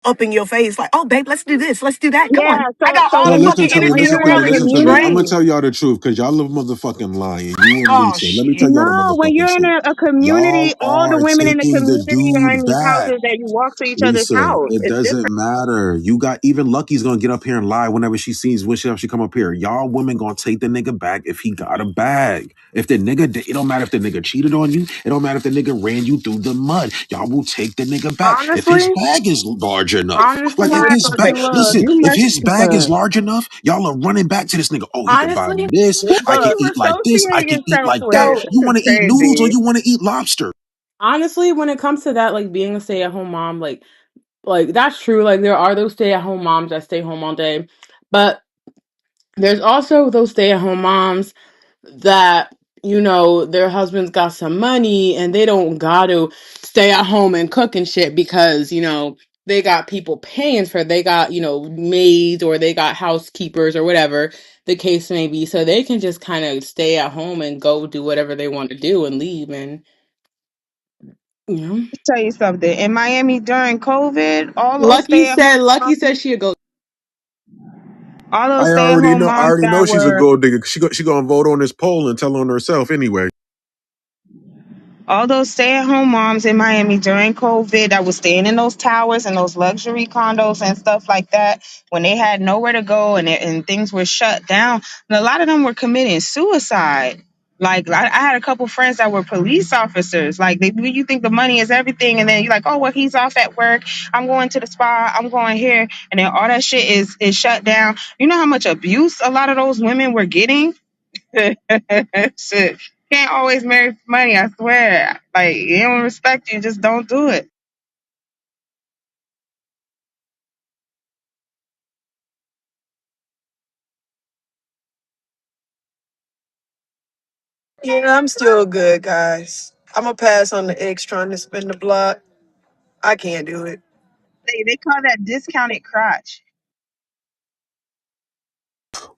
up in your face, like, oh, babe, let's do this, let's do that. Come Yeah, on. I so got so all No, the when listen fucking to me, when energy in listen the you're to in me, a world, and listen you to me. I'm gonna community, tell drained. y'all the truth because y'all live motherfucking lying. You and Oh, Lisa. Let me shit. tell y'all the no, when motherfucking you're in truth. a community, Y'all all the are women in the taking the community are in dude these back. houses that you walk to each other's Lisa, house. it It's doesn't different. matter. You got even Lucky's gonna get up here and lie whenever she sees when she come up here. Y'all women gonna take the nigga back if he got a bag. If the nigga, it don't matter if the nigga cheated on you. It don't matter if the nigga ran you through the mud. Y'all will take the nigga back if his Honestly, bag is large enough. Like honestly, if his because bag, look, listen, You if must his bag is large enough, y'all are running back to this nigga. Oh, he can buy me honestly, this. I what can look, you eat like this. I associate can eat yourself like that. with. so You This is want to eat noodles or crazy. you want to eat lobster? honestly, when it comes to that, like being a stay-at-home mom, like that's true. Like there are those stay-at-home moms that stay home all day, but there's also those stay-at-home moms that their husbands got some money and they don't gotta stay at home and cook and shit because they got people paying for they got maids or they got housekeepers or whatever the case may be, so they can just kind of stay at home and go do whatever they want to do and leave. And you know Tell you something. In Miami during COVID, Lucky said she'd go. all those I stay at already home know. I moms already that know she's a were gold digger. She gonna vote on this poll and tell on herself anyway. all those stay-at-home moms in Miami during COVID that was staying in those towers and those luxury condos and stuff like that, when they had nowhere to go and things were shut down, and a lot of them were committing suicide. Like I had a couple friends that were police officers. Like you think the money is everything, and then you're like, oh well, he's off at work. I'm going to the spa. I'm going here, and then all that shit is shut down. You know how much abuse a lot of those women were getting. Shit. Can't always marry for money, I swear. Like, they don't respect you, just don't do it. Yeah, I'm still good, guys. I'm gonna pass on the ex trying to spin the block. I can't do it. They call that discounted crotch.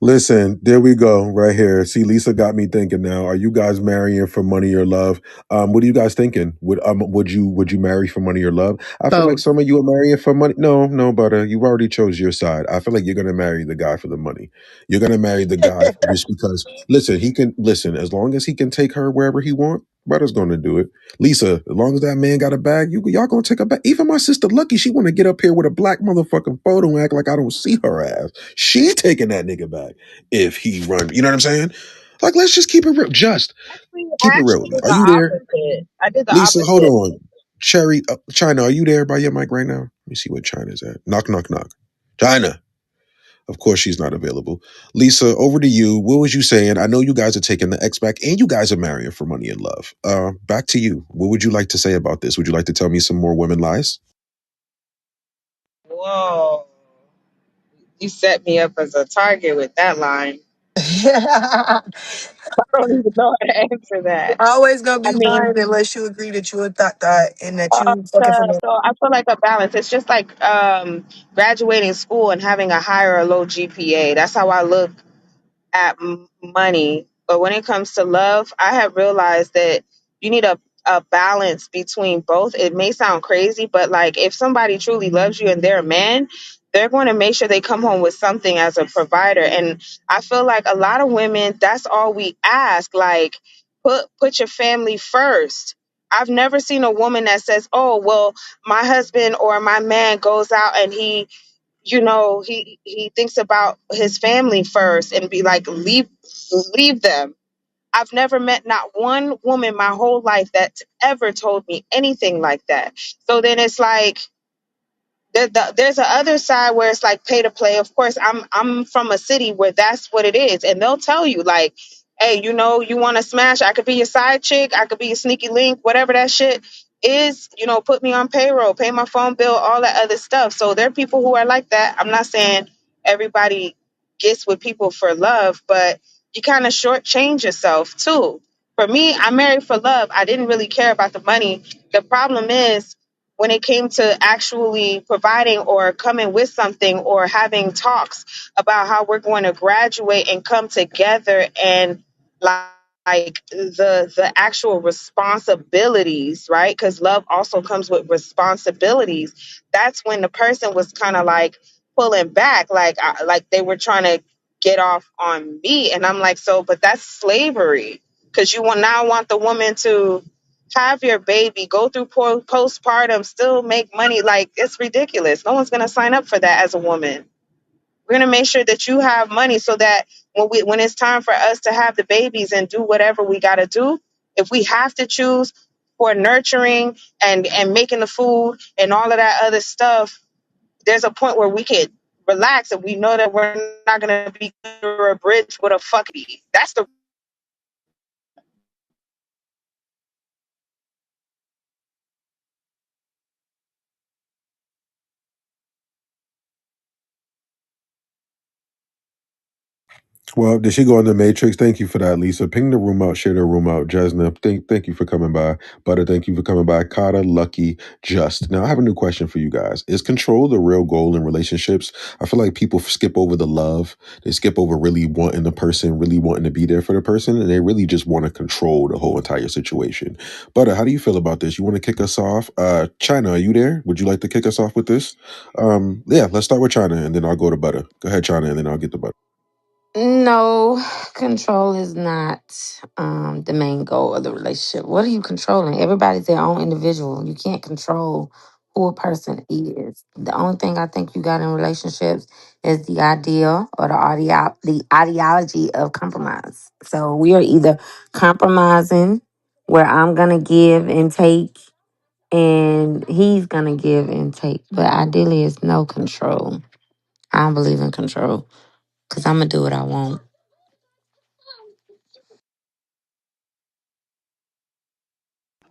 Listen, there we go, right here. See, Lisa got me thinking. Now, are you guys marrying for money or love? What are you guys thinking? Would you marry for money or love? I feel like Both. some of you are marrying for money. No, no, but you already chose your side. I feel like you're gonna marry the guy for the money. You're gonna marry the guy just because. Listen, he can listen as long as he can take her wherever he want. Brother's gonna do it. Lisa, as long as that man got a bag, y'all gonna take a bag. Even my sister Lucky, she want to get up here with a black motherfucking photo and act like I don't see her ass. She taking that nigga back if he run. You know what I'm saying? Like, let's just keep it real. Just Actually, keep I it real. actually did Are the you there, opposite. I did the Lisa? Hold opposite. on, Cherry, China. Are you there by your mic right now? Let me see where China's at. Knock, knock, knock. China. Of course, she's not available. Lisa, over to you. What was you saying? I know you guys are taking the X back, and you guys are marrying for money and love. Back to you. What would you like to say about this? Would you like to tell me some more women lies? Whoa. You set me up as a target with that line. I don't even know how to answer that. Always gonna I be mean, mine unless you agree that you a thought and that you fucking from so I feel like a balance. It's just like graduating school and having a high or a low GPA. That's how I look at money. But when it comes to love, I have realized that you need a balance between both. It may sound crazy, but like if somebody truly loves you and they're a man, they're going to make sure they come home with something as a provider. And I feel like a lot of women, that's all we ask. Like, put your family first. I've never seen a woman that says, "Oh, well, my husband or my man goes out and he thinks about his family first and be like leave them." I've never met not one woman my whole life that's ever told me anything like that. So then it's like there's a other side where it's like pay to play. Of course, I'm from a city where that's what it is, and they'll tell you like, hey, you want to smash? I could be your side chick. I could be your sneaky link. Whatever that shit is, put me on payroll, pay my phone bill, all that other stuff. So there are people who are like that. I'm not saying everybody gets with people for love, but you kind of shortchange yourself too. For me, I married for love. I didn't really care about the money. The problem is when it came to actually providing or coming with something or having talks about how we're going to graduate and come together and like like the actual responsibilities, right? Because love also comes with responsibilities. That's when the person was kind of like pulling back, like they were trying to get off on me, and I'm like, so, but that's slavery, because you want now want the woman to have your baby, go through postpartum, still make money. Like, it's ridiculous. No one's gonna sign up for that as a woman. We're gonna make sure that you have money so that when it's time for us to have the babies and do whatever we gotta do, if we have to choose for nurturing and making the food and all of that other stuff, there's a point where we could relax and we know that we're not gonna be under a bridge with a fucky. That's the Well, did she go in the Matrix? Thank you for that, Lisa. Ping the room out, share the room out. Jasna, thank you for coming by. Butter, thank you for coming by. Kata, Lucky, Just. Now, I have a new question for you guys. Is control the real goal in relationships? I feel like people skip over the love. They skip over really wanting the person, really wanting to be there for the person, and they really just want to control the whole entire situation. Butter, how do you feel about this? You want to kick us off? China, are you there? Would you like to kick us off with this? Yeah, let's start with China, and then I'll go to Butter. Go ahead, China, and then I'll get to Butter. No, control is not the main goal of the relationship. What are you controlling? Everybody's their own individual. You can't control who a person is. The only thing I think you got in relationships is the ideal or the ideology of compromise. So we are either compromising where I'm gonna give and take and he's gonna give and take. But ideally it's no control. I don't believe in control because I'm gonna do what I want.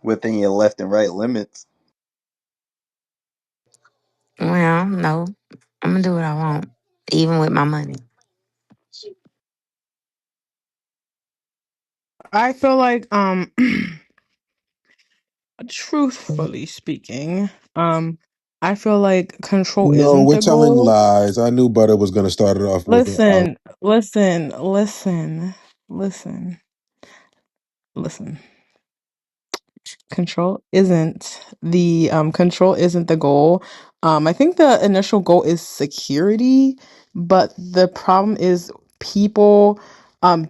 within your left and right limits. Well, no, I'm gonna do what I want, even with my money. I feel like truthfully speaking, I feel like control No, isn't we're the telling goal. lies. I knew Butter was going to start it off with Listen, listen, listen, listen, listen. Control isn't the goal. I think the initial goal is security, but the problem is people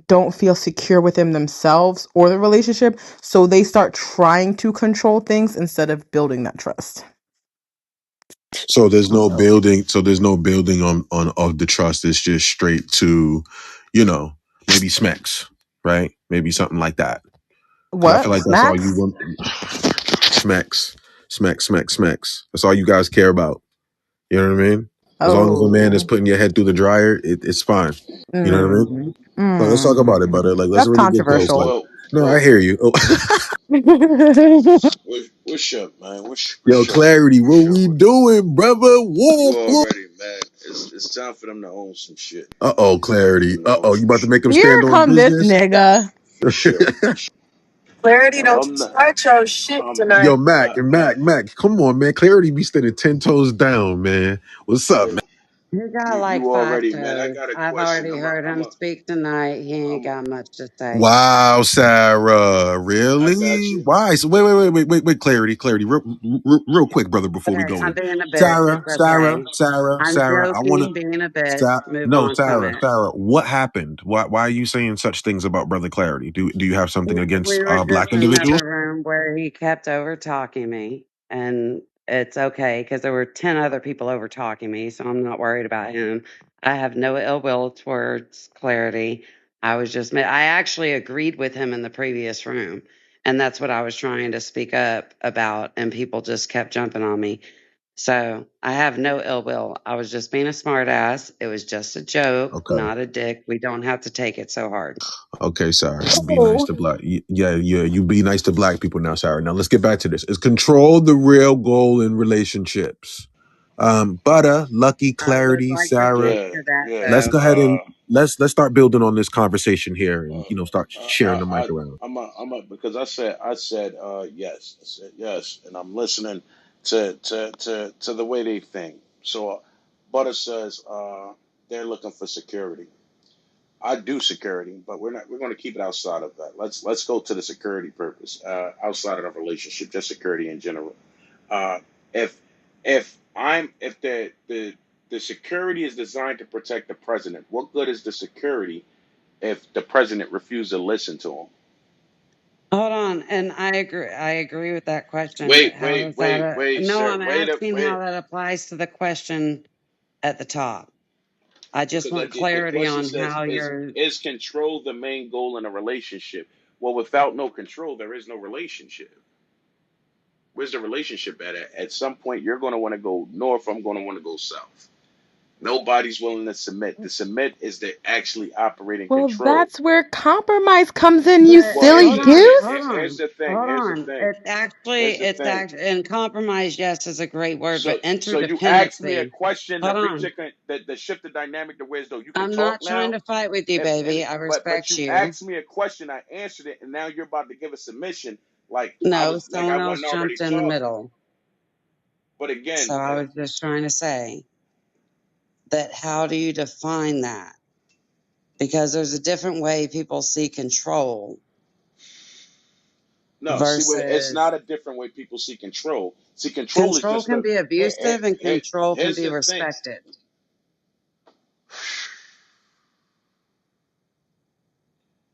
don't feel secure within themselves or the relationship, so they start trying to control things instead of building that trust. so there's no So, building. So there's no building on of the trust. It's just straight to, you know, maybe smacks, right? Maybe something like that. Because I feel What? like that's all you Snacks? want. Smacks, smacks. That's all you guys care about. You know what I mean? As long as a man is oh, putting your head through the dryer, it's fine. You know what I mean? mm, No, let's talk about it, mm. Butter. Like, let's That's really get close. Like, controversial. Well, no, I well, hear you. Oh, what's up, man? yo, What's up? clarity. What What's up we with it? doing, brother? You Whoop, whoop. already, man. It's time for them to own some shit. Uh-oh, It's time for clarity. them to own Uh-oh, you some about to shit. make them stand Here on come this business? nigga. For sure. Clarity, Now don't I'm not. start your shit I'm. tonight. Yo, Mac and Mac. Come on, man. Clarity be standing 10 toes down, man. What's up, Yeah. man? He got like You five already, man. I toes. got a I've question. already heard him speak tonight. He ain't I'm a, got much to say. Wow, Sarah. I got Really? you. Why? So wait. Clarity. Real quick, brother, before we Okay, go I'm in. being a bitch. Sarah, It's Sarah, okay. Sarah, I'm Sarah. I want to. joking, being a bitch. Move No, on from Sarah, it. Sarah. What happened? Why are you saying such things about Brother Clarity? Do you have something against We were black just in individuals? another room where he kept over talking me, and it's okay because there were 10 other people over talking me, so I'm not worried about him. I have no ill will towards Clarity. I actually agreed with him in the previous room, and that's what I was trying to speak up about, and people just kept jumping on me. So I have no ill will. I was just being a smartass. It was just a joke, Okay. not a dick. We don't have to take it so hard. Okay, Sarah, you be nice Oh. to black. Yeah, you be nice to black people now, Sarah. Now let's get back to this. Is control the real goal in relationships? Butter, Lucky, I would Clarity, like to Sarah. speak Yeah. to that Yeah. Let's though. go ahead and let's start building on this conversation here, and start sharing the mic around. I'm a, because I said yes. I said yes, and I'm listening to the way they think. So, Butter says they're looking for security. I do security, but we're not. We're going to keep it outside of that. Let's go to the security purpose outside of the relationship, just security in general. Uh, if if the security is designed to protect the president, what good is the security if the president refused to listen to him? Hold on, and I agree. I agree with that question, but Wait, how wait, does that? wait, wait, No, sir. I'm Wait up, asking wait. how that applies to the question at the top. I just Because want the clarity question on says, how you're. is control the main goal in a relationship? Well, without no control, there is no relationship. Where's the relationship at some point, you're going to want to go north. I'm going to want to go south. Nobody's willing to submit. The submit is the actually operating Well, control. that's where compromise comes in, you But Well, silly hold on, goose. hold here's on, the thing. hold Here's the on. thing. Here's the It's thing. act and compromise. Yes, is a great word, but So you asked me a interdependency. question to Hold reach on. that shift the dynamic to where as though you can I'm talk not trying now. to fight with you, And baby. I but respect you you. asked me a question, I answered it, and now you're about to give a submission No, like I someone else wasn't already jumped in the talking. middle. But So again, I was just trying to say that how do you define that? Because there's a different way people see control no, see, it's versus not a different way people see control. See, control is control just can a be abusive and control can here's be the thing. respected.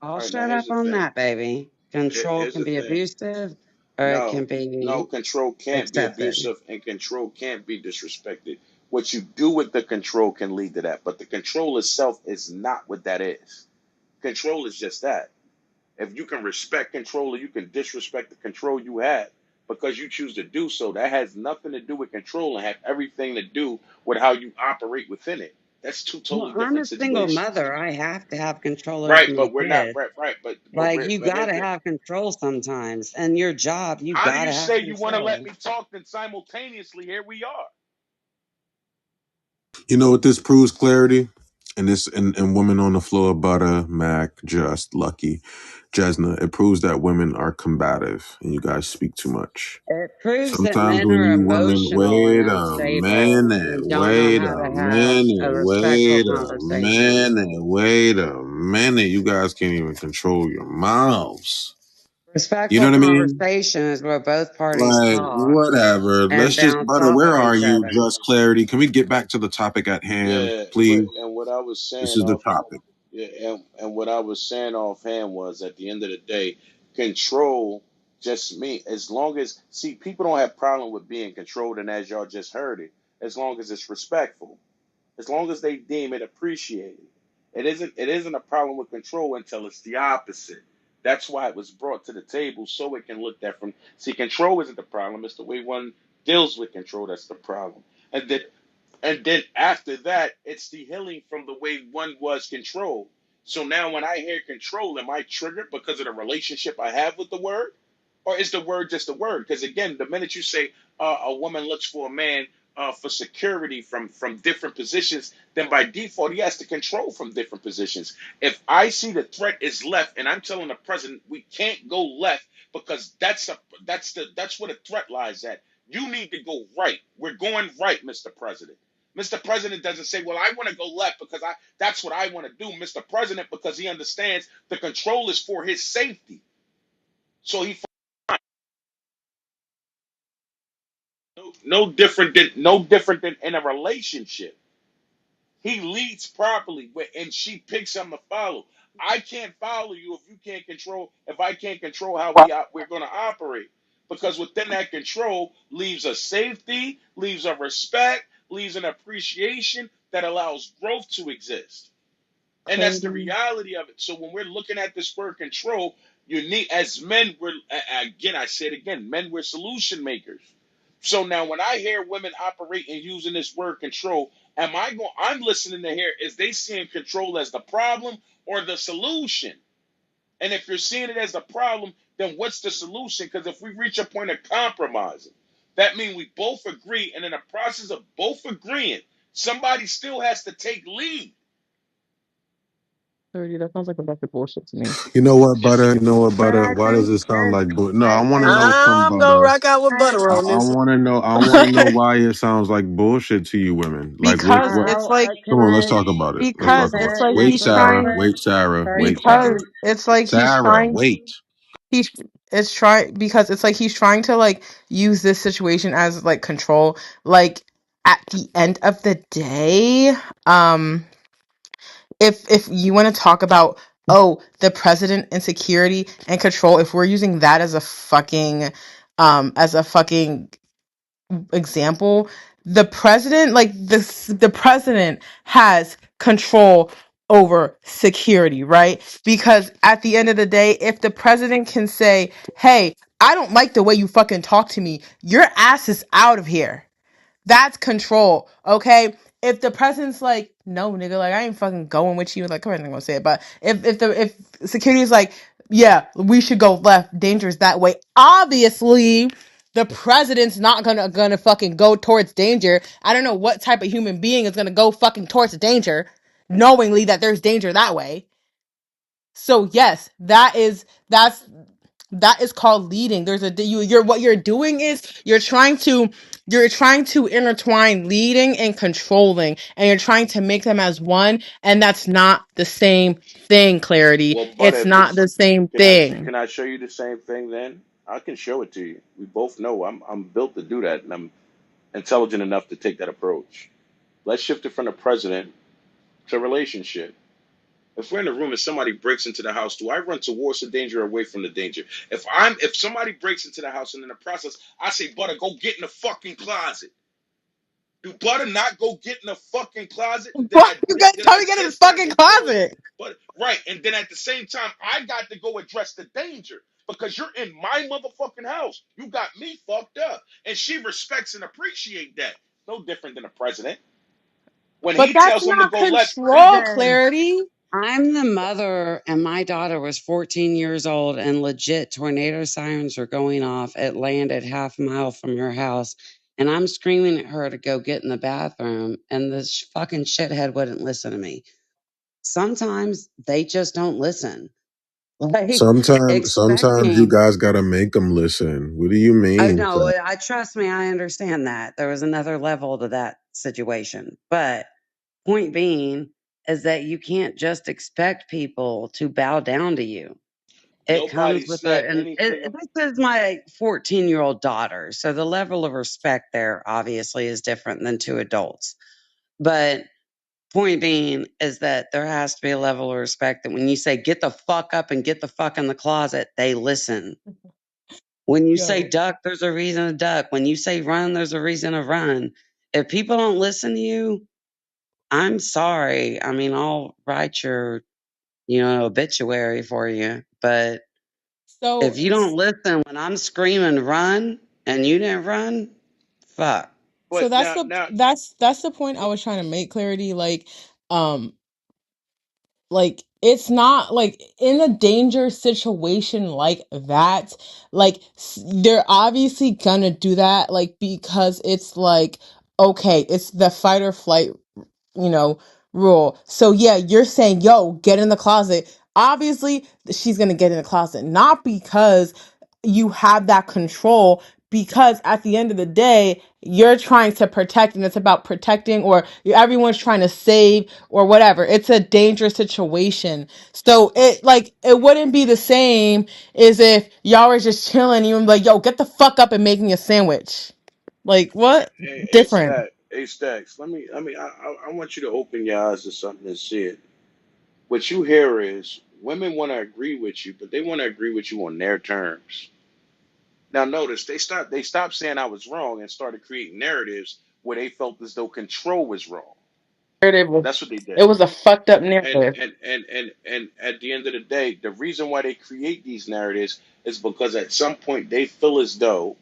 I'll All right, now shut here's up the on thing. that, baby. Control Here's can the be thing. abusive or it No, can no, be control can't be accepted. abusive, and control can't be disrespected. What you do with the control can lead to that, but the control itself is not what that is. Control is just that. If you can respect control or you can disrespect the control you have because you choose to do so, that has nothing to do with control and have everything to do with how you operate within it. That's two Well, totally I'm different a single situations. mother. I have to have control over Right, my but we're not kids. right, Like you but got here's to the have control sometimes. And your job, you how do got you to have say you want to let control. me talk then simultaneously here we are. You know what this proves clarity? And this and women on the floor, Butter, Mac, Just, Lucky, Jesna, it proves that women are combative and you guys speak too much. It proves that Sometimes men when are you women, emotional and don't know how to have a respectful conversation. wait a minute. You guys can't even control your mouths. You know Respectful what I mean? conversation is where both parties Like, talk whatever. and Let's just, bounce Butter, off where of are each you? other. Just clarity. Can we get back to the topic at hand, Yeah, please? and what I was This saying is the off topic. yeah, and what I was saying offhand was at the end of the day, control just me as long as see people don't have problem with being controlled, and as y'all just heard it, as long as it's respectful, as long as they deem it appreciated. It isn't a problem with control until it's the opposite. That's why it was brought to the table so it can look that from see control isn't the problem, it's the way one deals with control that's the problem. And then after that, it's the healing from the way one was controlled. So now when I hear control, am I triggered because of the relationship I have with the word? Or is the word just a word? Because again, the minute you say a woman looks for a man for security from different positions, then by default he has to control from different positions. If I see the threat is left, and I'm telling the president we can't go left because that's where the threat lies at. You need to go right. We're going right, Mr. President. Mr. President doesn't say, "Well, I want to go left because I that's what I want to do." Mr. President, because he understands the control is for his safety. So he no different than in a relationship. He leads properly, and she picks him to follow. I can't follow you if I can't control how we're going to operate, because within that control leaves a safety, leaves a respect, leaves an appreciation that allows growth to exist. And that's the Cody. reality of it. So when we're looking at this word control, you need as men, we're again, I say it again, men, we're solution makers. So now when I hear women operating using this word control, I'm listening to hear is they seeing control as the problem or the solution? And if you're seeing it as the problem, then what's the solution? Because if we reach a point of compromising, that means we both agree, and in the process of both agreeing, somebody still has to take lead. 30. That sounds like a bunch of bullshit to me. You know what, It's butter? You know what, But butter? I Why does think it sound like No, I I want to think know from I'm gonna butter. rock out with I butter on I this. want to know. I want to know why it sounds like bullshit to you women. Like what? Because What? it's like Come can on, let's I talk about it. Let's talk because about it's it. let like let Wait, he's let Sarah. trying let Wait, Sarah. Wait, 30 Sarah. because seconds. it's like he's Sarah, trying wait. he's it's trying because it's like he's trying to like use this situation as like control. Like at the end of the day, um if you want to talk about, oh, the president and security and control, if we're using that as a fucking example, the president, like the president has control over security, right? Because at the end of the day, if the president can say, hey, I don't like the way you fucking talk to me, your ass is out of here. That's control, okay? If the president's like, no, nigga, like I ain't fucking going with you, like I'm not gonna say it, but if security is like, yeah, we should go left, dangerous that way. Obviously, the president's not gonna fucking go towards danger. I don't know what type of human being is gonna go fucking towards danger, knowingly that there's danger that way. So yes, that is called leading. There's a you're what you're doing is you're trying to intertwine leading and controlling, and you're trying to make them as one, and that's not the same thing. Clarity, well, but it's if not it's the same thing. can I show you the same thing? Then I can show it to you. We both know I'm built to do that, and I'm intelligent enough to take that approach. Let's shift it from the president to relationship. If we're in a room and somebody breaks into the house, do I run towards the danger or away from the danger? If somebody breaks into the house and in the process I say, Butter, go get in the fucking closet. Do Butter not go get in the fucking closet? And Why you guys then tell I me get in the just got fucking to go. closet? But right, and then at the same time, I got to go address the danger because you're in my motherfucking house. You got me fucked up. And she respects and appreciates that. No different than a president. When But he that's tells them to not go left, control, Listen, Clarity. I'm the mother, and my daughter was 14 years old, and legit tornado sirens were going off. It landed half a mile from her house, and I'm screaming at her to go get in the bathroom, and this fucking shithead wouldn't listen to me. Sometimes they just don't listen. Like Sometimes you expecting. guys gotta make them listen. What do you Oh mean? no, I trust me, I understand that. There was another level to that situation. But point being is that you can't just expect people to bow down to you. It nobody comes with said anything. this is my 14-year-old daughter. So the level of respect there obviously is different than two adults. But point being is that there has to be a level of respect that when you say get the fuck up and get the fuck in the closet, they listen. When you say Yo. duck, there's a reason to duck. When you say run, there's a reason to run. If people don't listen to you, I'm sorry. I mean, I'll write your, obituary for you. But So if you don't listen when I'm screaming run and you didn't run, fuck. so But now, that's the point I was trying to make, Clarity. Um like it's not like in a danger situation like that, like they're obviously gonna do that, like because it's like, okay, it's the fight or flight, you know, rule. So yeah, you're saying, yo, get in the closet. Obviously, she's gonna get in the closet, not because you have that control, because at the end of the day, you're trying to protect, and it's about protecting, or everyone's trying to save, or whatever. It's a dangerous situation. So it wouldn't be the same as if y'all were just chilling and you're like, yo, get the fuck up and make me a sandwich. Like what? Different. hey Stacks, I want you to open your eyes to something and see it. What you hear is women want to agree with you, but they want to agree with you on their terms. Now notice they stopped saying I was wrong and started creating narratives where they felt as though control was wrong. Narrative was That's what they it did. was a fucked up And narrative. and and and and at the end of the day, the reason why they create these narratives is because at some point they feel as though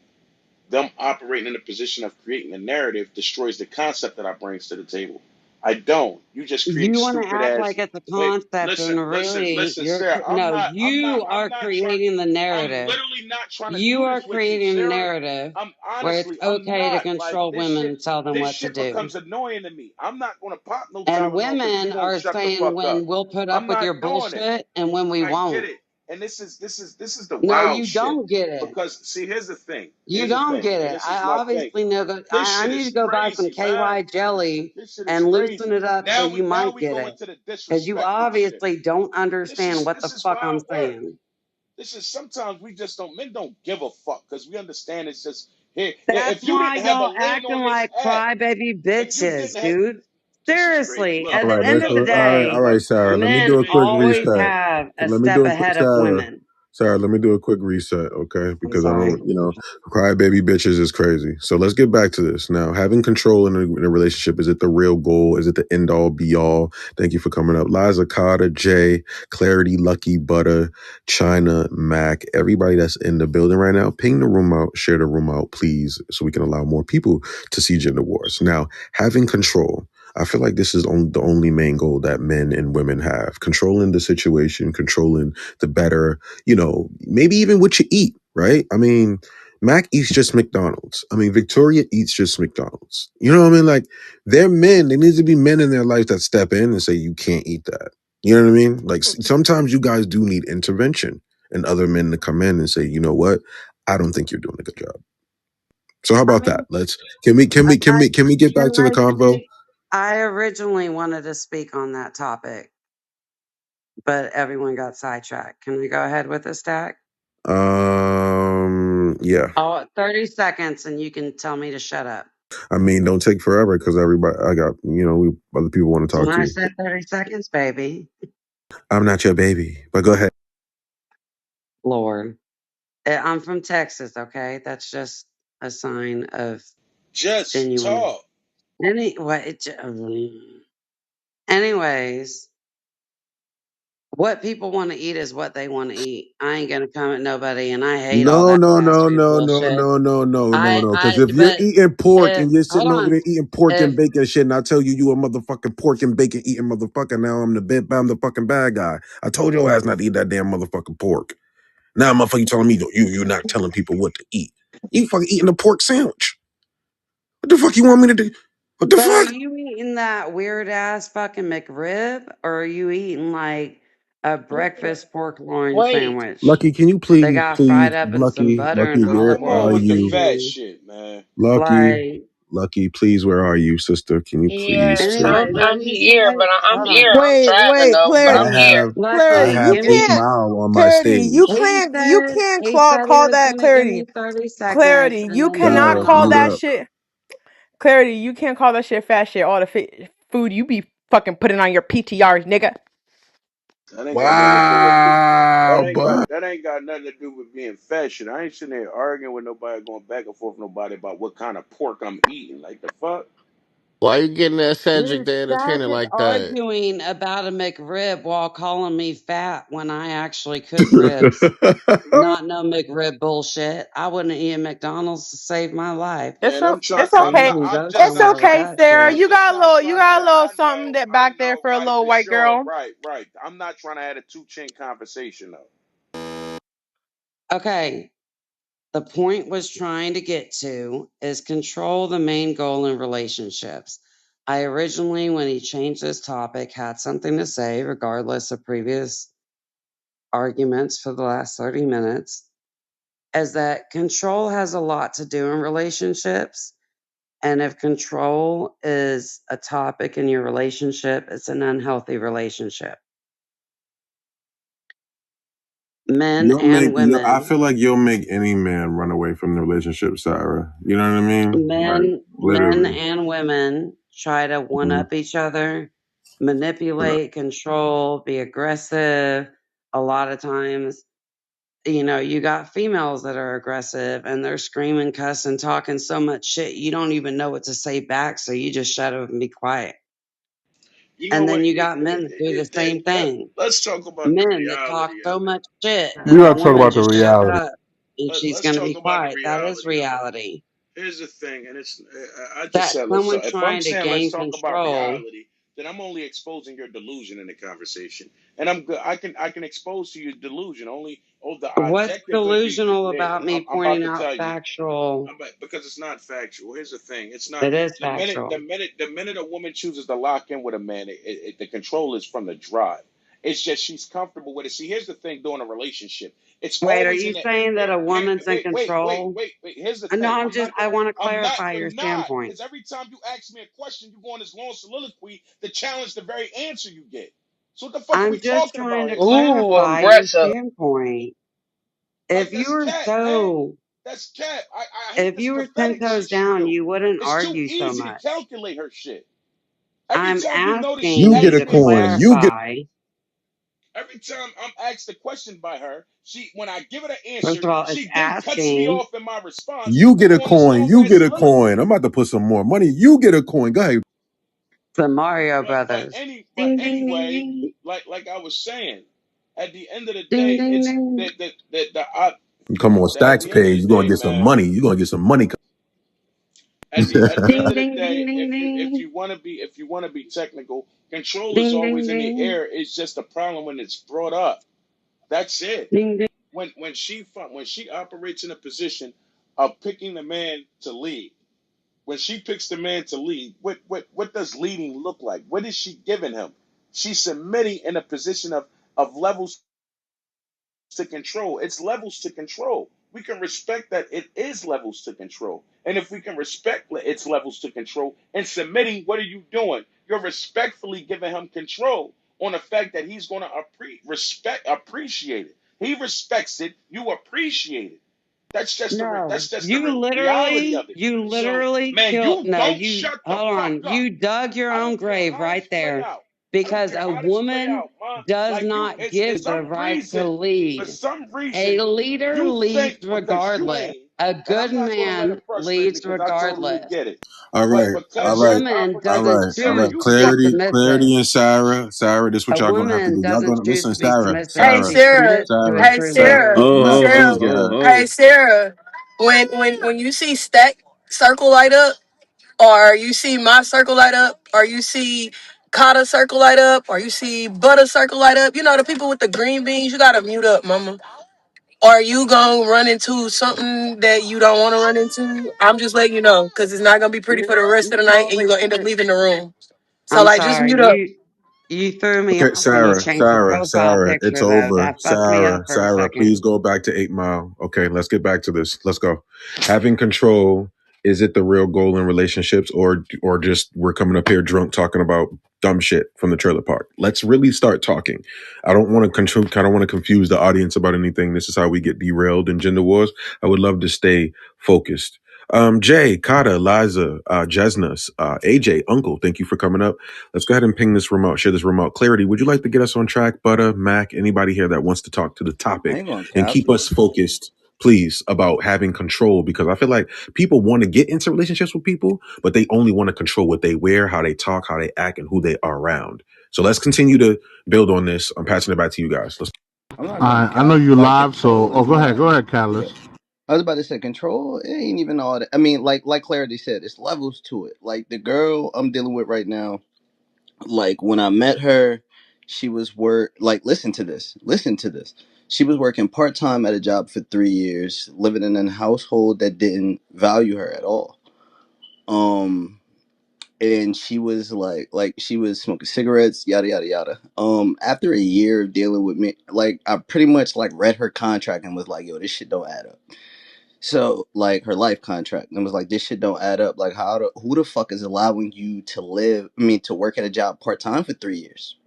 them operating in a position of creating a narrative destroys the concept that I brings to the table. I don't. You just create You want to stupid act ass. like it's a Wait, concept, and really, listen, Sarah. no. You I'm are not trying. creating the I'm narrative. literally not trying to You do are this with you, creating a Sarah. narrative I'm where it's honestly, I'm okay to not. Like control women and tell them this what to shit do. becomes annoying to me. I'm not gonna pop no And Tylenol because you women won't are shut the saying fuck up. when we'll put up I'm with not your doing it. bullshit and when we I get won't. it. And this is the No, wild you shit. don't get it. Because see, here's the thing. You don't get And it. this I is my thing. obviously know that This I shit need to is go buy some crazy, man. KY jelly This shit is and loosen crazy. it up so you Now might we get go it. into the Because you disrespectful shit. obviously don't understand what the This is fuck I'm wild work. saying. This is sometimes we just don't men don't give a fuck because we understand it's just here. That's If you why didn't have a y'all lane acting on this like app, crybaby if you didn't bitches, have dude. this is great. Seriously, Look, at All the right, end let's of the look, all day, right, look. Sarah. Let me men do a Everything quick always reset. have a Let me step do ahead of Sarah. women. Sarah, let me do a quick reset, okay? I'm Because I sorry. don't, crybaby bitches is crazy. So let's get back to this. Now, having control in a relationship, is it the real goal? Is it the end all be all? Thank you for coming up. Liza, Carter, Jay, Clarity, Lucky, Butter, China, Mac, everybody that's in the building right now, ping the room out, share the room out, please, so we can allow more people to see Gender Wars. Now, having control. I feel like this is the only main goal that men and women have. Controlling the situation, controlling the better, maybe even what you eat, right? I mean, Mac eats just McDonald's. I mean, Victoria eats just McDonald's. You know what I mean? Like, they're men. There needs to be men in their life that step in and say, you can't eat that. You know what I mean? Like, sometimes you guys do need intervention and other men to come in and say, you know what? I don't think you're doing a good job. So how I about that? mean, Let's can we get back can to the I convo? speak? I originally wanted to speak on that topic, but everyone got sidetracked. Can we go ahead with the stack? Yeah. Oh, 30 seconds and you can tell me to shut up. I mean, don't take forever because everybody, I got, other people want to talk to I you. said 30 seconds, baby. I'm not your baby, but go ahead. Lord. I'm from Texas, okay? That's just a sign of Just genuine. talk. Anyways, what people want to eat is what they want to eat. I ain't gonna come at nobody, and I hate all No, that no, fast no, food no, no, bullshit. no, no, no, no, no. Because if you're But eating pork if and you're hold sitting over on, there eating pork and if bacon shit, and I tell you you a motherfucking pork and bacon eating motherfucker, now I'm the fucking bad guy. I told your ass not to eat that damn motherfucking pork. Now motherfucker you telling me you're not telling people what to eat. You fucking eating a pork sandwich. What the fuck you want me to do? What the but are fuck? you eating that weird ass fucking McRib, or are you eating like a breakfast pork loin Wait. sandwich? Lucky, can you They please, got fried please, up in some Lucky, butter Lucky, and where olive Come on are oil with the and you? fat cheese. shit, man. Lucky, Like, Lucky, please, where are you, sister? Can you please Yes, take? anyways, I'm what do you here, but say? I'm Hold here. on, I'm Wait, driving wait, though, but I I'm Clarity. here. have I Clarity, Lucky, you have give Eight me. can't. Mile on my Clarity, you stage. He can't. You said can't he said he call was that gonna give clarity. me 30 seconds, Clarity, and you then he cannot went Sarah, call mute on. that up. shit. Clarity, you can't call that shit fat shit. All the food you be fucking putting on your PTRs, nigga. That ain't got nothing to do with Wow, but that ain't got nothing to do with being fashion. I ain't sitting there arguing with nobody, going back and forth with nobody about what kind of pork I'm eating. Like the fuck? Why you getting that Cedric This to stack entertain it is like that? arguing about a McRib while calling me fat when I actually cook ribs. Not no McRib bullshit. I wouldn't eat at McDonald's to save my life. It's Man, I'm trying. it's So I'm you okay. not. can I'm go just It's not somewhere with trying. okay, that Sarah. shit. I'm just not You trying to got a have. little I something know. that I back there know. for a Right little for white sure. girl. Right. Right. I'm not trying to have a two chin conversation though. Okay. The point was trying to get to is control the main goal in relationships. I originally, when he changed this topic, had something to say, regardless of previous arguments for the last 30 minutes, is that control has a lot to do in relationships. And if control is a topic in your relationship, it's an unhealthy relationship. Men and I women, feel like you'll make any man run away from the relationship, Sarah. You know what I mean? Like, men literally. and women try to one Mhm. up each other, Okay. manipulate, control, be aggressive. A lot of times, you got females that are aggressive and they're screaming, cussing, talking so much shit, you don't even know what to say back. So you just shut up and be quiet. You know And what? then you got men that do the same thing. Let's talk about the Men that talk reality so of it. much shit We that the gotta talk woman about the just shuts reality. up and she's Let's going to talk be about the quiet. That is reality of it. reality. Here's the thing, and it's. I just That said let's someone talk. If I'm trying to saying let's gain talk about control, reality, then I'm only exposing your delusion in the conversation, and I'm good. I can expose to your delusion only. Oh, the What's objective. delusional about me I'm about pointing to out tell you. factual? Because it's not factual. Here's the thing: it's not It is the minute factual. the minute a woman chooses to lock in with a man, the control is from the drive. It's just she's comfortable with it. See, here's the thing: during a relationship, it's Wait, are always you in the saying that a here. woman's in control? Wait. Here's the No, thing: I want to I'm not. clarify You're your not. standpoint. Because every time you ask me a question, you go on this long soliloquy to challenge the very answer you get. So what the fuck are I'm we just talking trying about to here, Sarah? Ooh, clarify your aggressive. standpoint. Like If you that's were cat, man. so, That's cat. I hate if this you were 10 pathetic toes shit she down, do. you wouldn't It's too argue so easy to much. calculate her shit. Every I'm time you notice she asking You get you a to asks me a coin. question, You get. clarify. every time I'm asked a question by her, she when I give it an First answer, of all, it's she then cuts me asking. off in my response You to get a go on this coin. long You ass get a coin. soliloquy. I'm about to put some more money. You get a coin. Go ahead. The Mario Brothers. But Ding, ding, ding, anyway, ding. like I was saying, at the end of the Ding, day, ding, it's ding. You come on at Stacks the end of the page. You're gonna day, get some man. money. You're gonna get some money. At the end Ding, of the ding, ding, day, ding, if ding. you want to be technical, control is Ding, ding, always in the ding. air. It's just a problem when it's brought up. That's it. Ding, ding. When she operates in a position of picking the man to lead, when she picks the man to lead, what does leading look like? What is she giving him? She's submitting in a position of levels to control. It's levels to control. We can respect that it is levels to control. And if we can respect its levels to control and submitting, what are you doing? You're respectfully giving him control on the fact that he's going to appreciate it. He respects it. You appreciate it. No, That's just the reality of it. you So, literally man, killed. you No, don't you, shut the hold fuck on. up. You dug your I own don't care grave how right this play there out. I don't because care a how this play woman out, man. does Like you, not it's give the some right to reason. For lead. some A reason, leader you think leads because you regardless. came, A and good I'm not going to let it man frustrate me leads because I totally regardless. get it. All But right. but A All Claire, right. woman All doesn't right. All Sarah, choose right. you to be got Clarity, submissive. clarity, and Sarah. Sarah, this what A y'all gonna have to woman do. Y'all doesn't gonna choose listen, to be Sarah. submissive. Hey Sarah. She Sarah. submits to Sarah. the Hey true leader. Sarah. Sarah. Ho, Enough. ho, Please ho, Sarah. go ho, ahead. Hey ho. Sarah. When you see stack circle light up, or you see my circle light up, or you see Kata circle light up, or you see Butter circle light up, you know the people with the green beans, you gotta mute up, mama. Or you gonna run into something that you don't want to run into. I'm just letting you know, because it's not gonna be pretty for the rest of the night, and you're gonna end up leaving the room. So I'm like, just sorry. mute up. You threw me Okay, off when you Sarah, changed the Sarah, profile Sarah, it's picture, though. over. That fucked me up Sarah, for a Sarah, second. please go back to 8 Mile. Okay, let's get back to this. Let's go. Having control, is it the real goal in relationships, or just we're coming up here drunk talking about dumb shit from the trailer park? Let's really start talking. I don't want to control, I don't want to confuse the audience about anything. This is how we get derailed in gender wars. I would love to stay focused. Jay, Kata, Liza, Jesnus, AJ, Uncle, thank you for coming up. Let's go ahead and ping this remote, share this remote. Clarity, would you like to get us on track? Butter, Mac, anybody here that wants to talk to the I topic ain't gonna and cap. keep us focused, please, about having control, because I feel like people want to get into relationships with people, but they only want to control what they wear, how they talk, how they act, and who they are around. So let's continue to build on this. I'm passing it back to you guys. Let's. I'm not gonna I know cap. you Like live, so control is go ahead, not. Catalyst. I was about to say control. It ain't even all that. I mean, like Clarity said, it's levels to it. Like the girl I'm dealing with right now. Like when I met her, she was work. Like listen to this. Listen to this. She was working part time at a job for 3 years, living in a household that didn't value her at all. Um, and she was like she was smoking cigarettes, yada yada yada. After a year of dealing with me, like I pretty much like read her contract and was like, yo, this shit don't add up. So like her life contract and was like, this shit don't add up. Like who the fuck is allowing you to live? I mean, to work at a job part time for 3 years?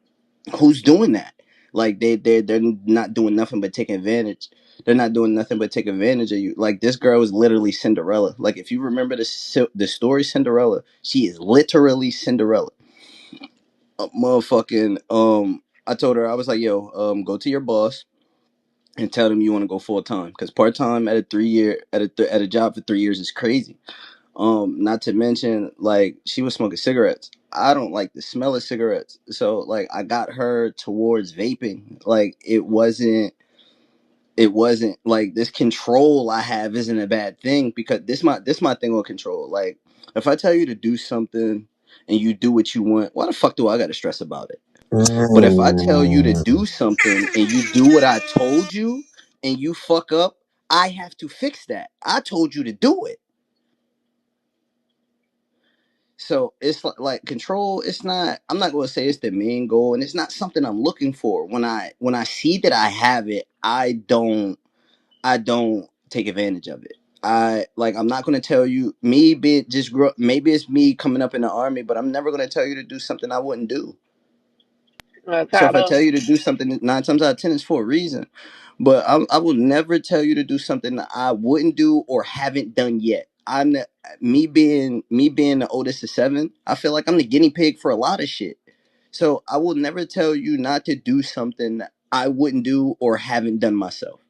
Who's doing that? Like they're not doing nothing but take advantage. They're not doing nothing but take advantage of you. Like this girl is literally Cinderella. Like if you remember the story Cinderella, she is literally Cinderella. Motherfucking I told her, I was like, yo, go to your boss and tell them you want to go full time, because part time at a 3 year at a job for 3 years is crazy. Not to mention, like, she was smoking cigarettes. I don't like the smell of cigarettes. So like I got her towards vaping. Like it wasn't like this control I have isn't a bad thing, because this my thing with control. Like if I tell you to do something, and you do what you want, why the fuck do I got to stress about it? But if I tell you to Mm. do something and you do what I told you and you fuck up, I have to fix that. I told you to do it. So it's like control. It's not. I'm not going to say it's the main goal, and it's not something I'm looking for. When I see that I have it, I don't take advantage of it. I'm not going to tell you me be just grow. Maybe it's me coming up in the army, but I'm never going to tell you to do something I wouldn't do. So if Kind I of. tell you to do something 9 times out of 10, it's for a reason. But I will never tell you to do something that I wouldn't do or haven't done yet. Me being the oldest of seven. I feel like I'm the guinea pig for a lot of shit. So I will never tell you not to do something that I wouldn't do or haven't done myself.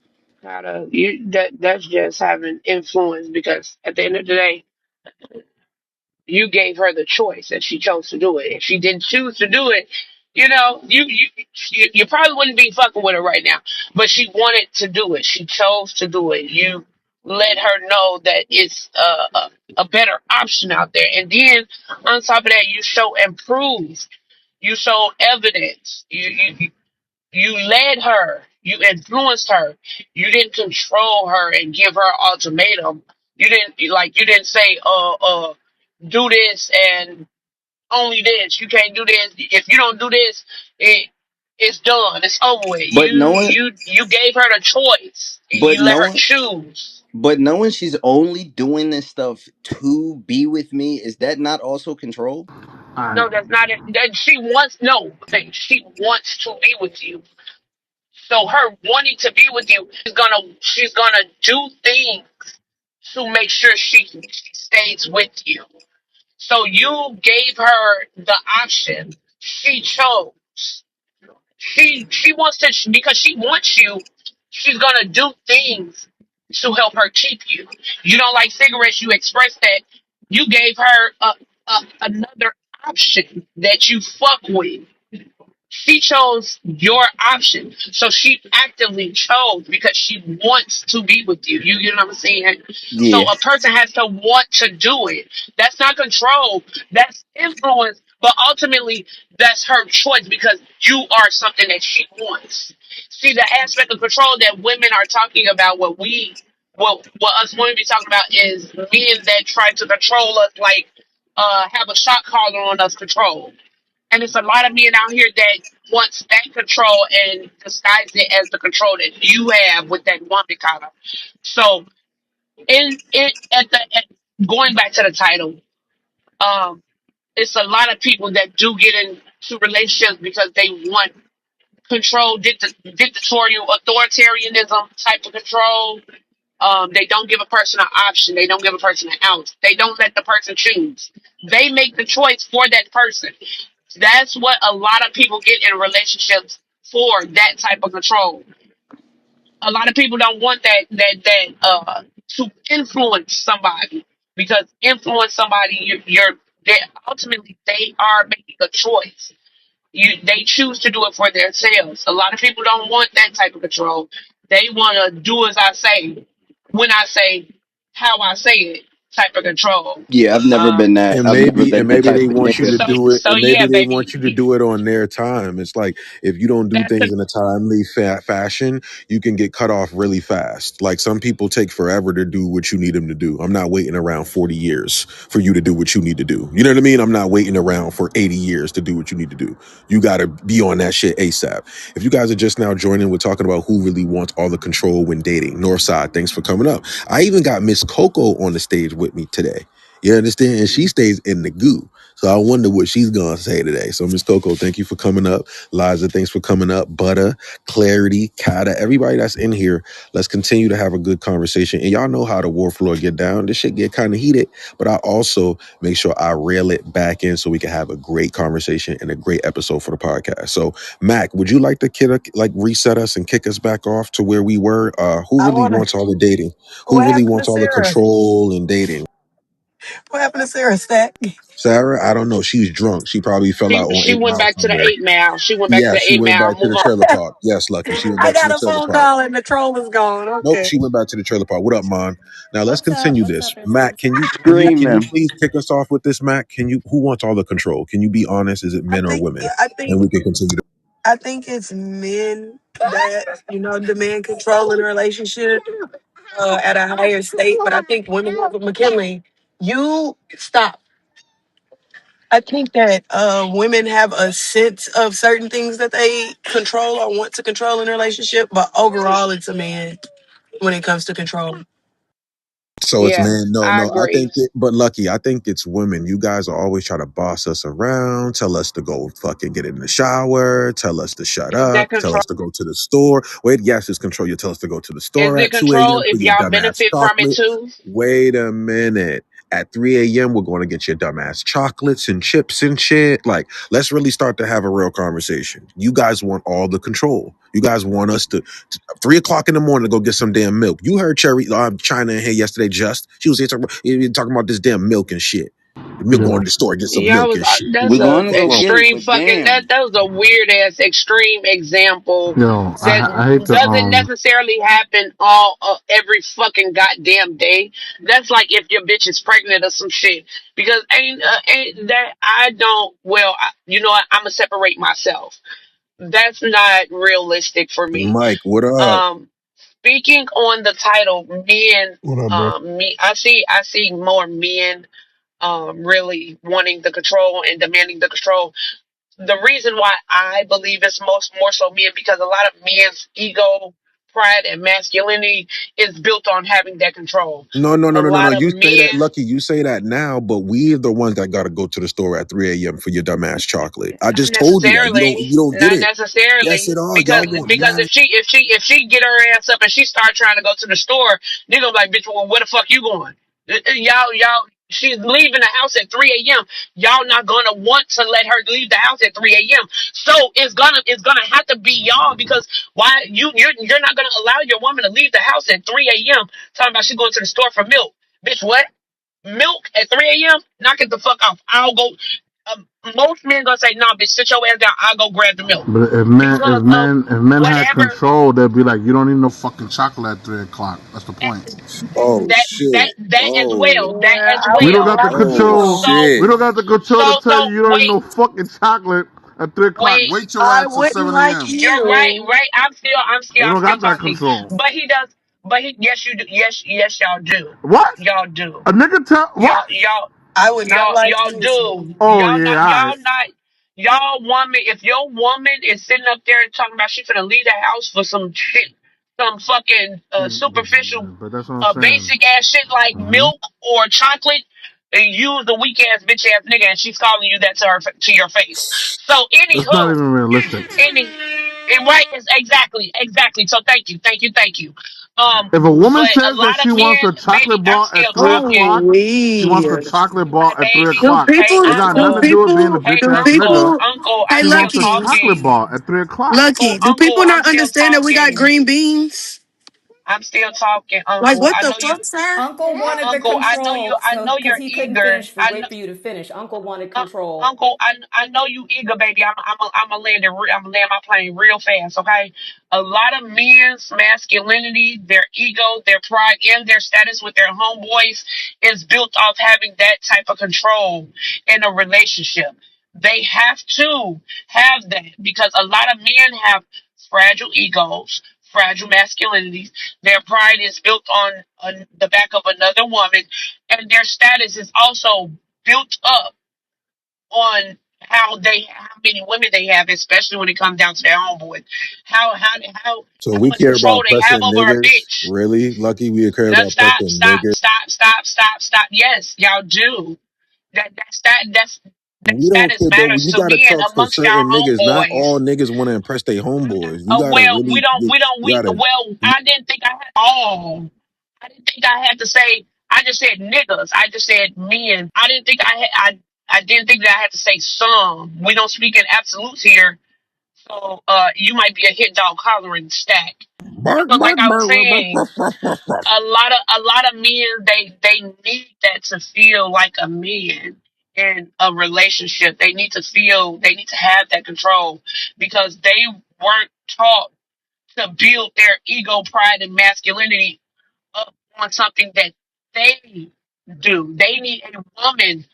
Gotta you that's just having influence because at the end of the day, you gave her the choice and she chose to do it. If she didn't choose to do it, you probably wouldn't be fucking with her right now. But she wanted to do it. She chose to do it. You let her know that it's a better option out there. And then on top of that, you show improve. You show evidence. You led her. You influenced her. You didn't control her and give her ultimatum. You didn't say do this and only this. You can't do this. If you don't do this, it's done. It's over with. But knowing, You gave her the choice. but You let her knowing, choose. but knowing she's only doing this stuff to be with me, is that not also control? No, that's not it. That she wants no. She wants to be with you. So her wanting to be with you, she's gonna do things to make sure she stays with you. So you gave her the option. She chose. She wants to because she wants you. She's gonna do things to help her keep you. You don't like cigarettes. You expressed that. You gave her another option that you fuck with. She chose your option. So she actively chose because she wants to be with you. You know what I'm saying? So Yeah. a person has to want to do it. That's not control. That's influence. But ultimately, that's her choice because you are something that she wants. See, the aspect of control that women are talking about, what us women be talking about is men that try to control us, like have a shot collar on us control. And it's a lot of men out here that wants that control and disguise it as the control that you have with that woman kind of. So in it going back to the title, um, it's a lot of people that do get into relationships because they want control, dictatorial, authoritarianism type of control. They don't give a person an option. They don't give a person an out. They don't let the person choose. They make the choice for that person. That's what a lot of people get in relationships for, that type of control. A lot of people don't want that to influence somebody because influence somebody they ultimately they are making a choice. They choose to do it for themselves. A lot of people don't want that type of control. They want to do as I say, when I say, how I say it, type of control. Yeah, I've never been Um, that. And I've never maybe been and that maybe they type of want you nigga. to so do it, so and maybe yeah, they want you to baby, do it on their time. It's like if you don't do that's things in a timely fashion, you can get cut off really fast. Like some people take forever to do what you need them to do. I'm not waiting around 40 years for you to do what you need to do. You know what I mean? I'm not waiting around for 80 years to do what you need to do. You got to be on that shit ASAP. If you guys are just now joining, we're talking about who really wants all the control when dating. Northside, thanks for coming up. I even got Miss Coco on the stage with me today. You understand? And she stays in the goo. So I wonder what she's gonna say today. So Miss Coco, thank you for coming up. Liza, thanks for coming up. Butter, Clarity, Kata, everybody that's in here. Let's continue to have a good conversation. And y'all know how the war floor get down. This shit get kind of heated, but I also make sure I reel it back in so we can have a great conversation and a great episode for the podcast. So Mac, would you like to reset us and kick us back off to where we were? Who I really want to. wants all the dating? Who What really happened to wants all the Sarah? control and dating? What happened to Sarah Stack? Sarah, I don't know. She's drunk. She probably fell out on She 8 went Mile back to the somewhere. 8 Mile. She went back to Yeah, the she eight went mile. back to Move the on. trailer park. Yes, Lucky. She went I back to got the a trailer phone park. call and the troll is gone. Nope, Okay. she went back to the trailer park. What up, Mon? Now let's What's up? continue What's this. up, Matt, Princess? can you Screaming. please kick us off with this, Matt? Who wants all the control? Can you be honest? Is it I men or think women? I And think we can continue. I think it's men that demand control in a relationship at a higher state, but I think women, McKinley, you stop. I think that women have a sense of certain things that they control or want to control in a relationship, but overall, it's a man when it comes to control. So it's Yeah, man. No, I no. I agree. think it, but Lucky, I think it's women. You guys are always trying to boss us around, tell us to go fucking get in the shower, tell us to shut Is up, that tell control? us to go to the store. Wait, yes, it's control. You tell us to go to the Is store it at 2 control a.m. for if your y'all dumbass benefit from it chocolate. too? Wait a minute. At 3 a.m., we're going to get your dumbass chocolates and chips and shit. Like, let's really start to have a real conversation. You guys want all the control. You guys want us to 3 o'clock in the morning to go get some damn milk. You heard Cherry China in here yesterday. Just she was here talking about this damn milk and shit. Milk Yeah. going to the store and get some Yeah, I milk was. and shit. That's We're a going to What's go wrong? get it, extreme but fucking. damn. That was a weird ass extreme example Yo, that I hate to doesn't necessarily happen all every fucking goddamn day. That's like if your bitch is pregnant or some shit. Because ain't that I don't. Well, you know what? I'm gonna separate myself. That's not realistic for me. Mike, what up? Um, Speaking on the title, men. What up, bro? Me. I see more men really wanting the control and demanding the control. The reason why I believe it's most more so men because a lot of men's ego, pride, and masculinity is built on having that control. No, no, no, A no, no, no. lot of You say that, men, Lucky. You say that now, but we're the ones that got to go to the store at 3 a.m. for your dumbass chocolate. I not just told you that. You don't. necessarily, You don't get not it. Yes, necessarily, it are. because Y'all want because mad. if she get her ass up and she start trying to go to the store, they gonna be like, bitch, well, where the fuck you going? Y'all, she's leaving the house at 3 a.m. Y'all not gonna want to let her leave the house at 3 a.m. So it's gonna have to be y'all because why you're not gonna allow your woman to leave the house at 3 a.m. talking about she going to the store for milk, bitch. What? Milk at 3 a.m. Knock it the fuck off. I'll go. Most men gonna say, "Nah, bitch, sit your ass down. I'll go grab the milk." But if men, if Because of men, if men had whatever control, they'd be like, you don't need no fucking chocolate at 3 o'clock. That's the point. Oh that shit. that as well. Oh. That Yeah, as I We would don't well. got the like Oh control. So We shit. don't got the control to tell you you don't need wait, no fucking chocolate at 3 o'clock. wait. Wait your I ass till wouldn't 7 like a.m. You're right, you. right. We I'm don't still got that talking. control. But he does. But yes, you do. Yes, y'all do. What? Y'all do. A nigga tell Y'all, what? y'all, I would not like y'all you. do. Oh yeah, all right. Y'all woman. If your woman is sitting up there talking about she finna leave the house for some shit, some fucking superficial, But that's what I'm saying. basic ass shit like Hmm. milk or chocolate, and you the weak ass bitch ass nigga, and she's calling you that to to your face. So That's not anywho, even realistic. any, and right is exactly. So thank you. If a woman But a says that lot she of wants a men, baby, chocolate I'm bar at still three talking. o'clock, she wants Holy. a chocolate bar at three Do o'clock. Hey, people, It got do nothing to uncle. do with being people, a Hey, bitch do ass nigga. people, uncle, hey I'm She still wants a Lucky, chocolate talking. bar at 3 o'clock. Lucky, do people Uncle, not understand that we got green beans? I'm still talking, Like, uncle. what I the know you, fuck, sir? Uncle wanted the uncle. control, I so know because you're he couldn't eager. finish, wait for you to finish. Uncle wanted control. Uncle, I know you eager, baby. I'm a land I'm gonna land my plane real fast, okay? A lot of men's masculinity, their ego, their pride, and their status with their homeboys is built off having that type of control in a relationship. They have to have that because a lot of men have fragile egos, fragile masculinities. Their pride is built on the back of another woman, and their status is also built up on how many women they have, especially when it comes down to their homeboys. So How we much care control about they have pressing over a niggers? bitch. Really? Lucky we care Now about stop, pressing stop, niggers? stop, stop, stop, stop. Yes, y'all do. That We don't status care though. matters You to gotta men talk to amongst our certain niggas. Not homeboys. all niggas want to impress their homeboys. You gotta Well, really, you gotta. I didn't think I had all. I didn't think I had to say. I just said niggas. I just said men. I didn't think I had. I didn't think that I had to say some. We don't speak in absolutes here. So you might be a hit dog hollering stack. Bark, But like bark, I was bark, bark, bark, saying, ruff, ruff, ruff, ruff. a lot of men they need that to feel like a man in a relationship. They need to have that control because they weren't taught to build their ego, pride, and masculinity up on something that they do. They need a woman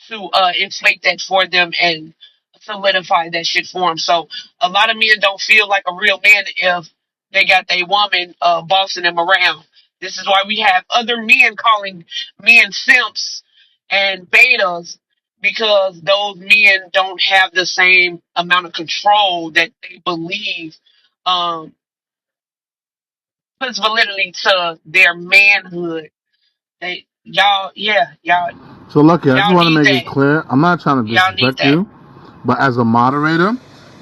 to inflate that for them and solidify that shit for them. So a lot of men don't feel like a real man if they got their woman bossing them around. This is why we have other men calling men simps and betas because those men don't have the same amount of control that they believe um, puts validity to their manhood. So, Lucky, I just Y'all want to need make it that. clear. I'm not trying to Y'all need disrespect that. you, but as a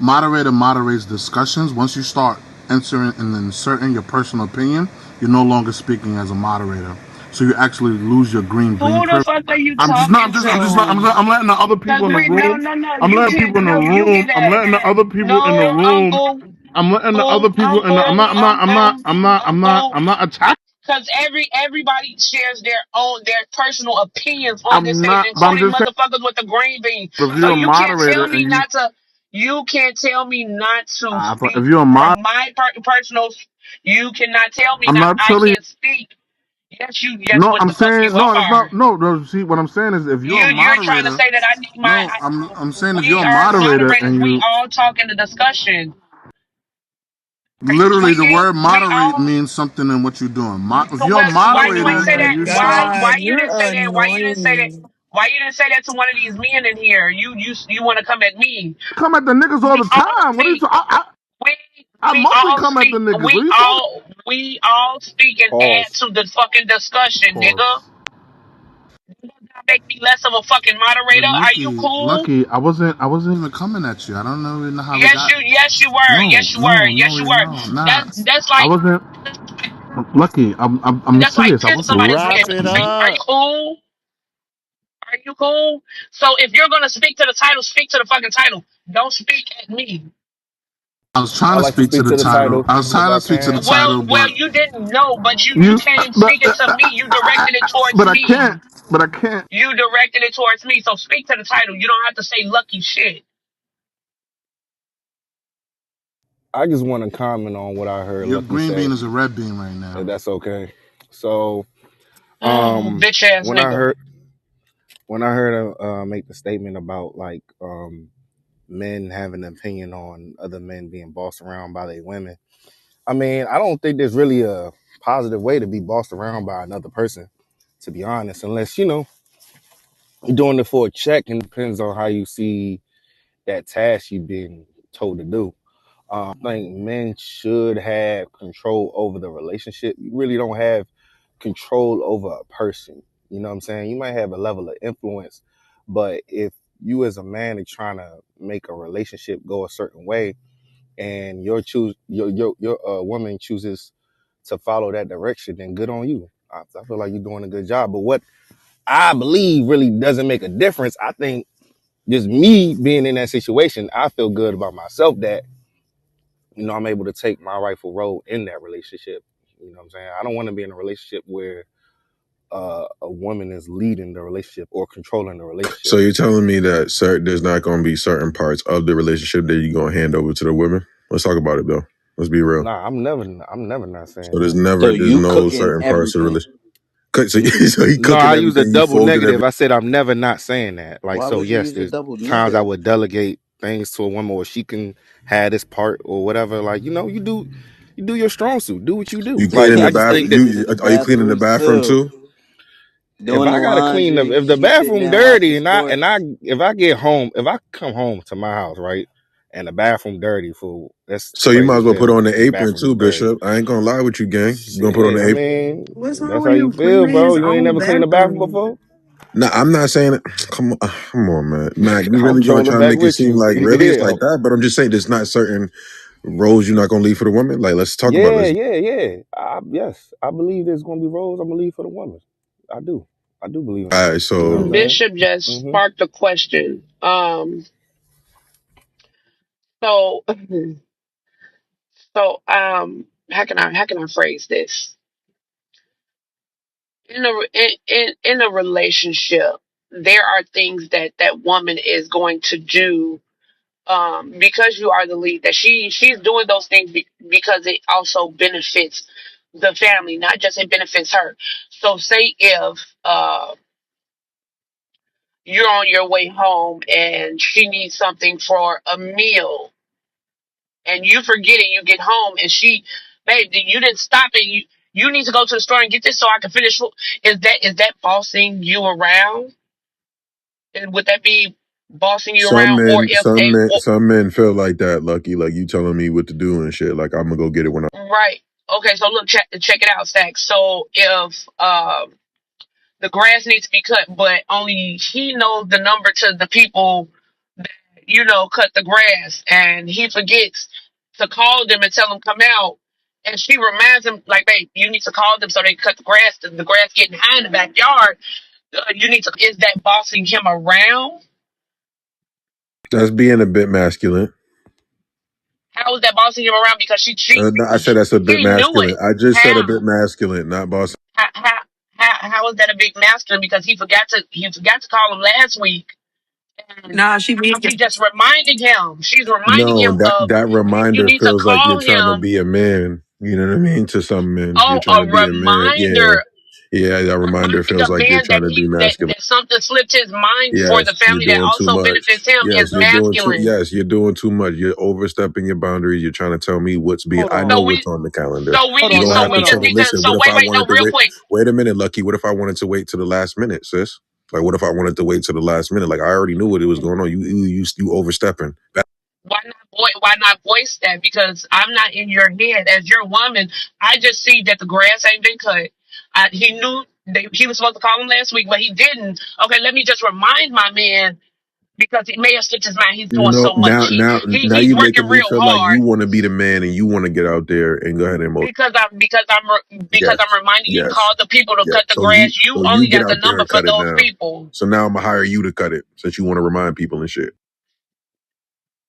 moderator moderates discussions. Once you start entering and inserting your personal opinion, you're no longer speaking as a moderator. So you actually lose your green Who the privilege. fuck are you I'm just not. talking I'm to? I'm letting the other Cause people in the we no room. no no I'm you letting can't people in the no you get room. I'm that. letting the other people in the No room. I'm letting the other people in the. uncle. I'm not attacking. Cause everybody shares their personal opinions on this I'm stage, not. But I'm including just saying. motherfuckers with the green bean. If So you're a you can't moderator tell and me you, not to. You can't tell me not to if speak you're a mod, from my personal. You cannot tell me I'm not. not I telling you. can't speak. Yes, you. Yes, No, what I'm the fuck saying you no. It's are. not. No, no. See, what I'm saying is, if you're a You're trying to moderator, say that I need my. no, I'm saying if you're We a are moderator moderators. and We you all talk in the discussion. literally the word We moderate all. means something in what you're doing. If So you're a why you moderator ain't say and that? Oh you Why start God, why you you're didn't say that? Why you didn't say that? annoying. Why you didn't say that to one of these men in here? You want to come at me? come at the niggas all We the all time, what are you speak. talking? We I we mostly all come at the speak. niggas. What are you talking? We all speak and add Pause. to the fucking discussion, nigga. Pause. That make me less of a fucking But moderator. Are you cool? I wasn't even coming at you. I don't know even how we Yes, got. yes you were. No, Yes you were. no, Yes you no, were. no, nah. That's I like wasn't lucky. I'm that's like serious. I kissing wasn't. somebody's Wrap head. it Are you up. cool? Are you cool? So if you're gonna speak to the title, speak to the fucking title. Don't speak at me. I was trying I to like to speak to speak the to the title. title I was if trying I to speak to the can. title, Well, but you didn't know, but you you, came but, speaking to me. You directed it towards but I can't. me. But I can't. You directed it towards me. So speak to the title. You don't have to say lucky shit. I just want to comment on what I heard Your Lucky green bean say, is a red bean right if now. that's okay. So, Oh, bitch ass when I nigga. heard her make the statement about like men having an opinion on other men being bossed around by their women, I mean, I don't think there's really a positive way to be bossed around by another person, to be honest, unless you're doing it for a check, and depends on how you see that task you've been told to do. I think men should have control over the relationship. You really don't have control over a person. You know what I'm saying? You might have a level of influence, but if you as a man are trying to make a relationship go a certain way, and your woman chooses to follow that direction, then good on you. I feel like you're doing a good job. But what I believe really doesn't make a difference. I think just me being in that situation, I feel good about myself that I'm able to take my rightful role in that relationship. You know what I'm saying? I don't want to be in a relationship where a woman is leading the relationship or controlling the So relationship. you're telling me that there's not going to be certain parts of the relationship that you're going to hand over to the women? Let's talk about it though. Let's be real. Nah, I'm never not saying So that. So there's you no cooking certain parts of the everything. relationship. So, so he No, cooking I used a everything. He double folded negative. everything. I said I'm never not saying that. Like, Why so would you yes, use a there's double times I negative? would delegate things to a woman, or she can have this part or whatever. Like, you do your strong suit. Do what you do. You Like, cleaning So the I just so bathroom? think you that You cleaning the are you cleaning the bathrooms bathroom too, too? if doing the I gotta clean up, laundry. if the She sitting bathroom there watching dirty sports. if I get home, if I come home to my house, right, and the bathroom dirty, fool, that's So you might crazy as as well put hell. on the And the apron bathroom is too, dirty. Bishop. I ain't gonna lie with you, gang. You gonna put on Shit, the I apron? mean, What's wrong that's with how you him feel, cleaning bro. his You ain't own never cleaned a bathroom bathroom? before. No, I'm not saying it. Come on, man. Mac, you I'm really gonna trolling try to back make it with seem you. like really it's Yeah, like that? But I'm just saying there's not certain roles you're not gonna leave for the woman. Like, let's talk about yeah, this. yeah, yeah. Yes, I believe there's gonna be roles. I'm gonna leave for the woman. I do. I do believe in All that. right, You know what so I'm Bishop just saying? sparked a question. So, how can I phrase this? In a relationship, there are things that that woman is going to do, because you are the lead, that she's doing those things because it also benefits the family, not just it benefits her. So say if you're on your way home and she needs something for a meal and you forget it, you get home and babe, you didn't stop it, you need to go to the store and get this so I can finish. Is that bossing you around? And would that be bossing you Some around? Or men, if some a men, some men feel like that, Lucky. Like you telling me what to do and shit. Like I'm gonna go get it when I. right, okay, so look, check it out, Stack. So if the grass needs to be cut, but only he knows the number to the people that, cut the grass, and he forgets to call them and tell them come out. And she reminds him, like, babe, you need to call them so they can cut the grass. The grass getting high in the backyard. You need to. Is that bossing him around? That's being a bit masculine. How is that bossing him around? Because No, I said that's a bit he knew masculine. it. I just said a bit How? masculine, not boss. How is that a big masculine? Because he forgot to call him last week, and Nah, she now being she just reminding him. She's reminding No, him that of, that hey, you reminder need to feels like you're call trying to him. be a man. You know what I mean? To some men, you're Oh, trying a to be a man. Yeah, reminder. yeah. That reminder Reminding feels the like you're man trying that to be he that, masculine. that something slipped his mind for the Yes, you're family that doing too also much. benefits him is Yes, you're doing too. masculine. Yes, you're doing too much. You're overstepping your boundaries. You're trying to tell me what's be. Hold I know So on. what's we on the calendar. so we Hold You on. need don't No, so have no, to we tell just me. no. need to, Listen, so what if wait, I wait, no, wanted to real wait? quick. Wait a minute, Lucky. What if I wanted to wait to the last minute, sis? Like, what if I wanted to wait to the last minute? Like, I already knew what it was going on. You overstepping. Why not voice that? Because I'm not in your head as your woman. I just see that the grass ain't been cut. He knew he was supposed to call him last week, but he didn't. Okay, let me just remind my man, because he may have slipped his mind. He's doing No, so much. now He's you working making me real feel like hard, you want to be the man and you want to get out there and go ahead and because yes, I'm reminding you to yes, call the people to yes. cut the grass. You So you only get got the out there number and for cut it those now. people. So now I'm gonna hire you to cut it since you want to remind people and shit.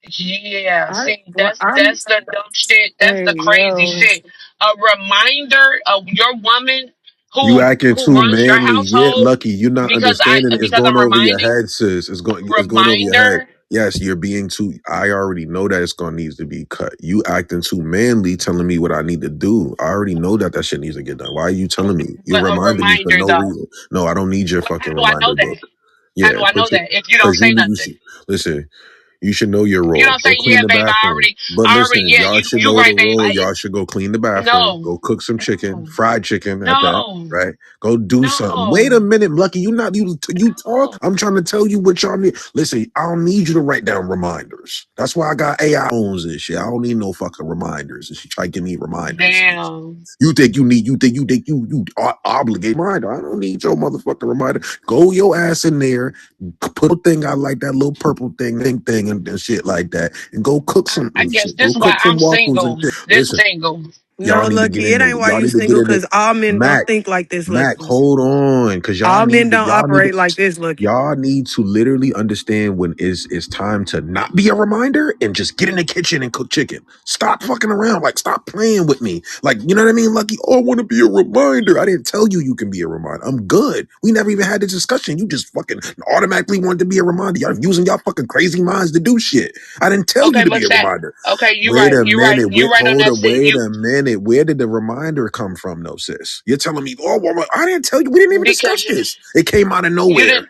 Yeah, I, see, well, I'm, that's the dumb shit. That's hey, the crazy yo. shit. A reminder of your woman You who acting who too runs your manly. Yeah, household, Lucky. You're not because I understanding it. It's because going I'm over your reminding head, sis. It's going over your head. reminder. Yes, you're being too. I already know that it's gonna need to be cut. You acting too manly, telling me what I need to do. I already know that shit needs to get done. Why are you telling me? You're But a reminding me for reminder no though. reason. No, I don't need your How fucking do I know reminder that? book. How Yeah, do I know that if you don't because say you nothing? should listen. You should know your You role. don't say, Go yeah, clean the babe. I bathroom. already, But I already, listen, yeah. y'all should You know the right, babe. role. Y'all should go clean the bathroom. No, Go cook some chicken, no, fried chicken at that, no, right? Go do something. Wait a no, minute, Lucky. You talk. no. I'm trying to tell you what y'all need. Listen, I don't need you to write down reminders. That's why I got AI phones and shit. I don't need no fucking reminders. And she try to give me reminders. Damn. You obligate reminder. I don't need your motherfucking reminder. Go your ass in there, put a thing out like that little purple thing and shit like that, and go cook some I guess shit. this Go is why cook some I'm waffles and single. shit. This Listen, single. y'all No, need to get Lucky, in it the. ain't why Y'all you need to get single, in the. because all men don't Mac, think like this, Mac, Lucky. hold on, cause All men don't operate like this, Lucky. y'all need to literally understand when it's time to not be a reminder and just get in the kitchen and cook chicken. Stop fucking around, like stop playing with me, like you know what I mean, Lucky. Oh, I want to be a reminder. I didn't tell you you can be a reminder. I'm good. We never even had this discussion. You just fucking automatically wanted to be a reminder. Y'all using y'all fucking crazy minds to do shit. I didn't tell you Okay, to look, be a Stat. reminder. Okay, you're Wait right. a You're right. minute. You're Wait, right on hold that. up. Wait a minute. Where did the reminder come from, though, sis? You're telling me, oh, well, I didn't tell you. We didn't even Because discuss this. It came out of you nowhere. didn't.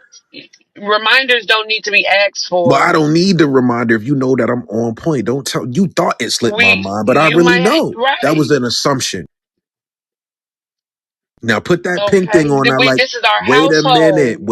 Reminders don't need to be asked But I for. don't need the reminder if you know that I'm on point. Don't tell. You thought it slipped my mind, but I You really might know that was right. an assumption. Now put that pink thing Okay, on that. Like, this is our wait a minute, household.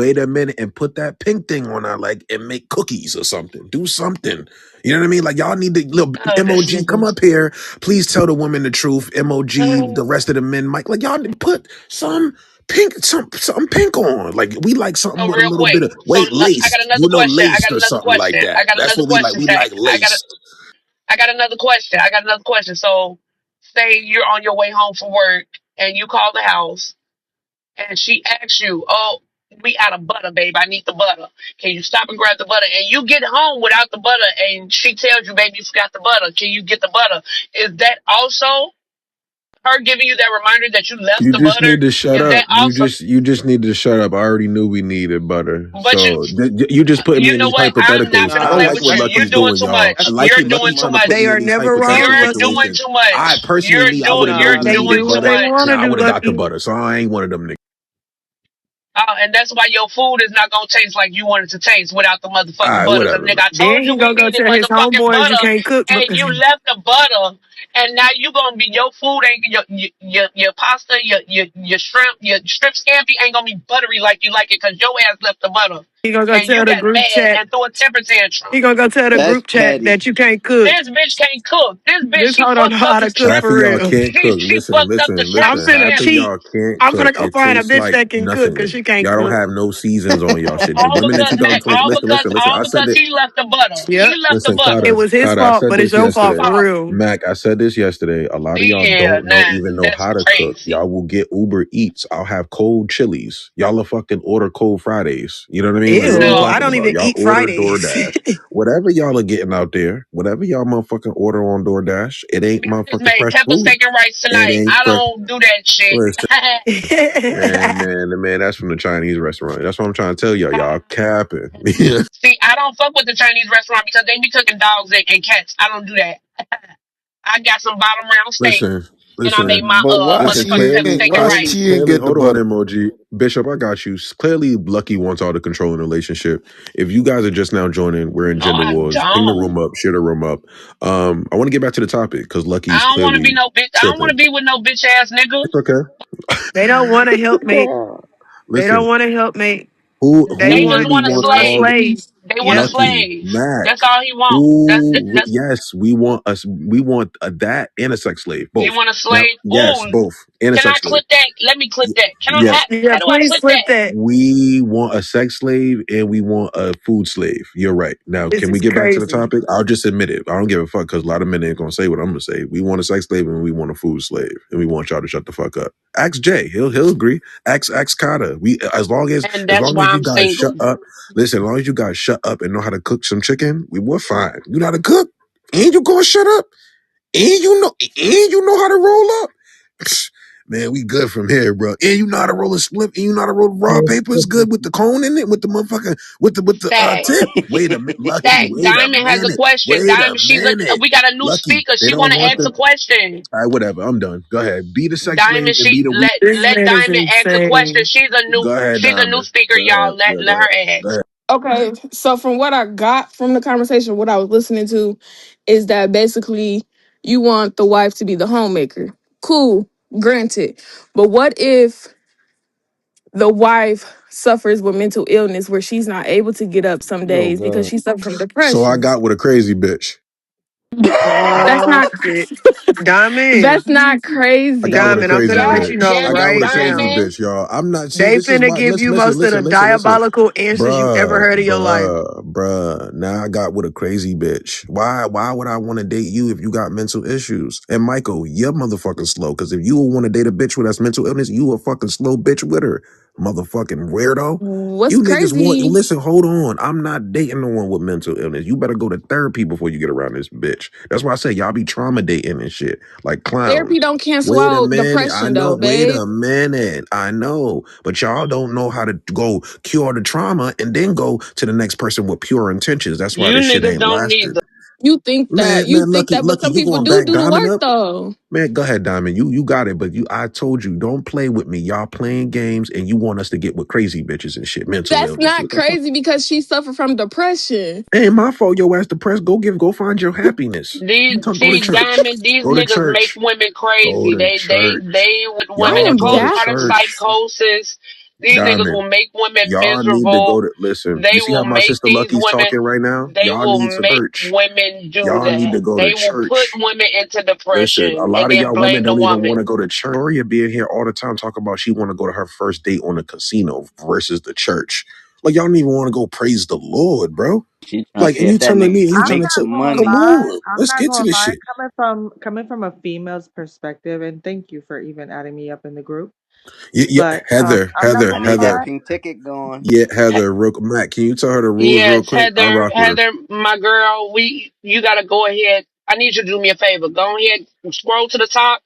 and put that pink thing on that. Like, and make cookies or something. Do something. You know what I mean? Like, y'all need to little Oh, this MOG. Come nigga. up here, please tell the woman the truth. MOG. The rest of the men, Mike. Like, y'all need to put some pink, something pink on. Like, we like something So with a real little bit quick. of So I got laced. another question. I Laced got or another something like question. that. I got That's another what we like. question, We Stack. like laced. I got another question. I got another question. So say you're on your way home from work and you call the house and she asks you, "Oh, We out of butter, babe. I need the butter. Can you stop and grab the butter? And you get home without the butter, and she tells you, baby, you forgot the butter. Can you get the butter? Is that also her giving you that reminder that you left You the just butter? need to shut Is up. that also? You just need to shut up. I already knew we needed butter. But So you just putting me you in know these what? I'm not hypotheticals. gonna I don't play Nah, like with what you. that's You're Lucky's doing doing, too y'all. much. Lucky You're doing Lucky's too trying to put They much. me are in these never hypothetical wrong, You're doing Lucky. situations. too I much. You're personally I would have doing. known You're we They doing needed do too what they butter. want much. to Yeah, I do, would have got the Lucky. butter. So I ain't one of them niggas. And that's why your food is not gonna taste like you want it to taste without the All motherfucking right, butter. Cause whatever, nigga, man. I Then told you he we gonna go needed tell his motherfucking homeboys you butter, can't cook and because you left the butter, and now you gonna be your food ain't your pasta, your shrimp scampi ain't gonna be buttery like you like it, cause your ass left the butter, he gonna go and you tell the got group mad chat. and threw a temper tantrum. He gonna go tell the That's group chat petty. that you can't cook. This bitch can't cook. This bitch This she hoe don't know fucked up how the to cook Half shrimp. of for y'all real. can't cook. She Listen, fucked up the listen, shrimp I'm listen. finna Half of scampi. cheat. y'all can't I'm cook. finna go It find a tastes bitch like that can cook because nothing. she can't Y'all don't cook. have no seasons on y'all shit. The All women in because 2020. all Listen, because listen, listen. all I said because that. he left the butter. He Shh. left the Listen, It butter. was his Kata, I fault, said but it's this your fault yesterday. for Fuck. real. Mac, I said this yesterday. A lot of y'all Yeah, don't know nah, even know that's how to cook. crazy. Y'all will get Uber Eats. I'll have cold chilies. Y'all will fucking order cold Fridays. You know what I mean? Like, what are we Ew, I No, talking don't about? even Y'all eat order Fridays. DoorDash. Whatever y'all are getting out there, whatever y'all motherfucking order on DoorDash, it ain't I just motherfucking made fresh pepper food. steak and rice It tonight. ain't I fresh. don't do that shit. Listen, man, that's from the Chinese restaurant. That's what I'm trying to tell y'all. Y'all capping. See, I don't fuck with the Chinese restaurant because they be cooking dogs and cats. I don't do that. I got some bottom round steak listen, and I made listen. my But why Listen, motherfucking pepper she clearly, steak and why clearly, rice. she ain't clearly. get the Hold on, butter? emoji. Bishop, I got you. Clearly, Lucky wants all the control in the relationship. If you guys are just now joining, we're in No, gender I wars. Ping the room don't. up, share the room up. I want to get back to the topic because Lucky's I don't want to be clearly no bitch. I don't want tripping. to be with no bitch ass nigga. It's okay. They don't want to help mate. They don't Listen, want to help mate. They They just who want want a wants a slave. all slave. They want a Yep. Lucky slave. Mac? That's all he want. Who? That's Yes, we want us. We want that and a sex slave, you both. want a Now, slave. yes, Ooh, both and a can I sex slave. clip that? Let me clip that. Can I? Yeah, Yeah, How do I please clip flip that? that. we want a sex slave and we want a food slave. You're right. Now, This can we is get back to the crazy. topic? I'll just admit it. I don't give a fuck because a lot of men ain't gonna say what I'm gonna say. We want a sex slave and we want a food slave, and we want y'all to shut the fuck up. Ask Jay. He'll agree. Ask Carter. We And as that's long why as you I'm guys shut single. up. Listen, as long as you guys shut up and know how to cook some chicken, we're fine. You know how to cook, and you gonna shut up, and you know how to roll up. Man, we good from here, bro. And you know how to roll a split, and you know how to roll raw paper. It's good with the cone in it, with the motherfucker, with the Stack, tip. Wait a minute, Lucky. stack. Wait a Diamond has a minute. question. Wait a Diamond, minute, we got a new Lucky. speaker. They She want don't to want ask the. a question. All right, whatever. I'm done. Go ahead. Be the sex slave Diamond, and be the weak. This let man is Diamond ask a question. insane. Go ahead, She's a new Diamond. speaker, Go y'all. ahead. Let Yeah, go let ahead. her Go ask. ahead. Okay, so from what I got from the conversation, what I was listening to, is that basically you want the wife to be the homemaker. Cool, granted. But what if the wife suffers with mental illness where she's not able to get up some Oh days because God. she suffers from So I depression? got with a crazy bitch. That's Oh not shit. Diamond. that's not I got with crazy. a Diamond, I'm crazy finna let God you bitch. know damn I got it, with right a crazy now. Diamond. bitch, y'all. I'm not. See, They this is finna why. give Listen, you listen, most of the listen, listen, listen. diabolical answers you ever Bruh, heard in your life. bruh. Now I got with a crazy bitch. Why would I want to date you if you got mental issues? And Michael, you're motherfucking slow. Because if you want to date a bitch with that's mental illness, you a fucking slow bitch with her. Motherfucking weirdo. What's You niggas want, crazy? listen, hold on. I'm not dating no one with mental illness. You better go to therapy before you get around this bitch. That's why I say y'all be trauma dating and shit. Like clowns. Therapy don't cancel Wait a out minute. I depression know. though, Wait babe. a minute. I know. But y'all don't know how to go cure the trauma and then go to the next person with pure intentions. That's why You this shit niggas ain't don't lasting. need the You think Lucky, that, but some you people going do back do the diamond work up? though. Man, go ahead, Diamond. You got it. But I told you, don't play with me. Y'all playing games and you want us to get with crazy bitches and shit. Mental That's illness. not What the fuck? crazy because she suffered from depression. Ain't my fault your ass depressed. Go find your happiness. these Go to see church. Diamond. These Go to niggas make church. women Go crazy. to church. They with I women in Y'all am go to that. postpartum church. psychosis. These niggas Diamond. will make women Y'all need to go miserable. to listen. You They see how will my make sister these Lucky's women. talking right now? They Y'all will need some make church. women do Y'all need to that. go to They will put church. women into Listen, a depression lot and of then y'all women blame the don't even want woman. to go to church. Gloria being here all the time talk about she want to go to her first date on a casino versus the church. Like y'all don't even want to go praise the Lord, bro. She trying to Like, see and you if that telling nigga me, and you can I'm trying make to not tell, some gonna come money. lie. on, I'm let's not get to gonna this lie. shit. Coming from a female's perspective, and thank you for even adding me up in the group. Yeah, yeah, But Heather, I'm not Heather, I gonna need Heather. that lie. pink ticket going. Yeah, Heather, real, Matt, can you tell her the rules real Yes, quick? I Heather, rock with her. Heather, my girl, you gotta go ahead. I need you to do me a favor. Go ahead, scroll to the top,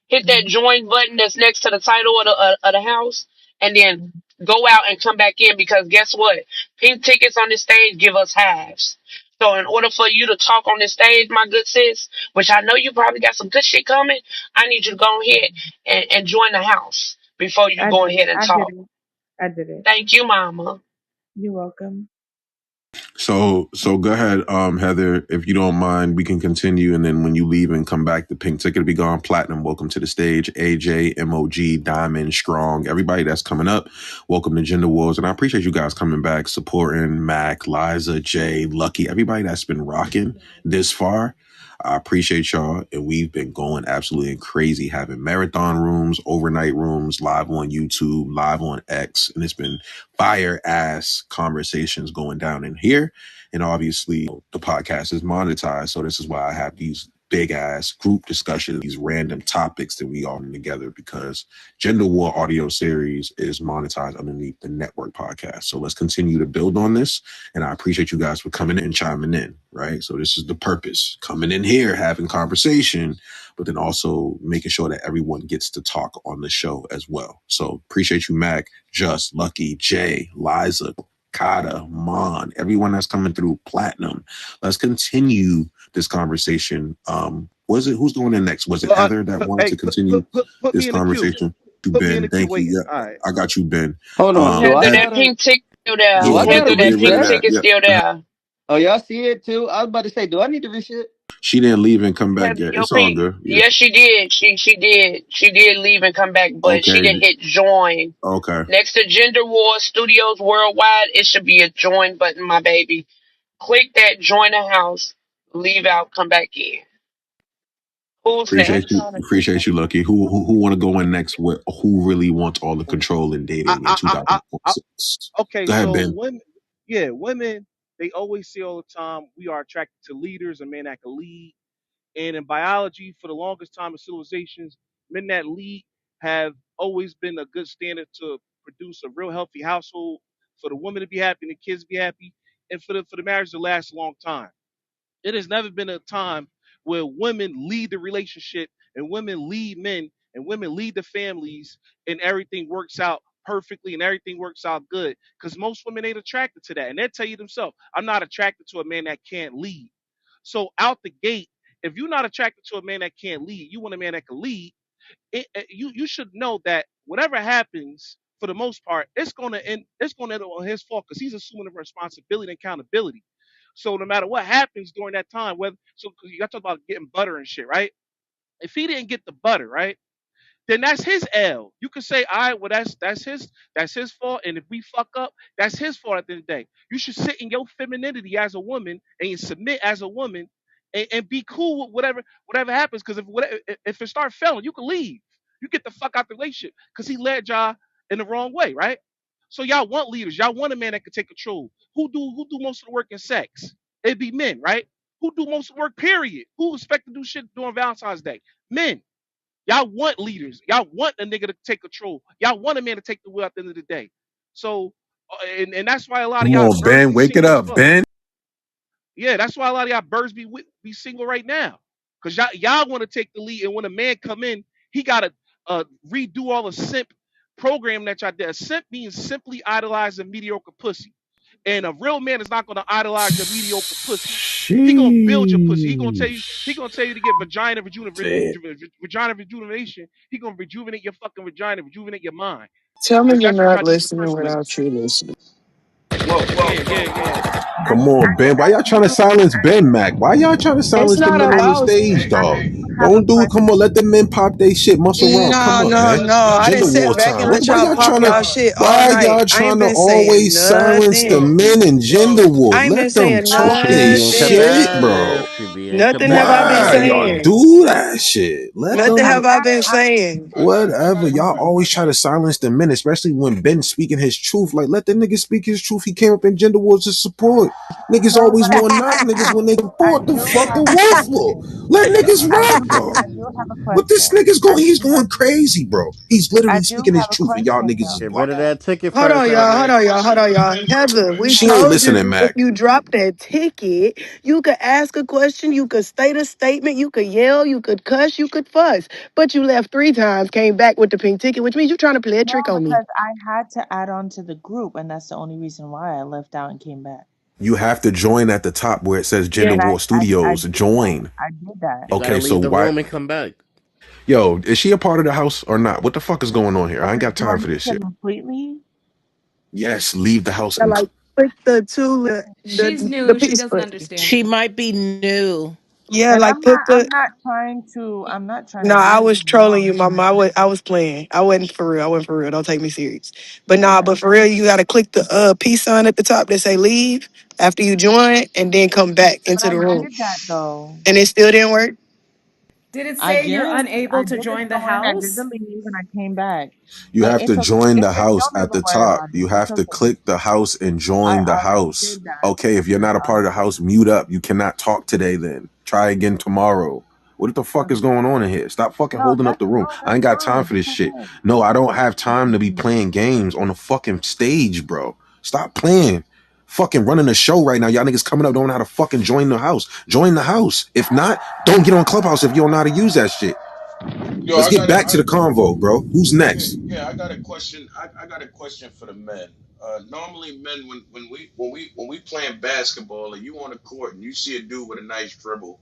hit that Mhm. join button that's next to the title of the house, and then go out and come back in because guess what? Pink tickets on this stage give us halves. So in order for you to talk on this stage, my good sis, which I know you probably got some good shit coming, I need you to go ahead and join the house before you I go did. ahead and I did talk. it. I did it. Thank you, mama. You're welcome. So go ahead, Heather, if you don't mind, we can continue, and then when you leave and come back, the pink ticket will be gone. Platinum, welcome to the stage. AJ, MOG, Diamond, Strong, everybody that's coming up, welcome to Gender Wars, and I appreciate you guys coming back, supporting Mac, Liza, Jay, Lucky, everybody that's been rocking this far. I appreciate y'all, and we've been going absolutely crazy, having marathon rooms, overnight rooms, live on YouTube, live on X, and it's been fire ass conversations going down in here. And obviously, the podcast is monetized. So this is why I have these big ass group discussions, these random topics that we all together because Gender War audio series is monetized underneath the network podcast. So let's continue to build on this. And I appreciate you guys for coming in and chiming in, right? So this is the purpose, coming in here, having conversation, but then also making sure that everyone gets to talk on the show as well. So appreciate you, Mac, Just, Lucky, Jay, Liza, Kata, Mon, everyone that's coming through Platinum. Let's continue this conversation. Was it who's going in next? Was it Heather that wanted Hey, to continue put this me in the queue. conversation? To Put me in Ben. the queue Thank you. waiting. Yeah, All right. I got you, Ben. Hold on. Do Heather, I that gotta pink ticket still there. do Yeah, I yeah, gotta Heather, get that rid of pink reset? that. ticket Yeah. still there. Oh, y'all see it too? I was about to say, do I need to reset? She didn't leave and come back Heather, yet. your It's all pink. good. Yeah. Yes, she did. She did leave and come back, but she Okay. didn't hit join. Okay. Next to Gender War Studios Worldwide, it should be a join button, my baby. Click that, join the house, leave out, come back in. Who's Appreciate next? you. Appreciate you, Lucky. Who want to go in next? With who really wants all the control in I, dating in I, I, I, I, 2026? okay, Go ahead, so Ben. women, yeah, women, they always say all the time, we are attracted to leaders, a man that can lead. And in biology, for the longest time in civilizations, men that lead have always been a good standard to produce a real healthy household, for the woman to be happy and the kids to be happy, and for the marriage to last a long time. It has never been a time where women lead the relationship and women lead men and women lead the families and everything works out perfectly and everything works out good. Because most women ain't attracted to that. And they tell you themselves, I'm not attracted to a man that can't lead. So out the gate, if you're not attracted to a man that can't lead, you want a man that can lead, you should know that whatever happens, for the most part, it's gonna end on his fault because he's assuming the responsibility and accountability. So no matter what happens during that time, whether so because you got to talk about getting butter and shit, right? If he didn't get the butter, right? Then that's his L. You could say, all right, well, that's his fault. And if we fuck up, that's his fault at the end of the day. You should sit in your femininity as a woman and you submit as a woman and be cool with whatever happens. Because if it start failing, you can leave. You get the fuck out the relationship because he led y'all in the wrong way, right? So y'all want leaders. Y'all want a man that can take control. Who do most of the work in sex? It'd be men, right? Who do most of the work, period? Who expect to do shit during Valentine's Day? Men. Y'all want leaders. Y'all want a nigga to take control. Y'all want a man to take the wheel at the end of the day. So, and that's why a lot of Come y'all on, birds Ben. be Wake it single as up, fuck. Ben. Yeah, that's why a lot of y'all birds be single right now. Cause y'all want to take the lead, and when a man come in, he gotta redo all the simp program that y'all did. A simp means simply idolizing mediocre pussy. And a real man is not gonna idolize your mediocre pussy. He gonna build your pussy. He Sheesh. gonna tell you to get Shit. vagina rejuvenation. He gonna rejuvenate your fucking vagina, rejuvenate your mind. Tell me Cause you're that's what not y'all do in the listening first without place. you listening. Yeah, yeah, yeah. Come on, Ben. Why y'all trying to silence Ben, Mac? Why y'all trying to It's silence the not men on the I about stage, dog? have a Don't do it. Come on, question. let the men pop they shit, muscle around. Come No, on, no, man. no. Let's I didn't Gender war sit back and time. let Why y'all y'all pop trying to? y'all no, shit all Why night. y'all I ain't trying to been saying always silence the nothing. men in gender yo, wars? I ain't been Let them saying talk She they being nothing. shit, combative. bro. She being Nothing have I been Why combative. y'all saying. do that shit? Let Nothing them. have I been I'm saying. I got Whatever. a Y'all question. always try to silence the men, especially when Ben speaking his truth. Like, let the nigga speak his truth. He came up in gender wars to support. Niggas no, always but want to knock niggas when they I support the do have fucking a war for. question. Let niggas rock, bro. I do have a What this question. nigga's going? He's going crazy, bro. He's I literally do speaking his have a truth, and y'all question niggas is though. Get rid blocked of out. that ticket Hold first, on, I y'all. got Hold a Heather. on, y'all. Hold question on, for the y'all. men real Heather, quick. we She ain't told listening, you if Mac. you drop that ticket, you could ask a question, you could state a statement, you could yell, you could cuss, you could fuss. But you left 3 times, came back with the pink ticket, which means you're trying to play a No, trick on me. because I had to add on to the group, and that's the only reason why I left out and came back. You have to join at the top where it says Yeah, Gender And War I Studios. did that. Join. I did that. you gotta Okay, so leave the why? room and come back. Yo, is she a part of the house or not? What the fuck is going on here? I ain't got Do I time for need this to shit. completely? Yes, leave the house Yeah, and like click the two, She's the new. She peace doesn't button. understand. She might be new. Yeah, And like click the. I'm not trying No, to I be was no, trolling you, mama. I was playing. I wasn't for real. I wasn't for real. Don't take me serious. But nah, yeah. but for real, you gotta click the peace sign at the top that say leave after you join, and then come back But into I the room. did that though. And it still didn't work. Did it I say you're did. I unable to did the join the join, I did the house? leave, and I came back. you But have to it's okay. join the house Don't at even the worry top. about it. You It's have to okay. click the house and I join the already house. did that. Okay, if you're not a I part of the already house, mute up. You cannot talk today then. Try again tomorrow. What the fuck is okay. going on in here? Stop fucking No, holding up the room. I that's ain't got time fine. for this It's shit. okay. No, I don't have time to be playing games on the fucking stage, bro. Stop playing. Fucking running a show right now. Y'all niggas coming up don't know how to fucking join the house. Join the house. If not, don't get on Clubhouse if you don't know how to use that shit. Yo, Let's get back to the convo, bro. Who's yeah, next? yeah, I got a question. I got a question for the men. Normally, men, when we playing basketball and you on the court and you see a dude with a nice dribble,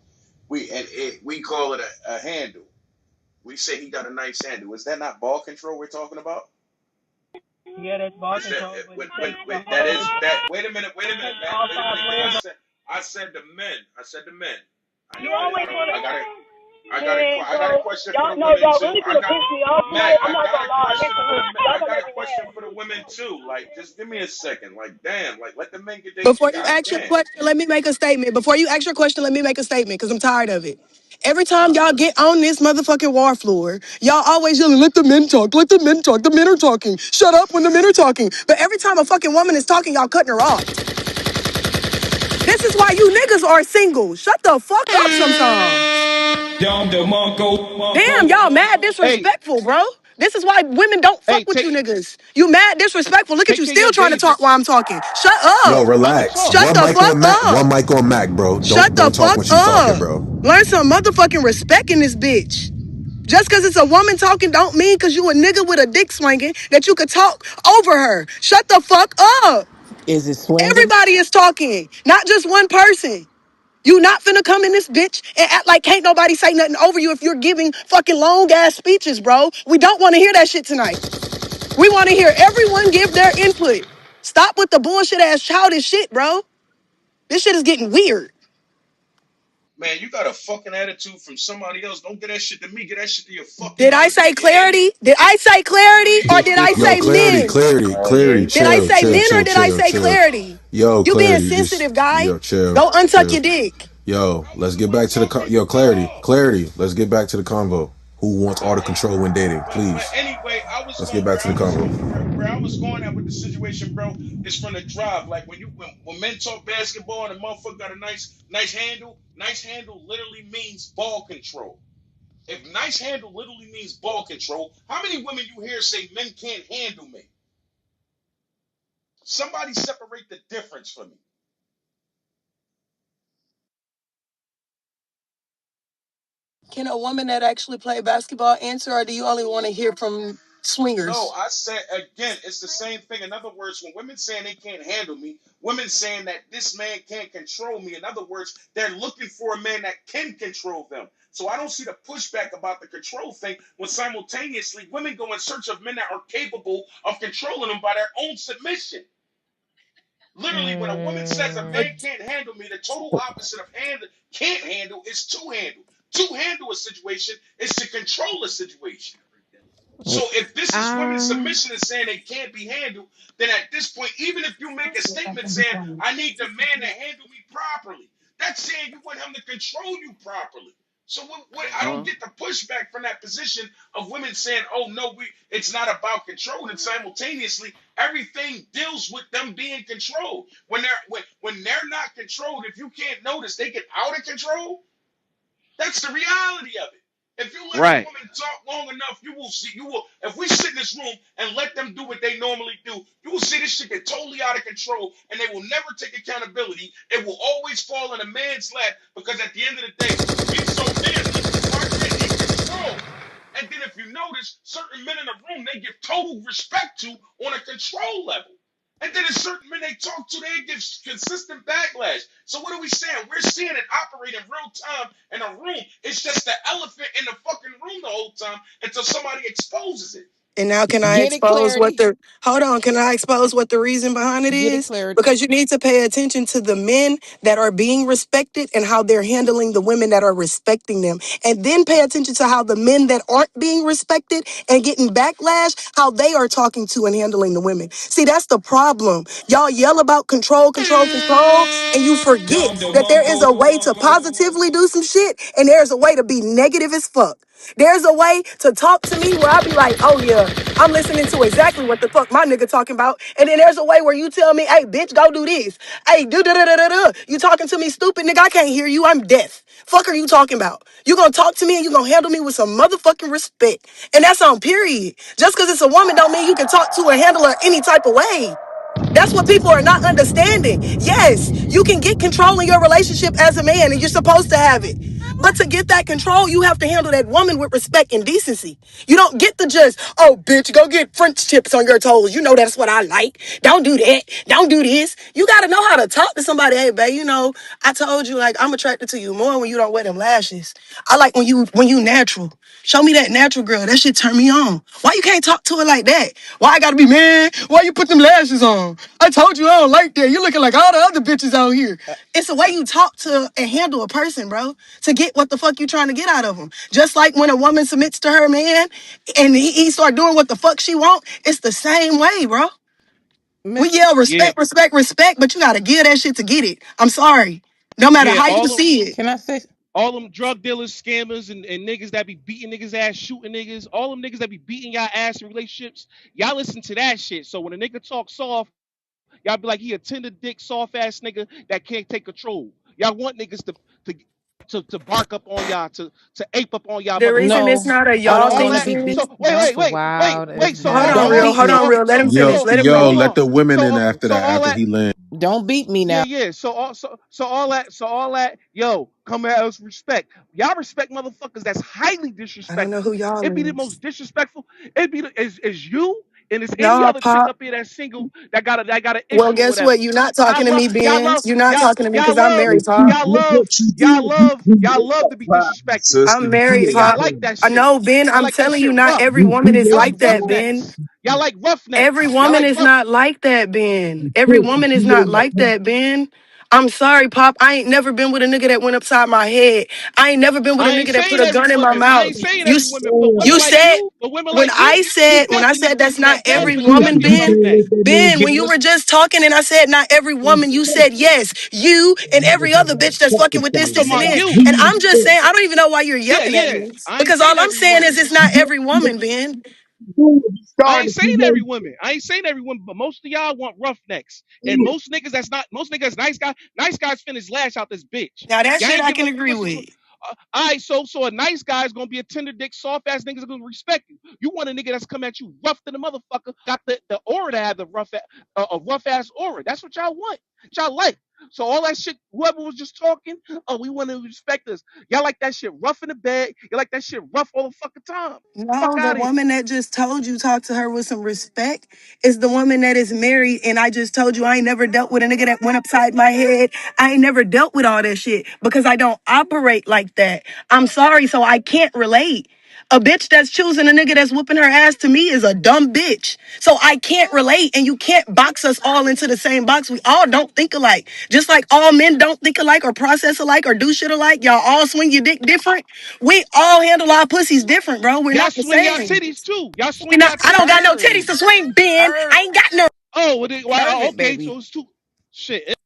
we call it a handle. We say he got a nice handle. Is that not ball control we're talking about? Yeah, that's ball Is that control, but it when takes the that whole. is that? Wait a It minute, takes Mac. all Wait a five minute, because players. I said the men. I said the men. You always want to. Man, I got a bro, question for y'all the know women y'all too. really I gonna got piss me off Mac. tonight. I'm not gonna lie. Y'all I gonna got a make me question mad. for the women too. Like, just give me a second. Like, damn. Like, let the men get they. Before you God ask your damn. question, let me make a statement. Before you ask your question, let me make a statement because I'm tired of it. Every time y'all get on this motherfucking war floor, y'all always yelling, let the men talk, let the men talk, the men are talking. Shut up when the men are talking. But every time a fucking woman is talking, y'all cutting her off. This is why you niggas are single. Shut the fuck up sometimes. Damn, y'all mad hey, disrespectful, bro. This is why women don't fuck hey, with you niggas. You mad disrespectful. Look at take you care of your still trying to baby. talk while I'm talking. Shut Yo, up. I can relax. talk. Shut One the mic fuck on Mac. One up. mic on Mac, bro. Shut the Don't talk fuck when she talking, up. bro. Learn some motherfucking respect in this bitch. Just because it's a woman talking don't mean because you a nigga with a dick swinging that you could talk over her. Shut the fuck up. Is it swinging? Everybody is talking, not just one person. You not finna come in this bitch and act like can't nobody say nothing over you if you're giving fucking long ass speeches, bro. We don't want to hear that shit tonight. We want to hear everyone give their input. Stop with the bullshit ass childish shit, bro. This shit is getting weird. Man, you got a fucking attitude from somebody else. Don't get that shit to me. Get that shit to your fucking Did I husband. say You hear me? clarity? Did I say clarity or did I Yo, say clarity, men? clarity, clarity. Did I Chill, say chill, men or chill, did I chill, say chill. clarity? Yo, You being clarity. Just sensitive, guy. yo, chill, Go untuck chill. your dick. Yo, How let's was get you back to the talking yo at clarity, all? clarity. Let's get back to the convo. Who wants all the control when dating? But Please, anyway, I was let's get going back where to the I was convo. going where I was going at with the situation, bro, is from the drive. Like when men talk basketball and the motherfucker got a nice handle literally means ball control. If nice handle literally means ball control, how many women you hear say men can't handle me? Somebody separate the difference for me. Can a woman that actually play basketball answer or do you only want to hear from No, swingers? I said again, it's the same thing. In other words, when women saying they can't handle me, women saying that this man can't control me. In other words, they're looking for a man that can control them. So I don't see the pushback about the control thing when simultaneously women go in search of men that are capable of controlling them by their own submission. Literally, when a woman says a But man can't handle me, the total opposite of can't handle is to handle. To handle a situation is to control a situation. So Mm, if this is women's Um, submission and saying they can't be handled, then at this point, even if you make a statement saying, I need the man to handle me properly, that's saying you want him to control you properly. So I don't Uh-huh. get the pushback from that position of women saying, oh no, it's not about control. And simultaneously, everything deals with them being controlled. When they're not controlled, if you can't notice, they get out of control. That's the reality of it. If you let a Right. woman talk long enough, you will see. You will. If we sit in this room and let them do what they normally do, you will see this shit get totally out of control, and they will never take accountability. It will always fall in a man's lap because at the end of the day, we so manly, why can't he control? And then if you notice, certain men in the room they give total respect to on a control level. And then there's certain men they talk to, they give consistent backlash. So what are we saying? We're seeing it operate in real time in a room. It's just the elephant in the fucking room the whole time until somebody exposes it. And now can I Get it, expose what clarity. the hold on, can I expose what the reason behind it Get it, is? clarity. Because you need to pay attention to the men that are being respected and how they're handling the women that are respecting them. And then pay attention to how the men that aren't being respected and getting backlash, how they are talking to and handling the women. See, that's the problem. Y'all yell about control, control, control, and you forget that there is a way to positively do some shit and there's a way to be negative as fuck. There's a way to talk to me where I be like, oh yeah, I'm listening to exactly what the fuck my nigga talking about. And then there's a way where you tell me, hey, bitch, go do this. Hey, do da da da da da. You talking to me stupid, nigga? I can't hear you. I'm deaf. Fuck are you talking about? You gonna talk to me and you gonna handle me with some motherfucking respect. And that's on period. Just because it's a woman don't mean you can talk to and handle her any type of way. That's what people are not understanding. Yes, you can get control in your relationship as a man, and you're supposed to have it. But to get that control, you have to handle that woman with respect and decency. You don't get to just, oh, bitch, go get French tips on your toes. You know that's what I like. Don't do that. Don't do this. You got to know how to talk to somebody. Hey, babe, I told you, like, I'm attracted to you more when you don't wear them lashes. I like when you natural. Show me that natural girl. That shit turn me on. Why you can't talk to her like that? Why I gotta be man? Why you put them lashes on? I told you I don't like that. You looking like all the other bitches out here. It's the way you talk to and handle a person, bro, to get what the fuck you trying to get out of them. Just like when a woman submits to her man and he start doing what the fuck she want, it's the same way, bro. We Miss, yell Yeah. respect, respect, respect, but you gotta give that shit to get it. I'm sorry. No matter Yeah. how you see it. can I say? All them drug dealers, scammers, and niggas that be beating niggas ass, shooting niggas, all them niggas that be beating y'all ass in relationships, y'all listen to that shit. So when a nigga talk soft, y'all be like, he a tender dick, soft ass nigga that can't take control. Y'all want niggas to to bark up on y'all, to ape up on y'all The reason motherfucking. it's No, not a I So y'all don't all thing, want to that. be beat. King. So That's wild wait. as So Hold all on, that. real. hell. Hold on, real. Let him So finish. Let him Yo, hold finish. let on. the women in So after so that. all After that. he land. Don't beat me Yeah, now. yeah. So all that, yo, come at us respect. Y'all respect motherfuckers that's highly I don't know disrespectful. who y'all It'd be the is. most disrespectful. It'd be is you and is any Nah, other chick Pop. up here that's single that got an Well, issue or guess what? whatever. You're not talking to me, Y'all Ben. love You're not talking to me y'all because I'm love married, Pop. y'all Look love what you y'all did. love You y'all created love a to be problem, disrespected. sister. I'm You married, Yeah, y'all Pop. like created that I shit. know, Ben. Y'all I'm like that telling you, shit not rough. every you woman is Y'all created like like that, a Ben. roughnecks. Y'all like Every roughnecks. Y'all woman like is rough. not like that, Ben. Every sister. woman is not Created like a that, Ben. I'm sorry, Pop. I ain't never been with a nigga that went upside my head. I ain't never been with a I ain't nigga that put saying a every gun in my woman. I mouth. ain't saying You every s- woman, but you women like you, said but women when like you, I you said when I definitely need to said be that's not fed every for the woman, fact you a Ben. roughneck. Ben, when you were just talking and I said not every woman, you said yes, you and every other bitch that's fucking with I'm this, talking and about this. you. And I'm just saying, I don't even know why you're Yeah, yelling at yeah. me I ain't because saying all I'm every saying is woman. it's not every woman, Ben. I ain't saying every woman. I ain't saying every woman, but most of y'all want roughnecks. And most niggas nice guys finish lash out this bitch. Now that Y'all shit ain't I giving can up the agree pussy to with. all right, so a nice guy is gonna be a tender dick, soft ass niggas are gonna respect you. You want a nigga that's come at you rough than a motherfucker, got the aura to have the a rough ass aura. That's what y'all want. Y'all like. So all that shit, whoever was just talking, oh, we want to respect us. Y'all like that shit rough in the bed. You like that shit rough all the fucking time. Fuck No, the out of here. woman that just told you talk to her with some respect is the woman that is married. And I just told you I ain't never dealt with a nigga that went upside my head. I ain't never dealt with all that shit because I don't operate like that. I'm sorry, so I can't relate. A bitch that's choosing a nigga that's whooping her ass to me is a dumb bitch. So I can't relate, and you can't box us all into the same box. We all don't think alike. Just like all men don't think alike or process alike or do shit alike. Y'all all swing your dick different. We all handle our pussies different, bro. We're Y'all not the swing y'all same. titties too. Y'all We swing not. y'all I don't titties. got no titties Heard. to swing, Ben. I Heard. ain't got no. Oh, Heard well, it, okay, baby. so it's two. Shit.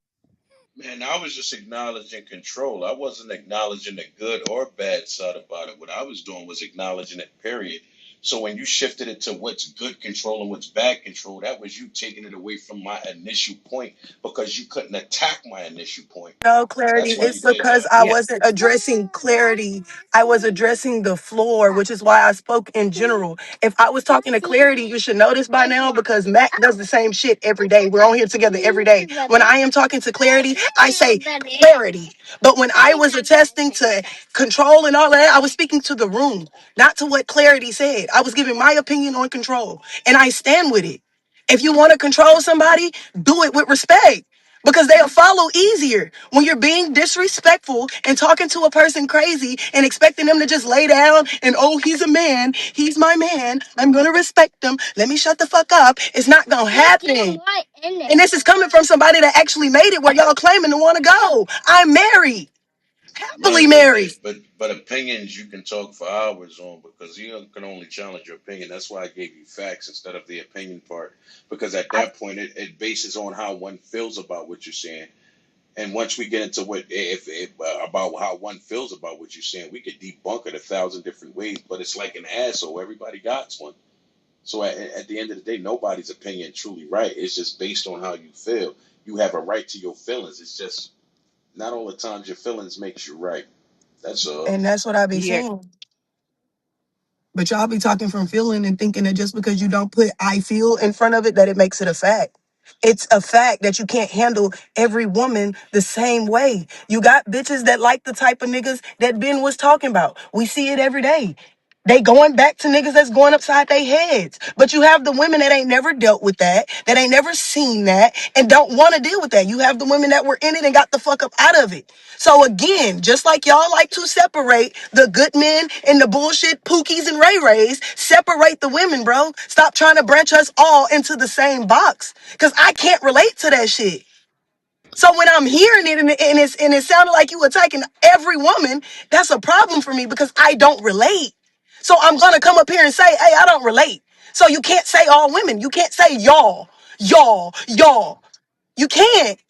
Man, I was just acknowledging control. I wasn't acknowledging the good or bad side about it. What I was doing was acknowledging it, period. So when you shifted it to what's good control and what's bad control, that was you taking it away from my initial point because you couldn't attack my initial point. No clarity. That's why It's you did because that. I Yeah. wasn't addressing clarity. I was addressing the floor, which is why I spoke in general. If I was talking to clarity, you should know this by now because Mac does the same shit every day. We're on here together every day. When I am talking to clarity, I say clarity. But when I was attesting to control and all of that, I was speaking to the room, not to what clarity said. I was giving my opinion on control, and I stand with it. If you want to control somebody, do it with respect because they'll follow easier. When you're being disrespectful and talking to a person crazy and expecting them to just lay down and, oh, he's a man, he's my man, I'm going to respect him, let me shut the fuck up, it's not going to happen. And this is coming from somebody that actually made it where y'all claiming to want to go. I'm married, happily Right, married. but opinions you can talk for hours on because you can only challenge your opinion. That's why I gave you facts instead of the opinion part. Because at that point it bases on how one feels about what you're saying. And once we get into what if about how one feels about what you're saying, we could debunk it 1,000 different ways. But it's like an asshole. Everybody got one. So at the end of the day, nobody's opinion truly right. It's just based on how you feel. You have a right to your feelings. It's just not all the times your feelings makes you right. That's all. And that's what I be Yeah. saying. But y'all be talking from feeling and thinking that just because you don't put I feel in front of it, that it makes it a fact. It's a fact that you can't handle every woman the same way. You got bitches that like the type of niggas that Ben was talking about. We see it every day. They going back to niggas that's going upside their heads. But you have the women that ain't never dealt with that ain't never seen that, and don't want to deal with that. You have the women that were in it and got the fuck up out of it. So again, just like y'all like to separate the good men and the bullshit Pookies and Ray Rays, separate the women, bro. Stop trying to branch us all into the same box. Cause I can't relate to that shit. So when I'm hearing it and it sounded like you attacking every woman, that's a problem for me because I don't relate. So I'm gonna come up here and say, hey, I don't relate. So you can't say all women. You can't say y'all. You can't.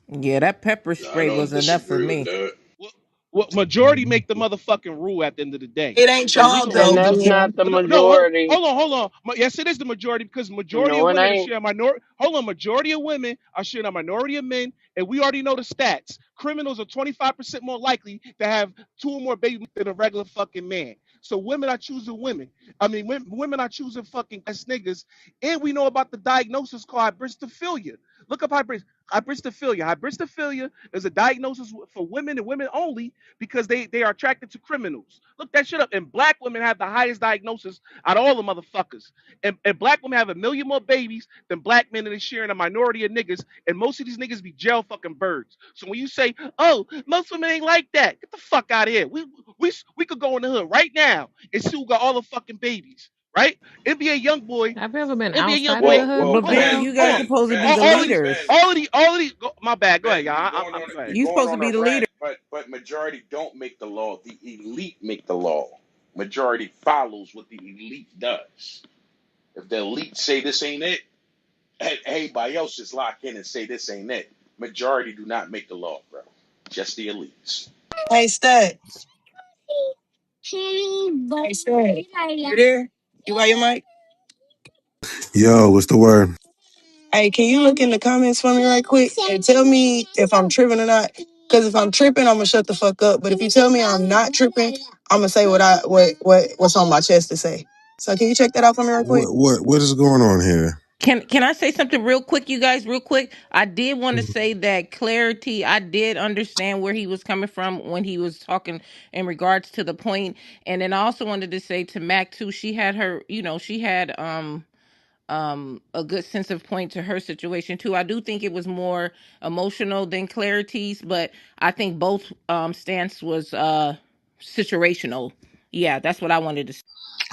Yeah, that pepper No, I spray don't was enough for disagree with me. that. What majority make the motherfucking rule at the end of the day. It ain't So we y'all go And though, so that's Ben. not the no, majority. hold on. Yes, it is the majority because majority of No, it women are ain't. sharing minority. Hold on, majority of women are sharing a minority of men, and we already know the stats. Criminals are 25% more likely to have two or more babies than a regular fucking man. So women are choosing women. I mean, women are choosing fucking ass niggas, and we know about the diagnosis called hybristophilia. Look up hybristophilia. Hybristophilia is a diagnosis for women and women only because they are attracted to criminals. Look that shit up. And black women have the highest diagnosis out of all the motherfuckers. And black women have a million more babies than black men, and they sharing a minority of niggas. And most of these niggas be jail fucking birds. So when you say, "Oh, most women ain't like that," get the fuck out of here. We could go in the hood right now and see who got all the fucking babies. Right? NBA young boy. Have you ever been NBA young outside of boy. the Well, hood well, But Hold on. Ben, Ben, you Hold guys on. Ben, supposed to be Ben, the All of these. leaders. Ben, All of these. My bad. Go ahead, Ben, y'all. I'm go ahead. You supposed to on be a the rant, leader. but majority don't make the law. The elite make the law. Majority follows what the elite does. If the elite say this ain't it, everybody else just lock in and say this ain't it. Majority do not make the law, bro. Just the elites. Hey, Stud. Hey, Stud. You there? You got your mic? Yo, what's the word? Hey, can you look in the comments for me right quick and tell me if I'm tripping or not? Because if I'm tripping, I'm gonna shut the fuck up. But if you tell me I'm not tripping, I'm gonna say what's on my chest to say. So can you check that out for me right quick? What is going on here? Can I say something real quick, you guys, real quick? I did want to say that clarity, I did understand where he was coming from when he was talking in regards to the point. And then I also wanted to say to Mac too, she had her, she had a good sense of point to her situation too. I do think it was more emotional than clarity's, but I think both stance was situational. Yeah, that's what I wanted to say.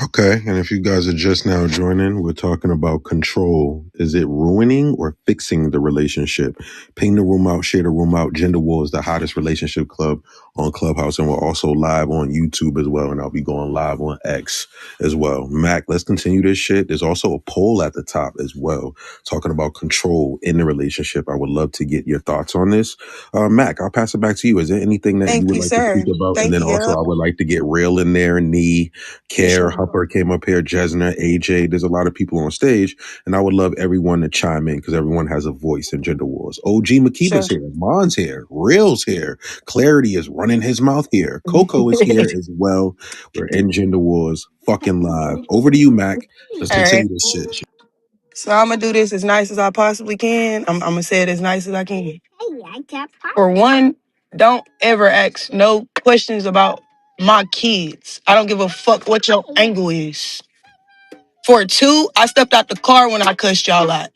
Okay, and if you guys are just now joining, we're talking about control. Is it ruining or fixing the relationship? Ping the room out, share the room out. Gender War is the hottest relationship club on Clubhouse, and we're also live on YouTube as well, and I'll be going live on X as well. Mac, let's continue this shit. There's also a poll at the top as well, talking about control in the relationship. I would love to get your thoughts on this. Mac, I'll pass it back to you. Is there anything that you Thank would you, like to speak sir. about? And Thank then you. also, Yep, I would like to get real in there, knee. for Care, sure. Hupper came up here, Jesna, AJ. There's a lot of people on stage, and I would love everyone to chime in because everyone has a voice in Gender Wars. OG Makiba's Sure. here, Mon's here, Real's here, Clarity is running his mouth here, Coco is here as well. We're in Gender Wars, fucking live. Over to you, Mac. Let's All right. continue this shit. So I'm gonna do this as nice as I possibly can. I'm gonna say it as nice as I can. For one, don't ever ask no questions about my kids. I don't give a fuck what your angle is. For two, I stepped out the car when I cussed y'all out.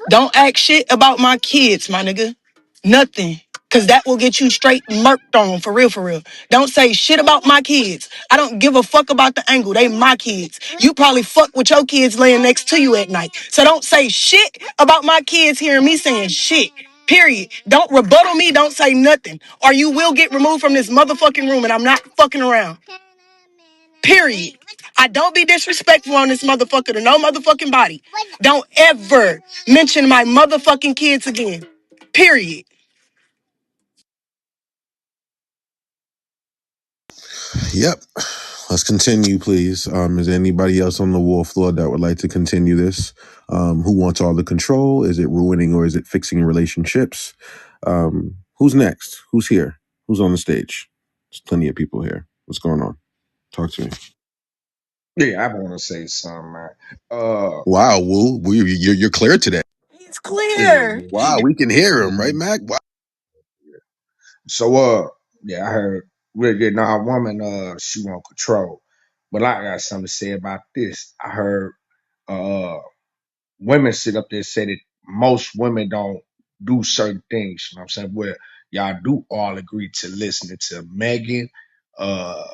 Don't ask shit about my kids, my nigga. Nothing. Cause that will get you straight murked on, for real, for real. Don't say shit about my kids. I don't give a fuck about the angle. They my kids. You probably fuck with your kids laying next to you at night. So don't say shit about my kids hearing me saying shit. Period. Don't rebuttal me. Don't say nothing. Or you will get removed from this motherfucking room and I'm not fucking around. Period. I don't be disrespectful on this motherfucker to no motherfucking body. Don't ever mention my motherfucking kids again. Period. Yep. Let's continue, please. Is there anybody else on the war floor that would like to continue this? Who wants all the control? Is it ruining or is it fixing relationships? Who's next? Who's here? Who's on the stage? There's plenty of people here. What's going on? Talk to me. Yeah, I want to say something, man. Uh, Wow, Woo, you're clear today. It's yeah, clear. Wow, we can hear him, right, yeah. Mac? Wow. So, yeah, I heard we're getting our woman. She want control, but I got something to say about this. I heard uh, women sit up there and say that most women don't do certain things. You know what I'm saying? Where y'all do all agree to listening to Megan, uh,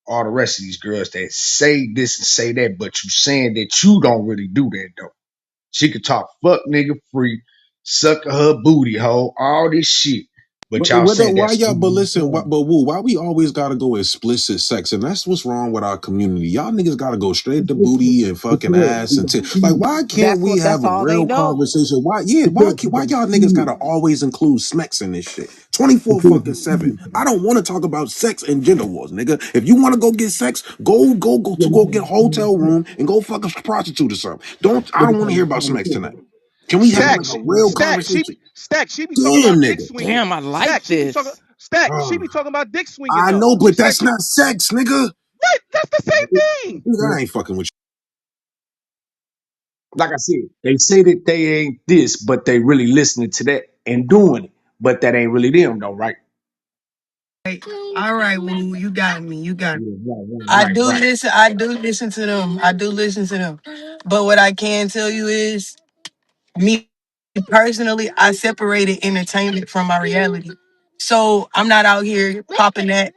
all the rest of these girls that say this and say that, but you saying that you don't really do that though. She could talk fuck nigga free, suck her booty hole, all this shit. But But y'all saying why that's y'all? But really listen, wrong. but Woo, why we always gotta go explicit sex, and that's what's wrong with our community. Y'all niggas gotta go straight to booty and fucking ass and like. Why can't we have That's a all they real know. conversation? Why? Yeah. Why y'all niggas gotta always include smecks in this shit? 24 fucking 7. I don't want to talk about sex and gender wars, nigga. If you want to go get sex, go get a hotel room and go fuck a prostitute or something. Don't. I don't want to hear about smecks tonight. Can we have like Stack, a real she conversation? stack. She be talking Damn, about dick nigga. swinging. Damn, I like this. She Ah. be talking about dick swinging I though. know, She but said that's she not sex, nigga. what? That's the same thing. Nigga, I ain't fucking with Like I said, they say that they ain't this, but they really listening to that and doing it. But that ain't really them though, right? All right, Woo, you got me. You got me. Yeah, right. I do listen to them. I do listen to them. But what I can tell you is, me personally, I separated entertainment from my reality. So I'm not out here popping that.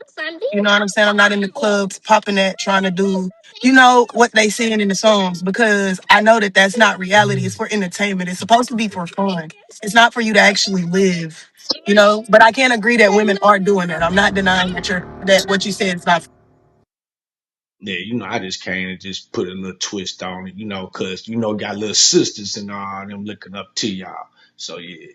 You know what I'm saying? I'm not in the clubs popping that, trying to do, what they saying in the songs, because I know that that's not reality. It's for entertainment. It's supposed to be for fun. It's not for you to actually live. But I can't agree that women are doing that. I'm not denying that what you said is not. Yeah, I just came and just put a little twist on it, cause got little sisters and all them looking up to y'all. So yeah.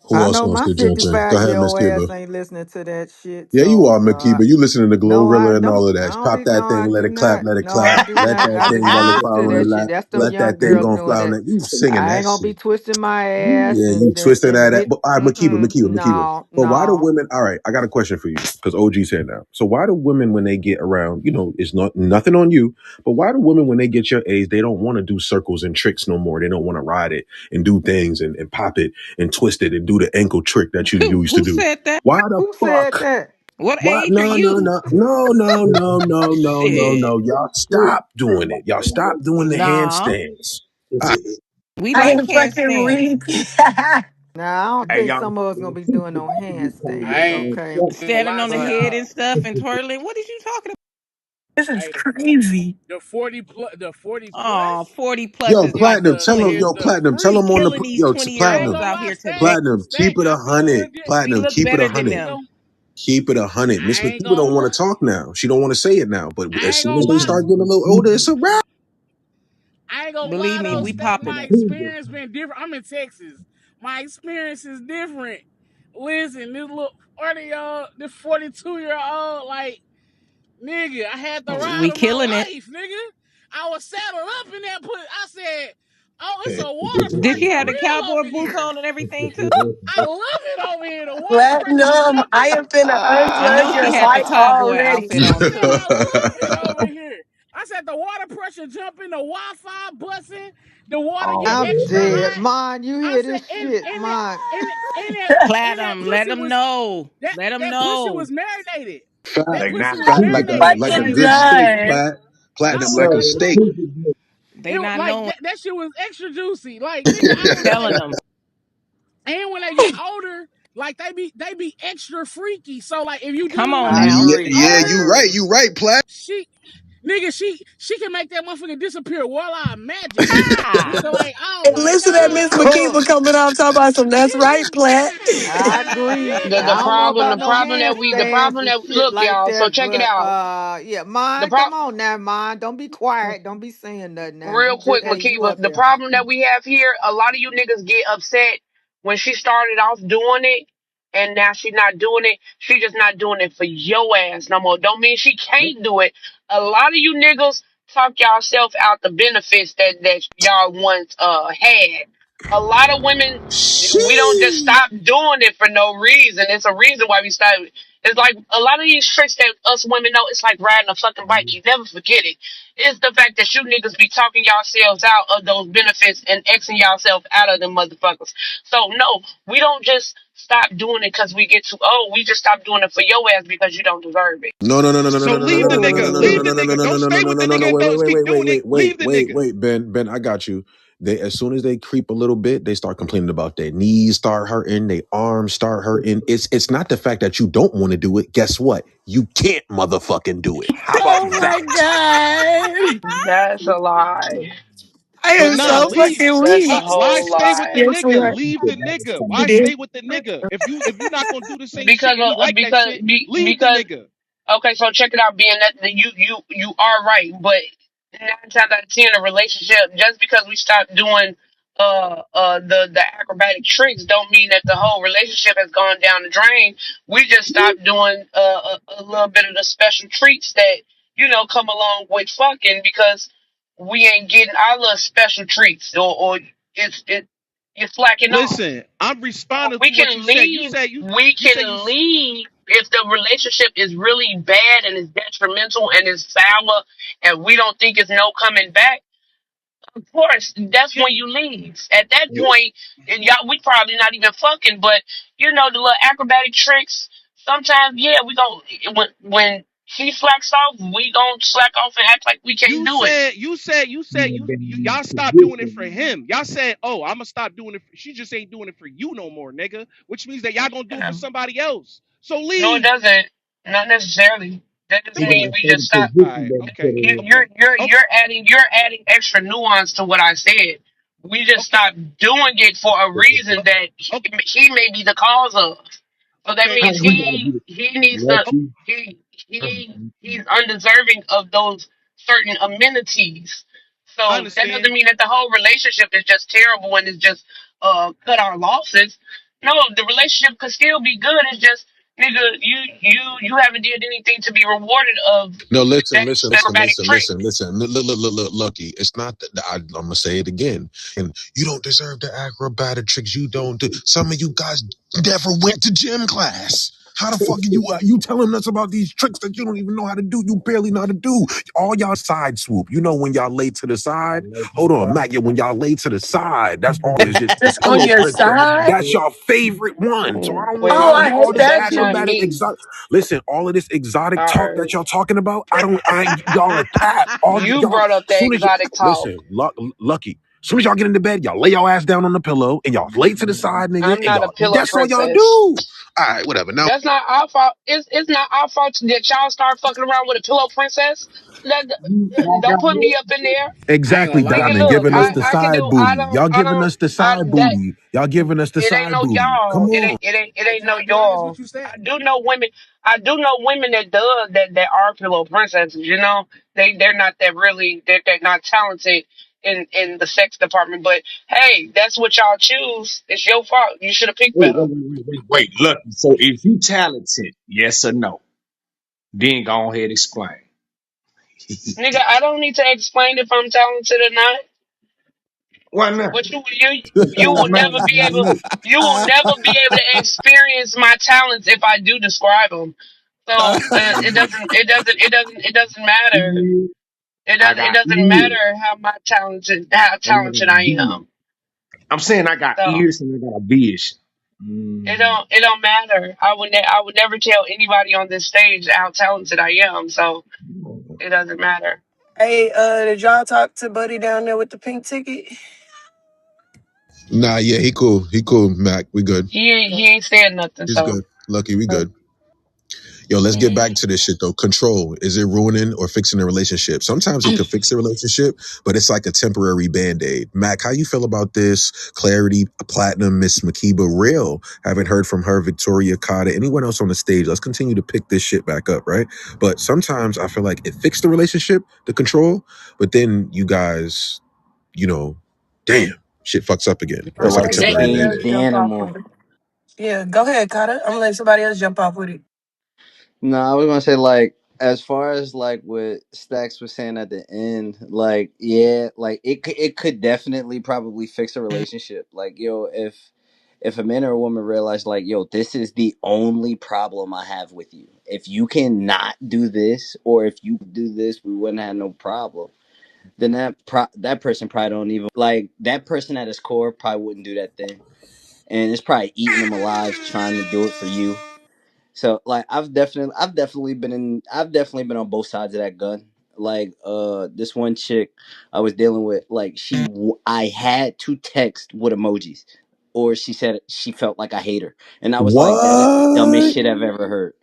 who I else know wants my to jump in. Go ahead, Miss 55-year-old Kiba. ass ain't listening to that shit. Yeah, you are, So, Makiba. You listening to no, I Glorilla and all don't. of that. Pop No, that thing, I let do it clap, not. let it No, clap. I do Let not. that I do thing not while it listen fall to on the that shit. lap. That's them Let young that thing girls go doing fly on that. that. You singing I that ain't gonna shit. be twisting my ass Yeah, you and twisted that. get. But all right, Makiba. No, But why do no. women? All right, I got a question for you because OG's here now. So why do women when they get around, it's not nothing on you, but why do women when they get your age, they don't want to do circles and tricks no more? They don't want to ride it and do things and pop it and twist it and do the ankle trick that you used to Who do. said that? Why the Who said fuck? that? What What? age are No, no, you? no, no, no, no, no, no, no, Shit. no. Y'all stop doing it. Y'all stop doing the Nah. handstands. We I like am fucking handstands. weak. Now I don't Hey, think y'all. some of us gonna be doing no I handstands, ain't okay? gonna Standing lie on to the But head y'all. and stuff and twirling. What is you talking about? This is Hey, crazy. the 40 Oh, plus 40 plus Yo, is like platinum, is tell him, is yo, the platinum, tell we him on freak. the, killing these yo, I ain't years platinum, gonna out lie, here today. platinum, Stack. keep it I feel a 100, little We platinum, look keep it better a than 100, different them. though. keep it 100. Miss I ain't Makita don't gonna want lie. to talk now. She don't want to say it now, but as I ain't soon gonna as they lie. start getting a little older, it's a wrap. I ain't gonna Believe lie me, though, we Stack. popping My it. experience been different. I'm in Texas. My experience is different. Listen, this little 40-year-old, this 42-year-old, like, nigga, I had the ride We of my killing it. life, nigga. I was saddled up in that put. I said, oh, it's a water Did she pressure have the grill cowboy over boots here. on and everything too? I love it over here. The water pressure Platinum, I jumping. am finna I know unplug she your had the mic tall boy already. outfit I on said, too. I love it over here. I said, the water pressure jumping, the Wi-Fi bussing, the water get I'm extra dead. hot. Mon, you I hear said, this shit, Mon. and that Platinum, let pussy them was know. Let them that pussy know. was marinated. That Fact, pussy Not was fact, super marinated. like a Fucking Like good steak, done. I platinum, was like a like, so steak. no, They it was not like knowing. that shit was extra juicy. Like nigga, I was Telling like, them. and when they get older, like they be extra freaky. So like if you Come dealing with on a I now. nigga Yeah, that's agree. yeah, I older, agree. you right, plat. she nigga, she can make that motherfucker disappear while I magic. Ha! So like, oh And my listen at Miss god, McKeever coming off talking about some that's right, Plat. I yeah, agree. The I don't know about the no problem that the handstands problem and that shit look, like y'all. So that, check it but out. yeah, The Mon, come prop on now, Mon. Don't be quiet. Don't be saying nothing now. real You just quick, hey, you Makiba. up The here. problem that we have here, a lot of you niggas get upset when she started off doing it, and now she's not doing it. She just not doing it for your ass no more. Don't mean she can't do it. A lot of you niggas talk yourself out the benefits that y'all once had. A lot of women, we don't just Sheesh. stop doing it for no reason. It's a reason why we stop. It's like a lot of these tricks that us women know. It's like riding a fucking bike. You never forget it. It's the fact that you niggas be talking yourselves out of those benefits and Xing yourself out of them motherfuckers. So no, we don't just stop doing it because we get too old. We just stop doing it for your ass because you don't deserve it. No, no, no, no, no, no, so no, no, leave no, the no, no, no, nigga, no, no, leave the no, no, nigga. no, Don't no, no, stay no, with no, the no, no. nigga. Wait, Don't wait, wait, keep wait, wait, doing it. wait, Leave wait, the wait, nigga. wait, Ben, I got you. They as soon as they creep a little bit, they start complaining about their knees start hurting, their arms start hurting. It's not the fact that you don't want to do it. Guess what? You can't motherfucking do it. How about Oh my that? god. That's a lie. I But am nah, so leave. fucking That's a weak. Why whole stay with the lie. Yes, we nigga? are. Leave the nigga. You Why did. stay with the nigga? If you not gonna do the same shit Because and you like that because shit, leave the because nigga. okay, so check it out. Being that you are right, but 9 times out of 10, a relationship just because we stop doing the acrobatic tricks don't mean that the whole relationship has gone down the drain. We just stop doing a little bit of the special treats that come along with fucking because we ain't getting our little special treats or it you're slacking off. Listen, I'm So responding to what you said. we You say you can leave if the relationship is really bad and is detrimental and is sour and we don't think it's no coming back. Of course, that's you when you leave. At that you point, and y'all we probably not even fucking, but the little acrobatic tricks, sometimes yeah, we gon' when she slacks off, we gon' slack off and act like we can't you do it. said man, y'all stopped doing it for position. him. Y'all said, "Oh, I'm gonna stop doing it." She just ain't doing it for you no more, nigga. Which means that y'all gonna do it for Yeah. somebody else. So No, it leave. doesn't. Not necessarily. That doesn't Then what? mean Yeah, we so just the stop. All position right. that you put Okay. in. Okay. Okay. You're adding extra nuance to what I said. We just Okay. stopped doing it for a reason that Okay. he may be the cause of. So that Okay. How means he gotta be he needs the to Okay. lucky? he's undeserving of those certain amenities. I So that understand. doesn't mean that the whole relationship is just terrible and it's just cut our losses. No, the relationship could still be good. It's just nigga, you haven't did anything to be rewarded of No, that acrobatic trick. listen. Look, Lucky. It's not that I'm gonna say it again. And you don't deserve the acrobatic tricks. You don't do. Some of you guys never went to gym class. How the fuck are you telling us about these tricks that you don't even know how to do? You barely know how to do. All y'all side swoop. You know when y'all lay to the I side. like Hold on, that. Mac. Yeah, when y'all lay to the side, that's all. It's just Just a on little your princess. side. That's your favorite one. So I don't want Oh, y'all to Well, I do all hate this that that's not shit. acrobatic me. exotic. Listen, all of this exotic All talk that right. y'all talking about, I don't. Y'all are cat. All You y'all. brought up that Soon as you exotic talk. listen, Lucky. As soon as y'all get into bed, y'all lay your ass down on the pillow and y'all lay to the side, nigga, I'm and not a y'all pillow that's all y'all princess. do. All right, whatever. Now That's not our fault. It's not our fault that y'all start fucking around with a pillow princess. That, I don't got put me up in news. there. I ain't gonna exactly, Nigga, lie. Diamond, look, giving us the I can side do. I booty. don't. Y'all I giving don't. us the I side that. booty. Y'all giving us the It ain't side no booty. Come y'all. It on. ain't. It ain't. It Hey, ain't can no I be honest y'all. with you, Stat? I do know women. I do know women that does that are pillow princesses. You know, they're not that really. They're not talented in the sex department. But hey, that's what y'all choose. It's your fault. You should have picked Wait, better. wait, wait, wait, wait, wait. Look, so if you talented, yes or no, then go ahead and explain. Nigga, I don't need to explain if I'm talented or not. Why not? But you Because will man, never be I able. know. You will never be able to experience my talents if I do describe them. So it doesn't matter. I got It doesn't ears. matter how And I got talented I vision. am. I'm saying I got So ears and I got a vision. Mm. it don't matter. I would never tell anybody on this stage how talented I am. So it doesn't matter. Hey, did y'all talk to Buddy down there with the pink ticket? Nah, yeah, he cool. He cool, Mac. We good. He ain't said nothing. He's So good. Lucky, we Uh, good. Yo, let's get mm. back to this shit though. Control. Is it ruining or fixing a relationship? Sometimes it could fix a relationship, but it's like a temporary band-aid. Mac, how you feel about this? Clarity, Platinum, Miss Makiba, Real. Haven't heard from her, Victoria Cotta, anyone else on the stage. Let's continue to pick this shit back up, right? But sometimes I feel like it fixed the relationship, the control, but then you guys, you know, damn, shit fucks up again. Or I it's I'm like gonna a let like temporary somebody king else band-aid. jump off Danimal. with it. Yeah, go ahead, Carter. I'm gonna let somebody else jump off with it. No, I was gonna say like as far as like what Stacks was saying at the end, like yeah, like it could definitely probably fix a relationship. Like yo, if a man or a woman realize like yo, this is the only problem I have with you. If you cannot do this, or if you do this, we wouldn't have no problem. Then that person probably don't even like that person at his core probably wouldn't do that thing, and it's probably eating them alive trying to do it for you. So like I've definitely been on both sides of that gun. Like this one chick I was dealing with, like I had to text with emojis, or she said she felt like I hate her, and I was like, that is the dumbest What? shit I've ever heard.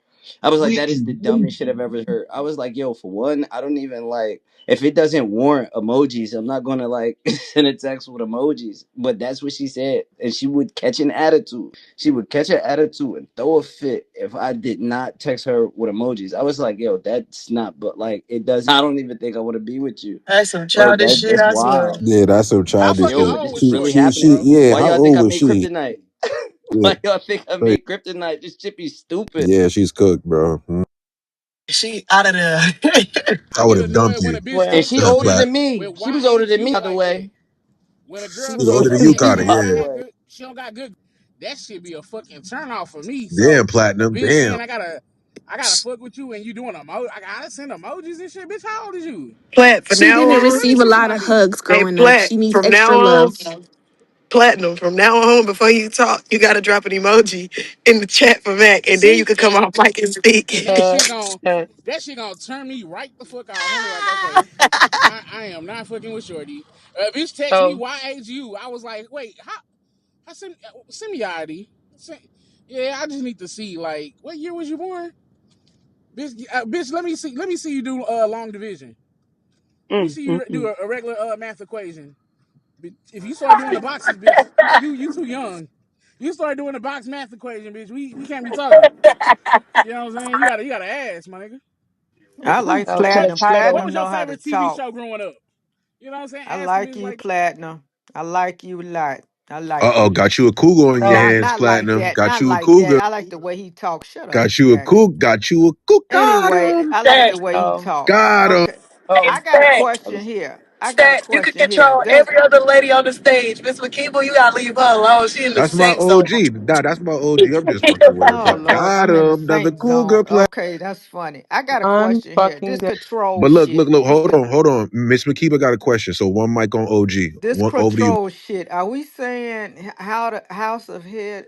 I was like, With that is the dumbest shit I've ever heard. I was like, yo, for one, I don't even like if it doesn't warrant emojis, I'm not gonna like send a text with emojis. But that's what she said, and she would catch an attitude. She would catch an attitude and throw a fit if I did not text her with emojis. I was like, yo, that's not, but like, it does. I don't even think I want to be with you. That's some Like, childish shit, that's I swear. wild. Yeah, that's so How childish Yo, fucking shit. but old this was is She, really Shorty, she, happening. she, bro? yeah, Why how y'all think old I was made she? kryptonite? Yeah, Why y'all think I right. made kryptonite? This shit be stupid. Yeah, she's cooked, bro. She out of there. I I would get have dumped annoyed when you. a bitch And Well, can't she Go ahead, older compete Plat. than me. with She was older than me, YHU by the like that. way. When a She girl was She's can't older older than than you, compete, Carter. me, she by don't the Yeah. got way. good, she don't got good. That should be a fucking turn off for me. Damn, So, Platinum. bitch Damn. saying I gotta fuck with you and you doing I gotta send emojis and shit. Bitch, how old is you? Plat, from She now What didn't kind of on. receive a relationship lot I of be? hugs Hey, growing up. Plat, She needs from extra now love. on, Platinum, from now on, before you talk, you gotta drop an emoji in the chat for Mac, and then you See, can come off mic and and speak. uh, that shit gonna turn me right the fuck off. I'm like, okay, I am not fucking with Shorty. Bitch text me so YHU. I was like, wait, how send me your ID. Yeah, I just need to see like what year was you born? Bitch, let me see you do long division. Let me mm, see mm, you do mm. a regular math equation. If you start doing the boxes, bitch, you too young. You start doing the box math equation, bitch. We can't be talking. You know what I'm saying? You gotta ask, my nigga. I like So to the platinum. What title. was Platinum your know how to favorite TV talk. show growing up? You know what I'm saying? I Ask a like bitch you, like, platinum. I like you a lot. I Uh like oh, you. got you a cougar on your So hands, Not like Platinum. that. Got Not you a like that. cougar. I like the way he talks. Shut up, Got you a Stack. cougar. Got you a cougar. Got Anyway, him. I like Stat, the way he so talk. Got him. Okay. hey, so I got a Stat, question here. I got a Stat, you can question here. control every other lady on the stage. Miss McKeeble, you gotta leave her alone. She in the That's my sex zone. OG. Nah, that's my OG. I'm just fucking with her, Oh but Lord, got I'm in the him. Another saint cougar zone. play. Okay, that's funny. I got a question here. unfucking This good. control But look, look, shit. look. Hold on. Miss Makiba got a question. So one mic on OG. This One over to you. control shit. Are we saying how the house of head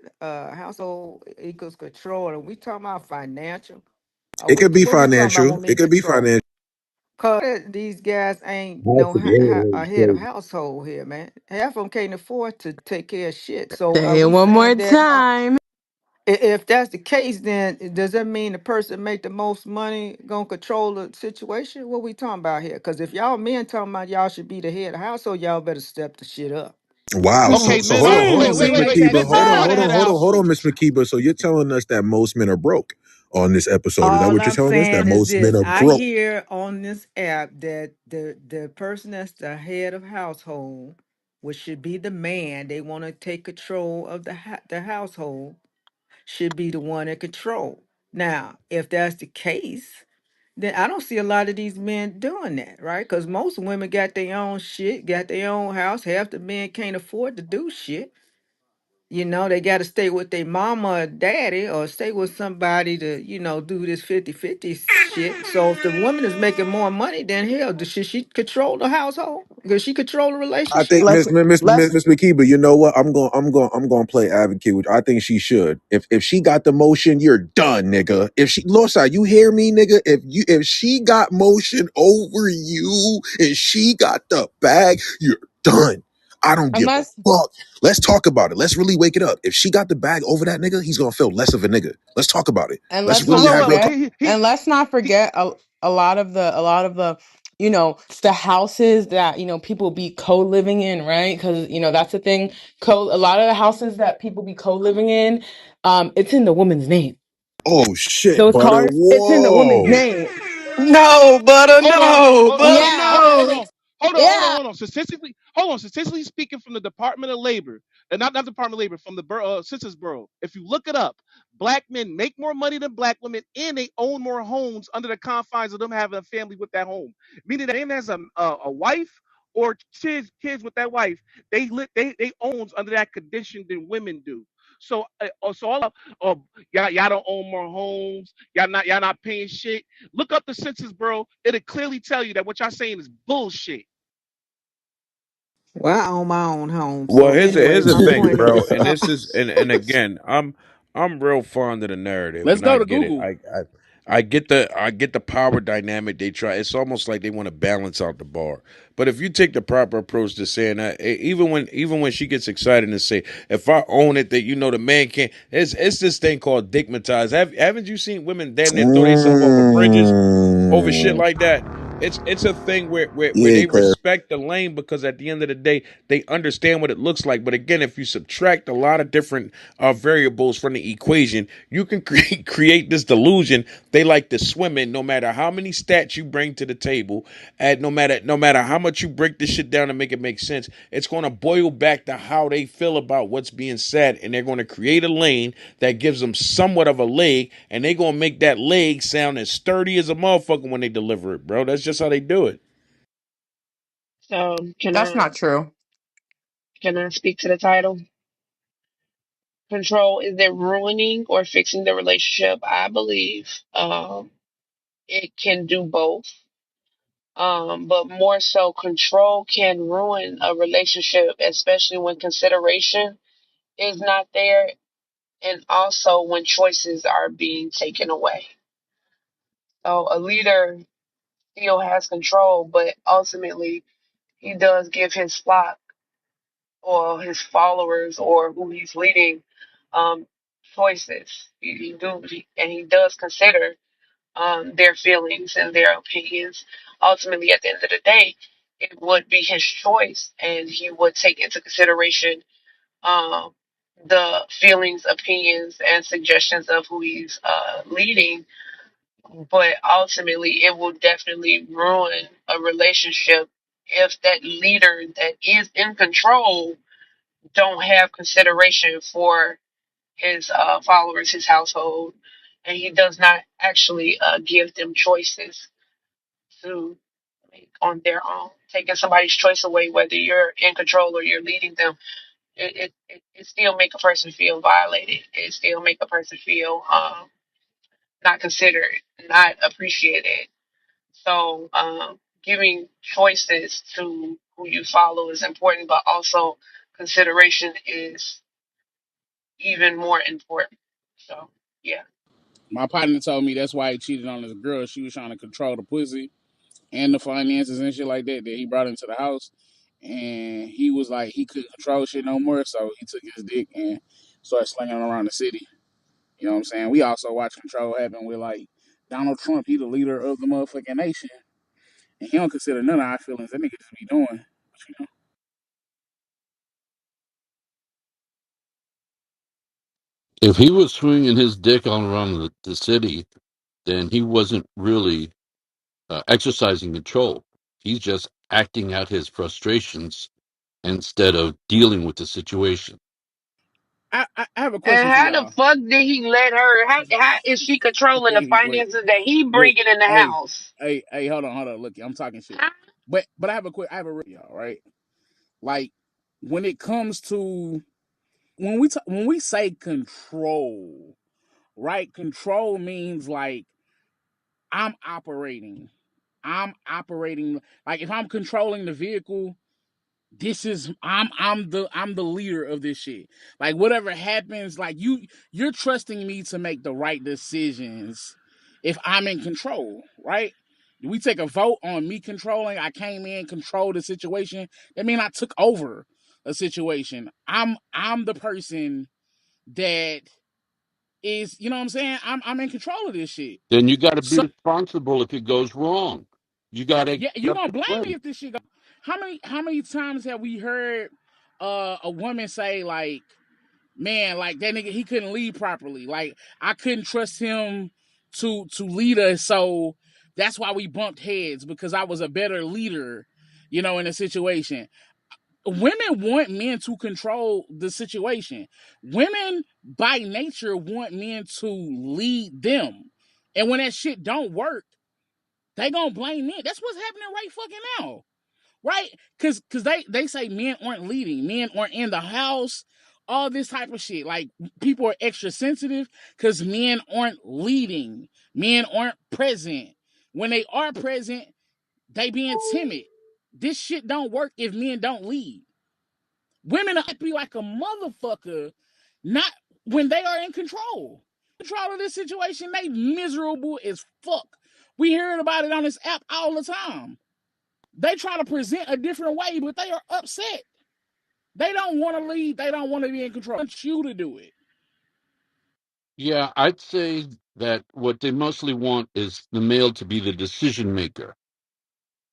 household equals control? Are we talking about financial? It could be What we talking about financial. when we It could be control? financial. Cause these guys ain't House no of the head a is head of crazy. household here, man. Half of them can't afford to take care of shit. So are Say it we one more saying that time. if that's the case, then does that mean the person make the most money gonna control the situation? What we talking about here? Because if y'all men talking about y'all should be the head of household, y'all better step the shit up. Wow. So Okay, so men hold on, are hold wait, on, wait, Miss wait, See, wait. Makiba. Men men Hold on, are ah, hold the on, head of hold on, hold on, household. Miss Makiba. So you're telling us that most men are broke on this episode. Is that All what you're I'm telling us? That saying is most men this: are I broke? hear on this app that the person that's the head of household, which should be the man, they want to take control of the household, should be the one in control. Now, if that's the case, then I don't see a lot of these men doing that, right? Because most women got their own shit, got their own house. Half the men can't afford to do shit. You know, they got to stay with their mama or daddy or stay with somebody to, do this 50-50 shit. So if the woman is making more money, then hell, should she control the household? Does she control the I relationship? think Let's let's Miss McKeeba, you know what? I'm going to play advocate. Which I think she should. If she got the motion, you're done, nigga. If she, Lord's, you hear me, nigga? If she got motion over you and she got the bag, you're done. I don't give a unless fuck. Let's talk about it. Let's really wake it up. If she got the bag over that nigga, he's gonna feel less of a nigga. Let's talk about it. and Let's let's So really not hold have real. up. forget and let's not He forget a lot of the the houses that people be co-living in, right? Because that's the thing. A lot of the houses that people be co-living in, it's in the woman's name. Oh shit, Those butter. cars, it's in the woman's Whoa. name. No, butter, hold on, no, hold, hold butter, on, Yeah, hold on, hold no. on, hold on, hold on, yeah. hold on. Statistically, hold on. Statistically speaking, from the Department of Labor, and not Department of Labor, from the Census Bureau. If you look it up, black men make more money than black women, and they own more homes under the confines of them having a family with that home. Meaning that man has a wife or kids with that wife, they owns under that condition than women do. So so all of y'all don't own more homes. Y'all not paying shit. Look up the census, bro. It'll clearly tell you that what y'all saying is bullshit. Well, I own my own home. Well, So anyway, here's the my thing, point bro, is, and this is and again, I'm real fond of the narrative, Let's and go I to get it. Google. I get the power dynamic they try. It's almost like they want to balance out the bar. But if you take the proper approach to saying that, even when she gets excited and say, "If I own it, that the man can't," it's this thing called digmatized. Haven't you seen women damn near throw themselves off of bridges over shit Mm. like that? It's a thing where Yeah, they Claire. respect the lane because at the end of the day they understand what it looks like. But again, if you subtract a lot of different variables from the equation, you can create this delusion they like to swim in. No matter how many stats you bring to the table, and no matter how much you break this shit down and make it make sense, it's going to boil back to how they feel about what's being said, and they're going to create a lane that gives them somewhat of a leg, and they're going to make that leg sound as sturdy as a motherfucker when they deliver it, bro. That's just how they do it. So That's not true. can I speak to the title? Control, is it ruining or fixing the relationship? I believe it can do both. But more so, control can ruin a relationship, especially when consideration is not there, and also when choices are being taken away. So a leader still has control, but ultimately he does give his flock or his followers or who he's leading um, choices. And he does consider their feelings and their opinions. Ultimately, at the end of the day, it would be his choice, and he would take into consideration um, the feelings, opinions, and suggestions of who he's leading. But ultimately, it will definitely ruin a relationship if that leader that is in control don't have consideration for his followers, his household, and he does not actually give them choices to make on their own. Taking somebody's choice away, whether you're in control or you're leading them, it still make a person feel violated. It still make a person feel not considered, not appreciated. So giving choices to who you follow is important, but also consideration is even more important. So yeah. My partner told me that's why he cheated on his girl. She was trying to control the pussy. and the finances and shit like that he brought into the house. And he was like he couldn't control shit no more, so he took his dick and started slinging it around the city. You know what I'm saying? We also watch Control happen with like Donald Trump. He the leader of the motherfucking nation, and he don't consider none of our feelings. That nigga just be doing. But, you know. If he was swinging his dick all around the city, then he wasn't really exercising control. He's just acting out his frustrations instead of dealing with the situation. I have a And question for how the y'all. fuck did he let her? How is she controlling the Wait, finances that he wait, bringing in the hey, house? hold on. Look, I'm talking shit. But I have a y'all right. Like when it comes to when we say control, right? Control means like I'm operating. I'm operating like if I'm controlling the vehicle, this is I'm the leader of this shit. Like whatever happens, like you're trusting me to make the right decisions if I'm in control, right? We take a vote on me controlling. I came in, controlled the situation. That means I took over a situation. I'm the person that is, you know what I'm saying? I'm in control of this shit. Then you got to be So responsible if it goes wrong. You got to yeah, you accept gonna the blame me blame. if this shit go. How many times have we heard a woman say like, man, like that nigga he couldn't lead properly. Like I couldn't trust him to lead us, so that's why we bumped heads because I was a better leader, in a situation. Women want men to control the situation. Women by nature want men to lead them. And when that shit don't work, they gonna blame men. That's what's happening right fucking now. Right? Cause they say men aren't leading, men aren't in the house, all this type of shit. Like people are extra sensitive because men aren't leading, men aren't present. When they are present, they being timid. This shit don't work if men don't lead. Women are be like a motherfucker, not when they are in control. Control of this situation, they miserable as fuck. We hearing about it on this app all the time. They try to present a different way, but they are upset. They don't want to lead. They don't want to be in control. They want you to do it. Yeah, I'd say that what they mostly want is the male to be the decision maker.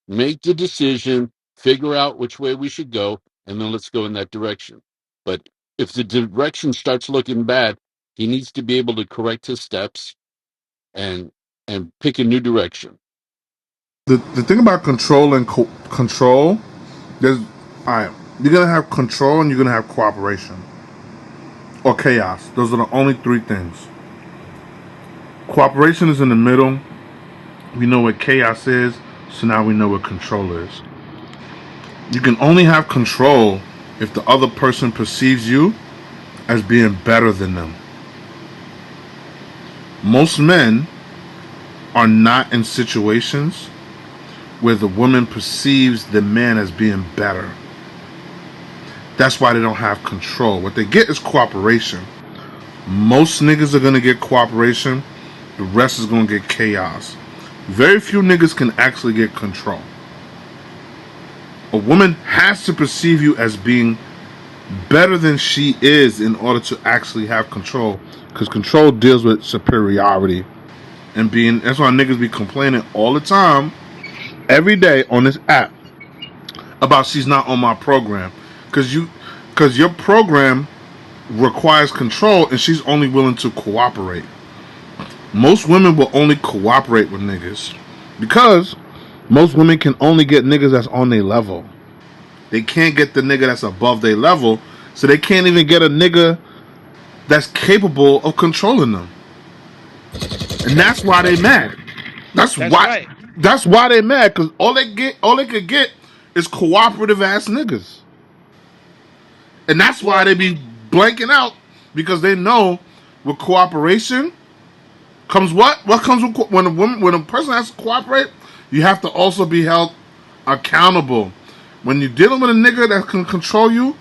Make the decision, figure out which way we should go, and then let's go in that direction. But if the direction starts looking bad, he needs to be able to correct his steps and pick a new direction. The thing about control and control, there's all right. You're gonna have control and you're gonna have cooperation or chaos. Those are the only three things. Cooperation is in the middle. We know what chaos is, so now we know what control is. You can only have control if the other person perceives you as being better than them. Most men are not in situations where the woman perceives the man as being better. That's why they don't have control. What they get is cooperation. Most niggas are gonna get cooperation. The rest is gonna get chaos. Very few niggas can actually get control. A woman has to perceive you as being better than she is in order to actually have control. Because control deals with superiority and being. That's why niggas be complaining all the time, every day on this app about she's not on my program. Because your program requires control and she's only willing to cooperate. Most women will only cooperate with niggas because most women can only get niggas that's on their level. They can't get the nigga that's above their level, so they can't even get a nigga that's capable of controlling them. And that's why they mad. That's That's why right. that's why they mad, cause all they could get is cooperative ass niggas. And that's why Well, they be blanking out, because they know with cooperation comes what? What comes with when a person has to cooperate, you have to also be held accountable. When you're dealing with a nigga that can control you,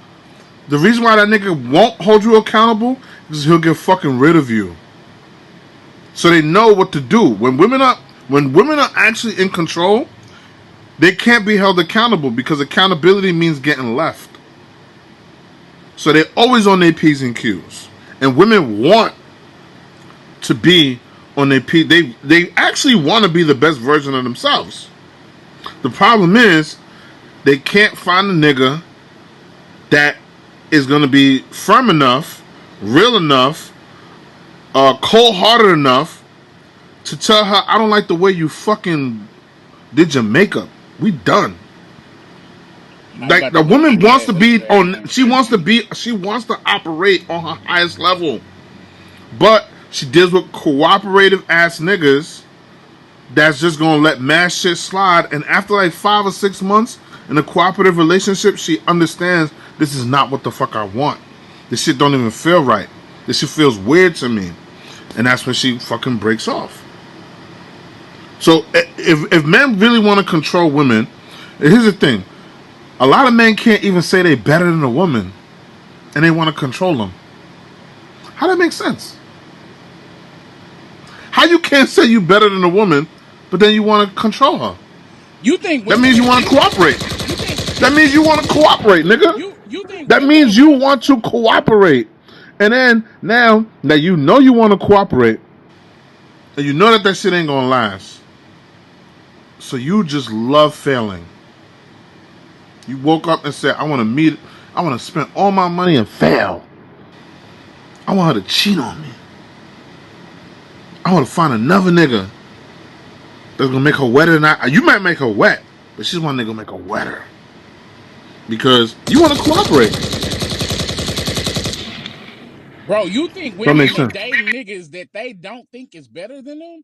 the reason why that nigga won't hold you accountable is he'll get fucking rid of you. So they know what to do. When women are actually in control, They can't be held accountable because accountability means getting left. So they're always on their P's and Q's. And women want to be on their P. They actually want to be the best version of themselves. The problem is they can't find a nigga that is going to be firm enough, real enough, cold hearted enough to tell her, I don't like the way you fucking did your makeup. We done. Now you Like got the to go woman get wants to that. be on, she wants to operate on her highest level. But she deals with cooperative ass niggas that's just gonna let mad shit slide. And after like 5 or 6 months in a cooperative relationship, she understands this is not what the fuck I want. This shit don't even feel right. This shit feels weird to me. And that's when she fucking breaks off. So if men really want to control women, here's the thing: a lot of men can't even say they better than a woman, and they want to control them. How that make sense? How you can't say you better than a woman, but then you want to control her? You think That women means you are want to weak? cooperate. You think That means you want to cooperate, nigga. you think That women are means you weak? want to cooperate. And then now that you know you want to cooperate, and you know that that shit ain't gonna last, so you just love failing. You woke up and said, I want to spend all my money and fail. I want her to cheat on me. I want to find another nigga that's gonna make her wetter than I. You might make her wet, but she's one nigga make her wetter because you want to cooperate. Bro, you think That women makes be sense. dating niggas that they don't think is better than them?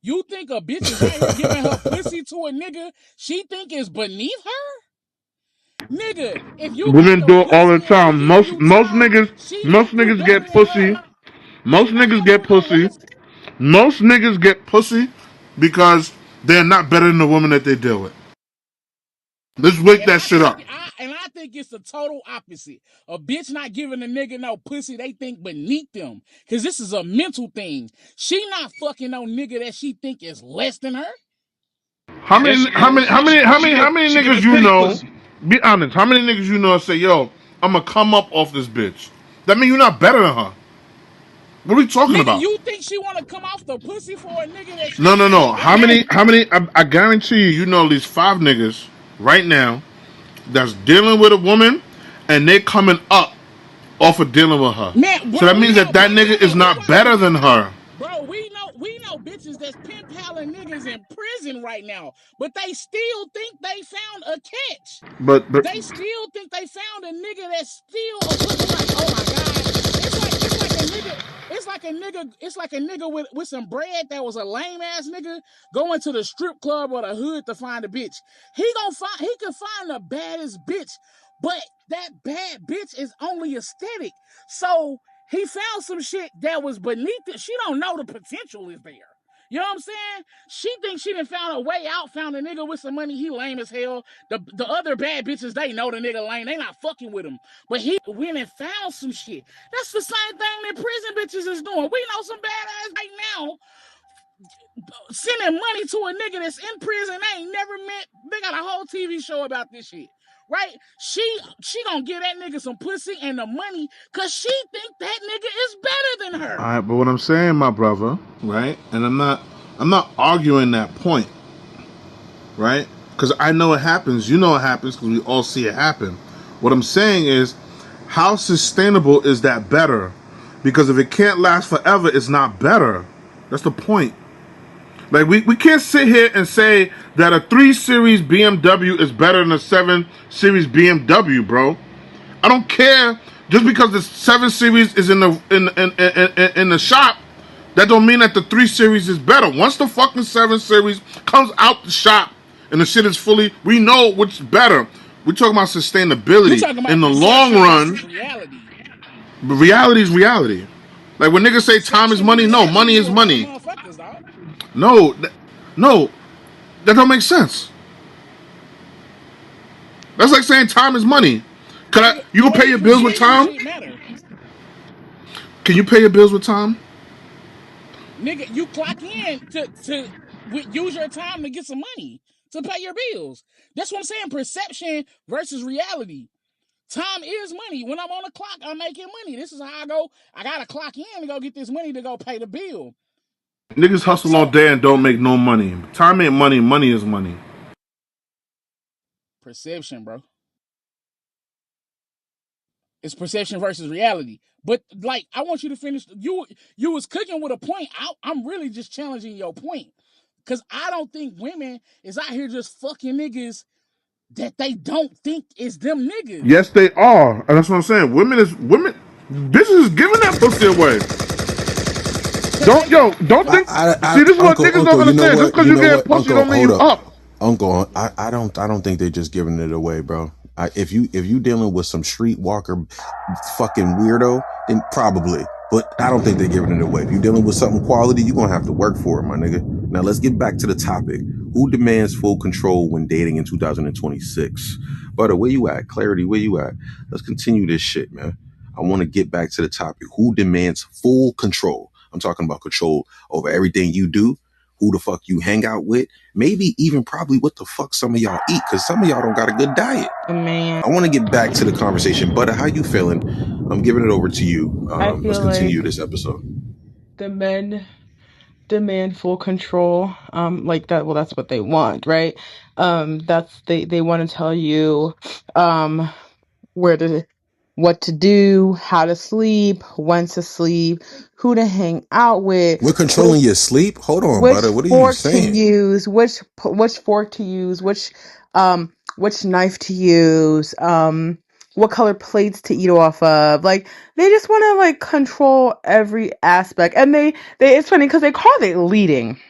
You think a bitch is out here giving her pussy to a nigga she think is beneath her? Nigga, if you got Women the do it all the pussy and he time. giving you top, she Most think you niggas better get than pussy. her. Most Ain't niggas none of get them gonna pussy. last. Most niggas get pussy because they're not better than the woman that they deal with. Let's wake And that I shit think up. I think it's the total opposite. A bitch not giving a nigga no pussy they think beneath them. Cause this is a mental thing. She not fucking no nigga that she think is less than her. How Yes, many she is. how many She niggas giving you pity know? pussy. Be honest. How many niggas you know say, "Yo, I'm gonna come up off this bitch"? That mean you're not better than her. What are we talking Nigga, about? you think she wanna come off the pussy for a nigga that she No, no, think is no. better How than many? her? How many? I guarantee you, you know at least 5 niggas right now that's dealing with a woman, and they coming up off of dealing with her. Man, So bro, that we means know that that bitch. nigga Hold is on, be not quiet. better than her. Bro, we know bitches that's pen paling niggas in prison right now, but they still think they found a catch. But They still think they found a nigga that's still a put. They like, oh my god, it's like a nigga. It's like a nigga with some bread that was a lame ass nigga going to the strip club or the hood to find a bitch. He could find the baddest bitch, but that bad bitch is only aesthetic. So he found some shit that was beneath it. She don't know the potential is there. You know what I'm saying? She thinks she done found a way out, found a nigga with some money, he lame as hell. The other bad bitches, they know the nigga lame. They not fucking with him. But he went and found some shit. That's the same thing that prison bitches is doing. We know some badass right now sending money to a nigga that's in prison. They ain't never met. They got a whole TV show about this shit. Right? She gonna give that nigga some pussy and the money cause she think that nigga is better than all her. right, but what I'm saying, my brother, right? And I'm not arguing that point, right? Because I know it happens. You know it happens because we all see it happen. What I'm saying is, how sustainable is that better? Because if it can't last forever, it's not better. That's the point. Like we can't sit here and say that a 3 Series BMW is better than a 7 Series BMW, bro. I don't care. Just because the 7 Series is in the shop, that don't mean that the 3 Series is better. Once the fucking 7 Series comes out the shop and the shit is fully, we know which is better. We're talking about You sustainability. talking In about the long perception run, versus reality. reality is reality. Like when niggas say time is Perception money, be no, telling money you is a lot of money. motherfuckers, dog. No, no, that don't make sense. That's like saying time is money. Nigga, You can pay money your bills with perception time? shit matter. Can you pay your bills with time? Nigga, you clock in to use your time to get some money. to pay your bills. That's what I'm saying. Perception versus reality. Time is money. When I'm on the clock, I'm making money. This is how I go. I gotta clock in to go get this money to go pay the bill. Niggas hustle all So day and don't make no money. Time ain't money. Money is money. perception, bro. It's perception versus reality. But like, I want you to finish. You was cooking with a point. I'm really just challenging your point because I don't think women is out here just fucking niggas that they don't think is them niggas. Yes, they are, and that's what I'm saying. Women. Bitches is giving that pussy away. Cause they got Don't think. See, this is what niggas don't Uncle, understand. Just because you you know getting what, pussy Uncle, don't mean hold you up, up. Uncle. I don't think they're just giving it away, bro. If you dealing with some streetwalker, fucking weirdo, then probably. But I don't think they're giving it away. If you're dealing with something quality, you're gonna have to work for it, my nigga. Now let's get back to the topic. Who demands full control when dating in 2026? Butter, where you at? Clarity, where you at? Let's continue this shit, man. I want to get back to the topic. Who demands full control? I'm talking about control over everything you do, who the fuck you hang out with, maybe even probably what the fuck some of y'all eat, because some of y'all don't got a good diet. A man. I want to get back to the conversation. Butter, how you feeling? I'm giving it over to you. I Let's feel continue like this episode. the men demand full control. Like that. Well, that's what they want, right? That's they want to tell you, um, where to, what to do, how to sleep, when to sleep, who to hang out with, We're controlling your sleep? Hold on, which Butter. What are you fork to saying? use, which fork to use, which knife to use, what color plates to eat off of. Like they just want to like control every aspect, and they it's funny because they call it leading,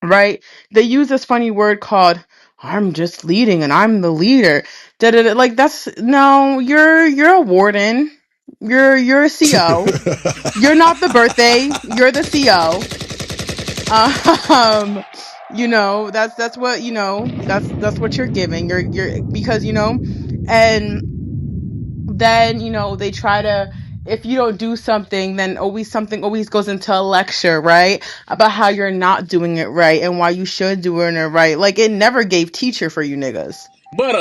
right? They use this funny word called "I'm just leading" and "I'm the leader." Da, da, da. Like that's no, you're a warden, you're a CO. You're not the birthday. You're the CO. um that's what that's what you're giving, you're because and then they try to, if you don't do something, then always something always goes into a lecture, right, about how you're not doing it right and why you should doing it right. Like it never gave teacher for you niggas. But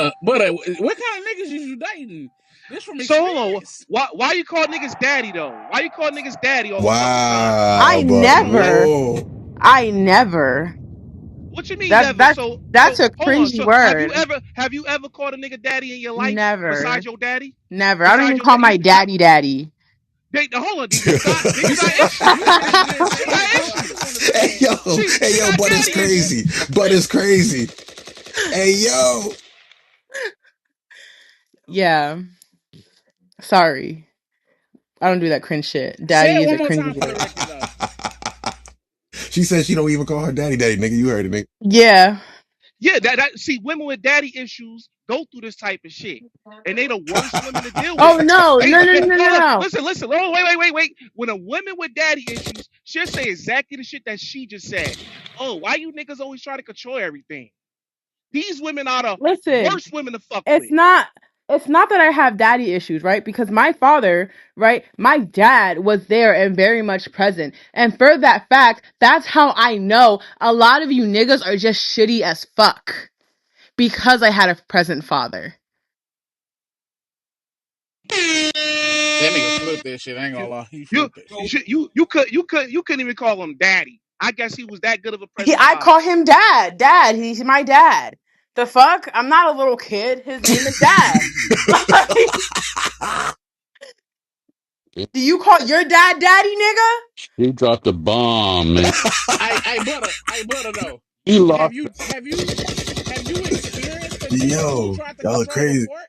what kind of niggas is you dating? This from So hold on. experience. Why you call niggas daddy though? Why you call niggas daddy all the fucking time? Wow, i but never whoa. I never What you mean that never? that's So that's a hold on. cringy So word. have you ever called a nigga daddy in your life Never. besides your daddy? Never. I don't Besides even your call my daddy? daddy. Hold on. Then you got You issues. might as well Then you say got it, bro. I just want to issues. say it. She got But it's daddy crazy. issues. But it's crazy. Hey, yo. Yeah. Sorry. I don't do that cringe shit. Say Daddy it is one a more cringy time for the word. record, though. She said she don't even call her daddy daddy, nigga. You heard it, nigga. Yeah. Yeah, that see, women with daddy issues go through this type of shit, and they the worst women to deal Oh with. no, no, no, They no, no, no, look, no. listen. Oh, wait. When a woman with daddy issues, she'll say exactly the shit that she just said. Oh, why you niggas always try to control everything? These women are the Listen, worst women to fuck it's with. not it's not that I have daddy issues, right? Because my father, right? My dad was there and very much present. And for that fact, that's how I know a lot of you niggas are just shitty as fuck. Because I had a present father. That nigga flipped that shit. I ain't gonna You lie. He you flipped that you shit. should you couldn't even call him daddy. I guess he was that good of a present I father. call him dad. Dad. He's my dad. The fuck? I'm not a little kid. His name is dad. Like, do you call your dad daddy, nigga? He dropped a bomb, man. I butter though. He Have lost. you have you have you experienced a nigga who Yo, tried to y'all are control the crazy. fork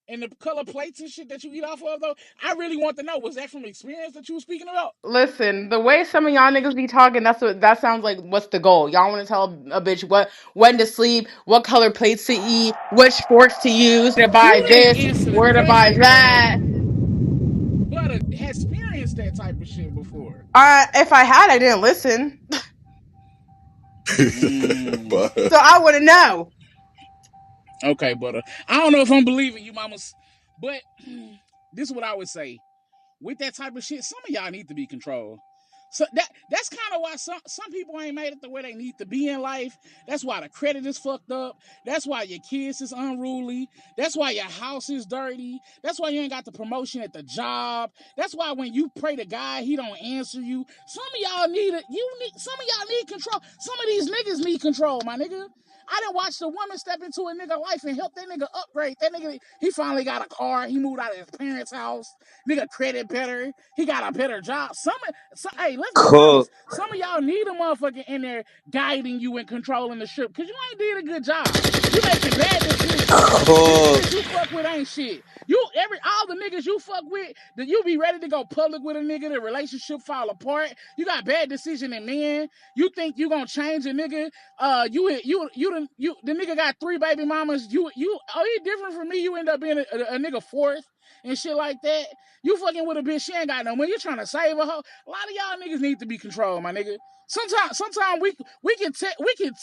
and the color plates and shit that you eat off of though? I really want to know. Was that from experience that you were speaking about? Listen, the way some of y'all niggas be talking, that's what that sounds like. What's the goal? Y'all want to tell a bitch what when to sleep, what color plates to eat, which forks to use to buy You didn't this, answer the where to buy question, butter. that. Butter has experienced that type of shit before. If I had, I didn't listen, Mm, But so I wouldn't know. okay, butter. I don't know if I'm believing you, mamas, but this is what I would say. With that type of shit, some of y'all need to be controlled. So that's kind of why some people ain't made it to where they need to be in life. That's why the credit is fucked up. That's why your kids is unruly. That's why your house is dirty. That's why you ain't got the promotion at the job. That's why when you pray to God, He don't answer you. Some of y'all need it. Some of y'all need control. Some of these niggas need control, my nigga. I done watched a woman step into a nigga life and help that nigga upgrade. That nigga, he finally got a car. He moved out of his parents' house. Nigga credit better. He got a better job. Hey, let's be Cook. honest. Some of y'all need a motherfucker in there guiding you and controlling the ship because you ain't did a good job. You making bad decisions. The Cook. niggas you fuck with ain't shit. All the niggas you fuck with, that you be ready to go public with a nigga, the relationship fall apart. You got bad decision in men. You think you gonna change a nigga? The nigga got 3 baby mamas. He different from me. You end up being a nigga fourth and shit like that. You fucking with a bitch, she ain't got no money. You trying to save a hoe. A lot of y'all niggas need to be controlled, my nigga. Sometimes we can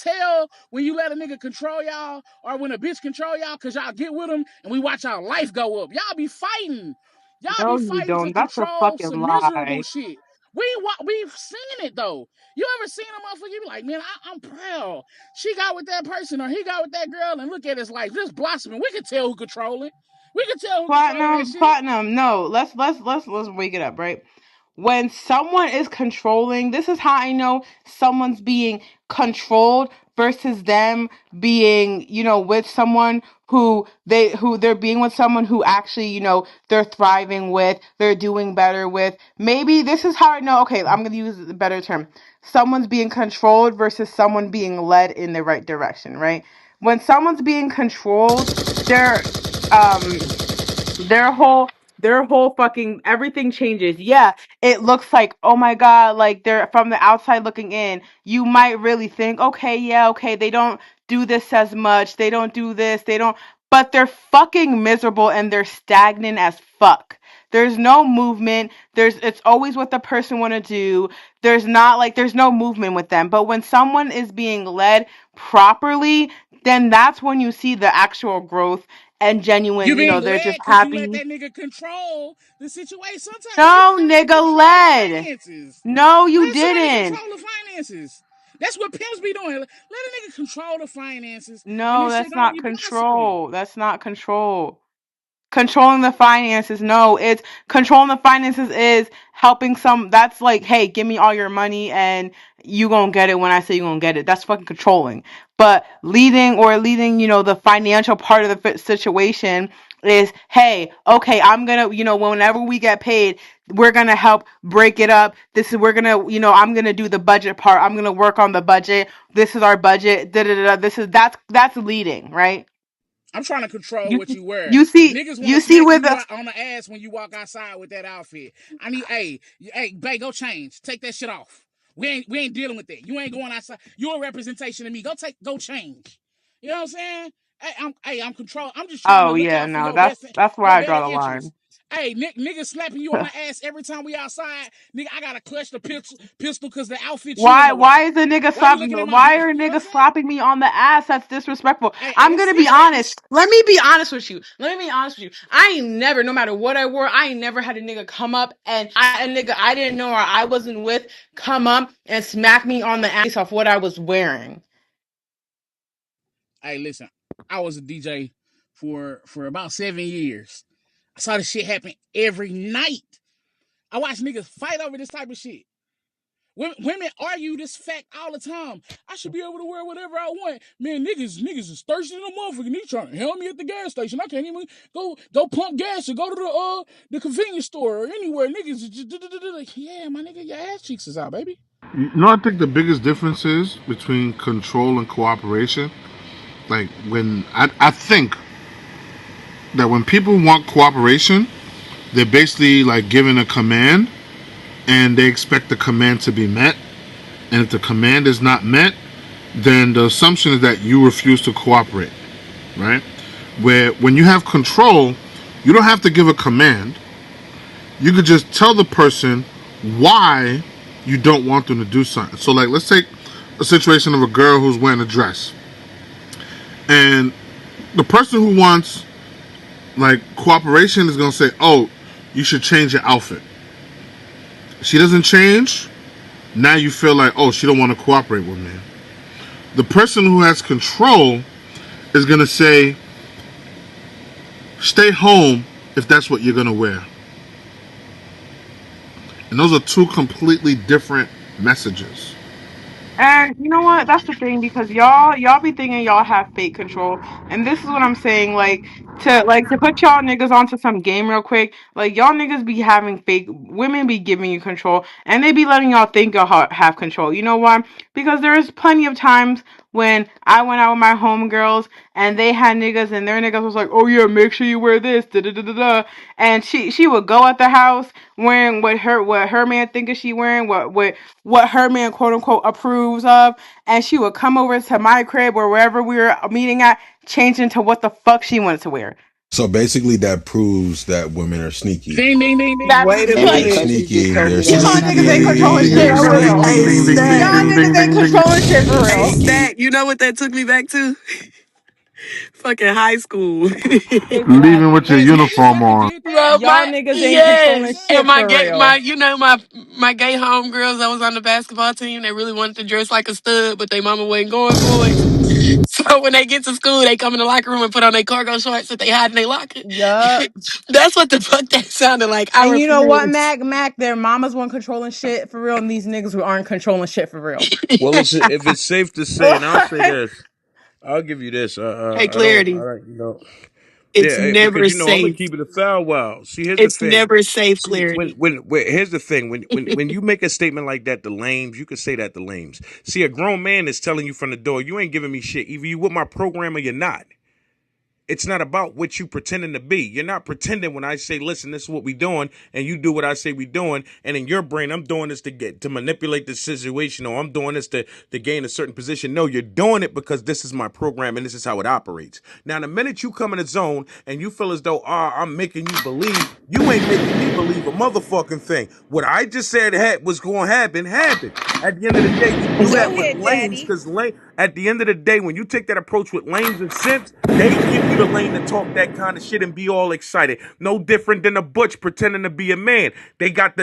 tell when you let a nigga control y'all or when a bitch control y'all because y'all get with them and we watch our life go up. Y'all be fighting. Y'all No, be you fighting to don't. That's a control fucking some miserable lie. shit. We've seen it though. You ever seen a motherfucker? You be like, man, I'm proud. She got with that person or he got with that girl, and look at his life just blossoming. We can tell who controlling. We can tell who controlling that Platinum, shit. platinum. No, let's wake it up, right? When someone is controlling, this is how I know someone's being controlled versus them being, with someone who they're being with someone who actually, they're thriving with, they're doing better with. Maybe this is how I know, okay, I'm gonna use a better term. Someone's being controlled versus someone being led in the right direction, right? When someone's being controlled, they're um their whole fucking everything changes. Yeah, it looks like, oh my god, like they're from the outside looking in. You might really think, okay, yeah, okay, they don't do this as much. They don't do this. They don't but they're fucking miserable and they're stagnant as fuck. There's no movement. It's always what the person want to do. There's no movement with them. But when someone is being led properly, then that's when you see the actual growth and You genuine, being they're just led because you let happy. that nigga control the situation. Sometimes No, niggas let a nigga nigga control the led. finances. No, you Let somebody didn't. control the finances. That's what pimps be doing. Let a nigga control the finances, and No, this shit that's gonna not be blossoming. control. That's not control. Controlling the finances, no, it's controlling the finances is helping that's like, hey, give me all your money and you gonna get it when I say you gonna get it. That's fucking controlling. But leading, the financial part of the situation is, hey, okay, I'm gonna, whenever we get paid, we're gonna help break it up. We're gonna, I'm gonna do the budget part. I'm gonna work on the budget. This is our budget. Da da da. That's leading, right? I'm trying to control You what you wear. you see Niggas want to you see smack where you the on the ass when you walk outside with that outfit. Hey, babe, go change. Take that shit off. We ain't dealing with that. You ain't going outside. You're a representation of me. Go change. You know what I'm saying? I'm control. I'm just trying to oh look yeah, out for no, that's where your I better draw the interest. line. Hey, niggas slapping you on the ass every time we outside. Nigga, I gotta clutch the pistol because the outfit you in Why the why way. is a nigga Why you slapping looking at my why bitch? are You know what I'm niggas saying? slapping me on the ass? That's disrespectful. Hey, I'm that's gonna be it. honest. Let me be honest with you. I ain't never, no matter what I wore, I ain't never had a nigga come up and a nigga I didn't know or I wasn't with come up and smack me on the ass off what I was wearing. Hey, listen, I was a DJ for about 7 years. I saw this shit happen every night. I watch niggas fight over this type of shit. Women argue this fact all the time. I should be able to wear whatever I want. Man, niggas is thirsty in a motherfucker. They trying to help me at the gas station. I can't even go pump gas or go to the convenience store or anywhere. Niggas is just, yeah, my nigga, your ass cheeks is out, baby. I think the biggest difference is between control and cooperation. Like I think that when people want cooperation, they're basically like given a command and they expect the command to be met. And if the command is not met, then the assumption is that you refuse to cooperate, right? Where when you have control, you don't have to give a command. You could just tell the person why you don't want them to do something. So, like, let's take a situation of a girl who's wearing a dress, and the person who wants like cooperation is gonna say, "Oh, you should change your outfit." She doesn't change. Now you feel like, oh, she don't want to cooperate with me. The person who has control is gonna say, stay home if that's what you're gonna wear. And those are two completely different messages. And you know what? That's the thing because y'all be thinking y'all have fake control, and this is what I'm saying. Like to put y'all niggas onto some game real quick. Like y'all niggas be having fake women be giving you control, and they be letting y'all think y'all have control. You know why? Because there is plenty of times when I went out with my homegirls and they had niggas, and their niggas was like, "Oh yeah, make sure you wear this." Da da da da da. And she would go at the house wearing what her man think is she wearing what her man quote unquote approves of, and she would come over to my crib or wherever we were meeting at, change into what the fuck she wanted to wear. So basically, that proves that women are sneaky. Ding ding ding ding That ding Wait a ding They're ding. minute. Cause you just sneaky. told They're me y'all that and I niggas didn't ain't agree controlling with sneaky. it. shit They're for No, real. sneaky. hey, Ding, ding, ding, Stat. Y'all ding, niggas ding, ain't ding, ding. controlling shit for Hey, real. Stat. You know what that took me back to? Fucking high school. Leaving with your Exactly. uniform Exactly. on. Did that? Bro, Y'all my niggas ain't controlling yes, and shit for real. my gay homegirls that was on the basketball team. They really wanted to dress like a stud, but their mama wasn't going for it. So when they get to school, they come in the locker room and put on their cargo shorts that they hide in their locker. Yup. That's what the fuck that sounded like. I And you know what, refuse. Mac, their mamas weren't controlling shit for real, and these niggas who aren't controlling shit for real. Well, listen, if it's safe to say, and I'll say this, I'll give you this. Hey, I clarity. don't, It's yeah, because never I'm gonna safe. keep it a foul wow. See, here's the It's thing. never safe, See, clarity. here's the thing. When you make a statement like that to lames, you can say that to lames. See, a grown man is telling you from the door, you ain't giving me shit. Either you with my program or you're not. It's not about what you pretending to be. You're not pretending when I say, listen, this is what we doing, and you do what I say we doing, and in your brain, I'm doing this to manipulate the situation, or I'm doing this to gain a certain position. No, you're doing it because this is my program and this is how it operates. Now, the minute you come in a zone and you feel as though, I'm making you believe, you ain't making me believe a motherfucking thing. What I just said was going to happen, happened. At the end of the day, you do Go that with ahead, lames Daddy. because at the end of the day, when you take that approach with lames and simps, they give you the lane to talk that kind of shit and be all excited. No different than a butch pretending to be a man. They got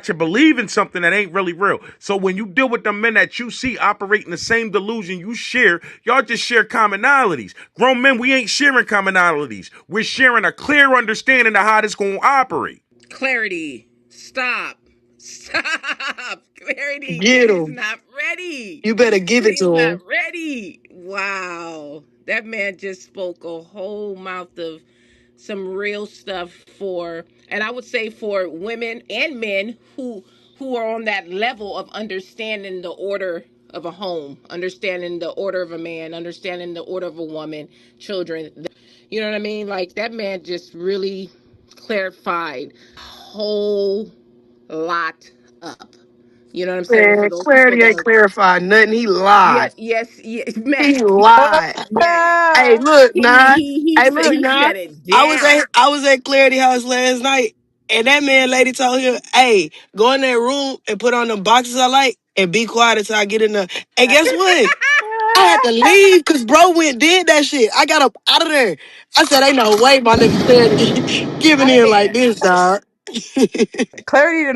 you believing something that ain't really real. So when you deal with the men that you see operating the same delusion you share, y'all just share commonalities. Grown men, we ain't sharing commonalities. We're sharing a clear understanding of how this gonna operate. Clarity. Stop. Stop. Clarity. Get He's him. not ready. You better give it He's to not him. ready. Wow. That man just spoke a whole mouth of some real stuff for, and I would say for women and men who are on that level of understanding the order of a home, understanding the order of a man, understanding the order of a woman, children. You know what I mean? Like that man just really clarified a whole lot up. You know what I'm saying? For Man, those people clarity that ain't are, clarified nothing. He lied. yes, Mac, He lied. Mac. Hey, look, nah. He Hey, said look, he nah. shut it down. I was at Clarity House last night, and that man lady told him, "Hey, go in that room and put on them boxes I like, and be quiet until I get in there." And guess what? I had to leave because bro went did that shit. I got up out of there. I said, "Ain't no way, my nigga Clarity giving in like Man, this, dog." Clarity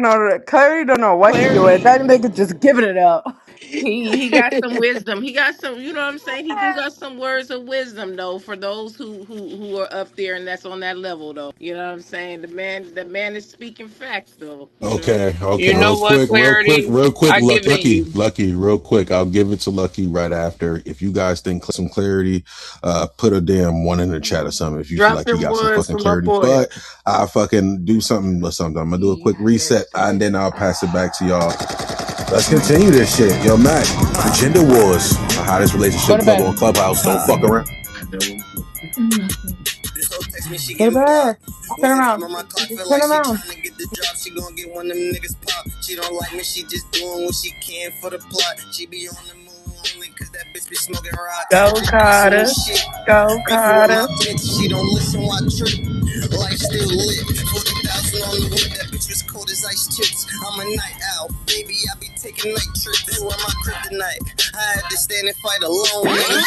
don't know what he doing. Clarity. That nigga just giving it up. He got some wisdom. He got some, you know what I'm saying? He do got some words of wisdom though for those who are up there and that's on that level though. You know what I'm saying? The man is speaking facts though, you know. Okay, You okay, know what, Clarity? real quick, I give it you. Lucky, real quick. I'll give it to Lucky right after. If you guys think some clarity, put a damn one in the chat or something. If you feel Drop like you them got some ones fucking for my clarity, boy. but I fucking do something or something. I'm gonna do a quick reset and then I'll pass it back to y'all. Let's continue this shit. Yo, Mac, Gender Wars, the hottest Go relationship to club bed. on Clubhouse. Don't fuck around. This hoe text me, she Go to giving bed. guap. Turn Wasn't around. time on my clock, Just feel turn like she around. trying to get the drop. She gon' get one of them niggas pop. She don't like me, she just doing what she can for the plot. She be on the move only cause that bitch be smoking rocks. Go Just be some new Carter. shit. Go Beefing with my Carter. bitch, she don't listen while I trip. Life still lit. 40,000 on the whip, that bitch was cold as ice chips. I'm a night owl, baby, I be taking night trips. Who am I kryptonite? I had to stand and fight alone, nigga.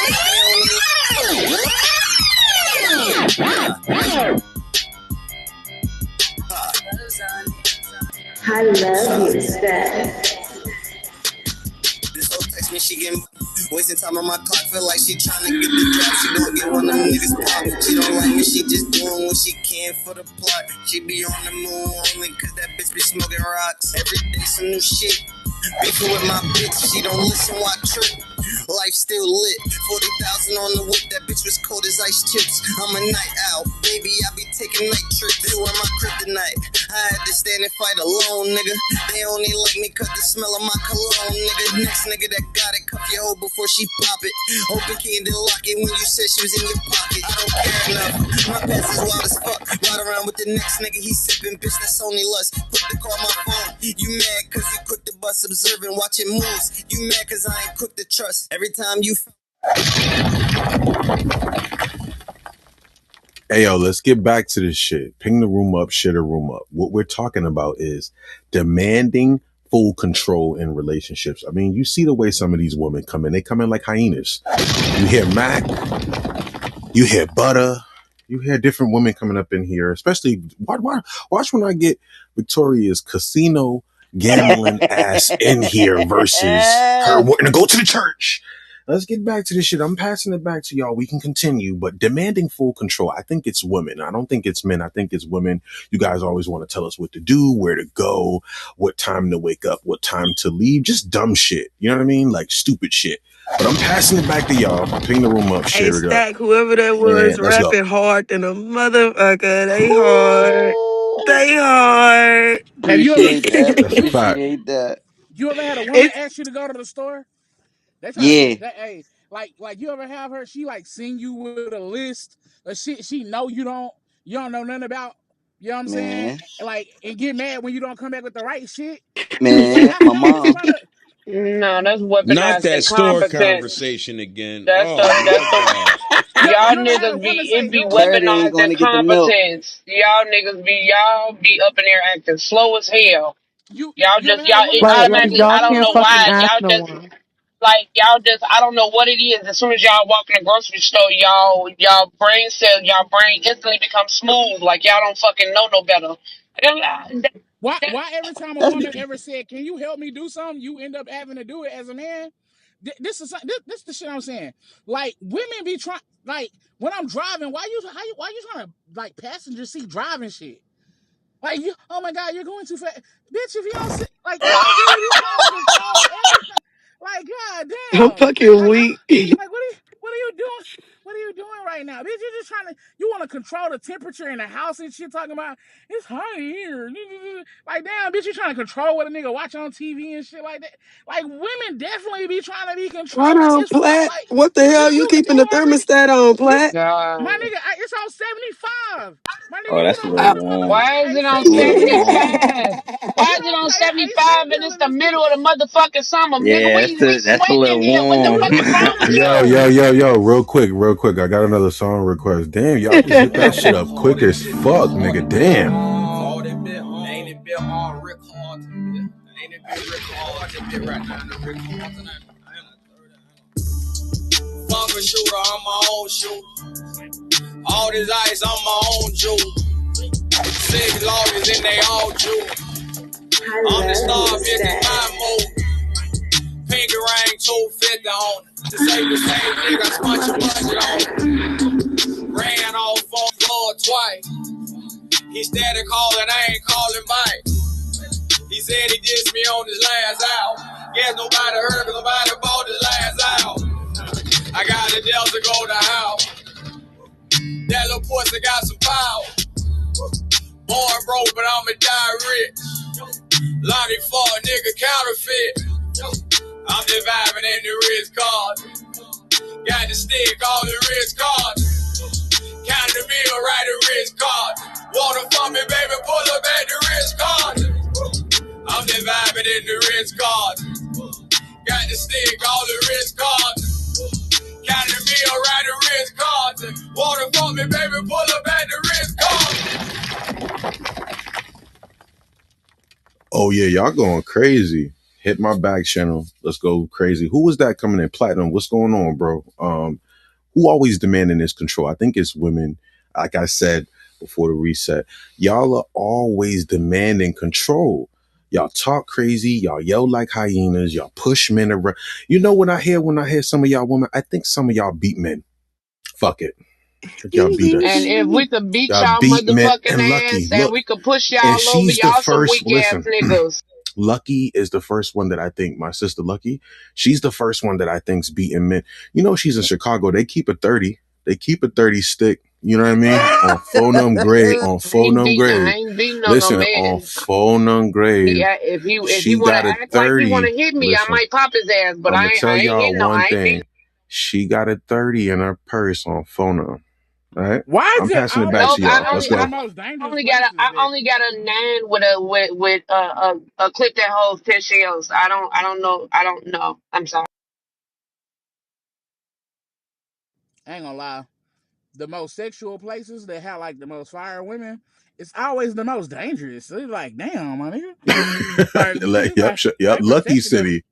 I love you, Stat. when she get wasting time on my clock. Feel like she tryna get the drop. She gon' get one of them niggas pop. She don't like me, she just doing what she can for the plot. She be on the moon only cause that bitch be smoking rocks. Every day some new shit. Beefing with my bitch, she don't listen, why trip? Life still lit. 40,000 on the whip, that bitch was cold as ice chips. I'm a night owl, baby, I be taking night trips. They were my kryptonite. I had to stand and fight alone, nigga. They only like me cause the smell of my cologne, nigga. Next nigga that got it, cuff your hoe before she pop it. Open key and then lock it when you said she was in your pocket. I don't care enough. My past is wild as fuck. Ride around with the next nigga, he sipping, bitch, that's only lust. Put the call on my phone. You mad cause you quick to bust, observing, watching moves. You mad cause I ain't quick to trust. Every time you Hey, yo, let's get back to this shit. Ping the room up, shit the room up. What we're talking about is demanding full control in relationships. I mean, you see the way some of these women come in. They come in like hyenas. You hear Mac, you hear Butter, you hear different women coming up in here, especially watch when I get Victoria's casino gambling ass in here versus her wanting to go to the church. Let's get back to this shit. I'm passing it back to y'all. We can continue, but demanding full control. I think it's women. I don't think it's men. I think it's women. You guys always want to tell us what to do, where to go, what time to wake up, what time to leave. Just dumb shit. You know what I mean? Like stupid shit. But I'm passing it back to y'all. Ping the room up, Hey, share it up. Stack, whoever that And was let's go. rapping hard than a motherfucker. They hard. Ooh, They hard. Have you ever appreciate that. That's a fact. Appreciate that. you ever had a woman It, ask you to go to the store? They try to Yeah, get that. Hey, like you ever have her? She like sing you with a list of shit she know you don't know nothing about. You know what I'm saying? man. And get mad when you don't come back with the right shit. Like Man, my how is mom. somebody? No, that's Not weaponized that store incompetence. conversation again. That's Oh the my that's the God. You y'all ever had a niggas woman be say, it be Clarity ain't weaponized going to get the milk. incompetence. Y'all be up in there acting slow as hell. Y'all you ever just had a y'all it woman Like, say to like automatically you? y'all I don't can't know fucking why ask y'all no just one. like y'all just I don't know what it is. As soon as y'all walk in the grocery store, y'all brain cells, y'all brain instantly become smooth. Like y'all don't fucking know no better. That, Why every time a That's woman because ever said, "Can you help me do something?" you end up having to do it as a man? This the shit I'm saying. Like women be trying. Like when I'm driving, why you trying to like passenger seat driving shit? Like you, oh my god, you're going too fast, bitch. If you don't sit, like y'all really be trying to control everything. Like god I'm damn, fucking like weak. what are you doing? What are you doing right now, bitch? You're just trying to you want to control the temperature in the house and shit. Talking about it's hot in here. Like damn, bitch, you trying to control what a nigga watch on TV and shit like that. Like women definitely be trying to be Right controlling. on, It's fine. Plat. Like What the hell you you keeping the already thermostat on, you Plat? my God. nigga. It's on 75. My nigga, oh, you that's a don't little know I, the warm. motherfucking Why is it AC on That's a little bill. warm. 75? You Why is it don't on pay the AC 75 and bill it's in the this middle bitch. of the motherfucking summer? Nigga, Yeah, we that's a sweating in little here. What the warm. fuck is wrong with Yo, yo, you? yo, yo, real quick. I got another song request. Damn, y'all just hit that shit up quick as fuck, nigga. Damn. All that bit, ain't it bit on Rick Horton bit? Ain't it bit Rick Horton bit right now? The Rick Horton. Funky shooter, I'm my own shooter. All this ice, I'm my own jewel. Six lawyers and they all jewel. I'm the star, bitch, it's my move. Pinky ring, 250 on it. To say the same nigga, I spent your budget on it. Ran off on floor twice. He steady calling, I ain't calling back. He said he dissed me on his last album. Guess nobody heard, cause nobody bought his last album. I got a Delta go to house. That little pussy got some power. Born broke, but I'ma die rich. Lonnie for a nigga counterfeit. I'm just vibing in the Ritz card. Got the stick, all the Ritz cards. Count the meal, right the Ritz card. Water for me, baby, pull up at the Ritz card. I'm just vibing in the Ritz card. Got the stick, all the Ritz cards. Count the meal, right the Ritz cards. Water for me, baby, pull up at the Ritz card. Oh yeah, y'all going crazy. Hit my back channel. Let's go crazy. Who was that coming in? Platinum. What's going on, bro? Who always demanding this control? I think it's women. Like I said before the reset, y'all are always demanding control. Y'all talk crazy. Y'all yell like hyenas. Y'all push men around. You know what I hear when I hear some of y'all women? I think some of y'all beat men. Fuck it. I think y'all beat And us. if we could beat Y'all y'all beat men. motherfucking And Lucky, ass and look. we could push And y'all over, she's the y'all some first, weak ass listen, niggas. Lucky is the first one that I think, my sister Lucky, she's the first one that I think's beating men. You know, she's in Chicago. They keep a 30. They keep a 30 stick. You know what I mean? On Fonum grade. On Fonum I grade. ain't beating on no Listen, on man. Fonum grade. If he She wanna got a act like he wanna 30. hit me, I Listen, might pop his ass. But I'm going to tell I ain't y'all hitting no. one I ain't beating. thing. She got a 30 in her purse on Fonum. All right? Why is I'm it passing it back always to Nope. y'all. always Let's the go. most dangerous places I that only got a 9 with a clip that holds 10 shells. I don't know. I don't know. I'm sorry. I ain't gonna lie, the most sexual places that have like the most fire women, it's always the most dangerous. So it's like, damn, my nigga. Like, it's Yep, like yep. they Lucky protected them. City.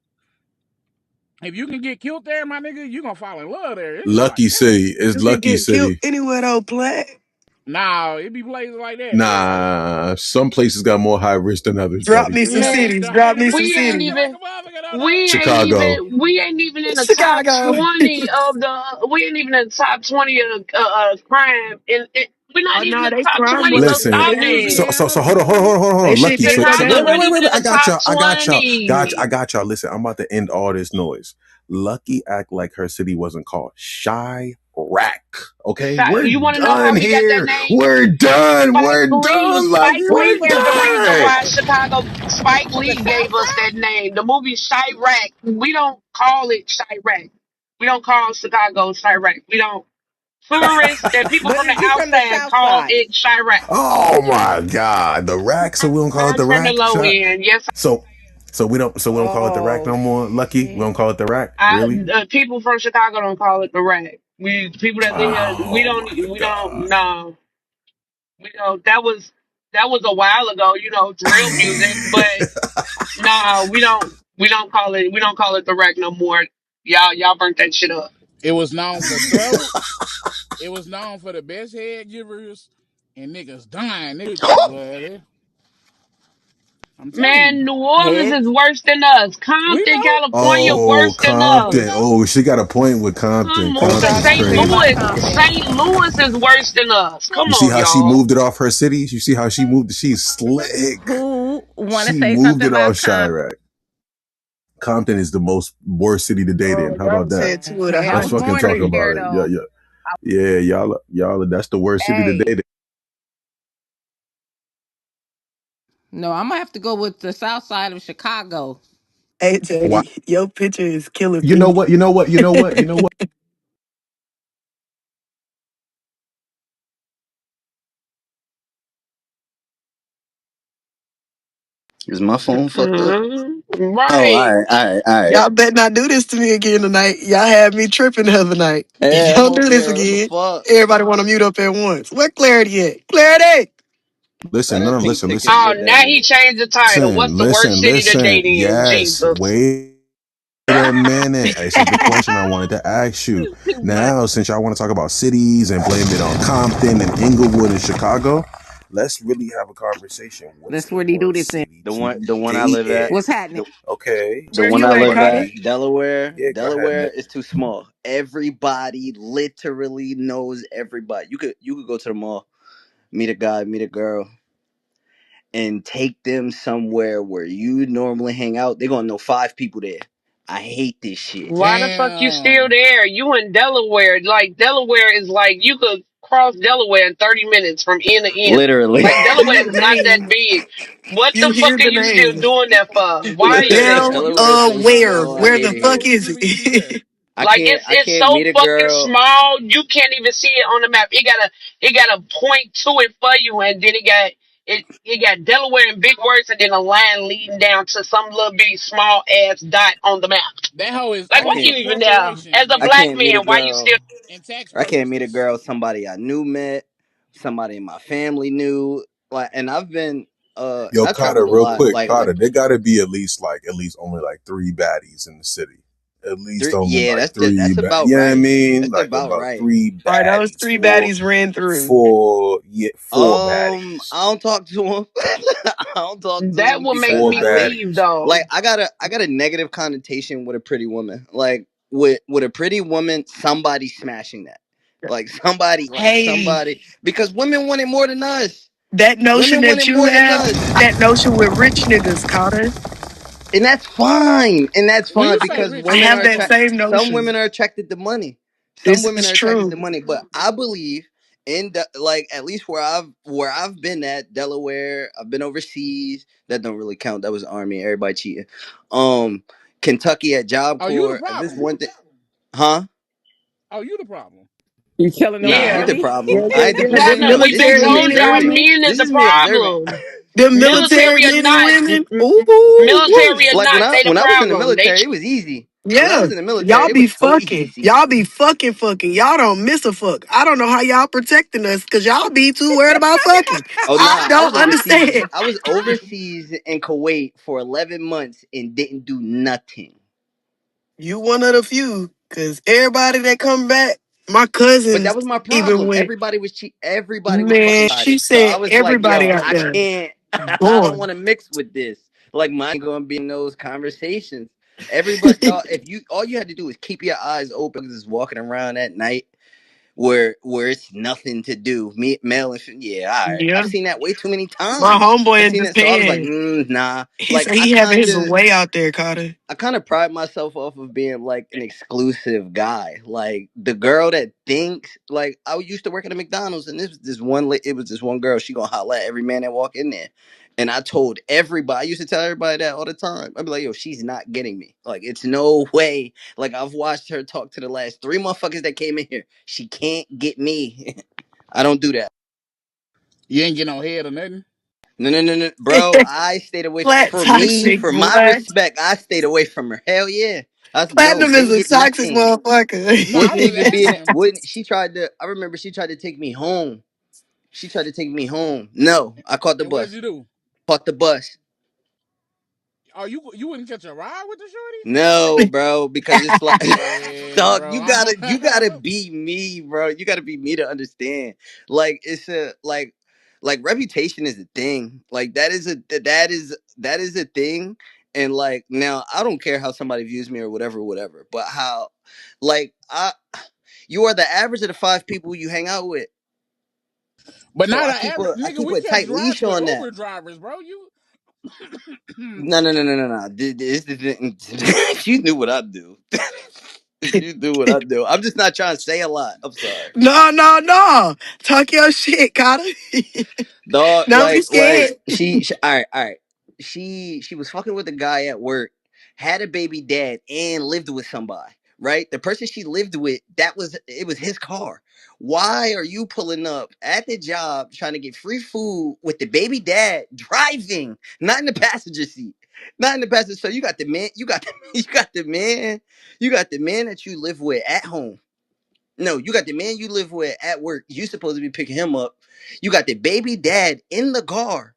If you can get killed there, my nigga, you gonna fall in love there. It's just like, Lucky damn. City. It's You can Lucky get killed City. anywhere though, Black. Nah, it be places like that. It's like, Nah, some places got more high risk than others, Drop buddy. me some yeah, Man, cities. the Drop me hyenas some be we ain't crazy cities. like even a motherfucker though, though. Chicago. we ain't even in the top Chicago. 20 of the we ain't even in the top 20 of crime. We're Oh not even no, in the they top crime 20. So bullets Listen, though. stop They it. legit. so Louisiana, hold on, hold on, hold on, Chicago. hold on, hold on. They shit Lucky. We're been So not going even up. really in wait. the top I got y'all. 20. I got y'all. Listen, I'm about to end all this noise. Lucky act like her city wasn't called Chirac. Okay, we're You want to know how done we got that here. name? We're done. Spike We're Lee. done. Lucky, Spike we're Lee is the reason done. why Chicago. Spike On the Lee gave us soundtrack? that name. The movie Chirac. We don't call it Chirac. We don't call Chicago Chirac. We don't. Tourists and people But from the is he from the outside South call Side? it Chirac. Oh my God, the rack. So we don't call it I'm the from the rack. low end. Yes, So, we don't call it the rack Oh no more. Lucky, we don't shit. call it the rack. Really? people from Chicago don't call it the rack. We people that live here, Oh my we don't God. no, we don't. That was a while ago. Drill music, but nah, we don't call it the rack no more. Y'all burnt that shit up. It was known for throat. It was known for the best head givers and niggas dying. Niggas, boy, I'm telling you. Man, New Orleans Head is worse than us. We Compton, know. California, Oh, worse than We Compton. us. know. Oh, she got a point with Compton. Come who on, Compton got is a St. point crazy. about Louis, Compton? St. Louis is worse than us. Come You see on, how she y'all. moved it off her cities? You see how she moved? She's slick. Who want to She say moved something it off about Compton? Chirac. Compton is the most worst city to date in. Oh, How y'all about that? said two of the Hey, I Let's was hottest fucking born talk in cities. about there it. Yeah, though. yeah. Yeah, y'all, that's the worst city to Hey, date in. no, I'm gonna have to go with the South Side of Chicago. Hey, Why? JD, your picture is killing You know me. what? You know what? Is my phone fucked up? Oh, Right. all right. Y'all better not do this to me again tonight. Y'all had me tripping the other night. Yeah, I'm Don't do over this here. What the again. fuck? Everybody want to mute up at once. Where Clarity at? Clarity! Why Listen, no, that no, pink listen, ticket Oh, did that now he again? changed the title. What's the worst city to date in? Yes, Jesus. wait a minute. This is the question I wanted to ask you. But Now, since y'all want to talk about cities and blame it on Compton and Inglewood and Chicago, let's really have a conversation. What's That's the where they do worst this in. city The to one I date live at. in? What's happening? The Okay, the Where one I you at, live Carter? at, Delaware. yeah, go ahead, man. Delaware is too small. Everybody literally knows everybody. You could go to the mall, meet a guy, meet a girl, and take them somewhere where you normally hang out. They're gonna know 5 people there. I hate this shit. why the fuck you still Damn. there? You in Delaware. Like, Delaware is like, you could cross Delaware in 30 minutes from end to end. Literally. Like, You hear Delaware the is not that name. big. What You the hear fuck are the you still name. doing that for? Why are you Literally, there? Down, Delaware is so where? small. I Where hate the it fuck here. What is you finna do there? it? Like I it's can't so meet a fucking girl. small, you can't even see it on the map. It got a point to it for you, and then it got Delaware in big words, and then a line leading down to some little bitty small ass dot on the map. That hoe is Like, I why owned you for can't even there? corporations, As a I nigga, black can't meet a man, why you girl. still? and tax I can't meet a purposes. girl somebody I knew met, somebody in my family knew. Like, and I've been Yo, I Carter, traveled a real lot. quick, Like Carter, there got to be at least only like three baddies in the city. At least Three, only yeah, like that's three. about Yeah, I right. mean, That's like about about right. three All right, those baddies, three baddies ran through. four baddies, I don't talk to him. I don't talk to That him will make because four me I think leave baddies. though. like I got a negative connotation with a pretty woman. Like with a pretty woman, somebody smashing that. Like Hey, somebody because women want it more than us. that notion Women want that it you more than have, us. that notion with rich niggas, Carter. And that's fine. And that's When fine you say because rich I women nigga, have are that attracted same some notion. women are attracted to money. Some This women is are attracted true. to money. But I believe in like at least where I've been at, Delaware, I've been overseas. That don't really count. That was army, everybody cheating. Um Kentucky at Job are you the Corps. If it's problem? one thing, huh? Are you the problem? You telling them Nah, I Yeah. ain't the already? problem. Yeah, I ain't the the Exactly. no, We this is just military me men told and y'all the observing. women, men is This the is me observing. problem. the military Military or men and not, women. Ooh, woo. military or Like not, they the when I was in the problem. They military, it was easy. When I Yeah, was in the military, y'all it be was so fucking. easy. Y'all be fucking. Y'all don't miss a fuck. I don't know how y'all protecting us because y'all be too worried about fucking. Oh I nah, I was don't overseas. understand. I was overseas in Kuwait for 11 months and didn't do nothing. You one of the few because everybody that come back, my But that cousins was my even problem. went, Everybody was cheap. Everybody was fucking man, she body. So I said was like, everybody yo, out I there can't. I don't gone. want to mix with this. Like mine going to be in those conversations. Everybody, dog, if you all you had to do is keep your eyes open, just walking around at night where it's nothing to do. Me, male, and yeah, all right. Yeah. I've seen that way too many My times. homeboy I've in seen it. So I was like, Japan, nah. he Like said he having his way out there, Carter. I kind of pride myself off of being like an exclusive guy. Like the girl that thinks like I used to work at a McDonald's and it was this one girl. She gonna holler at every man that walk in there. And I told everybody, I used to tell everybody that all the time. I'd be like, yo, she's not getting me. Like, it's no way. Like, I've watched her talk to the last three motherfuckers that came in here. She can't get me. I don't do that. You ain't get no head or nothing. No, no, no, no, bro. I stayed away Flat for me, toxic, for my boy. respect. I stayed away from her. Hell yeah. I was no, Platinum is didn't a get toxic nothing. No, I Wouldn't was motherfucker. even be in it. asking. Wouldn't she tried to? I remember she tried to take me home. She tried to take me home. No, I caught the And what'd bus. you do? Caught the bus. Oh, you wouldn't catch a ride with the shorty? No, bro, because it's like, Yeah, dog, bro. you I gotta, you gotta don't. be me, bro. You gotta be me to understand. Like it's a like reputation is a thing. Like that is a thing. And like now, I don't care how somebody views me or whatever, whatever. But how, like you are the average of the five people you hang out with. But So not I an keep average a I nigga. keep We a catch tight rides leash with on that. Uber drivers, bro. You. No, no, no, no, no, no. This the thing. You knew what I do. You do what I do. I'm just not trying to say a lot. I'm sorry. No. Talk your shit, Carter. Dog, Don't be like scared. she all right, all right. She was fucking with a guy at work, had a baby dad, and lived with somebody. Right? The person she lived with, it was his car. Why are you pulling up at the job trying to get free food with the baby dad driving, not in the passenger seat? Not in the passenger. So you got the man, you got the man that you live with at home. No, you got the man you live with at work. You supposed to be picking him up. You got the baby dad in the car,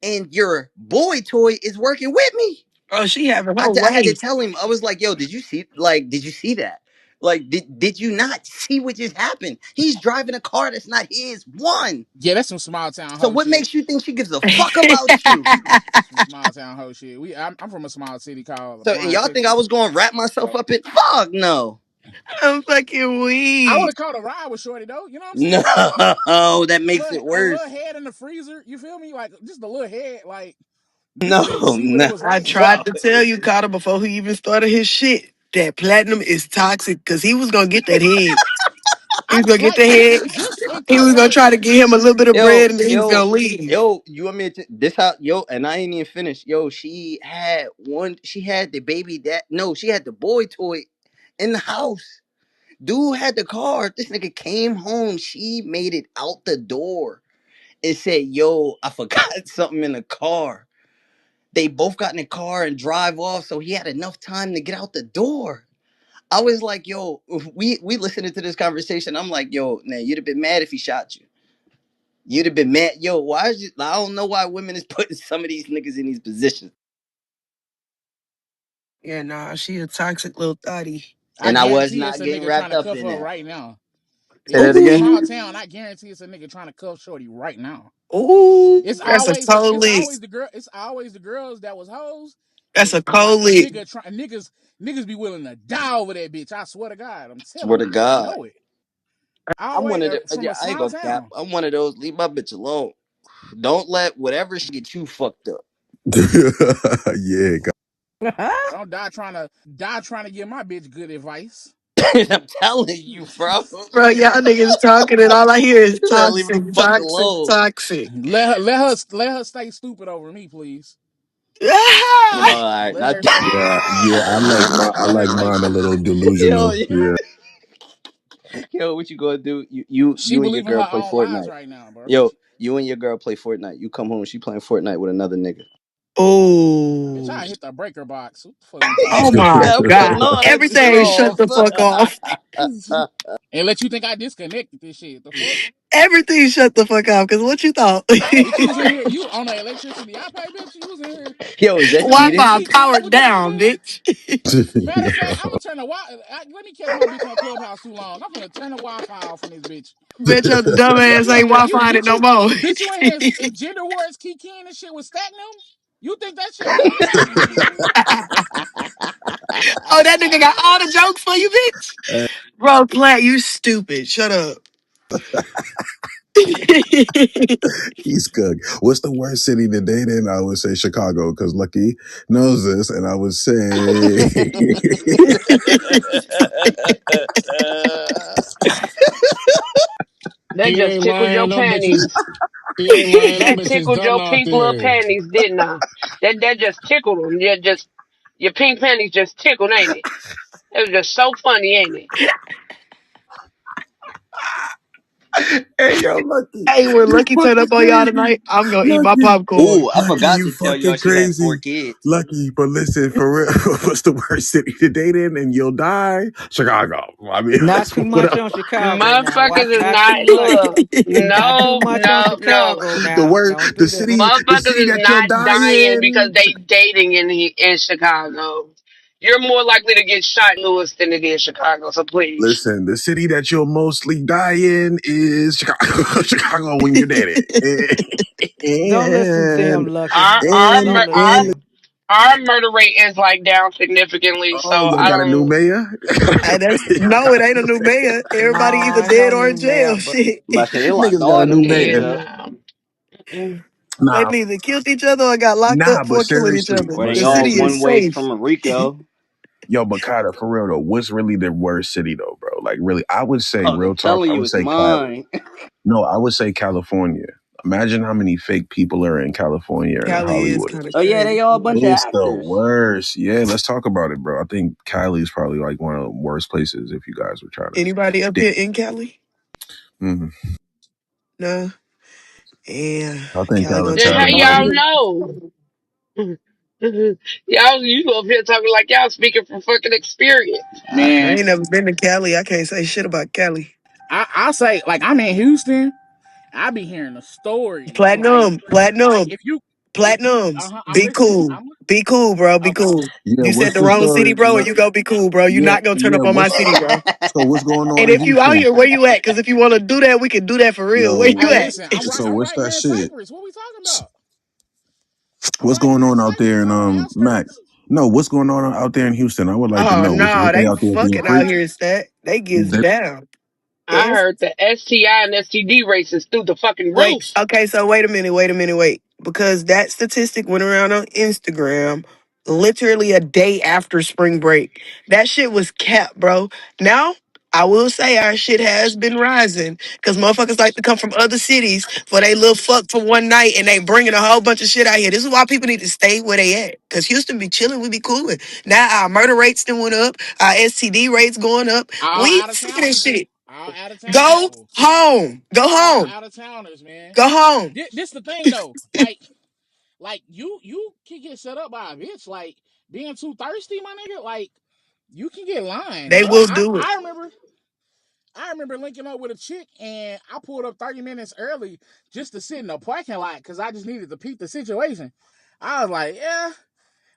and your boy toy is working with me. Oh, she having her I had to way. tell him. I was like, "Yo, did you see that? Like, did you not see what just happened? He's driving a car that's not his. One. Yeah, that's some small town So hoe what shit. makes you think she gives a fuck about you? Some small town hoe shit. I'm from a small city called So and Bryan, y'all think I Texas. was going to wrap myself So up in? Fuck no, I'm fucking I would weak. have caught a ride with Shorty though. You know what I'm no. saying? Like That makes it a little worse. head in the freezer. You feel me? Like just a little head. Like No, just to see what it no, was I like. tried bro. to tell you, Carter, before he even started his shit, that platinum is toxic because he was gonna get that head. He I was gonna get like the head. just in He case. was gonna Like try to get him a little bit of Yo, bread and then he was yo, gonna leave. yo, you want me to this how yo and I ain't even finished. Yo, she had the baby that no, she had the boy toy in the house. Dude had the car. This nigga came home. She made it out the door. It said, yo, I forgot something in the car. They both got in the car and drive off, so he had enough time to get out the door. I was like, yo, if we listening to this conversation. I'm like, yo, man, you'd have been mad if he shot you. You'd have been mad. Yo, why is you? I don't know why women is putting some of these niggas in these positions. Yeah, nah, she a toxic little thotty. I And I was guarantee it's not a getting nigga trying wrapped to up cuff in her that. right now. Say If that it's a again. small Ooh, town, I guarantee it's a nigga trying to cuff Shorty right now. ooh, It's that's a always the cold it's lick. always the girl it's always the girls that was hoes That's that a be like cold a lick. nigga try niggas be willing to die over that bitch. I swear to God, I'm Swear telling to you, I God. know it. I'm Always one of the from yeah, a I ain't small gonna cap. town. I'm one of those. Leave my bitch alone. Don't let whatever she get you fucked up. Yeah, Die trying to give my bitch good advice. I'm telling you, bro. Bro, y'all niggas talking and all I hear is You better leave me the toxic, fuck toxic, alone. toxic. Let her stay stupid over me, please. All right, Let not her stay yeah, stupid. yeah. I Let her like stay mine a stupid. little yo, delusional. Yeah. yo. What you gonna do? You She you and your believing her girl play own lies Fortnite. right now, bro. Yo, you and your girl play Fortnite. You come home, she playing Fortnite with another nigga. Bitch, Oh, I hit the breaker box. What the fuck you talking oh about? my Putting God. all that shit Everything shut off. the fuck off. And let you think I disconnected this shit. The fuck? Everything shut the fuck off. Cause what you thought? Bitch, you was in here. You on the electricity I pay, bitch. You was in here. Yo, is that What you cheating? Wi-Fi keep saying? powered What you keep down, saying? bitch. Matter of fact, I'm gonna turn the Wi. Let me catch my bitch on Clubhouse too long. I'm gonna turn the Wi-Fi off in this bitch. Bitch, your dumb Bitch, ass you ain't in here? You Wi-Fi it bitch no you more. bitch you in here? Gender wars key and shit with stack them. You think that shit funny? Oh, that nigga got all the jokes for you, bitch. Bro, Plat, you stupid. Shut up. He's cooked. What's the worst city to date in? I would say Chicago because Lucky knows this, and I would say That He just ain't tickled your lying. Them bitches. panties. He ain't lying. Them That bitches tickled dumb your out pink little there. panties, didn't I? That just tickled them. Yeah, just your pink panties just tickled, ain't it? It was just so funny, ain't it? hey, yo, Lucky, Hey, when you Lucky turn fucking up on y'all crazy. tonight, I'm gonna eat my Lucky, popcorn. Ooh, I Lucky, forgot you to tell y'all fucking she had 4 crazy. kids. Lucky, but listen, for real, what's the worst city to date in and you'll die? Chicago. I mean, Not let's too put much up. on Chicago now. Motherfuckers Watch, is not not too much. look. Not too No, much on no, no. Chicago The now. word, Don't do that. the Motherfuckers city is that you'll not die dying because in. they dating in Chicago. You're more likely to get shot in Lewis than it is Chicago. So please. Listen, the city that you'll mostly die in is Chicago. Chicago when you're dead. Don't listen to him, And Lucky. Our our and Don't mur- listen our to him. our murder rate is like down significantly. oh, So y'all I got a new don't. mayor. And that's Y'all no, got it ain't a new mayor. Everybody No, either ain't no dead or new in mayor, jail. but Shit. I'm about to say they locked niggas got all a them new Yeah, niggas mayor. up. no. Mm-mm. They Nah, either killed each other or got locked nah, up but for killing each seriously, other. Or but The they all city seriously, is one ways safe. from a Rico. yo, but Carter, for real though, what's really the worst city though, bro? Like, really, I would say, Dog, I'm real talk, telling I you, would it's say Cali. mine. No, I would say California. Imagine how many fake people are in California and in Cali is Hollywood. kind of Oh yeah, they crazy. all a bunch of It's the actors. worst. Yeah, let's talk about it, bro. I think Cali's probably like one of the worst places if you guys were trying to Anybody up date. here in Cali? Mhm. No. Yeah. I think Cali gonna Cali, Then change how their California. y'all mind. know? Y'all, you up here talking like y'all speaking from fucking experience. I Man, ain't never been to Cali. I can't say shit about Cali. I say like I'm in Houston. I be hearing the stories. Platinum, Like platinum, if you platinums. I'm Be listening. cool. Be cool, bro. Be Okay. cool. Yeah, You said what's the the wrong city, story? bro, and you go be cool, bro. You Yeah, not gonna turn yeah. up on my What's city, bro. so? What's going on And in if you out Houston? here, where you at? Because if you want to do that, we can do that for real. Where you Hey, Yo, at? listen, so I'm what's right that here in shit? Cypress. What we talking about? I'm What's right going here in on out there Cypress in on the Mac? outskirts. No, what's going on out there in Houston? I would like to Oh know. no, What they they out there being fucking out freaks? here instead. They gets They, down. I heard the STI and STD rates is through the fucking Wait, roof. okay, so wait. Because that statistic went around on Instagram literally a day after spring break. That shit was capped, bro. Now, I will say our shit has been rising because motherfuckers like to come from other cities for they little fuck for one night and they bringing a whole bunch of shit out here. This is why people need to stay where they at. Because Houston be chilling, we be cooling. Now our murder rates then went up, our STD rates going up. All We out of sick of town this people. shit. All out of town Go people. home. Go All home. out of towners, man. Go home. This the thing though. Like you can get set up by a bitch. Like being too thirsty, my nigga. Like you can get lined, They bro. will do it. I remember linking up with a chick and I pulled up 30 minutes early just to sit in the parking lot because I just needed to peep the situation. I was like, yeah.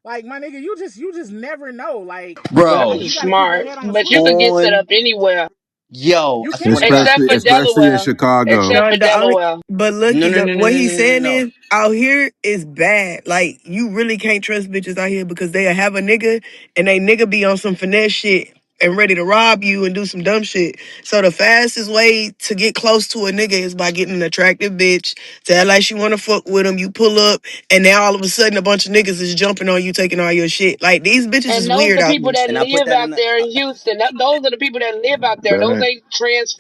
Like my nigga, you just never know. Like Right, bro. you got to keep your smart. head on a But you swivel. could get set On up anywhere, yo, You I swear to can. God. except for Especially in Delaware. Chicago. Except No, for the only Delaware. but No, look, no, no, no, what no, he's no, no, saying no. is out here is bad. Like you really can't trust bitches out here because they'll have a nigga and they nigga be on some finesse shit and ready to rob you and do some dumb shit. So the fastest way to get close to a nigga is by getting an attractive bitch. Tell like she wanna fuck with him. You pull up and now all of a sudden a bunch of niggas is jumping on you, taking all your shit. Like these bitches And is those weird the out people here. that And I put live that out in the there in Houston. Those are the people that live out there. That Those ain't ain't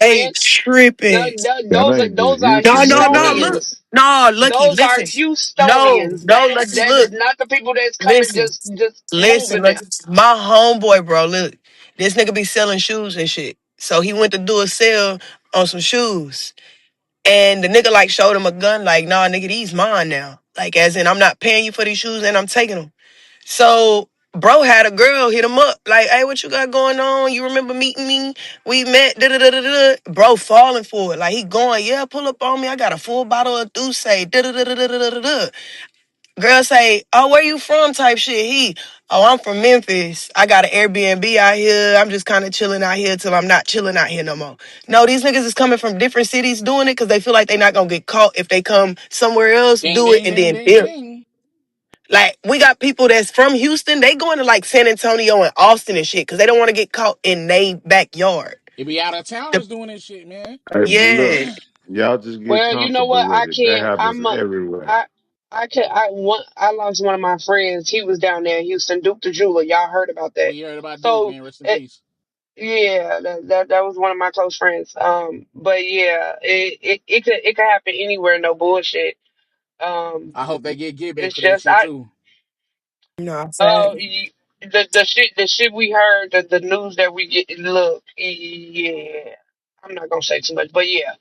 They transplants. tripping. that ain't just Those are No, Houston. no, That's no. Look, everywhere. Houstonians. no, Lucky. Those are Listen, no, Houstonians. no, Lucky. That is Look, not the people that's coming listen, just listen. moving there. Lucky. My homeboy, bro. Look, this nigga be selling shoes and shit. So he went to do a sale on some shoes, and the nigga like showed him a gun. Like, nah, nigga, these mine now. Like, as in, I'm not paying you for these shoes, and I'm taking them. So. Bro had a girl hit him up like, "Hey, what you got going on? You remember meeting me? We met." Da da da da da. Bro falling for it, like he going, "Yeah, pull up on me. I got a full bottle of Douce." Da da da da da da da da. Girl say, "Oh, where you from?" Type shit. "Oh, I'm from Memphis. I got an Airbnb out here. I'm just kind of chilling out here till I'm not chilling out here no more." No, these niggas is coming from different cities doing it because they feel like they not gonna get caught if they come somewhere else, Ding do it, ding and ding then ding build. ding. Like we got people that's from Houston, they going to like San Antonio and Austin and shit because they don't want to get caught in they backyard. It be out of The- towners doing this shit, man. Hey, but look, yeah, y'all just get Well, you know comfortable what? with I it. That can't. happens everywhere. I I lost one of my friends. He was down there in Houston, Duke the Jeweler. Y'all heard about that? We heard about Duke, So, man. Rest in it, peace. yeah, that was one of my close friends. But yeah, it could happen anywhere. No bullshit. Um, I hope they get back it's for that just shit too. you know what I'm uh, saying? y- the shit we heard, the news that we get. Look, yeah, I'm not gonna say too much, but yeah.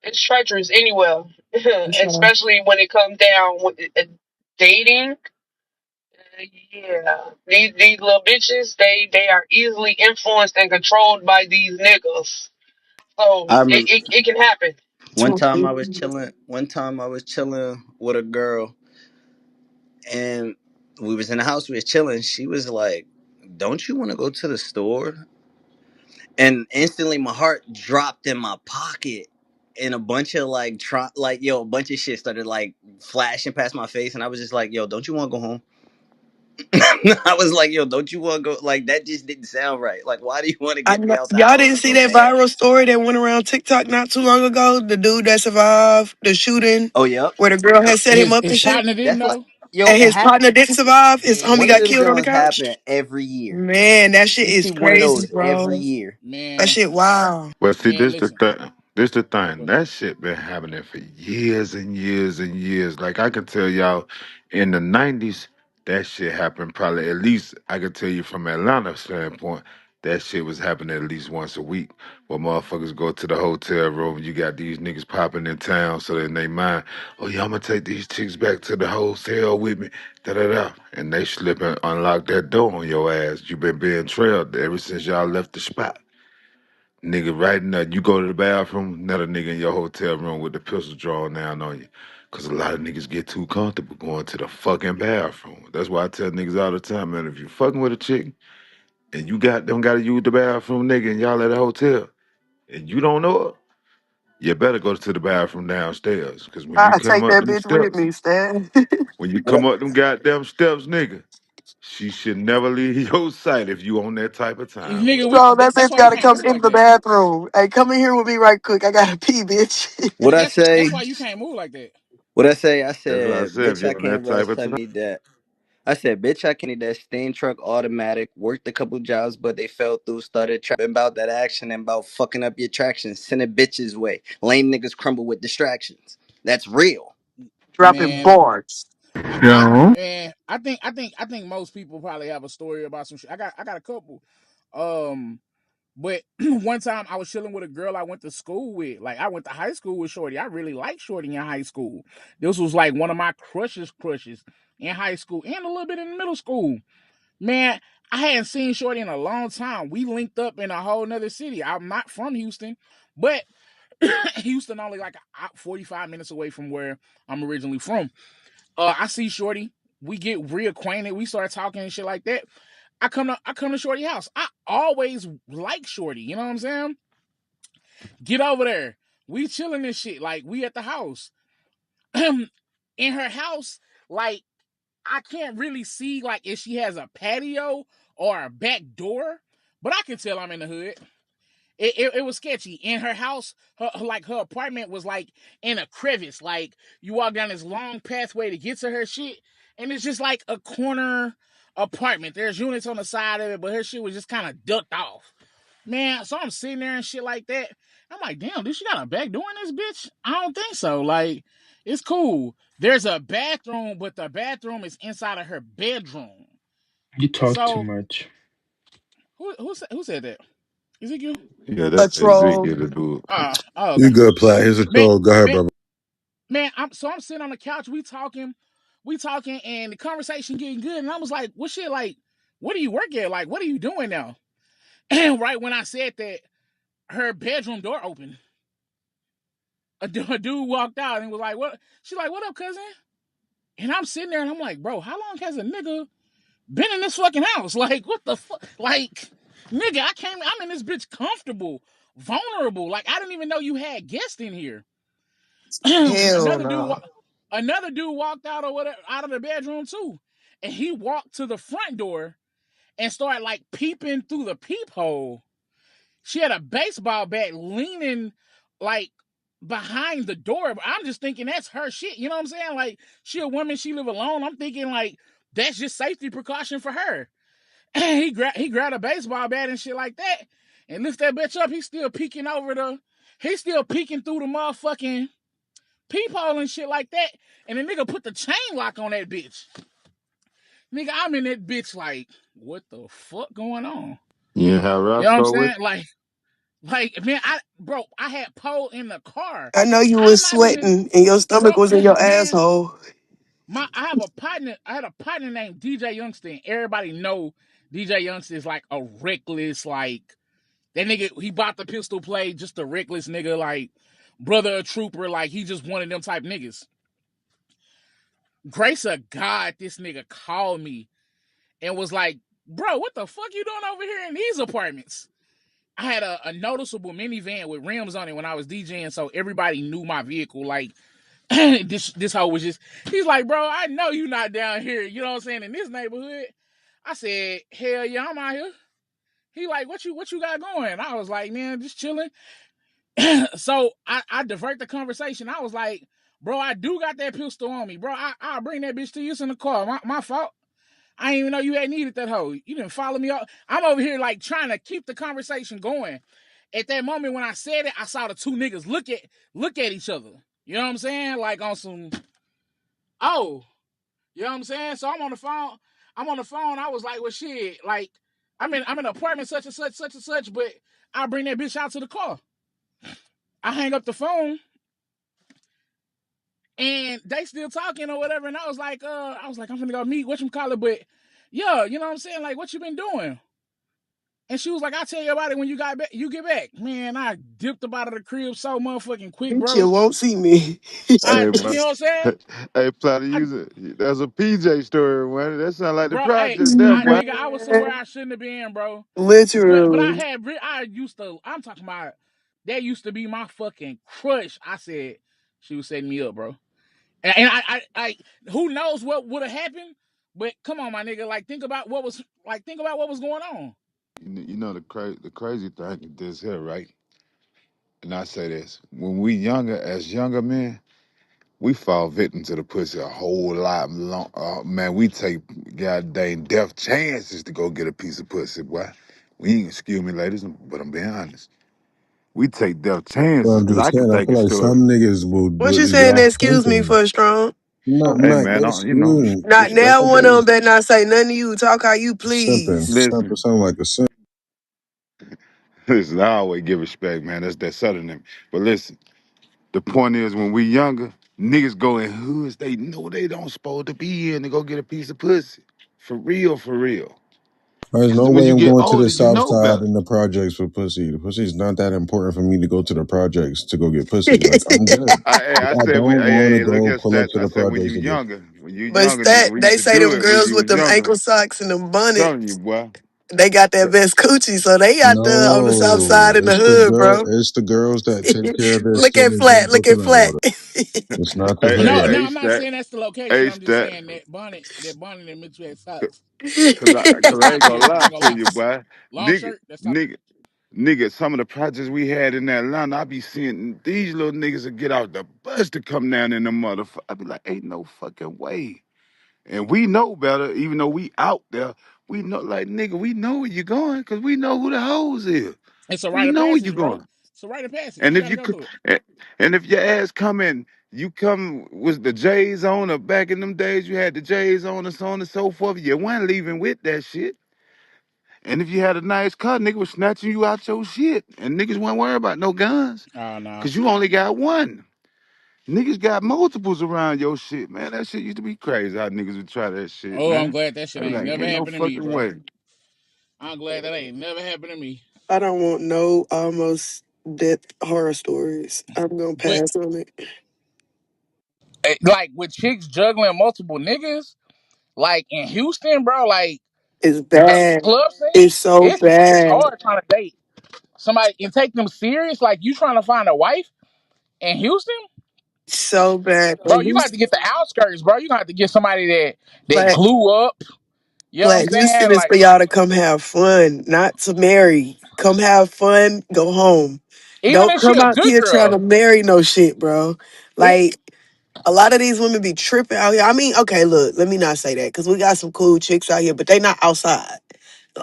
It's treacherous anywhere, For sure. especially when it comes down with dating. Yeah, these little bitches, they are easily influenced and controlled by these niggas. So I remember it can happen. one time I was chilling with a girl and we was in the house, we was chilling. She was like, "Don't you want to go to the store?" And instantly my heart dropped in my pocket and a bunch of a bunch of shit started like flashing past my face and I was just like, "Yo, don't you want to go home?" I was like, "Yo, don't you want to go?" Like that just didn't sound right. Like, why do you want to I get me know, out the y'all house didn't see so that bad? viral story that went around TikTok not too long ago. The dude that survived the shooting, Oh, yep. where the girl had set him His up and his shit, partner didn't That's like, know. yo, and his partner didn't survive. His homie one of got them killed on the Jones couch. happen every year. Man, that shit We is see one of crazy, those every bro. year. That Man, shit, wow. Well, see, man, this the listen. thing. This the thing. But That shit been happening for years and years and years. Like I can tell y'all, in the '90s, that shit happened probably at least. I can tell you from Atlanta standpoint, that shit was happening at least once a week. Where motherfuckers go to the hotel room, you got these niggas popping in town, so in they mind, oh yeah, I'm gonna take these chicks back to the hotel with me, da da da, and they slip and unlock that door on your ass. You been being trailed ever since y'all left the spot. Nigga, right now, you go to the bathroom, another nigga in your hotel room with the pistol drawn down on you. Cause a lot of niggas get too comfortable going to the fucking bathroom. That's why I tell niggas all the time, man, if you fucking with a chick and you got them gotta use the bathroom, nigga, and y'all at a hotel and you don't know her, you better go to the bathroom downstairs. Cause when you I come take up that them bitch with steps, me, Stan. when you What come up them goddamn steps, nigga, she should never leave your sight if you on that type of time with nigga, her. So that that's bitch why you gotta can't come move into like the that. bathroom. Hey, come in here with me right quick. I gotta pee, bitch. what I That's say? why you can't move like that. What I say? I That's what I said, said. If bitch, I you're on that can't type rust. of I time. need that. I said, bitch, I can't need that stain truck automatic. Worked a couple jobs, but they fell through. Started trapping about that action and about fucking up your traction. Send a bitch's way. Lame niggas crumble with distractions. That's real. Dropping Man, bars. Yo. I think most people probably have a story about some shit. I got a couple. Um, but one time I was chilling with a girl I went to school with. Like I went to high school with Shorty. I really liked Shorty in high school. This was like one of my crushes in high school and a little bit in middle school. Man, I hadn't seen Shorty in a long time. We linked up in a whole nother city. I'm not from Houston, but Houston only like 45 minutes away from where I'm originally from. I see Shorty. We get reacquainted. We start talking and shit like that. I come to Shorty house. I always like Shorty. You know what I'm saying? Get over there. We chilling and shit. Like we at the house. In her house, like I can't really see like if she has a patio or a back door, but I can tell I'm in the hood. It was sketchy. In her house, her apartment was like in a crevice. Like you walk down this long pathway to get to her shit, and it's just like a corner apartment. There's units on the side of it, but her shit was just kind of ducked off. Man, so I'm sitting there and shit like that. I'm like, damn, dude, she got a back door in this bitch? I don't think so. Like, it's cool. There's a bathroom, but the bathroom is inside of her bedroom. You talk too So much. who said that? Ezekiel? Yeah, A that's troll. Ezekiel, the dude. Oh, Yeah. okay. You good, So Plat. Here's a Man, troll. Go ahead, man, brother. man. I'm sitting on the couch. We talking, and the conversation getting good. And I was like, "What shit? Like, what do you work at? Like, what are you doing now?" And right when I said that, her bedroom door opened. A dude walked out and was like, "What?" She's like, "What up, cousin?" And I'm sitting there and I'm like, "Bro, how long has a nigga been in this fucking house? Like, what the fuck? Like, nigga, I'm in this bitch comfortable, vulnerable. Like, I didn't even know you had guests in here." Hell another dude, no. another dude walked out or whatever out of the bedroom too, and he walked to the front door and started like peeping through the peephole. She had a baseball bat leaning like behind the door. But I'm just thinking that's her shit. You know what I'm saying? Like she a woman, she live alone. I'm thinking like that's just safety precaution for her. he grabbed a baseball bat and shit like that and lifts that bitch up. He's still peeking through the motherfucking peephole and shit like that. And the nigga put the chain lock on that bitch. Nigga, I'm in that bitch like, what the fuck going on? You didn't have You know what I'm Roscoe with saying? Like, man, I had pole in the car. I know you I'm was not even, sweating and your bro, stomach was in your man. asshole. I had a partner named DJ Youngster. Everybody know DJ Youngster is like a reckless, like that nigga. He bought the pistol play, just a reckless nigga, like brother a trooper, like he just one of them type niggas. Grace of God, this nigga called me and was like, "Bro, what the fuck you doing over here in these apartments?" I had a noticeable minivan with rims on it when I was DJing, so everybody knew my vehicle. Like this hoe was just. He's like, "Bro, I know you not down here. You know what I'm saying in this neighborhood." I said, "Hell yeah, I'm out here." He like, "What you got going?" I was like, "Man, just chilling." So I divert the conversation. I was like, "Bro, I do got that pistol on me, bro. I'll bring that bitch to you. It's in the car. My fault. I didn't even know you had needed that hoe. You didn't follow me up. I'm over here like trying to keep the conversation going. At that moment when I said it, I saw the two niggas look at each other. You know what I'm saying? Like on some, oh, you know what I'm saying? So I'm on the phone. I was like, well, shit. Like, I'm in an apartment such and such. But I'll bring that bitch out to the car. I hang up the phone and they still talking or whatever. And I was like, I'm gonna go meet whatchamacallit, but yeah, you know what I'm saying? Like, what you been doing? And she was like, I'll tell you about it when you get back. Man, I dipped up out of the crib so motherfucking quick, Bitch, bro. you won't see me. Hey, You know what I'm saying? hey, Platter, I, that's a PJ story, man. That sound like the bro, hey, project there, boy. nigga, I was somewhere Man, I shouldn't have been, bro. But literally. I'm talking about, that used to be my fucking crush. I said, she was setting me up, bro. And who knows what would have happened? But come on, my nigga, think about what was going on. You know the crazy thing is this here, right? And I say this: when we younger, as younger men, we fall victim to the pussy a whole lot. Man, we take goddamn death chances to go get a piece of pussy, boy. We ain't excuse me, ladies, but I'm being honest. We take death Well, chances I'm because I just can saying, I think of feel like stories. some niggas What you be saying off excuse me thinking. for, Strong? I'm Hey not man, you know, excuse. Not That's now respect a the one of them days. better not say nothing to you. Talk how you simping. please. Simple Listen, sound like a simp. Listen, I always give respect, man. That's that southern in me. But listen, the point is when we younger, niggas go in hoods they know they don't supposed to be in to go get a piece of pussy. For real, for real. There's Because no when way you I'm get going to the older, you south know side better. in the projects for pussy. The pussy's not that important for me to go to the projects to go get pussy. Like I'm good. Hey, Like I I said, don't want to look go at pull up stats. to I the said, projects to get. when you But younger, nigga, that we they used to say do them it when girls you with was them younger. ankle socks and them Telling you, bonnets, boy. they got that best coochie, so they out there on the south No, side in the hood, bro. It's the girls that take care of their Look skin at and flat, drink look at coconut flat. water. It's not the Hey, hood No, hey, no, hey, life. I'm not stat. saying that's the location. Hey, I'm just stat. saying that bonnet that Mitch had socks. Cause That's I top ain't gonna tier. I lie ain't gonna to lie. you, boy. Long Nigga, shirt, that's top tier. nigga, nigga. Some of the projects we had in Atlanta, I be seeing these little niggas that get out the bus to come down in the motherfucker. I be like, ain't no fucking way. And we know better, even though we out there. We know, like nigga, we know where you going, cause we know who the hoes is. It's a We rite of know where you passage, bro. going. It's a rite of passage. And You if gotta you go could, through it. and if your ass come in, you come with the J's on, or back in them days you had the J's on, and so on and so forth. You weren't leaving with that shit. And if you had a nice car, nigga was snatching you out your shit, and niggas wasn't worried about no guns, Oh no. cause you only got one. Niggas got multiples around your shit, man. That shit used to be crazy how niggas would try that shit, Oh, I'm man. glad that I shit be ain't like, never ain't no happened to me, fucking bro. way. I'm glad that ain't never happened to me. I don't want no almost death horror stories. I'm gonna But pass on it. like with chicks juggling multiple niggas, like in Houston, bro, like It's the bad. club scene, It's so it's bad. hard trying to date somebody and take them serious. Like you trying to find a wife in Houston, So bad. bro. Like You you got to get the outskirts, bro. You got to get somebody that flat glue up. You know what I'm flat Houston saying? is Like for y'all to come have fun, not to marry. Come have fun, go home. even Don't if she come a out good here trying girl, to marry no shit, bro. it, Like a lot of these women be tripping out here. I mean, okay, look, let me not say that because we got some cool chicks out here, but they not outside.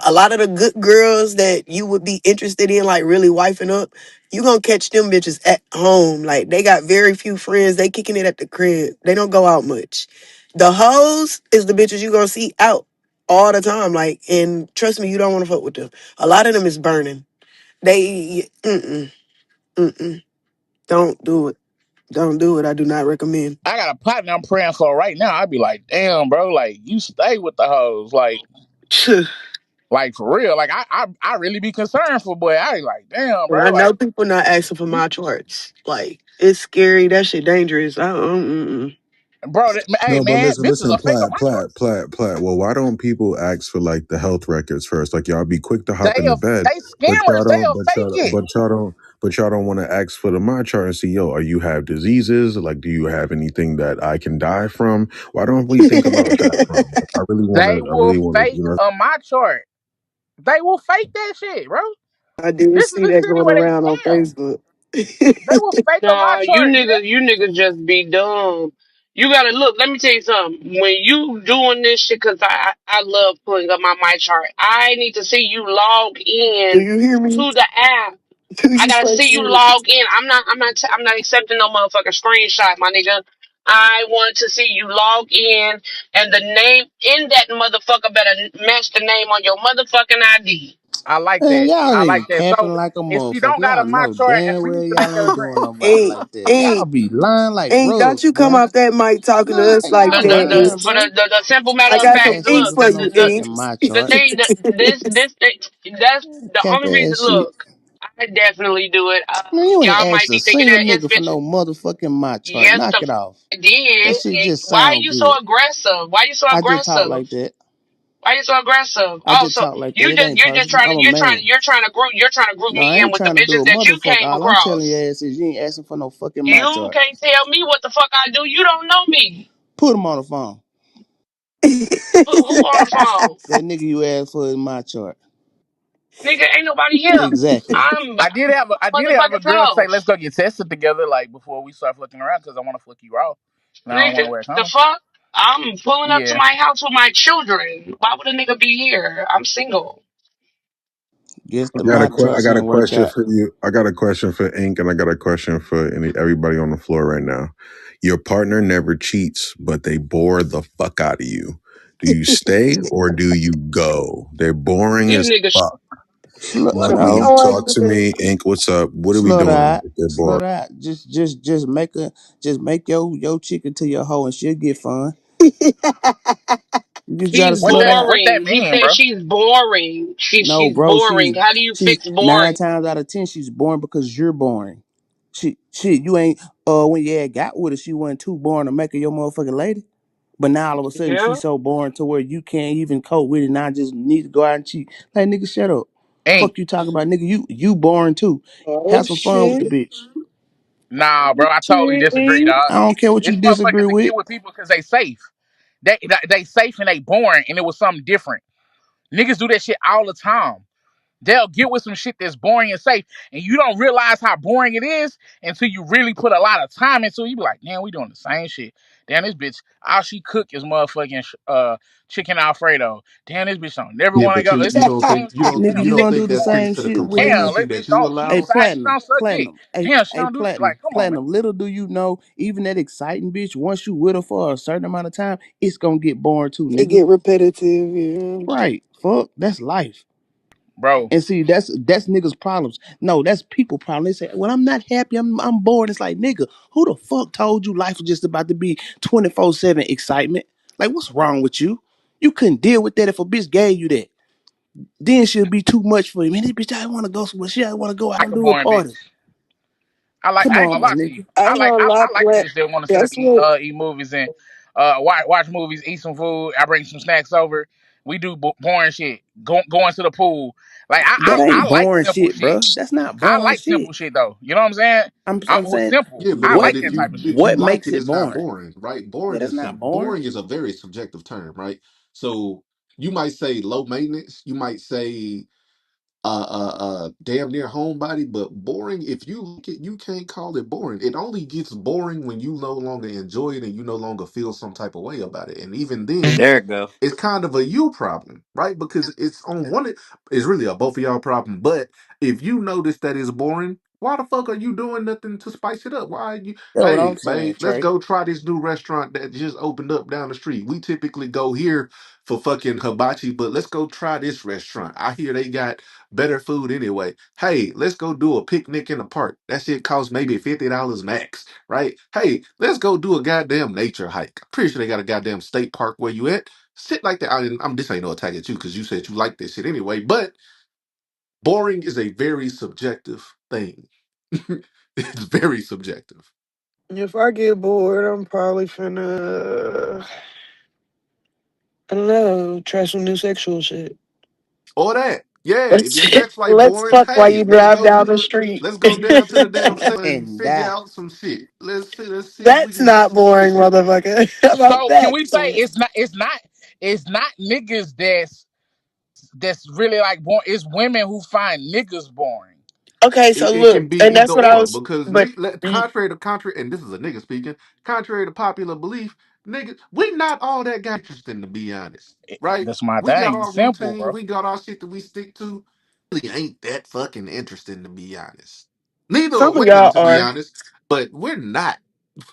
A lot of the good girls that you would be interested in, like really wifing up, you gonna catch them bitches at home. Like they got very few friends. They kicking it at the crib. They don't go out much. The hoes is the bitches you gonna see out all the time. Like, and trust me, you don't want to fuck with them. A lot of them is burning. They, mm-mm. Don't do it. Don't do it. I do not recommend. I got a partner I'm praying for right now. I'd be like, damn, bro, like you stay with the hoes, like for real. Like I really be concerned for boy. I be like, damn, And I bro, know like people not asking for you, my charts. Like, it's scary. That shit dangerous. bro. Hey No, but man, listen, this is listen, a fake of Platt, my Platt, choice. Platt, Platt. Well, why don't people ask for like the health records first? Like y'all be quick to hop in the bed, They but y'all scammers. don't, They'll fake it. but y'all don't want to ask for the my chart and see, yo, are you have diseases? Like, do you have anything that I can die from? Why don't we think about that, bro? Mm-mm. Like, They I will really want to, fake my chart. They will fake that shit, bro. I did This is see the that city going where they around on scam. Facebook. They will fake my Nah, chart, nigga. you niggas just be dumb. You gotta look. Let me tell you something. When you doing this shit, cause I love putting up my chart. I need to see you log Do in you hear me? to the app. Do I you gotta straight see you serious? log in. I'm not accepting no motherfucking screenshot, my nigga. I want to see you log in, and the name in that motherfucker better match the name on your motherfucking ID. I like Man, that. y'all I nigga like that. camping So like a if you motherfucker. don't got a Y'all my know chart, damn please well put it y'all in the ain't chat. doing nobody Ain't, like that. Y'all ain't, be lying like don't rugs, you come boy. off that mic talking to Nah, us like y'all that, lying, bitch. bro. The simple matter I of got Can't fact, some ask ink nigga look, for for no you, Ink. fucking my the chart. thing that that's the Camp only reason. ass shit. Look, I definitely do it. Man, you ain't Y'all asked might a be thinking single that it's nigga for bitch. no motherfucking my chart. Yes, Knock the it off. That did. shit just Why are sound you so good. aggressive? Why you so I just talk aggressive? like that. Why you so aggressive? I just Also, talk like that. It ain't personal. I'm a man. you're trying to group No, me I in ain't with the trying to do bitches a that you motherfucker. came All I'm telling your across. ass is you ain't asking for no fucking my You chart. can't tell me what the fuck I do. You don't know me. Put him on the phone. Who on the phone? That nigga you asked for is my chart. Nigga, ain't nobody here. Exactly. I'm I did have a motherfucking girl say, self. let's go get tested together, like before we start fucking around, because I want to fuck you raw, and I don't want Nigga, to wear the condoms. fuck? I'm pulling up to Yeah, my house with my children. Why would a nigga be here? I'm single. Guess the my I charts got a ain't work question out. for you. I got a question for Ink, and I got a question for everybody on the floor right now. Your partner never cheats, but they bore the fuck out of you. Do you stay or do you go? They're boring These as ngetting fuck. What we No. Money, on talk the to bed? me. Ink, what's up? What are we Slut doing out. if they're boring? Slut out. Just make your chicken to your hoe and she'll get fun. You just gotta She's slow down. What that boring. He mean, said bro? she's boring. No, She's bro, boring. How do you she's fix 9 boring? times out of 10 she's boring because you're boring. Shit, you ain't when you had got with her, she wasn't too boring to make her your motherfucking lady. But now all of a sudden Yeah. she's so boring to where you can't even cope with it. Now I just need to go out and cheat. Like nigga, shut up. Ain't. Fuck you talking about, nigga. You boring too. Oh Have some fun with the shit. bitch. Nah, bro, I totally disagree, Shit. dog. I don't care what you It's disagree motherfuckers that with. get with people because they safe. They safe and they boring, and it was something different. Niggas do that shit all the time. They'll get with some shit that's boring and safe, and you don't realize how boring it is until you really put a lot of time into it. You be like, man, we doing the same shit. Damn, this bitch, all she cook is motherfucking chicken Alfredo. Damn, this bitch don't never Yeah, want to but go. you It's you the don't same think you shit. don't Nigga, Damn, you you this don't gonna bitch think do the that boring. same speaks to the shit with Damn, niggas. complacency this bitch that you don't. Hey, allow? She platinum, don't suck dick. platinum. Hey, Damn, she hey, don't do shit. Like, platinum, come on, man. platinum. Little do you know, even that exciting bitch, once you with her for a certain amount of time, it's gonna get boring too, It nigga. get repetitive, yeah. Right. Fuck. That's life. Bro, And see, that's niggas' problems. No, that's people problem. They say, "Well, I'm not happy. I'm bored." It's like, nigga, who the fuck told you life was just about to be 24/7 excitement? Like, what's wrong with you? You couldn't deal with that if a bitch gave you that. Then she'll be too much for you. Man, this bitch, I want to go somewhere. She I want to go out like and a do a boring bitch. party. I Come ain't on, gonna my lie to you. nigga. I ain't gonna I lie, like but bitches that want to sit up that's and what eat movies and watch movies, eat some food. I bring some snacks over. We do boring shit. Going to the pool. Like That I ain't like boring simple shit, shit. bro. That's not I boring like shit. simple shit though. You know what I'm saying? I'm Well, saying, simple. Yeah, but I what like that type of shit. if you what like makes it, it it's not boring? boring, right? Yeah, that's not boring. Boring is a very subjective term, right? So you might say low maintenance, you might say damn near homebody, but boring, if you like it, you can't call it boring. It only gets boring when you no longer enjoy it and you no longer feel some type of way about it. And even then, There it go. it's kind of a you problem, right? Because it's on one, it's really a both of y'all problem. But if you notice that it's boring, why the fuck are you doing nothing to spice it up? Why are you, That's what I'm hey, saying, babe, let's Trey. go try this new restaurant that just opened up down the street. We typically go here for fucking hibachi, but let's go try this restaurant. I hear they got better food anyway. Hey, let's go do a picnic in the park. That shit costs maybe $50 max, right? Hey, let's go do a goddamn nature hike. I'm pretty sure they got a goddamn state park where you at. Shit like that. I'm this ain't no attack at you because you said you like this shit anyway. But boring is a very subjective thing. It's very subjective. if I get bored, I'm probably finna I don't know, try some new sexual shit. Or that. Yeah, if Let's your sex life let's boring, fuck while hey, you drive down the street. let's go down to the damn and And figure that out some shit. Let's see if we That's can do not some boring, shit. motherfucker. How about So can that? we say it's not niggas that's really like boring. It's women who find niggas boring. Okay, so It can look, be and either that's what I or was. because But contrary to contrary, and this is a nigga speaking, contrary to popular belief, niggas, we not all that got interesting to be honest, right? That's my We got thing. our Simple, routine, bro. we got our shit that we stick to. Really ain't that fucking interesting to be honest. Neither are some of women y'all to be are. honest, but we're not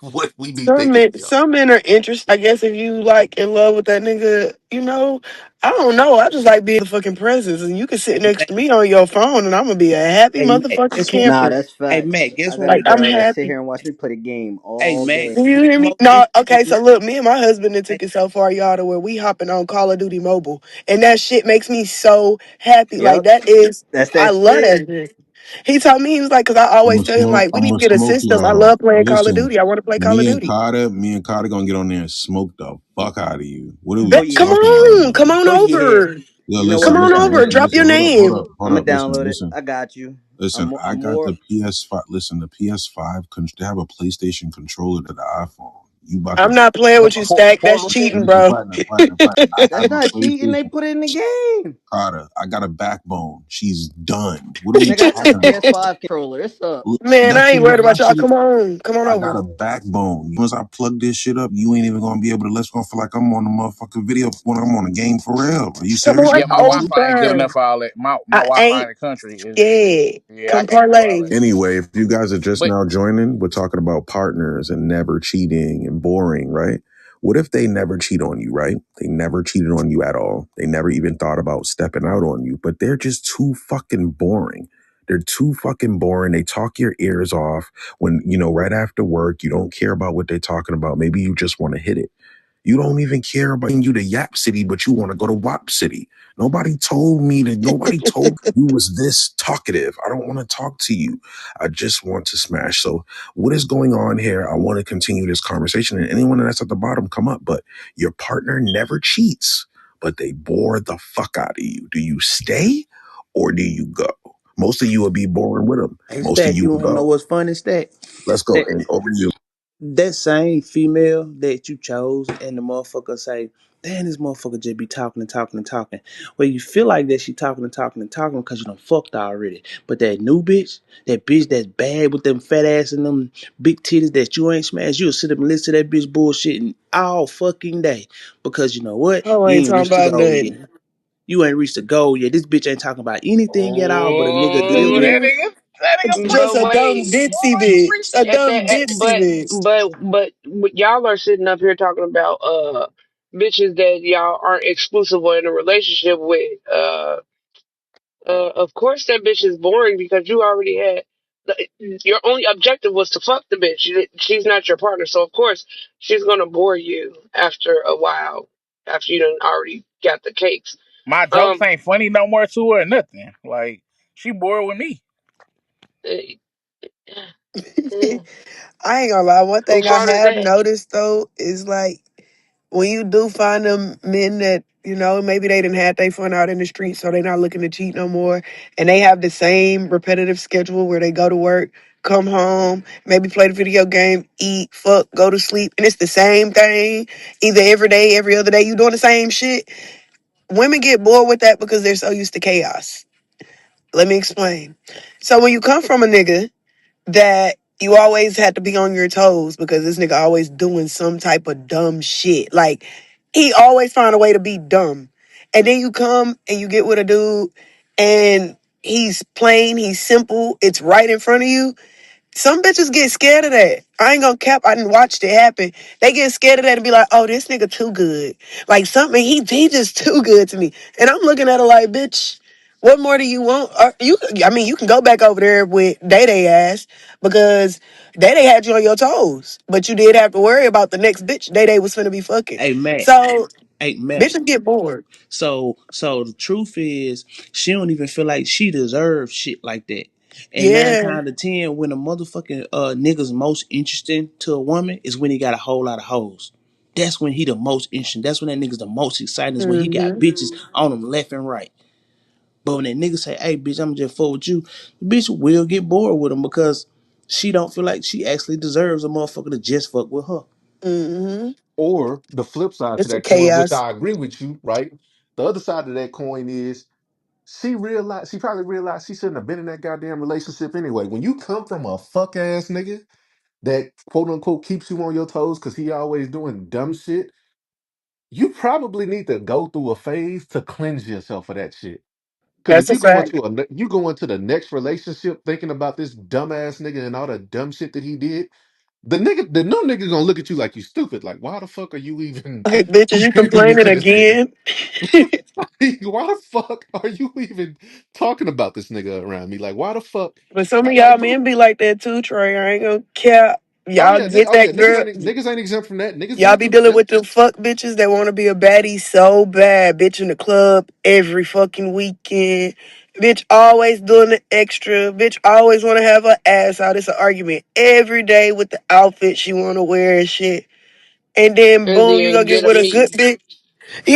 what we be thinking we are. Some men are interested. I guess if you like in love with that nigga, I don't know. I just like being the fucking presence, and you can sit next to me on your phone, and I'm gonna be a happy motherfucking Guess what? nah, camper. that's Hey, facts. Matt, I guess got what a I Like do? I'm girl that sit happy. here and watch me play the game Hey, all Matt, day. Do you you hear me? know No. this Okay, nigga. so look, me and my husband then Hey, took it so far, y'all, to where we hopping on Call of Duty Mobile, and that shit makes me so happy. Like Yep, that is, that's I that love shit. that shit. He told me he was like, because I I'm always gonna tell him smoke. like, we I'm need to gonna get a smoke system. I y'all. love playing Call of Listen, Duty. I want to play Call of Duty. Me and Carter gonna get on there and smoke the fuck out of you. What are Oh we Come yeah. talking about, on, come man? on Oh yeah. over. Yo, You know Come what? on over. Drop your name. Hold I'm up, gonna download it. listen. I got you. Listen, I I'm got more. the PS5. Listen, the PS5. They have a PlayStation controller to the iPhone. You about I'm to not playing with you, Stack. That's cheating, listen, bro. platinum. I That's have a not cheating. They PlayStation. put it in the game. Carter, I got a backbone. She's done. What are we Nigga, I got a talking about? PS5 controller. It's up. Man, I That ain't shit, worried about that y'all. shit. Come on. Come on I got over. a backbone. Once I plug this shit up, you ain't even gonna be able to. Let's go feel like I'm on the motherfucking video when I'm on a game for real. Are you Come serious? on Yeah, my Wi-Fi ain't good over. enough for all that. My I Wi-Fi in ain't the country is scared. yeah, I Come can't do all parlay. that. Anyway, if you guys are just But now joining, we're talking about partners and never cheating and boring, right? What if they never cheat on you, right? They never cheated on you at all. They never even thought about stepping out on you, but they're just too fucking boring. They're too fucking boring. They talk your ears off when, right after work, you don't care about what they're talking about. Maybe you just want to hit it. You don't even care about you to Yap City, but you want to go to Wap City. Nobody told you was this talkative. I don't want to talk to you. I just want to smash. So what is going on here? I want to continue this conversation. And anyone that's at the bottom, come up. But your partner never cheats, but they bore the fuck out of you. Do you stay or do you go? Most of you will be boring with them. Hey, Most of Stack, you you will want to know go. what's funny, Stack? Let's go. That And over to you. that same female that you chose and the motherfucker say, damn, this motherfucker just be talking and talking and talking. Well, you feel like that she talking and talking and talking because you done fucked already. But that new bitch, that bitch that's bad with them fat ass and them big titties that you ain't smashed, you'll sit up and listen to that bitch bullshitting all fucking day. Because you know what? Oh, I You ain't ain't talking reached the about goal yet. nothing. You ain't reached the goal yet. This bitch ain't talking about anything at all but a nigga Oh, delivering. that nigga Just But a personal. dumb wait, ditzy Boy, bitch. A at dumb that, ditzy bitch. but y'all are sitting up here talking about bitches that y'all aren't exclusive or in a relationship with. Of course that bitch is boring because you already had. Your only objective was to fuck the bitch. She's not your partner, so of course she's gonna bore you after a while. After you done already got the cakes. my jokes Um, ain't funny no more to her or nothing. Like, she bored with me. eh, eh, I ain't gonna lie. One who thing I fault is have that? noticed though is like when you do find them men that maybe they didn't have their fun out in the street, so they not looking to cheat no more, and they have the same repetitive schedule where they go to work, come home, maybe play the video game, eat, fuck, go to sleep, and it's the same thing either every day, every other day. You doing the same shit. Women get bored with that because they're so used to chaos. Let me explain. So when you come from a nigga that you always had to be on your toes because this nigga always doing some type of dumb shit. Like he always find a way to be dumb. And then you come and you get with a dude and he's plain, he's simple, it's right in front of you. Some bitches get scared of that. I ain't gonna cap. I didn't watch it happen. They get scared of that and be like, "Oh, this nigga too good. Like something he just too good to me." And I'm looking at her like, "Bitch, what more do you want?" I mean, you can go back over there with Day Day ass because Day Day had you on your toes, but you did have to worry about the next bitch Day Day was finna be fucking. Hey, Matt. So Hey, Matt. bitches get bored. So the truth is, she don't even feel like she deserves shit like that. And nine Yeah. times out of ten, when a motherfucking nigga's most interesting to a woman is when he got a whole lot of hoes. That's when he the most interesting. That's when that nigga's the most exciting. Is when he got Mm-hmm. bitches on him left and right. But when that nigga say, "Hey, bitch, I'm just full with you," the bitch will get bored with him because she don't feel like she actually deserves a motherfucker to just fuck with her. Mm-hmm. Or the flip side to It's a that coin, which chaos. I agree with you, right? The other side of that coin is she probably realized she shouldn't have been in that goddamn relationship anyway. When you come from a fuck ass nigga that quote unquote keeps you on your toes because he always doing dumb shit, you probably need to go through a phase to cleanse yourself of that shit. Because if That's a you go fact. into you go into the next relationship thinking about this dumbass nigga and all the dumb shit that he did, the new nigga gonna look at you like you stupid. Like, why the fuck are you even Like, bitches, you marrying complaining into this nigga? again? Why the fuck are you even talking about this nigga around me? Like, why the fuck? But some of y'all Like, bro. men be like that too, Trey. I ain't gonna care. Oh Y'all yeah, get oh yeah. that girl. Niggas ain't exempt from that. Niggas Y'all been be through dealing that. with the fuck bitches that want to be a baddie so bad. Bitch in the club every fucking weekend. Bitch always doing the extra. Bitch always want to have her ass out. It's an argument every day with the outfit she want to wear and shit. And then and boom, you gonna then get get a with a good me. bitch.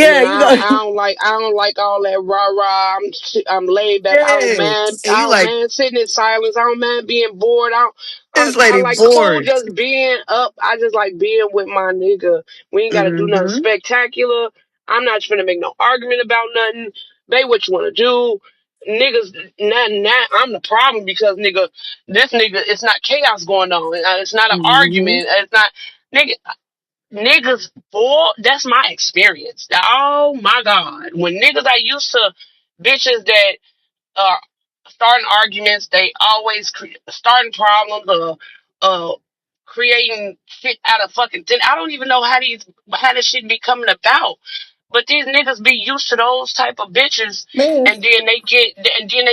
And Yeah, then you got I don't like all that rah rah. I'm laid back. yeah. And I you don't like mind sitting in silence. I don't mind being bored. this I lady like cool bored. just being up. I just like being with my nigga. We ain't gotta do nothing Mm-hmm. spectacular. I'm not trying to make no argument about nothing. They what you wanna do. Niggas, not I'm the problem because this nigga, it's not chaos going on. It's not an Mm-hmm. argument. It's not, nigga. Niggas, boy, that's my experience. Oh my God. When niggas are used to bitches that are starting arguments, they always starting problems or uh, creating shit out of fucking thin. I don't even know how this shit be coming about. But these niggas be used to those type of bitches, Man. and then they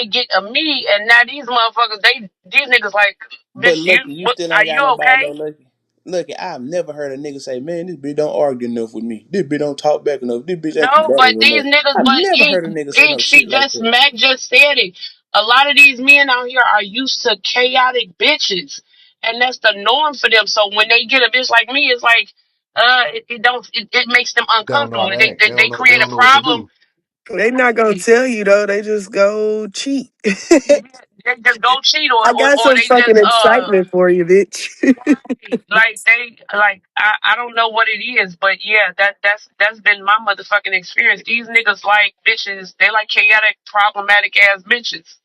get a me, and now these motherfuckers, these niggas like, But bitch, Lucky, you what, still are ain't you got nobody okay? though, Lucky. Look, I've never heard a nigga say, "Man, this bitch don't argue enough with me. This bitch don't talk back enough. This bitch ain't No, but combative these enough." niggas, I've but never heard a nigga say no she shit like just, that. Mac just said it. A lot of these men out here are used to chaotic bitches, and that's the norm for them. So when they get a bitch like me, it's like, it makes them They don't know how uncomfortable. to They, act. they, they They create a don't know what to problem. do. They not gonna tell you though. They just go cheat. They just go cheat, or, I or, got or some they fucking just, excitement for you, bitch. like I don't know what it is, but yeah, that's been my motherfucking experience. These niggas like bitches. They like chaotic, problematic ass bitches.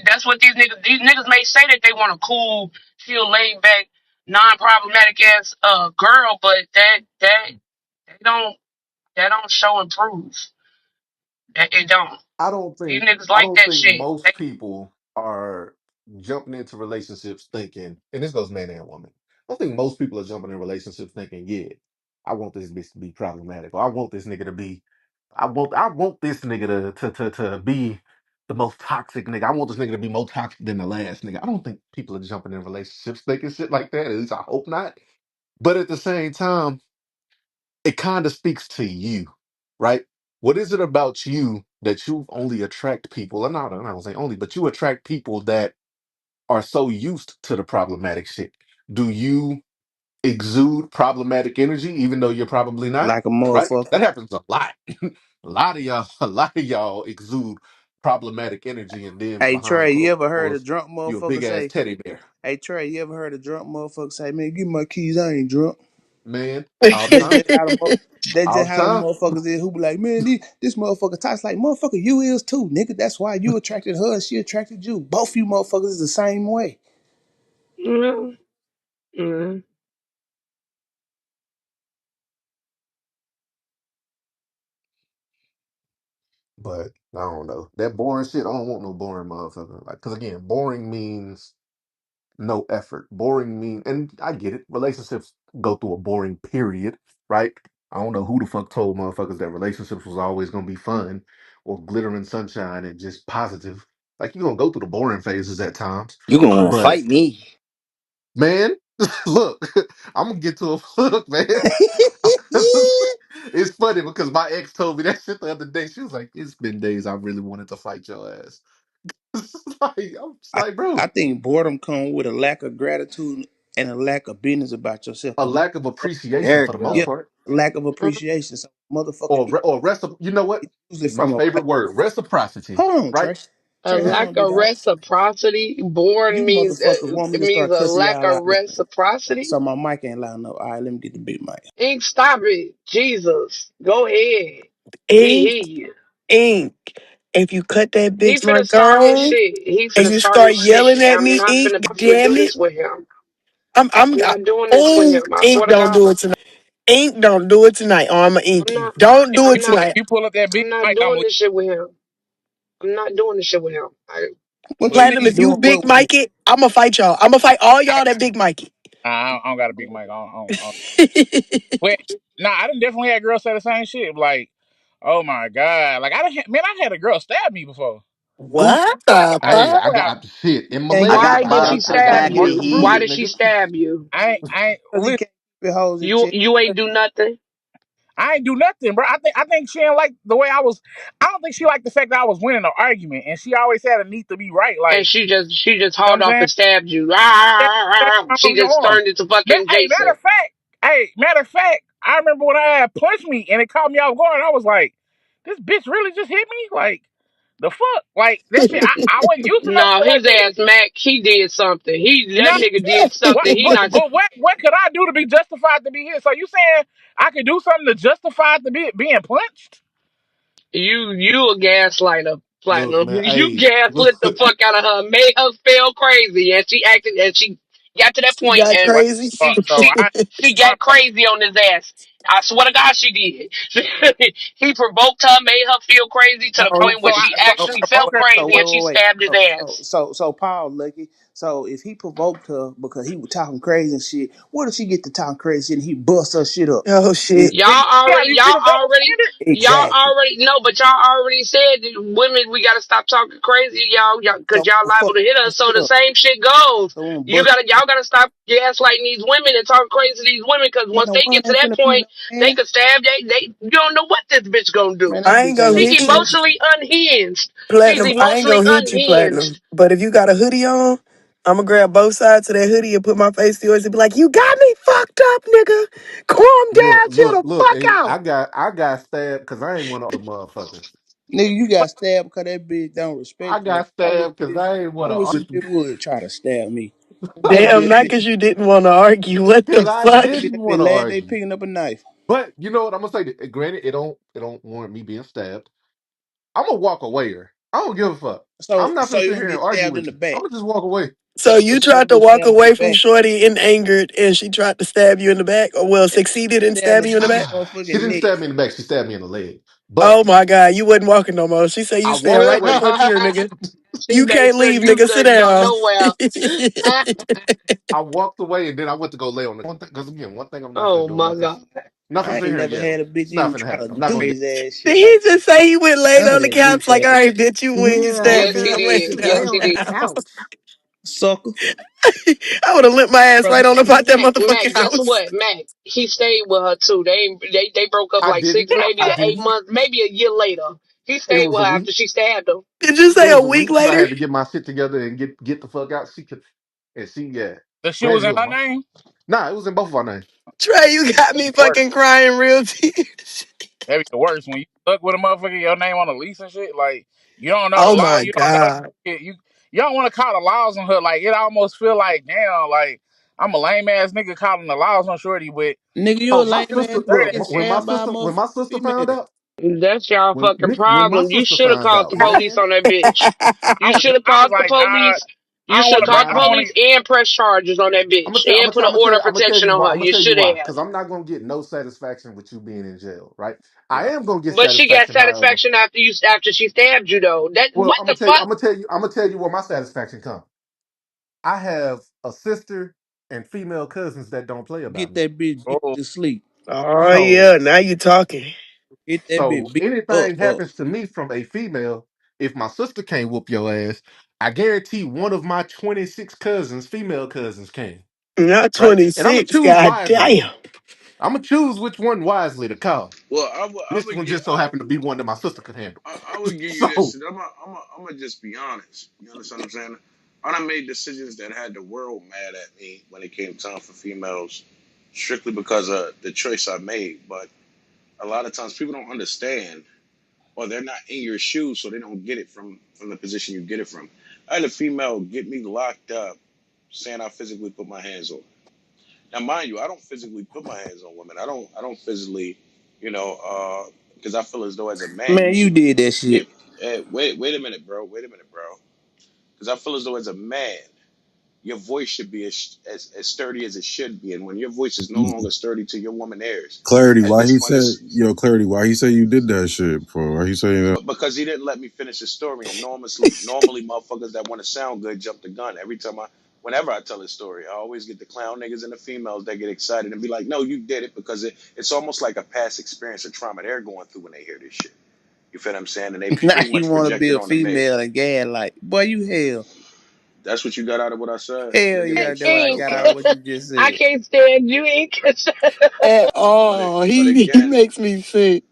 That's what these niggas may say that they want a cool, chill, laid back, non problematic ass girl, but they don't that don't show and prove. That it don't. These niggas I like don't that think shit. most people are jumping into relationships thinking, and this goes man and woman. I don't think most people are jumping in relationships thinking, yeah, I want this bitch to be problematic, or I want this nigga to be, I want this nigga to be the most toxic nigga. I want this nigga to be more toxic than the last nigga. I don't think people are jumping in relationships thinking shit like that. At least I hope not. But at the same time, it kind of speaks to you, right? What is it about you that you only attract people? And I'm not gonna say only, but you attract people that are so used to the problematic shit. Do you exude problematic energy, even though you're probably not? Like a Right? motherfucker. That happens a lot. A lot of y'all exude problematic energy, and then Hey behind Trey, you closed ever heard a doors, drunk you a motherfucker big ass say, teddy bear, "Hey Trey, you ever heard a drunk motherfucker say, man, give me my keys, I ain't drunk." man, all the That's time, just how that's all just the how them time. motherfuckers is who be like, man, this motherfucker talks like motherfucker, you is too, nigga. That's why you attracted her and she attracted you. Both you motherfuckers is the same way. Mm, mm. But I don't know. That boring shit, I don't want no boring motherfucker. Like, cause again, boring means no effort. Boring mean, and I get it. Relationships go through a boring period, right? I don't know who the fuck told motherfuckers that relationships was always gonna be fun or glitter and sunshine and just positive. Like, you're gonna go through the boring phases at times. You gonna want to But fight me? man, look, I'm gonna get to a look, man. It's funny because my ex told me that shit the other day. She was like, "It's been days I really wanted to fight your ass." I'm just I, like, I bro, think boredom comes with a lack of gratitude and a lack of business about yourself. a A lack of appreciation There for it the yeah, most go. part, lack of appreciation. So motherfucker or you know what? usually My from a favorite word, reciprocity. hold on, Right? Trey. A Hold lack on, big of dog. reciprocity. Born You means motherfuckers want me it to means start a cussing lack y'all of out now. reciprocity. So my mic ain't loud enough. All right, let me get the big mic. Ink, stop it, Jesus. Go ahead. We Ink, hear you. ink. If you cut that He bitch finna like start his on shit. He and finna you start start his shit. yelling at I'm me, not ink, finna damn do it. this with him. I'm I'm not doing this with oh, him. I ink, swear to don't God. do it tonight. Ink, don't do it tonight. Or I'm a I'm inky. not. Don't do I'm it not. If tonight. you pull up that big I'm not mic, I'm doing leaving. this shit with him. I'm not doing this shit with him. What you Platinum, Please. if you doing? big What with me? Mike it, I'm gonna fight y'all. I'm gonna fight all y'all that big Mike I don't got a big mic. I don't. it. But nah, I done definitely had girls say the same shit. Like, oh my god, like man, I had a girl stab me before. Who? What the I Hey, fuck? I swear, got shit in Can't I get Malaysia. got Why My did I, she ex I was stab gotta stabbed get once you? for Why heated. proving, did she nigga. stab you? I ain't because he listen. can't keep his hoes in You check. you ain't do nothing, I ain't do nothing, bro. I think she didn't like the way I was. I don't think she liked the fact that I was winning the argument, and she always had a need to be right. and Like, she just you know what hauled I'm off saying? and stabbed you. Yeah, yeah, She your just arm. turned into fucking Hey, Jason. matter of fact, I remember when I had punched me and it caught me off guard. I was like, this bitch really just hit me? Like, the fuck? Like, that shit, I wasn't used to no No, shit like his that. ass Mac, he did something. You know That nigga did what? something. He But not. but what could I do to be justified to be here? So you saying I could do something to justify to be being punched? You a gaslighter, Look, platinum. man. You Hey, look. gaslit the fuck out of her, made her feel crazy, and she acted, and she got to that She point, got and What? crazy. So I she got crazy on his ass. I swear to God, she did. He provoked her, made her feel crazy to the so point where she so actually so herself So crazy and she wait. stabbed his ass. So Paul Lucky. So if he provoked her because he was talking crazy and shit, where did she get to talking crazy and he bust her shit up? Oh Is shit. Y'all exactly. already know, but y'all already said that women, we gotta stop talking crazy, y'all, So cause y'all fuck liable to hit her us. So shit the up. same shit goes. So I'm gonna bust. Y'all gotta stop gaslighting these women and talking crazy to these women, cause Man, once a they woman get to ain't that finna beat point, no they man. could stab. You don't know what this bitch gonna do. Man, that I ain't bitch ain't gonna gonna She's hit do you, nothing. emotionally unhinged. She's platinum. I ain't emotionally gonna hit you, unhinged. platinum. But if you got a hoodie on, I'm gonna grab both sides of that hoodie and put my face to yours and be like, "You got me fucked up, nigga. Calm Look, down, chill look, the look, fuck and out." I got stabbed because I ain't one of the motherfuckers. Nigga, you got stabbed because that bitch don't I respect you. got stabbed because I ain't I want wish a to bitch would try to stab me. That Damn, bitch, not because you didn't want to argue. What the because I fuck? didn't that bitch want to glad they argue. picking up a knife. But you know what I'm gonna say? Granted, it don't warrant me being stabbed. I'm gonna walk away here. I don't give a fuck. I'm not So gonna you sit gonna here and get argue stabbed in with the you. I'm back. gonna just walk away. So you So you tried gonna to get walk stabbed in away the from back. Shorty in angered, and she tried to stab you in the back, or well, And succeeded in stabbed stabbing in you in the the back. She motherfucking didn't neck. stab me in the back. She stabbed me in the leg. But Oh my god, you wasn't walking no more. She said you I stand walked right the away. fuck here, nigga. She You made can't sure leave, you nigga. Sit couldn't go down. nowhere. I walked away, and then I went to go lay on the one thing. Because again, one thing I'm not finna Oh do. I'm my not finna, god. not finna I sit ain't here and never yell. had a bitch It's not even finna try to happen. I'm not do gonna get. crazy ass Did shit like he just say he went laid none on of the that couch bitch like, all ass right, bitch, you win, you Yeah, I stab Yes, me, he said I'm I laying went did. to down. Yes, lay he on the did. couch. sucker. I would have lit my ass right Brother, on about that Mac, motherfucking guess house. what? Mac, he stayed with her too. They broke up I like didn't. six, maybe I to eight didn't. months, maybe a year later. He It stayed was with a her week. after she stabbed him. Did you It say a was a week week because I later? had to get my shit together and get the fuck out. She could, and she yeah. The shit was Granted, it in was her my. name. Nah, it was in both of our names. Trey, you got me Worse. fucking crying real tears. That'd be the worst when you stuck with a motherfucker, your name on the lease and shit. Like you don't know the Oh law, my you don't know god. you don't want to call the laws on her. Like it almost feel like damn, like I'm a lame ass nigga calling the laws on Shorty, but nigga, you a Oh, she my lame was ass sister. nigga dirty. Look, getting when my stabbed by a sister when my motherfucking sister found female. out, That's y'all fucking when my problem. You sister should have found called out, the man, police on that bitch. You should have I was called the like, nah, police. You should have called the I don't nah. want police to. and press charges on that bitch and put an order of I'm gonna tell protection you on why. her. I'm gonna You tell you should why. have. Because I'm not gonna get no satisfaction with you being in jail, right? I Yeah, am gonna get But she got satisfaction, however. satisfaction after she stabbed you though. That Well, what the fuck? I'm gonna tell you where my satisfaction comes. I have a sister and female cousins that don't play about Get me. that bitch beat oh, to sleep. Oh So yeah, now you talking. Get that bitch So beat anything up. happens to me from a female, if my sister can't whoop your ass, I guarantee one of my 26 cousins, female cousins, can. Not Right? And I'm gonna 26, choose god wisely. damn. I'm gonna choose which one wisely to call. Well, This one just so happened to be one that my sister could handle. I would give you this. So And I'm gonna just be honest. You understand what I'm saying? I done made decisions that had the world mad at me when it came time for females, strictly because of the choice I made. But a lot of times people don't understand, or they're not in your shoes, so they don't get it from the position you get it from. I had a female get me locked up, saying I physically put my hands on her. Now, mind you, I don't physically put my hands on women. I don't physically, you know, because I feel as though as a man you Man, you should did that shit. give. Wait a minute, bro. Wait a minute, bro. Because I feel as though as a man, your voice should be as sturdy as it should be, and when your voice is no longer sturdy to your woman ears, Clarity, at why this he point, said, it's yo, Clarity, why he say you did that shit for? Why he say that? but because he didn't let me finish the story. And normally, motherfuckers that want to sound good jump the gun. Whenever I tell a story, I always get the clown niggas and the females that get excited and be like, "No, you did it," because it's almost like a past experience of trauma they're going through when they hear this shit. You feel what I'm saying? And they Now pretty you much want to project be it a onto me. female and gag like, boy, you hell. That's what you got out of what I said, Hell nigga. I yeah, But that's what I can't. got out of what you just I said. can't stand you. Ain't At but all. but He again, makes me sick.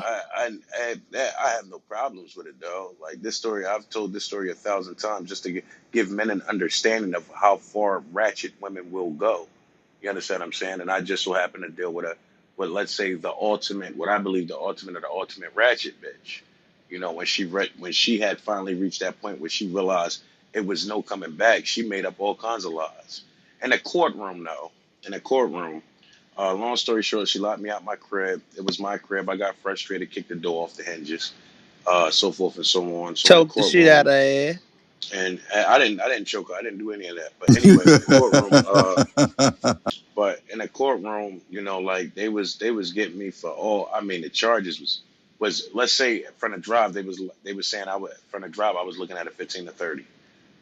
I have no problems with it though. Like this story, I've told this story 1,000 times just to give men an understanding of how far ratchet women will go. You understand what I'm saying? And I just so happen to deal with let's say the ultimate, what I believe the ultimate of the ultimate ratchet bitch. You know, when she had finally reached that point where she realized it was no coming back, she made up all kinds of lies. In the courtroom, though, in the courtroom. Long story short, she locked me out my crib. It was my crib. I got frustrated, kicked the door off the hinges, so forth and so on. So in the Choke the shit out courtroom, of her ass. and I didn't choke her. I didn't do any of that. But anyways, in the courtroom, but in the courtroom, you know, like they was getting me for all. I mean, the charges was. was, let's say from the drive they was saying from the drive I was looking at a 15 to 30.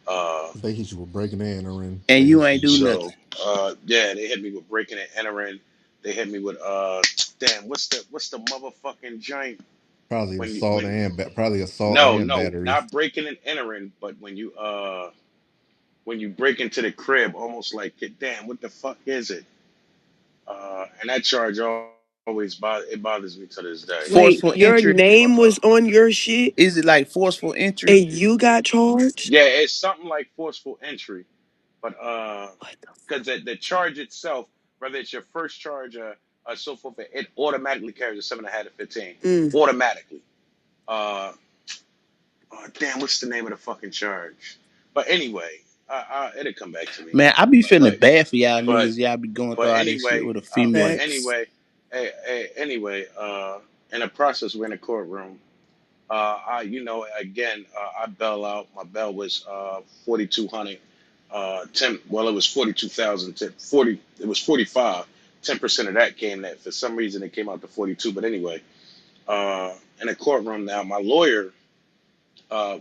Uh, They hit you with breaking and entering. And They you hit you ain't do with nothing. so yeah, they hit me with breaking and entering. They hit me with damn, what's the motherfucking giant probably when you assault when and probably assault no and no battery. not breaking and entering, but when you break into the crib, almost like damn, what the fuck is it? And that charge always bothers me to this day. Wait, Forceful your entry. name was on your shit Is it like forceful entry? and you got charged? Yeah, it's something like forceful entry, but What the because the charge itself, whether it's your first charge or so forth, it automatically carries a 7.5 to 15 mm. automatically. Uh, damn, what's the name of the fucking charge? But anyway, it'll come back to me. Man, I be feeling But bad for y'all but niggas. Y'all be going through but all that shit anyway, with a female. Facts. anyway, in the process, we're in a courtroom. Again, I bail out. My bail was 4,200. 10. Well, it was 42,000. 40. It was 45. 10% of that came that for some reason it came out to 42. But anyway, in a courtroom now, my lawyer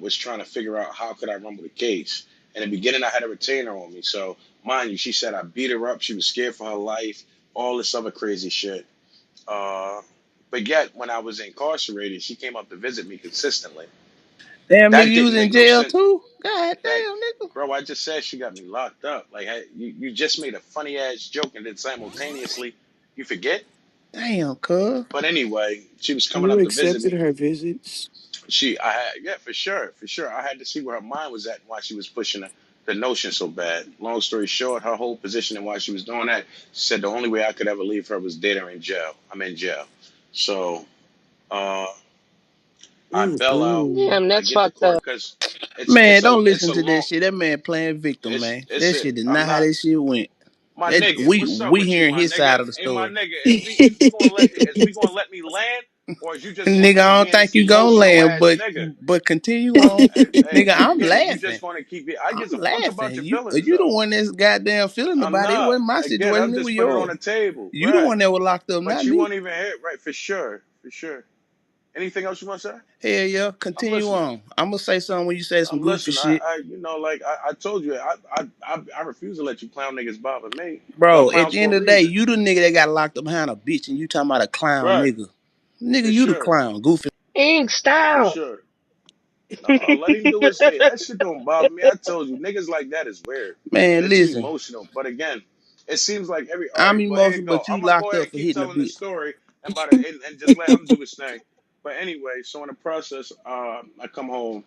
was trying to figure out how could I run with the case. In the beginning, I had a retainer on me. So mind you, she said I beat her up. She was scared for her life. All this other crazy shit. Uh, but yet, when I was incarcerated, she came up to visit me consistently. Damn nigga, That you was didn't in make no jail sense. too? God That, damn, nigga. bro, I just said she got me locked up. Like, hey, you just made a funny ass joke and then simultaneously you forget. Damn, cuz. But anyway, she was coming You up to visit accepted me. her visits. I had, yeah, for sure. I had to see where her mind was at and why she was pushing the notion so bad. Long story short, her whole position and why she was doing that, she said the only way I could ever leave her was dead or in jail. I'm in jail. So, uh, I bail out. Mm-mm. Damn, I that's get to fucked up. court because Man, don't it's listen a to that long shit. That man playing victim, man. it's That a shit is I'm not how not that shit went. my That nigga. What's up we with you, hearing my his nigga? side of the Hey, my story. nigga, is we gonna let me land, or is you just gonna Nigga, keep I don't being think this you gonna emotional land, ass but nigga? continue on. Hey, Nigga, I'm again, you laughing. just want to keep it. I I'm gives a fuck about laughing. your You feelings the though. one that's goddamn feeling I'm about it. It not. wasn't my Again, situation, I'm it was just putting it on yours. the table, You the right? one that was locked up, But not you me. won't even hit right for sure, for sure. Anything else you want to say? Hell yeah, I'm continue listening. on. I'm gonna say something when you say some I'm goofy listening. shit. Like I told you, I refuse to let you clown niggas bother me. Y'all Bro, at clowns the for end a of the day, reason, you the nigga that got locked up behind a bitch and you talking about a clown right? nigga. Nigga, For you the sure, clown, goofy. Ink, for style. sure. No, let him do his thing. That shit don't bother me. I told you, niggas like that is weird. Man, They're too listen, emotional. But again, it seems like every. All I'm right, go ahead, emotional, go. but you I'm gonna go locked ahead up and for keep hitting a telling the bitch. story and just let him do his thing. But anyway, so in the process, I come home,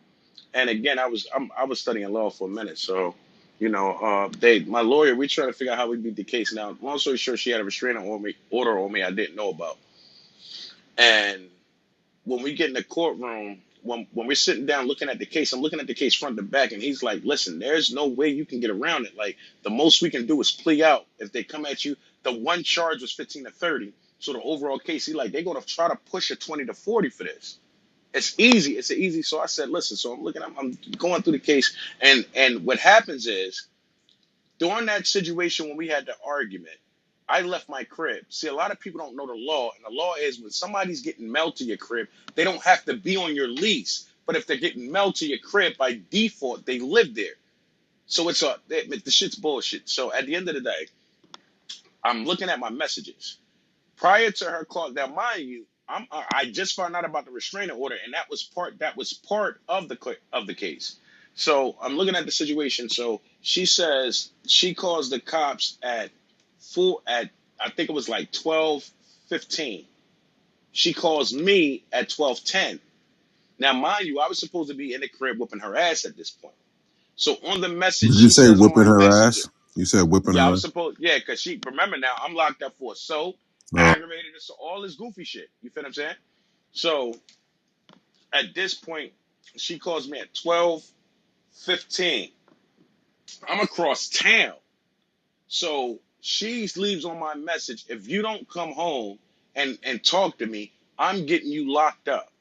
and again, I was studying law for a minute, so. My lawyer, we trying to figure out how we beat the case. Now, long story short, she had a restraining order on me I didn't know about. And when we get in the courtroom, when we're sitting down looking at the case, I'm looking at the case front to back, and he's like, "Listen, there's no way you can get around it. Like the most we can do is plea out. If they come at you, the one charge was 15 to 30. So the overall case, he like they're gonna try to push a 20 to 40 for this. It's easy. It's an easy. So I said, listen. So I'm going through the case, and what happens is during that situation when we had the argument, I left my crib. See, a lot of people don't know the law, and the law is when somebody's getting mailed to your crib, they don't have to be on your lease. But if they're getting mailed to your crib by default, they live there. So the shit's bullshit. So at the end of the day, I'm looking at my messages prior to her call. Now, mind you, I just found out about the restraining order, and that was part of the case. So I'm looking at the situation. So she says she calls the cops at full at I think it was like 12:15. She calls me at 12:10. Now, mind you, I was supposed to be in the crib whooping her ass at this point. So on the message, Did you she say says on whipping my her message, ass? You said whipping yeah, I her was ass. supposed, yeah, because she, remember now, I'm locked up for assault, Oh. aggravated assault, all this goofy shit. You feel what I'm saying? So at this point, she calls me at 12:15. I'm across town. So she leaves on my message, if you don't come home and talk to me, I'm getting you locked up.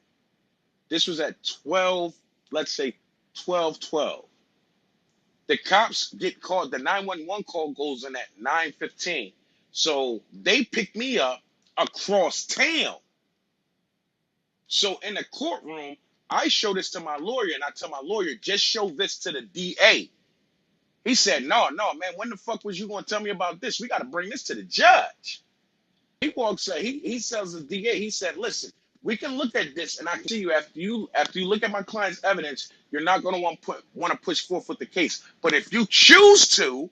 This was at 12, let's say 12:12. The cops get called, the 911 call goes in at 9:15. So they pick me up across town. So in the courtroom, I show this to my lawyer, and I tell my lawyer, just show this to the DA. He said, no, no, man, when the fuck was you gonna tell me about this? We gotta bring this to the judge. He walks up, he tells the DA, he said, listen, we can look at this, and I can see you after you look at my client's evidence, you're not gonna want to push forth with the case. But if you choose to,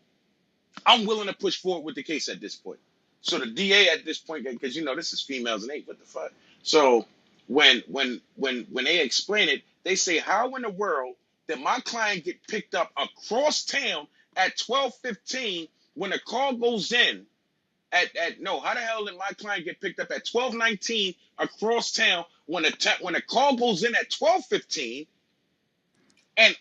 I'm willing to push forward with the case at this point. So the DA at this point, because this is females and ain't what the fuck. So when they explain it, they say, how in the world did my client get picked up across town at 12:15 when the call goes in? At no, how the hell did my client get picked up at 12:19 across town when the call goes in at 12:15? And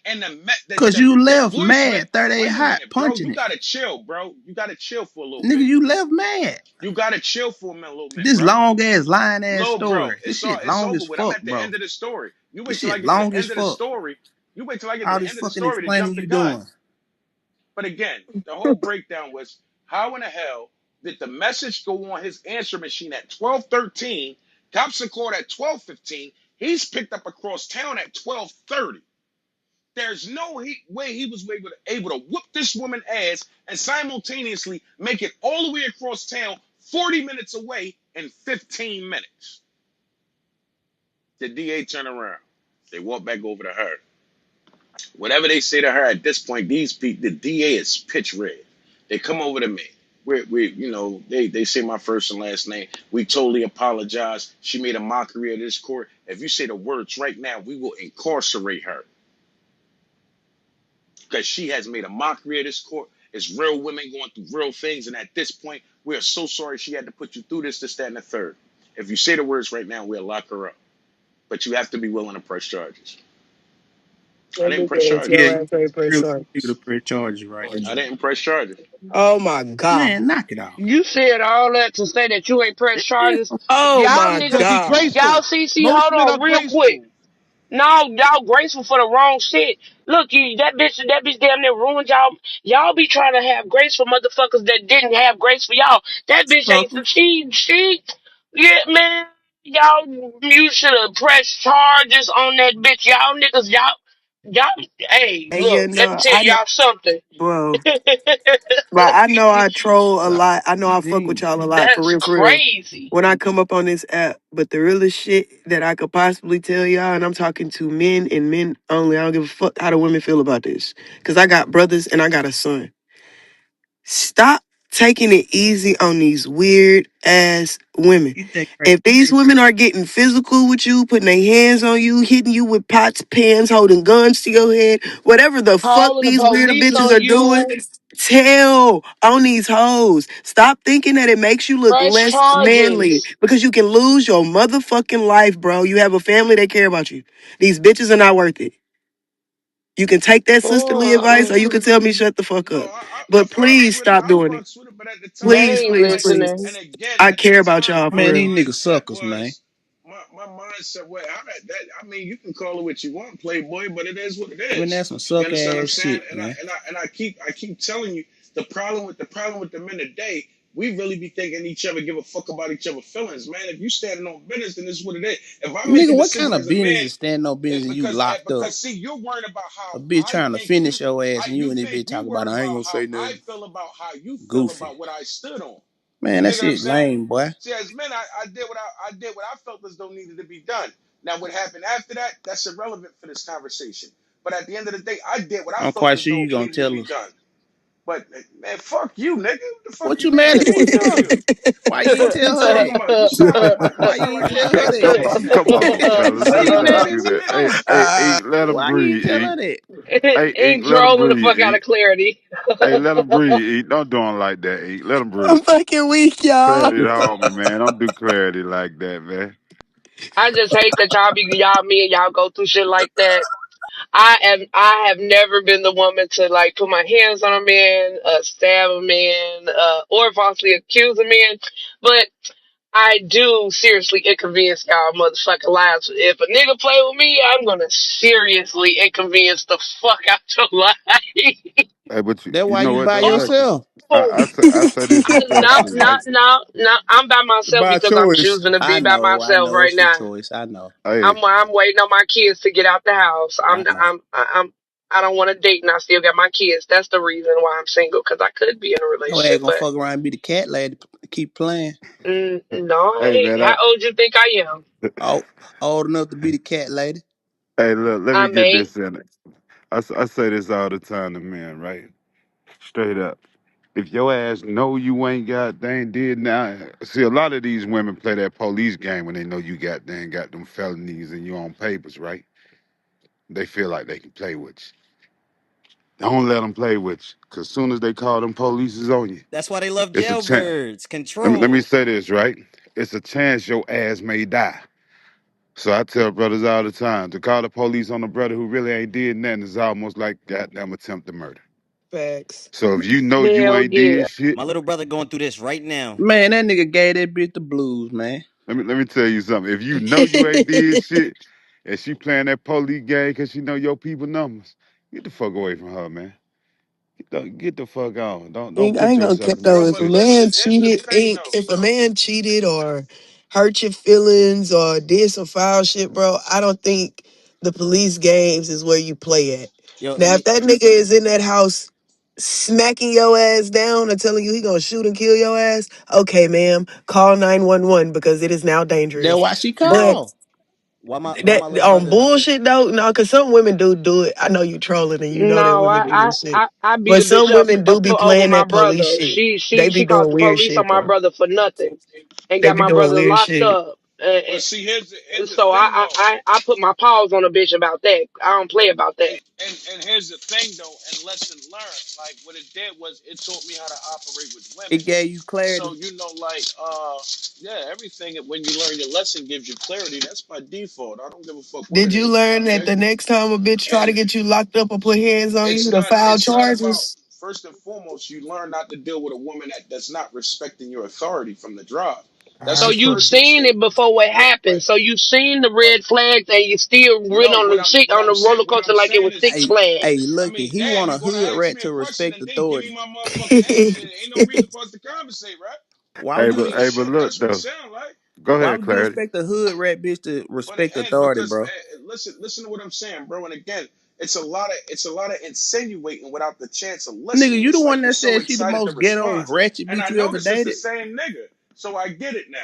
Cause you the left voicemail. mad, 38 Wait a hot, minute, bro. punching You it. gotta chill, bro. You gotta chill for a little Nigga, bit. you left mad. You gotta chill for little minute, This bro. long ass, lying ass Low, bro. story. This shit It's long over as with. I'm fuck, at the bro. end of the story. You This wait till I shit get to long the as end of the fuck. story. You wait till I get to All the this end of the fucking story to explaining jump the you gun. doing. But again, the whole breakdown was how in the hell did the message go on his answer machine at 12:13? Cops are called at 12:15. He's picked up across town at 12:30. There's no way he was able to whoop this woman ass and simultaneously make it all the way across town 40 minutes away in 15 minutes. The DA turned around. They walk back over to her. Whatever they say to her at this point, these people, the DA is pitch red. They come over to me. They say my first and last name. We totally apologize. She made a mockery of this court. If you say the words right now, we will incarcerate her because she has made a mockery of this court. It's real women going through real things, and at this point, we are so sorry she had to put you through this, that, and the third. If you say the words right now, we'll lock her up. But you have to be willing to press charges. I That didn't nigga press is charges. Yeah, your you ass ain't press really charge. you the press charges right I now. didn't press charges. Oh my god. Man, knock it off. You said all that to say that you ain't pressed charges. Oh Y'all my niggas, Because he god. y'all graceful. CC, Most hold men are on real quick. graceful. No, y'all graceful for the wrong shit. Look, that bitch damn near ruined y'all. Y'all be trying to have grace for motherfuckers that didn't have grace for y'all. That bitch ain't, Sucker. yeah, man. You should have pressed charges on that bitch. Y'all, hey, Hey, yeah, look, let me no, tell I know, y'all something. bro. But I know I troll a lot. I know I fuck with Gee. y'all a lot, for That's real, for real. crazy. When I come up on this app, but the realest shit that I could possibly tell y'all, and I'm talking to men and men only. I don't give a fuck how the women feel about this, cause I got brothers and I got a son. Stop taking it easy on these weird ass women. You think crazy. If these women are getting physical with you, putting their hands on you, hitting you with pots, pans, holding guns to your head, whatever the fuck Calling the these weird police bitches on are doing, you. tell on these hoes. Stop thinking that it makes you look Press less manly charges. because you can lose your motherfucking life, bro. You have a family that care about you. These bitches are not worth it. You can take that sisterly advice or you can tell me shut the fuck No, up. I But fucks please with it. stop I doing it. fucks with it. But at the They time, Please, ain't please, listening. please. and again, I at the care about time, y'all my for Man, real. these niggas mindset suckers, man. was my mindset. Well, I mean, you can call it what you want, Playboy, but it is what it Man, is. that's some You suck understand what I'm ass saying? shit, And I man. and I and I keep telling you the problem with the men today. We really be thinking each other give a fuck about each other feelings, man. If you standing on business, then this is what it is. If I make a Nigga, what kind decision of as a business man, is standing on business and you locked up? because see, you're worried about A how bitch I trying to think finish your ass and you you and this think bitch you talk about worried I ain't about gonna how say I nothing feel about how you feel goofy. about what I stood on. Man, You that dig what I'm shit saying? lame, boy. See, as men, I did what I felt as though needed to be done. Now, what happened after that, that's irrelevant for this conversation. But at the end of the day, I did what I I'm felt quite as sure though you gonna needed to tell be us. done. But man, fuck you, nigga. What the fuck What you you mean, mad at nigga? me Fuck for? you. Why you ain't Fuck you tell her talking that? about? You Why sound you like ain't you tell her scared. that? Come on, come on, fellas. Why You you ain't mad gotta at do Fuck me that. you, Hey, for? hey, hey, let them Why you ain't breathe, tell E. her that? Hey, E, Ain't let them trolling the breathe, fuck out E. of Clarity. Hey, let them breathe, E. Don't do them like that, E. Let them breathe. I'm fucking weak, y'all. Clarity the homie, man. Don't do clarity like that, man. I just hate that me and y'all go through shit like that. I have never been the woman to like put my hands on a man, stab a man, or falsely accuse a man. But I do seriously inconvenience y'all motherfucking lives. If a nigga play with me, I'm gonna seriously inconvenience the fuck out your life. Hey, but you, That's you why know you what by though, Oh, Lexus? yourself. Oh, I say this no, respectfully, no, right? no, no. I'm by myself By because I'm choice. choosing to be I by know, I myself know. right It's your now. choice. I know. Hey, I'm waiting on my kids to get out the house. I know. I don't want to date and I still got my kids. That's the reason why I'm single because I could be in a Your ass relationship, gonna but fuck around and be the cat lady. Keep playing. no, I hey, ain't. man. How old you think I am? Oh, old enough to be the cat lady. Hey, look. Let me I get may. this in it. I say this all the time to men, right? Straight up. If your ass know you ain't got dang did now, see a lot of these women play that police game when they know you got them felonies and you on papers, right? They feel like they can play with you. Don't let them play with you, cause soon as they call them police is on you, That's why they love it's a chance. jailbirds. Let me Control. say this, right? It's a chance your ass may die. So I tell brothers all the time to call the police on a brother who really ain't did nothing is almost like goddamn attempted murder. Facts. So if you know you Hell ain't yeah. did shit, My little brother going through this right now. Man, that nigga gave that bitch the blues, man. let me tell you something. If you know you ain't did shit, and she playing that police game because she know your people numbers, get the fuck away from her, man. Get the fuck on. Don't I put ain't gonna yourself keep in that though. Bro, If a but position. listen, man here's the cheated, thing though. if a man cheated or hurt your feelings or did some foul shit, bro, I don't think the police games is where you play at. Yo, Now, if that nigga is in that house smacking your ass down or telling you he gonna shoot and kill your ass, okay, ma'am, call 911 because it is now That's dangerous. why she But called. why that my little on brother bullshit though, no, because some women do it. I know you trolling and you know that No, women do this shit. I beat But a bitch some up women do be over playing my that police brother. shit. She They be she called doing the weird police on shit, my bro. brother for nothing and They got be my doing brother weird locked shit. up. But see, here's the So thing though. I put my paws on a bitch about that. I don't play about that. And here's the thing though, and lesson learned. Like what it did was it taught me how to operate with women. It gave you So clarity. you know, like yeah, everything when you learn your lesson gives you clarity. That's by default. I don't give a fuck what Did it you is. learn I that beg the you. next time a bitch try to And get you locked up or put hands on you to file it's not about charges? first and foremost, you learn not to deal with a woman that does not respecting your authority from the drive. That's So the Alright, you've first cool. seen mistake. it before what But happened. So you've seen the but red flags and you still written no, on the chick what on I'm the saying roller what coaster I'm like it saying was is Six Hey, hey, Flags. I looky, mean, he damn, want a you're gonna hood ask rat me a to question respect and then give me authority. my motherfucking answer. Ain't no reason for us to conversate, right? Why Hey, would I you? but mean, hey, but shit, look that's what it though. sounds like. Go Why ahead, would you Clarity. expect a hood rat bitch to But it respect ain't authority, because bro? listen to what I'm saying, bro. And again, it's a lot of insinuating without the chance of Nigga, listening. you the It's one like you're that so said she the excited to most ghetto respond, ratchet and I bitch you ever noticed it's the dated. same nigga, so I get it now.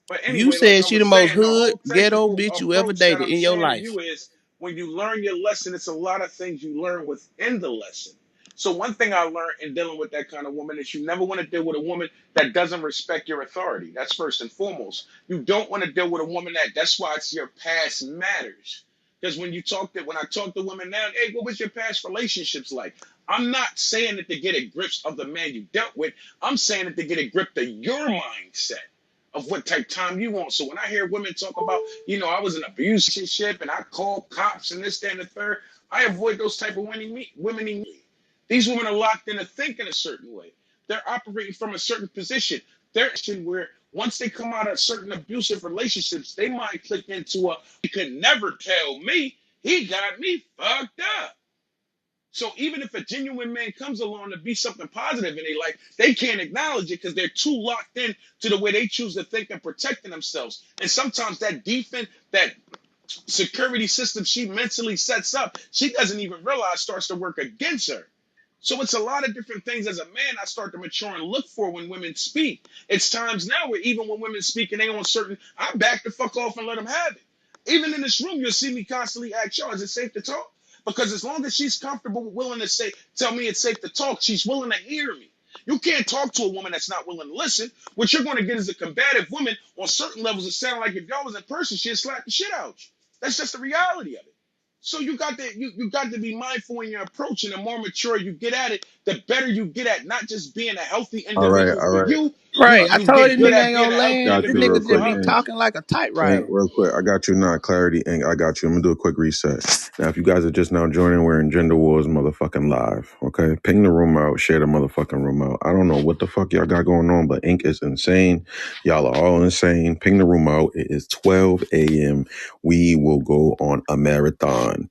But You anyway, like said I she the was most saying, the hood whole ghetto technical bitch you ever approach that dated I'm in your saying to life. you is when you learn your lesson, it's a lot of things you learn within the lesson. So one thing I learned in dealing with that kind of woman is you never want to deal with a woman that doesn't respect your authority. That's first and foremost. You don't want to deal with a woman that's why it's your past matters. Because when I talk to women now, hey, what was your past relationships like? I'm not saying it to get a grips of the man you dealt with. I'm saying it to get a grip of your mindset of what type time you want. So when I hear women talk about, I was in an abusive relationship and I called cops and this, that, and the third, I avoid those type of women immediately. These women are locked into thinking a certain way. They're operating from a certain position. They're in where once they come out of certain abusive relationships, they might click into you could never tell me. He got me fucked up. So even if a genuine man comes along to be something positive in their life, they can't acknowledge it because they're too locked in to the way they choose to think and protecting themselves. And sometimes that defense, that security system she mentally sets up, she doesn't even realize starts to work against her. So it's a lot of different things as a man I start to mature and look for when women speak. It's times now where even when women speak and they on certain, I back the fuck off and let them have it. Even in this room, you'll see me constantly ask y'all, is it safe to talk? Because as long as she's comfortable, willing to tell me it's safe to talk, she's willing to hear me. You can't talk to a woman that's not willing to listen. What you're going to get is a combative woman on certain levels. It sounds like if y'all was in person, she'd slap the shit out you. That's just the reality of it. So you got to be mindful in your approach, and the more mature you get at it, the better you get at not just being a healthy All right, individual all for right. you, Right. I you told get this good nigga at ain't being gonna a healthy land. Got This you individual real nigga for just quick, be her. Ink. talking like a Ink, typewriter. real quick. I got you now. Clarity, Ink. I got you. I'm gonna do a quick reset. Now, if you guys are just now joining, we're in Gender Wars motherfucking live. Okay, ping the room out, share the motherfucking room out. I don't know what the fuck y'all got going on, but Ink is insane. Y'all are all insane. Ping the room out. It is 12 a.m. We will go on a marathon.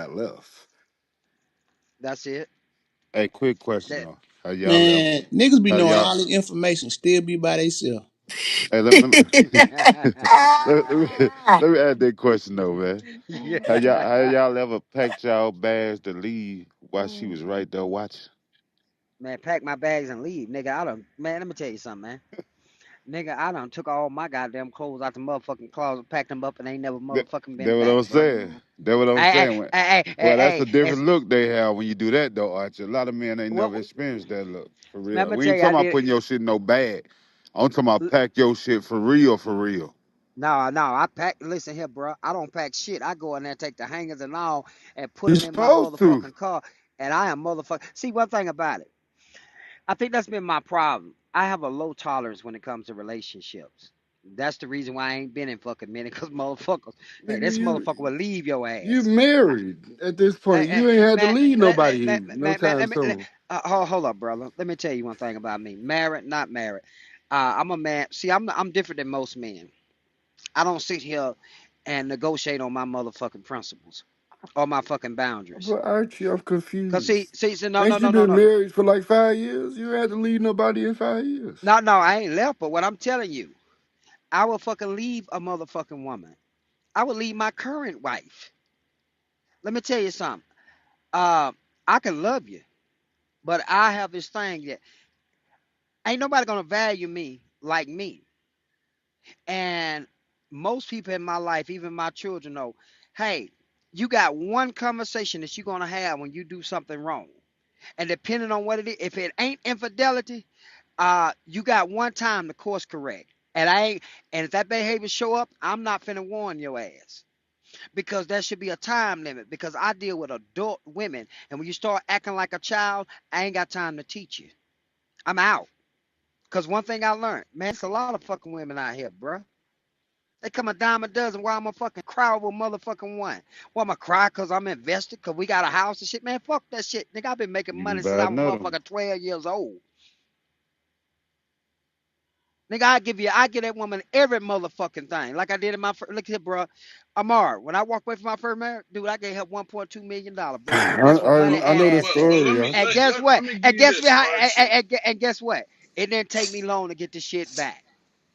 got left. That's it. Hey, quick question That though. Have y'all ever? Man, niggas be Have knowing y'all? all the information, still be by themselves. Hey, let me add that question though, man. Have yeah. y'all ever packed y'all bags to leave while she was right there watching? Man, pack my bags and leave, nigga. I don't. Man, let me tell you something, man. Nigga, I done took all my goddamn clothes out the motherfucking closet, packed them up, and ain't never That, motherfucking that been what back, I'm bro. saying. That what I'm Hey, saying. hey, hey, Well, that's hey, a hey. different look they have when you do that though, Archie. A lot of men ain't never What? experienced that look for Let real. me We tell ain't you, I talking about did. putting your shit in no bag. I'm talking about pack your shit for real, for real. No, no, I pack. Listen here, bro. I don't pack shit. I go in there, take the hangers and all, and put You them in my supposed to. motherfucking car. And I am motherfucking. See, one thing about it, I think that's been my problem. I have a low tolerance when it comes to relationships. That's the reason why I ain't been in fucking minute, cause motherfuckers, hey, Nigga, this motherfucker will leave your you ass. married at this Hey, point. hey, You ain't had to man, leave nobody no time let me, soon. hold up, brother. Let me tell you one thing about me. Married, not married. I'm a man. See, I'm different than most men. I don't sit here and negotiate on my motherfucking principles or my fucking boundaries. But Archie, I'm Cause confused. see, no, no, Ain't you no, no, been no, married for like 5 years? You ain't had to leave nobody in 5 years. no, no. I ain't left, but what I'm telling you, I will fucking leave a motherfucking woman. I would leave my current wife. Let me tell you something. Uh, I can love you, but I have this thing that ain't nobody gonna value me like me. And most people in my life, even my children, know, hey, you got one conversation that you're gonna have when you do something wrong. And depending on what it is, if it ain't infidelity, you got one time to course correct. And I ain't and if that behavior show up, I'm not finna warn your ass. Because there should be a time limit. Because I deal with adult women. And when you start acting like a child, I ain't got time to teach you. I'm out. Because one thing I learned, man, it's a lot of fucking women out here, bruh. They come a dime a dozen. Why I'm a fucking cry over motherfucking one? Why I'm a cry because I'm invested because we got a house and shit? Man, fuck that shit. Nigga, I've been making You can money since buy I was another one. motherfucking 12 years old. Nigga, I give that woman every motherfucking thing. Like I did in my first, look here, bro. Amar, when I walked away from my first marriage, dude, I gave her $1.2 million, bro. I, And guess what? Money I and know the Well, well, assets. story. let Yeah. me And guess let what? me give And you guess this, what? Archie. And guess what? It didn't take me long to get the shit back.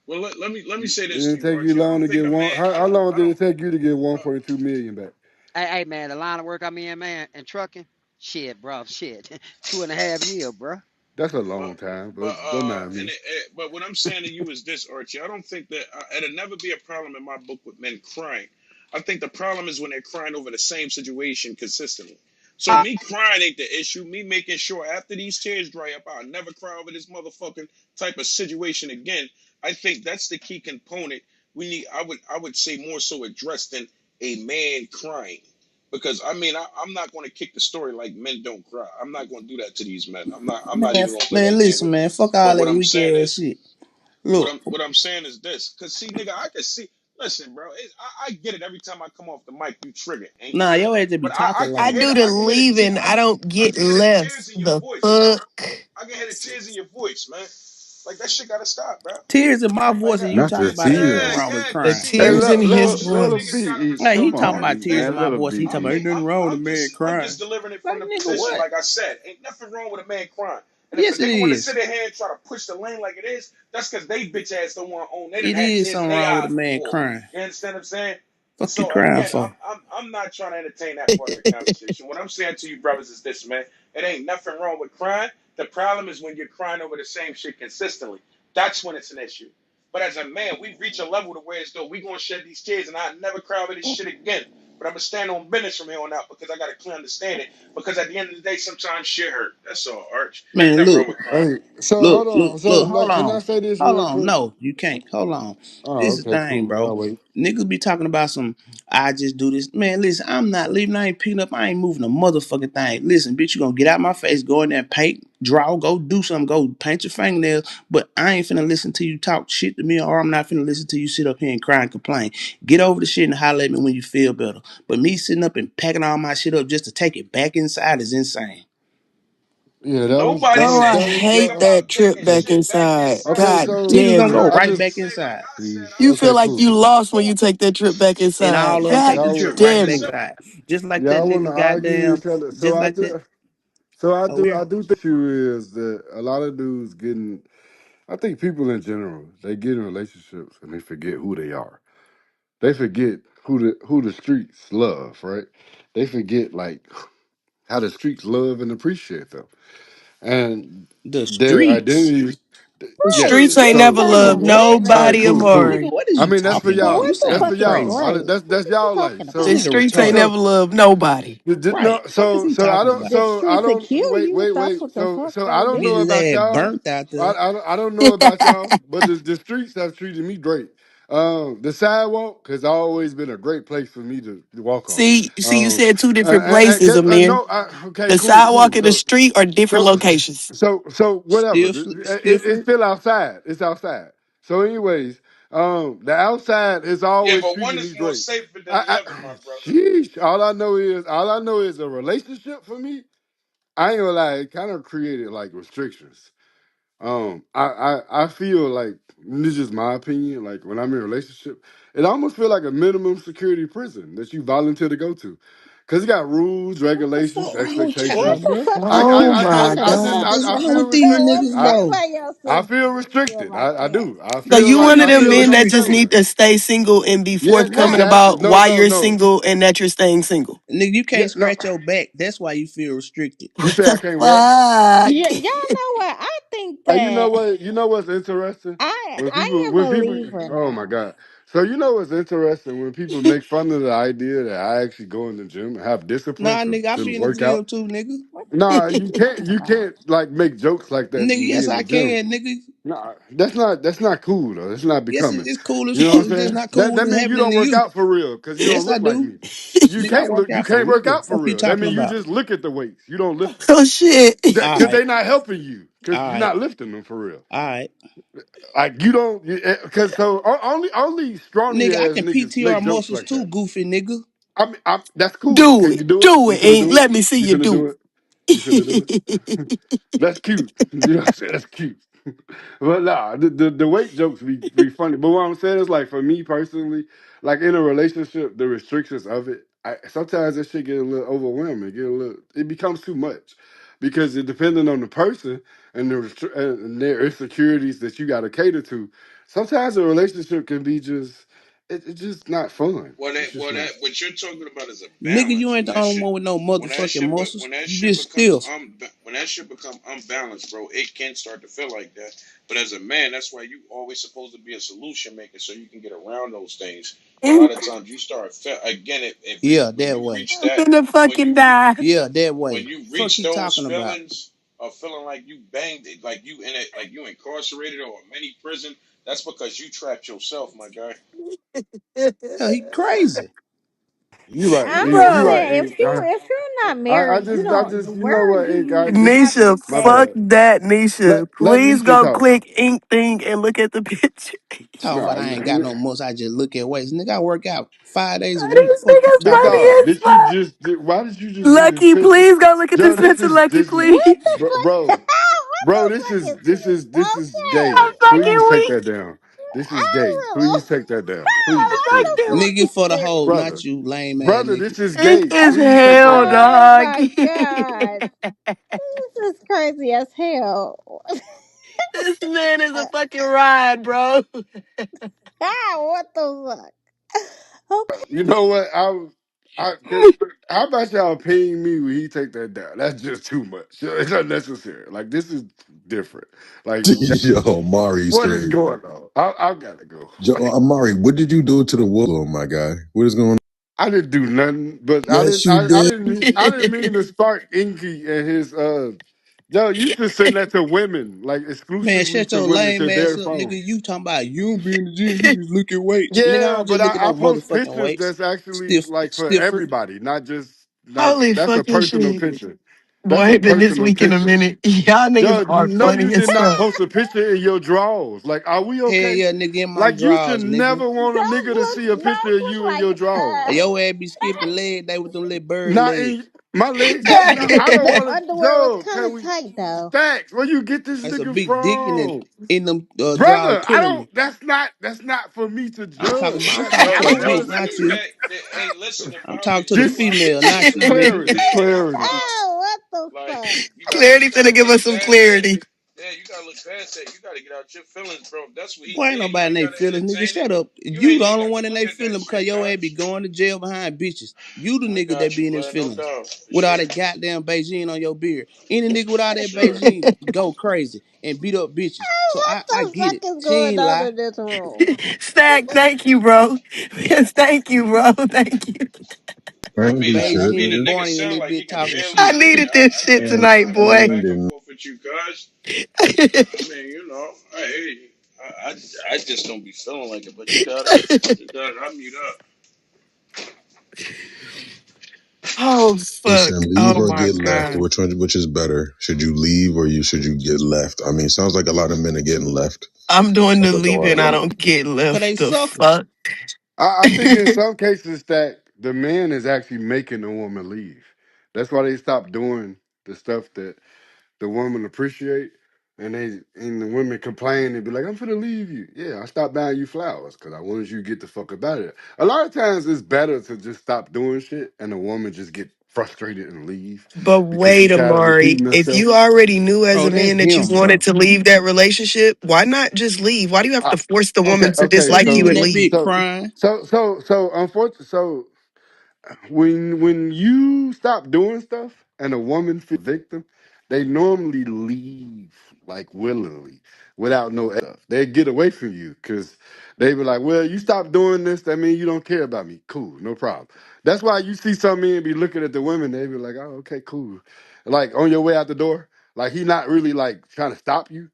Well, let me say It this to didn't you, take you Archie. I long don't to think get a one. man. How long I did don't. it take you to get 1.2 million back? Hey, man, the line of work I'm in, man, and trucking, shit, bro, shit. 2.5 years, bro. That's a But long time, but but don't mind and me. but what I'm saying to you is this, Archie. I don't think that it'll never be a problem in my book with men crying. I think the problem is when they're crying over the same situation consistently. So Uh, me crying ain't the issue. Me making sure after these tears dry up, I'll never cry over this motherfucking type of situation again. I think that's the key component. We need. I would say more so addressed than a man crying. Because I mean, I'm not going to kick the story like men don't cry. I'm not going to do that to these men. I'm not Man, even going to play man, that game listen, with them. man, fuck But all what that I'm weak saying ass is, shit. what Look, I'm saying is this. Cause see, nigga, I can see. Listen, bro, I get it. Every time I come off the mic, you trigger, and you nah, do. your ass just be But talking I long. do the I can hear the leaving. I don't I get can hear the left. tears in your The voice, bro. fuck? I can hear the tears in your voice, man. Like that shit gotta stop, bro. Tears in my Like voice and you Not talk the about ain't nothing yeah, tears. wrong with yeah. The Cause crying. see, Hey, tears niggas, in his let her niggas voice. be. try to Like present he it Come from talking that. on, about E tears Hey, in man. my Let her voice. He be, I talking about man. ain't mean, nothing wrong with a man I'm just crying. delivering it Like from the nigga, position, what? like I said. Ain't nothing wrong with a man crying. And if a Yes, it nigga want to is. sit there and try to push the lane like it is, that's because they bitch ass don't want to own. They done It had is tears in something their wrong with a eyes man before. crying. You understand what I'm saying? Fuck you So crying again, for? I'm not trying to entertain that part of the conversation. What I'm saying to you, brothers, is this, man. It ain't nothing wrong with crying. The problem is when you're crying over the same shit consistently. That's when it's an issue. But as a man, we reach a level to where it's though we gonna shed these tears, and I never cry over this shit again. But I'm gonna stand on business from here on out because I got a clear understanding. Because at the end of the day, sometimes shit hurt. That's all, Arch. Ain't Man, nothing look, wrong with crying. Hey, so look, hold on. look, So, look, hold like, can I on. say this Hold real on. quick? No, you can't. Hold on. Oh, This is the okay, thing, cool. bro. I'll wait. Niggas be talking about some, I just do this. Man, listen, I'm not leaving. I ain't picking up. I ain't moving a motherfucking thing. Listen, bitch, you gonna get out my face, go in there and paint, draw, go do something, go paint your fingernails. But I ain't finna listen to you talk shit to me, or I'm not finna listen to you sit up here and cry and complain. Get over the shit and holler at me when you feel better. But me sitting up and packing all my shit up just to take it back inside is insane. Yeah, Nobody Oh, said I that was anything hate about that trip taking back shit back inside. okay. inside. God So, Niggas damn gonna it. go I right just back Say like inside. I said, please. I You don't Okay, feel give a like cool. you fuck. lost when you take that trip back And inside. all of them God take the Simple, trip Y'all, right damn back it. simple. inside. Just like that y'all want nigga to argue goddamn, each other. So just like that. So Oh, yeah. I do think the issue is that a lot of dudes getting. I think people in general they get in relationships and they forget who they are. They forget who the streets love, right? They forget like how the streets love and appreciate them, and The their streets. identities. The Yes. streets Right. ain't What So never kind of so loved what? all right, nobody, cool, cool. Nigga, Amari. what is I you mean that's for talking about? y'all. You What the That's sound for fuck you y'all. crazy? crazy. That's What you y'all life. talking about? That The So nigga streets so ain't retarded. never loved nobody. no. Right. Fuck is he So I talking don't. about? The So I streets will don't. kill you. That's Wait. what the fuck So I they don't Get know his do. about ass y'all. burnt out there. I don't know about y'all, but the streets have treated me great. The sidewalk has always been a great place for me to walk on. See, you said two different places, Guess, Amir. no, okay, The cool, sidewalk cool. and the street are different So, locations. so whatever. It's Stifler. still outside. It's outside. So, anyways, the outside has Yeah, always but one treated is me more great. safer than the I, other, my brother. sheesh. All I know is a relationship for me. I ain't gonna lie. It kind of created like restrictions. I feel like this is just my opinion. Like when I'm in a relationship, it almost feel like a minimum security prison that you volunteer to go to, because it got rules, What the regulations, fuck wrong with y'all, What expectations. the bro? fuck is Oh you my talking god! What's about? I wrong feel with these restricted. niggas, What bro? play I yourself feel to feel restricted. like I that? do. I So feel you like one of I them feel men that just restricted. need to stay single and be Yes, forthcoming Right. exactly. about No, why no, you're no. single and that you're staying single? Nigga, you Yeah, can't no. scratch your back. That's why you feel restricted. You What say I the can't what? Yeah, y'all fuck? know what? I think You know that what? You know what's interesting? I am When a people, Libra oh my now. god! So you know what's interesting when people make fun of the idea that I actually go in the gym and have discipline Nah, nigga, I to be in the work out. gym too, nigga. What the Nah, fuck you you can't. talking You about? can't like make jokes like that Nigga, with me yes in I the gym. can, nigga. Nah, that's not cool though. It's not Yes, becoming. it's cool as You know fuck. what I'm It's just saying? not cool when That it's means you happening don't to work you. out for real because you don't Yes, I look like do. me. You Nigga, I can't work look. You out for can't work real. out for Fuck you real. That talking means you about? just look at the weights. You don't lift them Oh shit! All because right, they're not helping you because all you're right, not lifting them for real. all right. Like you don't, because only scrawny Nigga, I ass can niggas PTR make jokes muscles like too, that. goofy nigga. That's cool. Do Can it, you do it? do You it, finna ain't. do it? Let me see You you finna do do it? You finna do it? it. That's cute. You know what I'm saying? That's cute. But nah, the weight jokes be funny. But what I'm saying is like for me personally, like in a relationship, the restrictions of it, sometimes that shit get a little overwhelming. It becomes too much because it depending on the person and and their insecurities that you got to cater to. Sometimes a relationship can be just it's just not fun. It's just not. What you're talking about is a Nigga, you balance. ain't the only one with no motherfucking muscles. You just stiff. When that shit become unbalanced, bro, it can start to feel like that. But as a man, that's why you always supposed to be a solution maker, so you can get around those things. But a lot of times you start again Yeah, when that you way. reach I'm that gonna when fucking you die. Yeah, that when way. you Fuck reach he those talking about. feelings of feeling like you banged it, like you in it, like you incarcerated or a mini prison, that's because you trapped yourself, my guy. Yeah, he crazy. You right. I'm You just Bro, right. saying, Ink. if you're not married, you I don't. just, you know Where what, do Ink? you I just, Nisha, my navigate? fuck bad. that, Nisha. Let Please Nisha go talk. click ink thing and look at the picture. Talking No, about I ain't got no muscles. I just look at weights. Nigga, I work out 5 days a week. This Fuck you nigga's big talking funny about? dog. as fuck. Why did you just do this Lucky, picture? please go look at Joe, this picture, Lucky, this is, please. What the fuck? bro, What the fuck is this? this is Okay. gay. I'm fucking Please take weak. that down. This is I gay. don't know. Please take that down. I'm Please, What please, the fucking please. fuck Nigga is for the this? hoe, not Brother, you, lame ass brother, nigga. this is weak. Ink gay. is Please take that hell, down. Oh dog. my god. This is crazy as hell. This man is a fucking ride, bro. What the fuck? Okay. You know what? How about y'all paying me when he take that down? That's just too much. It's unnecessary. Like this is different. Like Yo, Mari's what is crazy. going on? I gotta go. Yo, Amari, what did you do to the wool, my guy? What is going on? I didn't do nothing, but Yes, you did. I didn't mean to spark Inky and his Joe, you should send that to women, like Man, exclusively shut to your women lame to ass their up, nigga. phone. You talking about you don't be in the gym, you just look at weights. Nigga, I Yeah, don't just but look at I no post motherfucking pictures weights. that's actually Stiff like for stiffer. everybody, not just not Holy that's a fucking personal shit. picture. Boy, That's I a ain't been this personal week in a picture. minute. Y'all niggas Joe, are no, you funny did as not fuck. post a picture in your drawers. Like, are we Hell okay? yeah, nigga, in my Like, you should drawers, nigga. never want a nigga to see a picture of Don't you look in like your drawers. Your ass be skipping leg day with them little bird Not legs. in. My legs, That's no, I don't That want to. underwear was Joe, kind can of we tight though. stacks? Where you get this a nigga big dick from, in them drawers brother? I killing don't. me. That's not for me to judge. I'm That talking I to a don't bitch, want to. not you. Hey, listen. The I'm problem talking is to the you This watch female, at not the you, end of the nigga. clarity, day. clarity. Oh, what the Like fuck? you Clarity finna gotta give look us some past that. clarity. Yeah, you gotta look past that. You gotta get out your feelings, bro. If that's what he Boy, ain't did. You nobody in ain't they gotta feelings, nigga. entertain it. Shut up. You You ain't the even only got to one in look they at that feeling because shit, your ass be Josh. going to jail behind bitches. You the I nigga that got you, be in his blood. No feelings. doubt, for With all sure, that goddamn Beijing on your beard. Any nigga with all for that sure. Beijing go crazy and beat up bitches. So Oh, I what the get fuck it. is She going ain't on lie. in this room? Stack, thank you, bro. Yes, thank you, bro. Thank you. I ain't do shit, Beijing The nigga. nigga Barney and sound this like he bitch can talking barely I shit. hear you. needed this I shit ain't Man, even tonight, trying to go boy. man, back and didn't. forth with you, cuz. I mean, I hear you. I just don't be feeling like it, but I mute up. Oh Listen, fuck. leave Oh or my get left. god. Which is better? Should you leave or should you get left? I mean, sounds like a lot of men are getting left. I'm doing Sounds the like a lot leaving. of I them. don't get Cause they left the suckers. fuck. I think in some cases that the man is actually making the woman leave. That's why they stop doing the stuff that the woman appreciate, and the women complain and be like, "I'm finna leave you." Yeah, I stopped buying you flowers because I wanted you to get the fuck up out of there. A lot of times it's better to just stop doing shit and the woman just get frustrated and leave But because she wait, tired of Amari, repeating if herself. you already knew as Bro, a that's man that you him, wanted bro. to leave that relationship, why not just leave? Why do you have Uh, to force the okay, woman to okay, He dislike you leaving and that leave? bitch so, crying. unfortunately, so when you stop doing stuff and a woman feels victim, they normally leave like willingly without no stuff. They get away from you because they be like, "Well, you stop doing this, that means you don't care about me." Cool, no problem. That's why you see some men be looking at the women. They be like, "Oh, okay, cool." Like on your way out the door, like he not really like trying to stop you.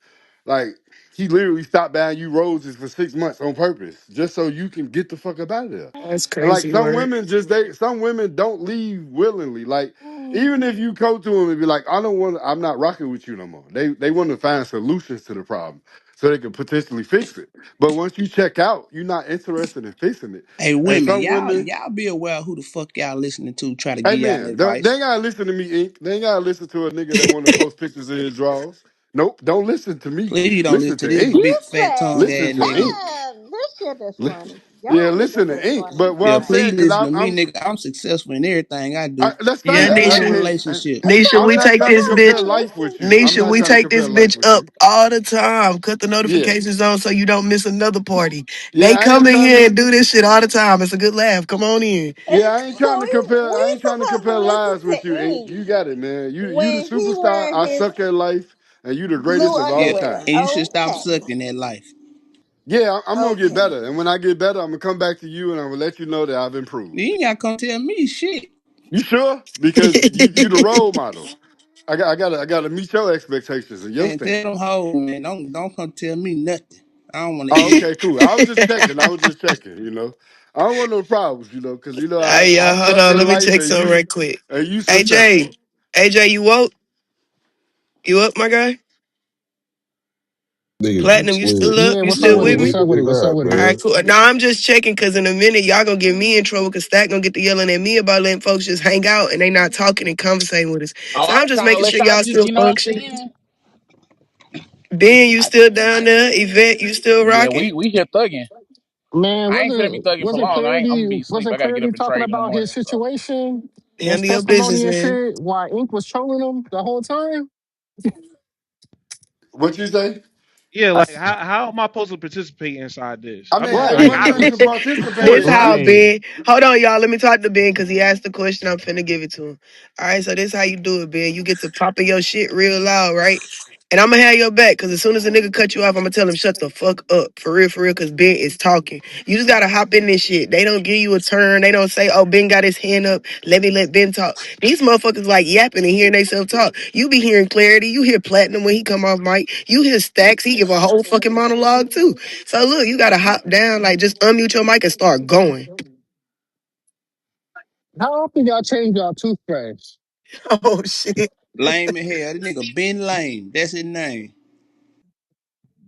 Like he literally stopped buying you roses for 6 months on purpose, just so you can get the fuck up out of there. That's And like crazy some word. women some women don't leave willingly. Like even if you go to them and be like, I'm not rocking with you no more. They want to find solutions to the problem so they can potentially fix it. But once you check out, you're not interested in fixing it. Hey, And women, some y'all women, y'all be aware of who the fuck y'all listening to try to hey give y'all man, they advice. ain't gotta listen to me, Ink. They ain't gotta listen to a nigga that want to post pictures of his drawers. Nope, don't listen to me. Please don't listen Listen to to this Ink. You big fat tongue said, Listen ass to nigga. Ink. this shit is Li- funny. Yeah, Y'all listen niggas to is Ink. funny. But what Yeah, I'm saying, please because listen to me, I'm nigga. I'm successful in everything I do, that's Yeah, fine. even in Nisha. relationships. Nisha, I'm we not take trying to this compare bitch. life with you. I'm Nisha, not we trying to take compare this life bitch with up you. all the time. Cut the Yeah. notifications on so you don't miss another party. Yeah, They I come ain't in trying here to and do this shit all the time. It's a good laugh. Come on in. yeah, I ain't trying to compare We I ain't trying to supposed to compare listen lives with you, to Ink. Ink You got it, man. You the when he superstar. wearing I his suck at life and you the greatest blue of all Yeah, underwear. time. and you should stop Okay. sucking that life. Yeah, I'm gonna get Okay. better. And when I get better, I'm gonna come back to you and I'm gonna let you know that I've improved. You ain't gotta come tell me shit. You sure? Because you the role model. I gotta meet your expectations and your Man, tell them standards. hoes, man, don't come tell me nothing. I don't wanna Oh, hear it. okay, cool. I was just checking. I don't want no problems, because Hey, I hold suck on. at Let me life check something right quick. and you AJ, successful. AJ, you woke? You up, my guy? Nigga, you Platinum, you slid. still up? Yeah, You what's up still with it? with Nigga, What's me? up wake with it? us What's up up, with it? All right, man. cool. Now I'm just checking because in a minute y'all gonna get me in trouble because Stack gonna get to yelling at me about letting folks just hang out and they not talking and conversating with us. Oh, So I I'm was just trying to making let sure y'all y'all just, still you know what I'm function. saying? Ben, you still down there? Yvette, you still Yeah, rocking? we here thugging. Man, I ain't finna be thugging for wasn't long. I'm gonna Clarity be asleep. I wasn't gotta get up Clarity and talking trade in the about his morning. So situation, his Handle your business, testimony and man. shit, while Ink was trolling him the whole time? What you say? Yeah, I like s- how am I supposed to participate inside this? I I mean, mean, it like right. wasn't I nothing don't. to What participate This is in. the I how just game? Ben. Hold on, y'all. Let me talk to Ben because he asked the question. I'm finna give it to him. All right, so this how you do it, Ben. You get to popping your shit real loud, right? And I'm gonna have your back because as soon as a nigga cut you off, I'm gonna tell him shut the fuck up, for real, because Ben is talking. You just gotta hop in this shit. They don't give you a turn. They don't say, "Oh, Ben got his hand up. Let Ben talk." These motherfuckers like yapping and hearing themselves talk. You be hearing clarity. You hear platinum when he come off mic. You hear stacks. He give a whole fucking monologue too. So look, you gotta hop down, like just unmute your mic and start going. How often y'all change y'all toothbrush? Oh shit. Lame in hell. This nigga Ben Lame. That's his name.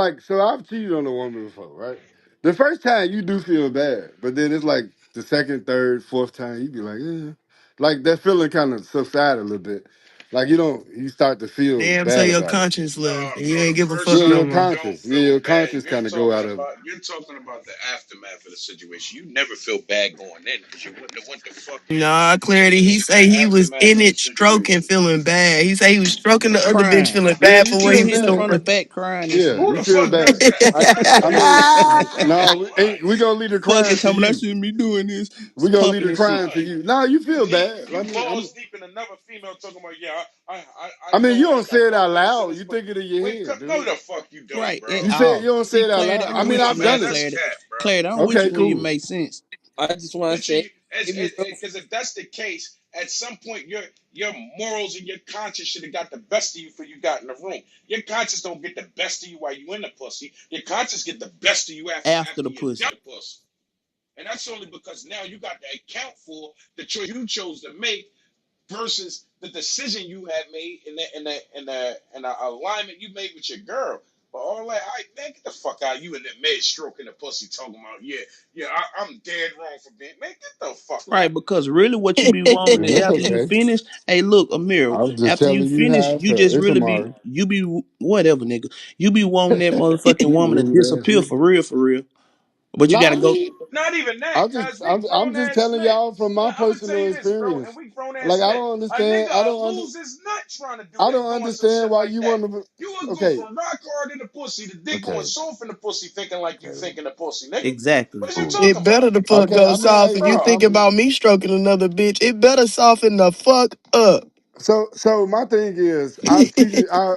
like, so I've cheated on a woman before, right? The first time you do feel bad, but then it's like the second, third, fourth time you be like, Like that feeling kind of subside a little bit. Like you start to feel Damn, so bad your about it. conscience No, left, and you bro. ain't give a Yeah, fuck First no your off, you more. don't conscience. Yeah, feel your bad. conscience kind of go out of it. You're talking about the aftermath of the situation. You never feel bad going in because you wouldn't have went the fuck in. Nah, Clarity. He It's the say he was aftermath in of the it stroking, situation. feeling bad. He say he was stroking the other bitch, crying. feeling Yeah, bad you for He what was feel he was hitting her bad. from the doing. back, crying and Yeah, shit. Who you the feel fuck bad. does that? That's I mean, crazy. no, we What? gonna leave the crying Fucking to time when I you. see me doing this, We gonna leave pumping the and shit. crying to you. No, you feel bad. You balls deep in another female talking about, yeah, I I mean, you know I don't got say it out confidence in loud. this, You but think it in your wait, head, no, dude. the fuck you don't, Right at bro. You all. don't say See, it out Clarity, loud. I I'm mean, with you, I've man. done Man, it. that's Clarity, cap, bro. Clarity, I'm with Okay, you when you cool. make sense. I just want to say, Literally, give you room. because if that's the case, at some point your morals and your conscience should have got the best of you for you got in the room. Your conscience don't get the best of you while you in the pussy. Your conscience get the best of you After after the you're pussy. done with the pussy. And that's only because now you got to account for the choice you chose to make versus the decision you had made in the alignment you made with your girl. But all that, man, get the fuck out. You in the mid stroking the pussy talking about, I'm dead wrong for being, man, get the fuck Right, out. because really what you be Man, wanting is that's after you okay. finish, hey look, Amir, I was just after you telling you finish, how I you felt. just It's really be Amari. you be whatever, nigga. You be wanting that motherfucking woman to Rude ass disappear nigga. for real, for real. But you No, gotta I go. mean, Not even that, cuz we I'm grown just ass telling men. y'all from my I'm gonna tell personal you this, bro, experience. and we grown Like ass I men. don't A nigga understand. will lose his nut trying to do I that, don't doing some understand shit why like you that. want to. You would go Okay, from rock hard in the pussy to dick going okay, soft in the pussy, thinking like you okay, thinking the pussy, nigga. Exactly. What is you cool. talking It about, better the fuck Okay, go I mean, soft, hey, and you look, bro? think about me stroking another bitch. It better soften the fuck up. so my thing is,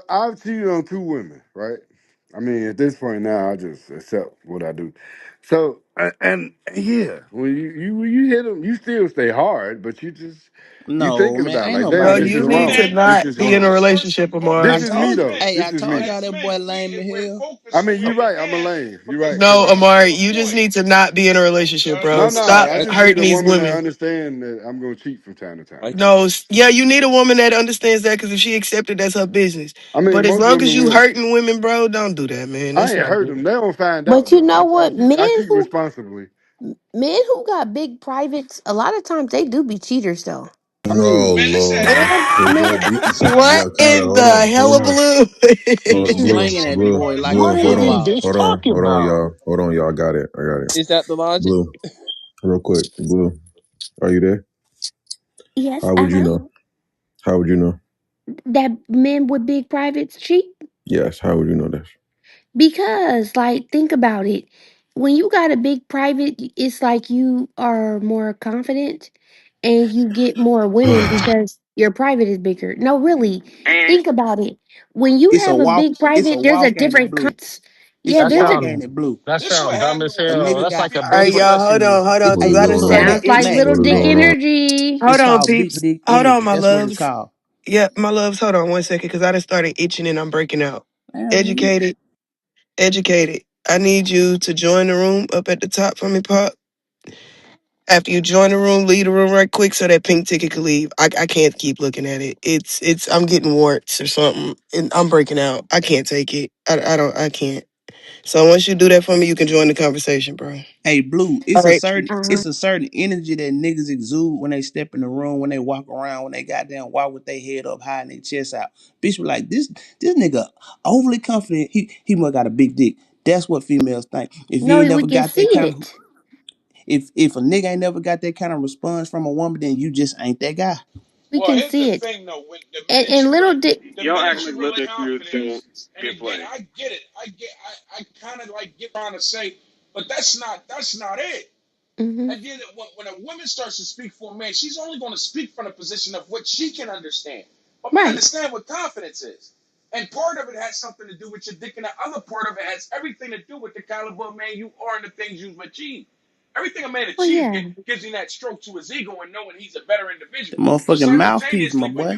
I've cheated on two women, right? I mean, at this point now, I just accept what I do. So and yeah, when you hit them, you still stay hard, but you No, thinking man, about it, ain't like, damn, Bro, nobody this you is doing need that. to wrong. Man, This not is be in a wrong. relationship, This Amari. is me though. Hey, This I is told me. y'all as that men, boy lame as we're hell. I focused mean, on you're the right. I'm a end lame. You're because right. we're You're No, right. getting to Amari, a you just point. need to not be in a relationship, bro. No, Hold no, on, Stop I I, just need hurting a these woman to women. understand that I'm gonna cheat from time to time. I, No, yeah, you need a woman that understands that because if she accepted, that's her business. I But mean, as most long as women you will. hurting women, bro, don't do that, man. I That's ain't not hurt them. good. They don't find out But you though. know what? I cheat responsibly. Men who got big privates, a lot of times they do be cheaters though. I Oh mean, man. Listen, Lord. Man, Here man, go so What yeah, Kyra, in hold the on, hold on. hullabaloo? He Blue, slanging that blue, boy like a blue, what is hold this on, football. bitch talking hold on, about? y'all. Hold on, y'all. Got it. I got it. Is that the logic? Blue, real quick. Blue, are you there? yes, How would you know? How would you know? that men with big privates cheat Yes, how would you know this? because, like, think about it. When you got a big private, it's like you are more confident and you get more women because your private is bigger. No, really, think about it. When you It's a have a walk. big It's a private, there's a walk, ain't it, different blue? It's yeah, a That there's a walk, sound ain't it, blue? that this what sound dumb happened as when A hell. nigga That's got like a All big right, it's y'all, pussy. hold on, What because is I going done look, on? started sounds like itching. What little is dick going on? energy. Hold it's on, called big peeps. dick Hold on, energy. my That's what it's loves. called. Yeah, my loves, hold on 1 second, because I done started itching and I'm breaking out. Damn, nigga. Educated, educated. I need you to join the room up at the top for me, Pop. After you join the room, leave the room right quick so that pink ticket can leave. I can't keep looking at it. I'm getting warts or something, and I'm breaking out. I can't take it. I can't. So once you do that for me, you can join the conversation, bro. Hey, blue. All right. It's a certain energy that niggas exude when they step in the room, when they walk around, when they goddamn walk with their head up high and their chest out. Bitch be like, this nigga overly confident. He must got a big dick. That's what females think. If you No, ain't we never can got see that kind of it. if a nigga ain't never got that kind of response from a woman, then you just ain't that guy. We well, can here's the see it. thing though, when And little dick. the minute you really confident, and again, I get it. I kind of like get trying to say, but that's not it. Hmm. And then when a woman starts to speak for a man, she's only going to speak from the position of what she can understand. But men Right. understand what confidence is. And part of it has something to do with your dick, and the other part of it has everything to do with the caliber of man you are and the things you've achieved. Everything a man Oh achieves yeah. gives him that stroke to his ego and knowing he's a better The individual. So motherfucking mouthpiece, my simultaneously, when boy.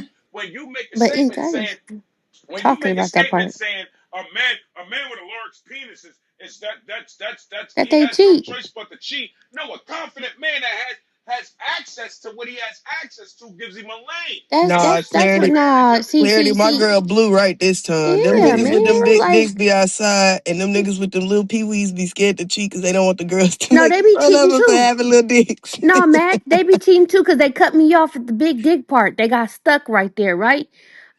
you make a But in statement that saying is when you talking make a about that statement part saying a man with a large penis is that's that he they has no cheat. choice but to cheat. No, a confident man that has access to what he has access to gives him a lane. That's It's Nah, that's just like that's a what. clarity, Nah, marriage. clarity. My see. girl blue right this time. Them Yeah, niggas with them man. big Like, dicks be outside, and them niggas with them little peewees be scared to cheat because they don't want the girls to no, make they be fun of cheating them for too. having little dicks. No, Mac, they be cheating too because they cut me off at the big dick part. They got stuck right there, right?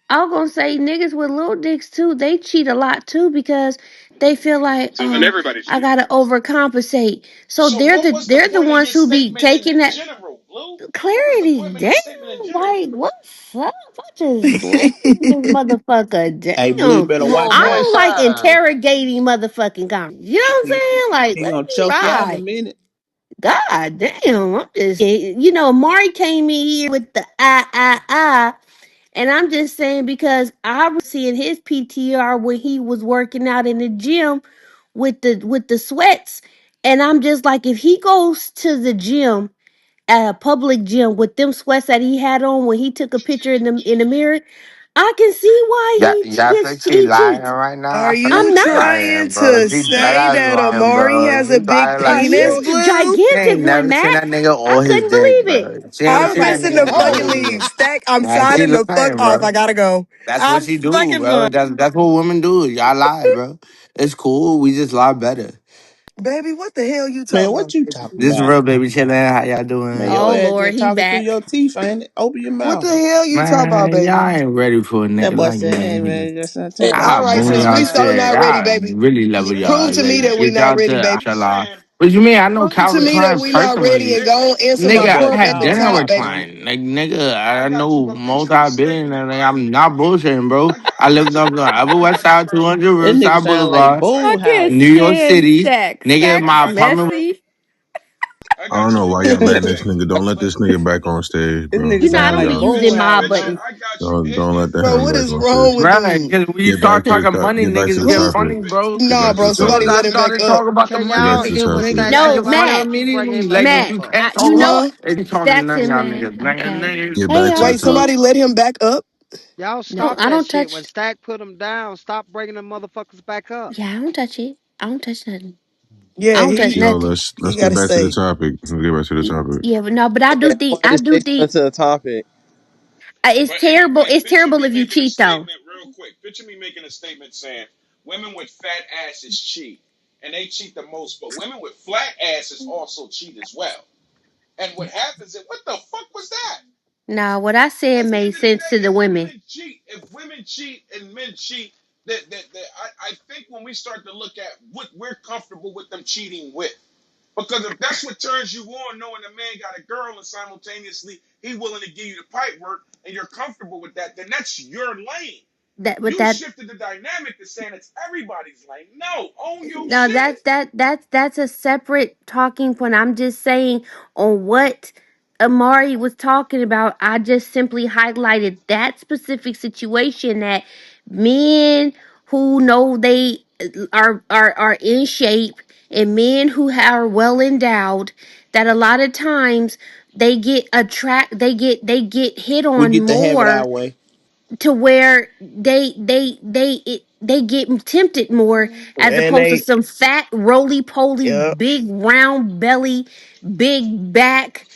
I was gonna say niggas with little dicks too, they cheat a lot too because they feel like, So then oh, everybody's I cheating. gotta overcompensate. So So they're what the was the they're the point of ones your who be statement taking in that general, Blue? What was the clarity. point of Damn, your statement in general? like what's up? I just listened to this motherfucker. Hey, Blue, you Damn, better Oh watch I boy, out. don't like side. interrogating motherfucking conversation. You know what I'm He, saying? Like, he let gonna me choke you out in a ride. minute. God damn, I'm just, Mari came in here with the and I'm just saying because I was seeing his PTR when he was working out in the gym with the sweats, and I'm just like, if he goes to the gym at a public gym with them sweats that he had on when he took a picture in the mirror, I can see why Yeah, y'all think she he lying cheats. right now? Are I feel you like I'm she not. trying lying, bro. to She dead say ass that lying, Amari bro. has She a big lying A like penis, shit. huge, Blue? She gigantic ain't one, never seen Mac. that nigga I or his couldn't dick, believe it. bro. She ain't I'm seen that finna nigga to or fucking his Oh, leave. dick. Stack, I'm Nah, she signing the fuck lying, off. bro. I gotta go. That's what I'm she do, fucking bro. going. That's what women do. Y'all lie, bro. It's cool. We just lie better. Baby, what the hell you Man, talking what about? you talking This is about? real baby chillin'. How y'all Man, doing? your oh ass Lord, just he talking through back. your teeth, ain't it? Open your What the mouth. hell you talking about, Man, baby? y'all ain't ready for a That nigga boy like said, me. man, just tell And him all I'll right, boom since y'all we so shit. not ready, I'll baby, really level prove y'all. to me that Like, we get not y'all ready, to baby. Ashala. Saying What you mean? I know Prove to Calvin me that Klein we not ready and personally. go and answer that my Nigga, I boy prompt had at the dinner Calvin. top, with baby. Klein. Like, nigga, I I got you, know but picture me statement multi-billionaire. in Like, mind. I'm not bullshitting, bro. I I looked got you, up the Upper I West got you, Side, bro. 200 That nigga Riverside sound like Boulevard, I Bull can't New House. York stand City. Stack. Nigga, Stack I is my got you, apartment. bro. messy. I I don't got you, know but why picture y'all me letting this statement. nigga. Don't let this nigga back on stage, This bro. nigga I sound don't be like Y'all using Bull mod House. buttons. I got you. don't let that Bro, nigga what back is on wrong stage. with Right, dude? because when you Get back start to the talking money, get back to niggas the get Who? topic. funny, bro. Get Nah, back to bro, the As soon somebody as topic. I let him back started up. talking about the Can money, Get back y'all to the niggas see what was topic. Stack getting talk No, about? funny Y'all Mac. keep bringing immediately. him Like up. if Mac. you For. can't talk You money, know Huh? they be talking to Stack's none of in y'all there. niggas. Okay. Niggas, Get Hey back to y'all. the Wait, topic. somebody let him back up? Y'all No, stop I that don't shit. When touch. Stack put him down, stop bringing them motherfuckers back up. Yeah, I don't touch it. I don't touch nothing. I Yeah, don't touch he Yo, nothing. let's he get gotta back to the stay. topic. Let's get back to the topic. Yeah, but no, but I Yeah, do think boy, just say something to the topic. it's But terrible. anyway, It's picture terrible me if you making a cheat though. statement real quick. Picture me making a statement saying women with fat asses cheat, and they cheat the most, but women with flat asses also cheat as well. And what happens is, what the fuck was that? Nah, what I said At the made end of the sense to day, the women. if women cheat and men cheat, I think when we start to look at what we're comfortable with them cheating with. Because if that's what turns you on, knowing a man got a girl and simultaneously he willing to give you the pipe work and you're comfortable with that, then that's your lane. That, but You that shifted the dynamic to saying it's everybody's lane. No, own your No, shit. that's a separate talking point. I'm just saying on what Amari was talking about. I just simply highlighted that specific situation that men who know they are in shape and men who are well endowed, that a lot of times they get hit We on get to have it more our way. to where they get tempted more as And opposed to they some fat roly poly yeah. big round belly big back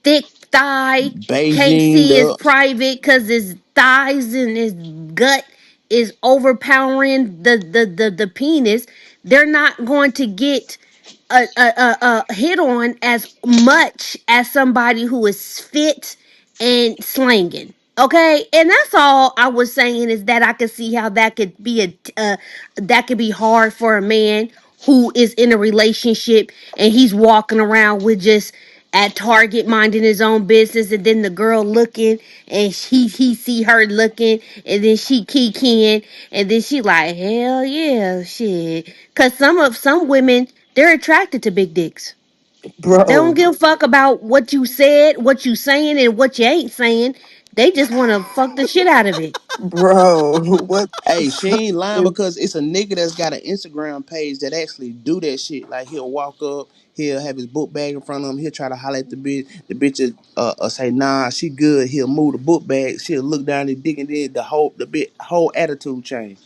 thick thigh can't Beijing see his up. private because his thighs and his gut is overpowering the penis. They're not going to get a hit on as much as somebody who is fit and slanging. Okay, and that's all I was saying is that I could see how that could be that could be hard for a man who is in a relationship and he's walking around with just at Target minding his own business, and then the girl looking and he see her looking, and then she kikiing, and then she like, hell yeah, shit. Cause some women, they're attracted to big dicks. They don't Bro, give a fuck about what you said, what you saying, and what you ain't saying. They just want to fuck the shit out of it. bro, what the Hey, she fuck? ain't lying because it's a nigga that's got an Instagram page that actually do that shit. Like he'll walk up, he'll have his book bag in front of him, he'll try to holler at the bitch. The bitch will, say nah, she good. He'll move the book bag, she'll look down the dick, and then the whole attitude change.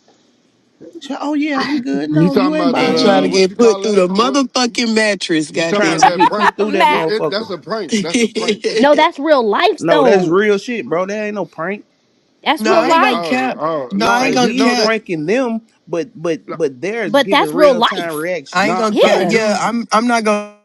Oh yeah, I'm good. You No, you talking ain't about that? He bothering trying to me. What you get put call through that? the What motherfucking mattress, you talking Trying about to goddamn that get prank? put through that That's motherfucker. a prank. That's a prank. it. No, that's real life No, that's though. real shit, bro. That ain't no prank. That's No, real I Oh, ain't gonna life. oh, cap. oh, No, I No, ain't hey, gonna he's cap. pranking them, no, but they're But that's giving real real time life. I ain't reactions. nah, gonna cap. hey, Yeah. Yeah, dude. I'm not gonna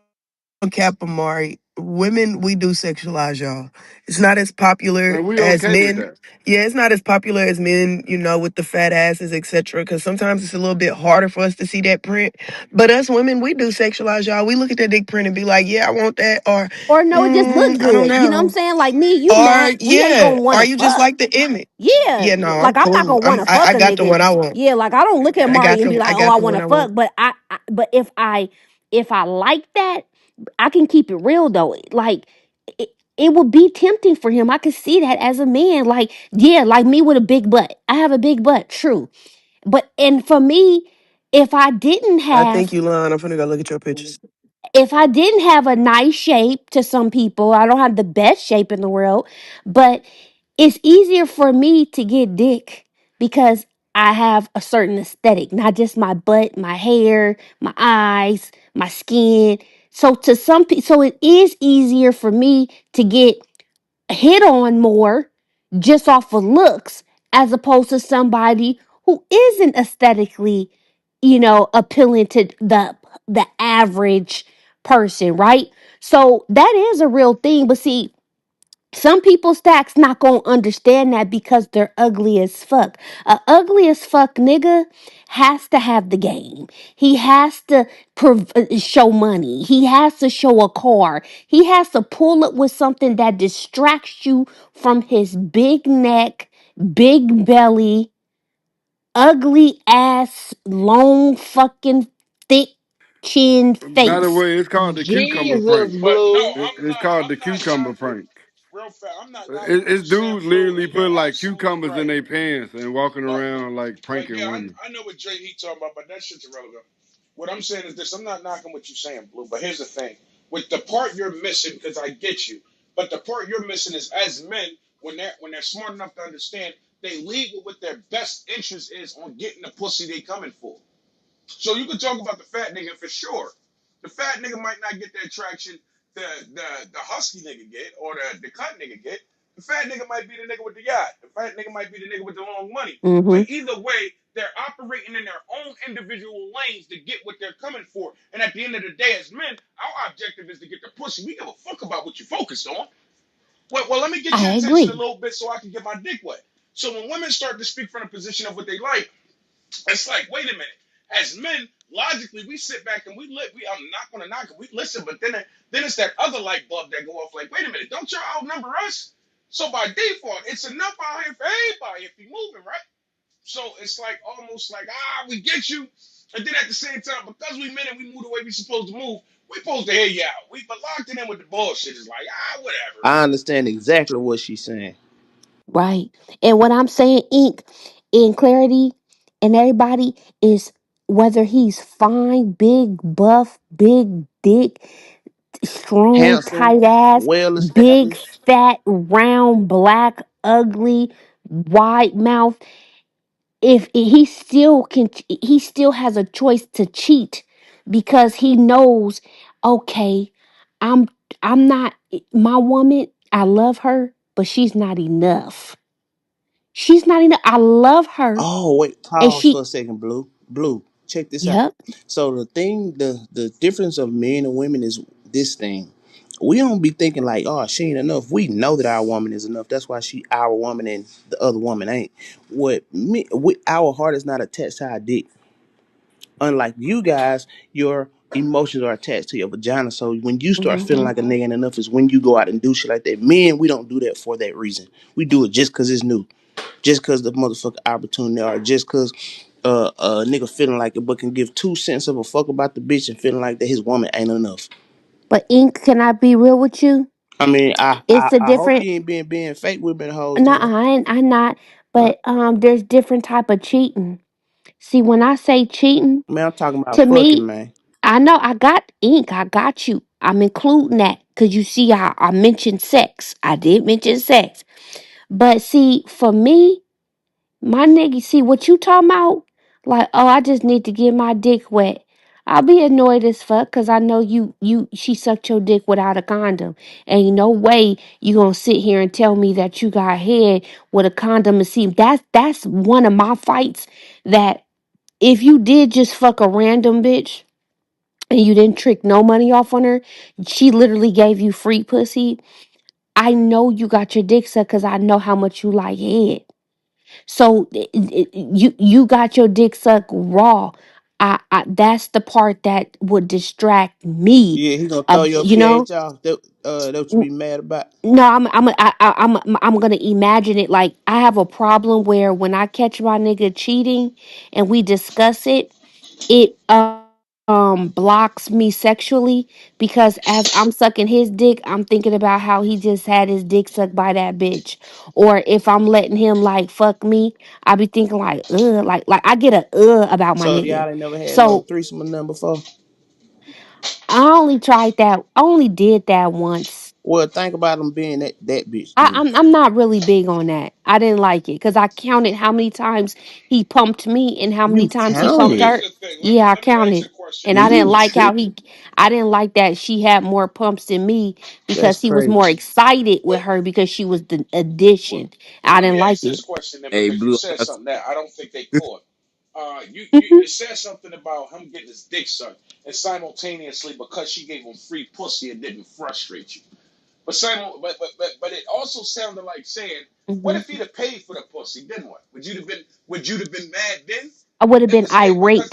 cap, Amari. Women, we do sexualize y'all. It's not as popular And we as okay with men. that. Yeah, it's not as popular as men, with the fat asses, etc. Because sometimes it's a little bit harder for us to see that print. But us women, we do sexualize y'all. We look at that dick print and be like, yeah, I want that, or Or no, it just look I don't good. You know what I'm know, saying? Like me and you, or Matt, we ain't yeah, gonna wanna or you just fuck. like the image. Yeah. Yeah, no, I'm Like I'm not cool. gonna wanna I fuck a got the nigga. one I want. Yeah, like I don't look at Mari and be I like, oh, got I the one wanna I want. fuck. But if I like that, I can keep it real though. Like it would be tempting for him. I could see that as a man. Like, yeah, like me with a big butt. I have a big butt, true. But and for me, if I didn't I think have you lying. I'm finna go look at your pictures. if I didn't have a nice shape to some people, I don't have the best shape in the world, but it's easier for me to get dick because I have a certain aesthetic, not just my butt, my hair, my eyes, my skin. So to some people, so it is easier for me to get hit on more just off of looks as opposed to somebody who isn't aesthetically, appealing to the average person, right? So that is a real thing. But see, some people stacks not gonna understand that because they're ugly as fuck. A ugly as fuck nigga has to have the game. He has to show money. He has to show a car. He has to pull up with something that distracts you from his big neck, big belly, ugly ass, long fucking thick chin By the face. way, it's called the cucumber Jesus, prank. But no, Blue. It's called the I'm not cucumber knocking. prank. Real fast, I'm not knocking what It's you're saying, dudes Blue, literally and you're put like absolutely cucumbers in right. their pants and walking But around like but pranking yeah, women. I know what Dre he talking about, but that shit's irrelevant. What I'm saying is this: I'm not knocking what you're saying, Blue. But here's the thing: with the part you're missing, because I get you, but the part you're missing is as men, when they're smart enough to understand, they lead with what their best interest is on getting the pussy they coming for. So you can talk about the fat nigga for sure. The fat nigga might not get the attraction the husky nigga get or the cunt nigga get. The fat nigga might be the nigga with the yacht. The fat nigga might be the nigga with the long money. But Mm-hmm. either way, they're operating in their own individual lanes to get what they're coming for. And at the end of the day, as men, our objective is to get the pussy. We give a fuck about what you focused on. Well, let me get I your attention a agree. little bit so I can get my dick wet. So when women start to speak from the position of what they like, it's like, wait a minute. As men, logically, we sit back and we look. I'm not going to knock it. We listen, but then it's that other light bulb that go off. Like, wait a minute, don't y'all outnumber us? So by default, it's enough out here for everybody if you moving right. So it's like almost like we get you, and then at the same time, because we men and we move the way we supposed to move, we supposed to hear you out. We but locked it in with the bullshit is like whatever. I understand exactly what she's saying. Right. And what I'm saying, Ink, in clarity, and everybody is whether he's fine, big, buff, big dick, strong, Handsome, tight ass, well big, established. fat, round, black, ugly, wide mouth. If he still has a choice to cheat because he knows, okay, I'm, I'm not my woman. I love her, but she's not enough. She's not enough. I love her. Oh, wait, And pause for she, a second, Blue. Blue, check this out. yep. So the difference of men and women is this thing. We don't be thinking like, oh, she ain't enough. We know that our woman is enough. That's why she our woman and the other woman ain't. Our heart is not attached to our dick. Unlike you guys, your emotions are attached to your vagina. So when you start feeling Hmm. like a nigga ain't enough is when you go out and do shit like that. Men, we don't do that for that reason. We do it just cause it's new, just cause the motherfucking opportunity, or just cause a nigga feeling like it, but can give 2 cents of a fuck about the bitch and feeling like that his woman ain't enough. But Ink, can I be real with you? I mean, It's a I hope different. you ain't being fake with me the whole No, time. I'm not. Uh, But there's different type of cheating. See, when I say cheating, Man, I'm talking to about fucking, me, man. I know I got Ink. I got you. I'm including that because you see how I mentioned sex. I did mention sex. But see, for me, my nigga, see what you talking about? Like, oh, I just need to get my dick wet. I'll be annoyed as fuck because I know she sucked your dick without a condom. Ain't no way you gonna sit here and tell me that you got head with a condom and see that's one of my fights that if you did just fuck a random bitch and you didn't trick no money off on her, she literally gave you free pussy. I know you got your dick sucked because I know how much you like head. So you got your dick sucked raw. I that's the part that would distract me. Yeah, he gonna throw your You know, pH off. That what you be mad about? no, I'm gonna imagine it like I have a problem where when I catch my nigga cheating and we discuss it, it blocks me sexually because as I'm sucking his dick, I'm thinking about how he just had his dick sucked by that bitch. Or if I'm letting him like fuck me, I be thinking like like I get a about my So nigga. y'all ain't never had no So threesome or nothing before? I only tried that. I only did that once. Well, think about him being that bitch I, then. I'm not really big on that. I didn't like it because I counted how many times he pumped me and how many You times he So pumped counted. here's her. the thing. Yeah, I Let me ask you counted, a question and then. I didn't You like how tripping. he. I didn't like that she had more pumps than me That's because he was more crazy. excited with But her because she was the well, addition. well, I let didn't me like ask it. this question then, Hey, because you Blue, I said got something that I don't think they caught. Mhm. You said something about him getting his dick sucked, and simultaneously because she gave him free pussy, it didn't frustrate you. But it also sounded like saying, what Mhm. if he'd have paid for the pussy? Then what? Would you have been mad then? I would have It been was like because irate.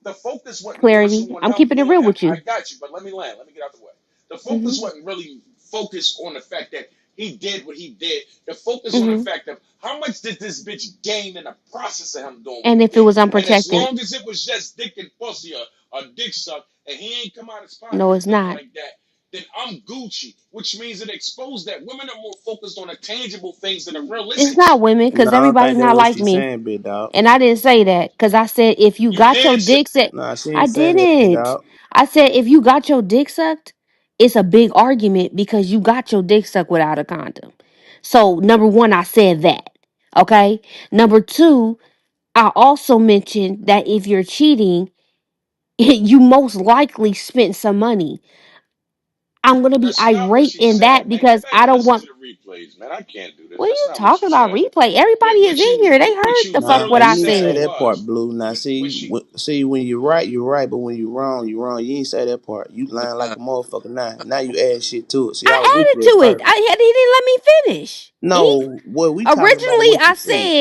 the focus wasn't on Clarity. someone I'm help keeping it doing real that. with I you. got you, but let me land. Let me get out the way. The Hmm. focus wasn't really focused on the fact that he did what he did. The focus on the Hmm. fact of how much did this bitch gain in the process of him doing what And he if it did. was And as unprotected, long as it was just dick and pussy or dick suck, and he ain't come out his no, pocket it's or nothing not. like that, then I'm Gucci, which means it exposed that women are more focused on the tangible things than the It's realistic not shit. women No, because I don't everybody think that not what like she's me. saying, big dog. And I didn't say that because I said if you You got your did say dick sucked, Nah, she I ain't saying that, big didn't. dog. I said if you got your dick sucked, it's a big argument because you got your dick sucked without a condom. So number one, I said that. Okay. Number two, I also mentioned that if you're cheating, you most likely spent some money. I'm gonna be that's not what irate she in said, that man. Go because back I and don't listen to want. the replays, man. I can't do this. What are That's you not what she talking about? said. Replay. Everybody is in here. They heard What you the fuck what Nah, literally I you ain't said say said. that part, was Blue. Now, what see, she. see, when you're right, you're right, but when you're wrong, you're wrong. You ain't say that part. You lying like a motherfucker now. Now you add shit to it. See, I was I with added you at to it. first. He didn't let me finish. No, what we talking about Originally what you said.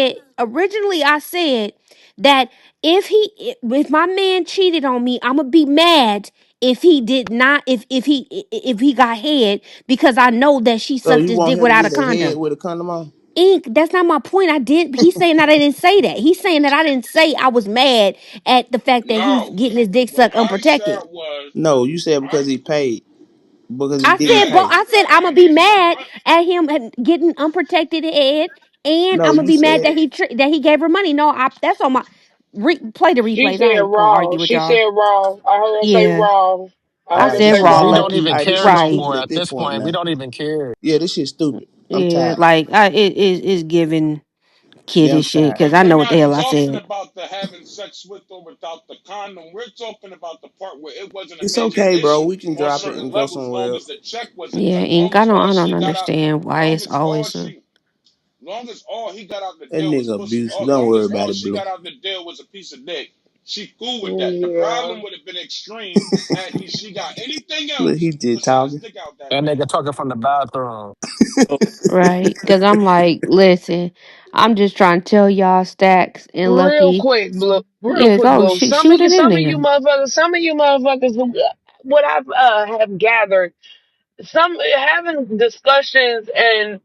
I said that if my man cheated on me, I'm gonna be mad if he did not if he got head because I know that she So sucked you his want dick him to without a get a head condom. with a condom on? Ink, that's not my point. I did. He's saying that I didn't say that. He's saying that I didn't say I was mad at the fact that he's No, getting his dick what sucked I said unprotected. was No, you said I. because he paid. Because he I didn't said, Yeah, both. pay. I said I'm gonna be mad at him getting unprotected head, and No, I'm gonna you be mad said that that he gave her money. No, that's on my play the She replays. I said ain't gonna wrong. argue with She y'all. said wrong. I heard her say Yeah, wrong. I all I heard her right, said say this shit raw We wrong. don't stupid. even All lucky. right, this care shit no Right? stupid more at at this this point point. We now. don't even care. Yeah, this shit stupid. I'm Yeah, tired. like it is giving Yeah, I'm kiddish shit tired. because And I we're know what the not hell I talking said. about the having sex with or without the condom. We're talking about the part where it wasn't a It's major okay, bro. issue We can on drop it certain and go levels, long somewhere else. as the check wasn't Yeah, cut, Ink. I don't understand why long it's as all always a she, long as all he got out the That deal was nigga pussy, abusive. Don't long worry as about all it, she Blue. got out the deal was a piece of dick, she cool with that. The Yeah. problem would have been extreme had she got anything Look, he else just besides talking. dick out that That man. nigga talking from the bathroom. right because I'm like, listen, I'm just trying to tell y'all Stacks and Real Lucky. quick, Blue. Real Yeah, quick, go Blue. shoot it in there. Some of you motherfuckers, what I've have gathered, some having discussions and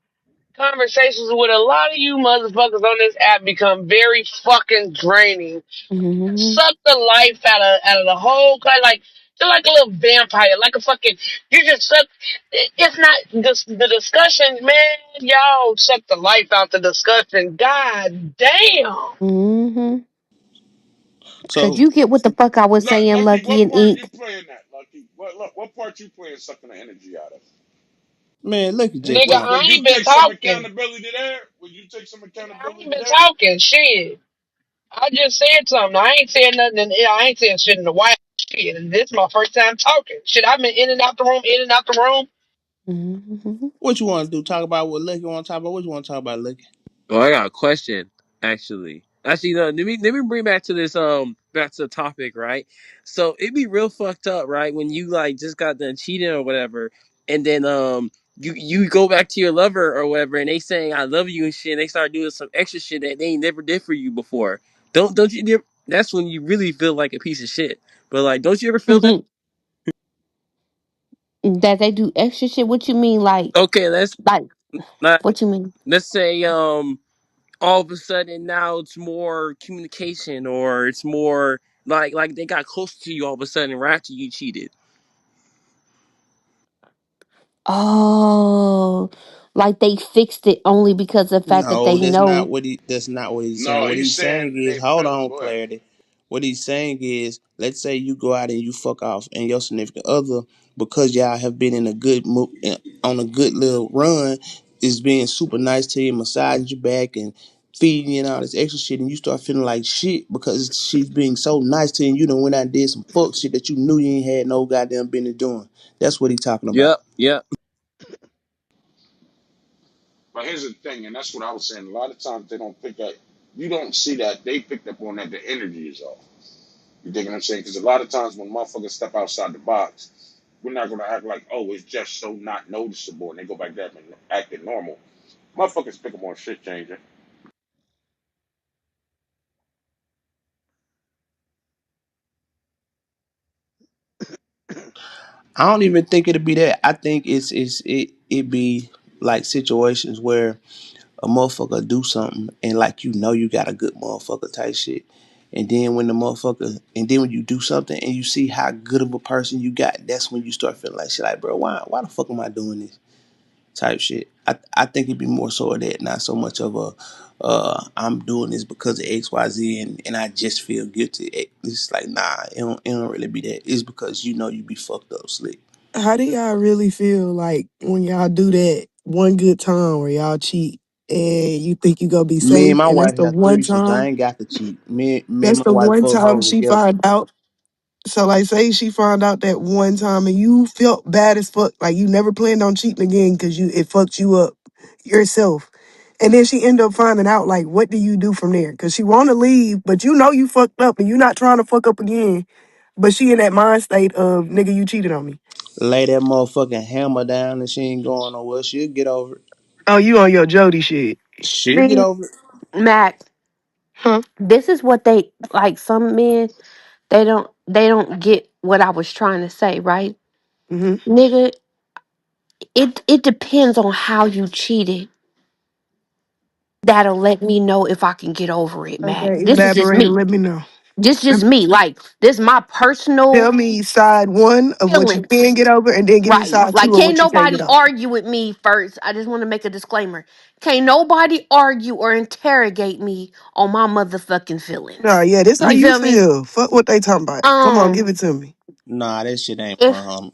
conversations with a lot of you motherfuckers on this app become very fucking draining. Hmm. Suck the life out of the whole kind, like you're like a little vampire, like a fucking. You just suck. It's not just the discussion, man. Y'all suck the life out the discussion. God damn. Hmm. Cause So, you get what the fuck I was saying, Lucky, Lucky what and part you Ink. playing that, Lucky? What part you playing sucking the energy out of? man, look at J Nigga, Pop. I Would you ain't been take some talking. accountability there? Would you take some I ain't accountability been there? talking. Shit. I just said something. I ain't saying nothing. I ain't saying shit in the white shit. And this is my first time talking. Shit, I've been in and out the room, in and out the room. Mhm. What you want to do? Talk about what Lucky want to talk about? What you want to talk about, Lucky? Oh, I got a question. Actually, no. Let me bring back to this back to the topic, right? So it'd be real fucked up, right? When you like just got done cheating or whatever, and then you go back to your lover or whatever, and they saying I love you and shit, and they start doing some extra shit that they ain't never did for you before. Don't you? That's when you really feel like a piece of shit. But like, don't you ever feel that? That they do extra shit. What you mean, Okay, let's like not. what you mean? Let's say all of a sudden now it's more communication or it's more like they got close to you all of a sudden right after you cheated. Oh, like they fixed it only because of the fact that No, they that's not know. what he. That's not what he's saying. No, What he's he's saying saying is, they hold felt. on, Go ahead. clarity. What he's saying is, let's say you go out and you fuck off, and your significant other, because y'all have been in a good on a good little run, is being super nice to you, massaging your back and feeding you and all this extra shit, and you start feeling like shit because she's being so nice to you. And you done went out and did some fuck shit that you knew you ain't had no goddamn business doing. That's what he's talking about. Yep, yep. But here's the thing, and that's what I was saying. A lot of times they don't pick up. You don't see that. They picked up on that. The energy is off. You dig what I'm saying? Because a lot of times when motherfuckers step outside the box, we're not gonna act like, oh, it's just so not noticeable, and they go back there and acting normal. Motherfuckers pick up on shit changing. I don't even think it'd be that. I think it be like situations where a motherfucker do something and like you got a good motherfucker type shit. And then when you do something and you see how good of a person you got, that's when you start feeling like shit like, bro, why the fuck am I doing this? Type shit. I think it'd be more so of that, not so much of a I'm doing this because of XYZ and I just feel guilty. It's like nah, it don't really be that. It's because you be fucked up slick. How do y'all really feel like when y'all do that one good time where y'all cheat and you think you gonna be Me and safe, my and that's wife the have one threesomes. I time? ain't got to cheat. Me and That's my the wife one fuck time hoes she together. find out. So like, say she found out that one time and you felt bad as fuck, like you never planned on cheating again because it fucked you up yourself. And then she end up finding out, like, what do you do from there? Because she want to leave, but you know you fucked up and you not trying to fuck up again. But she in that mind state of, nigga, you cheated on me. Lay that motherfucking hammer down and she ain't going nowhere. She'll get over it. Oh, you on your Jody shit. She'll get See, over it. Mac, Huh? this is what they like. Some men they don't get what I was trying to say, right? Mm-hmm. Nigga, it depends on how you cheated. That'll let me know if I can get over it, Mac. Okay, This is just elaborate and me. let me know. This just me. Like this my personal Tell me side one of what you feelings. can get over, and then give me Right. side Like, two of can't what you can't get nobody over. argue with me first. I just want to make a disclaimer. Can't nobody argue or interrogate me on my motherfucking Nah, feelings. yeah, this how You you feel me? feel. Fuck what they talking about. Come on, Um, give it to me. Nah, that shit ain't if fun, homie.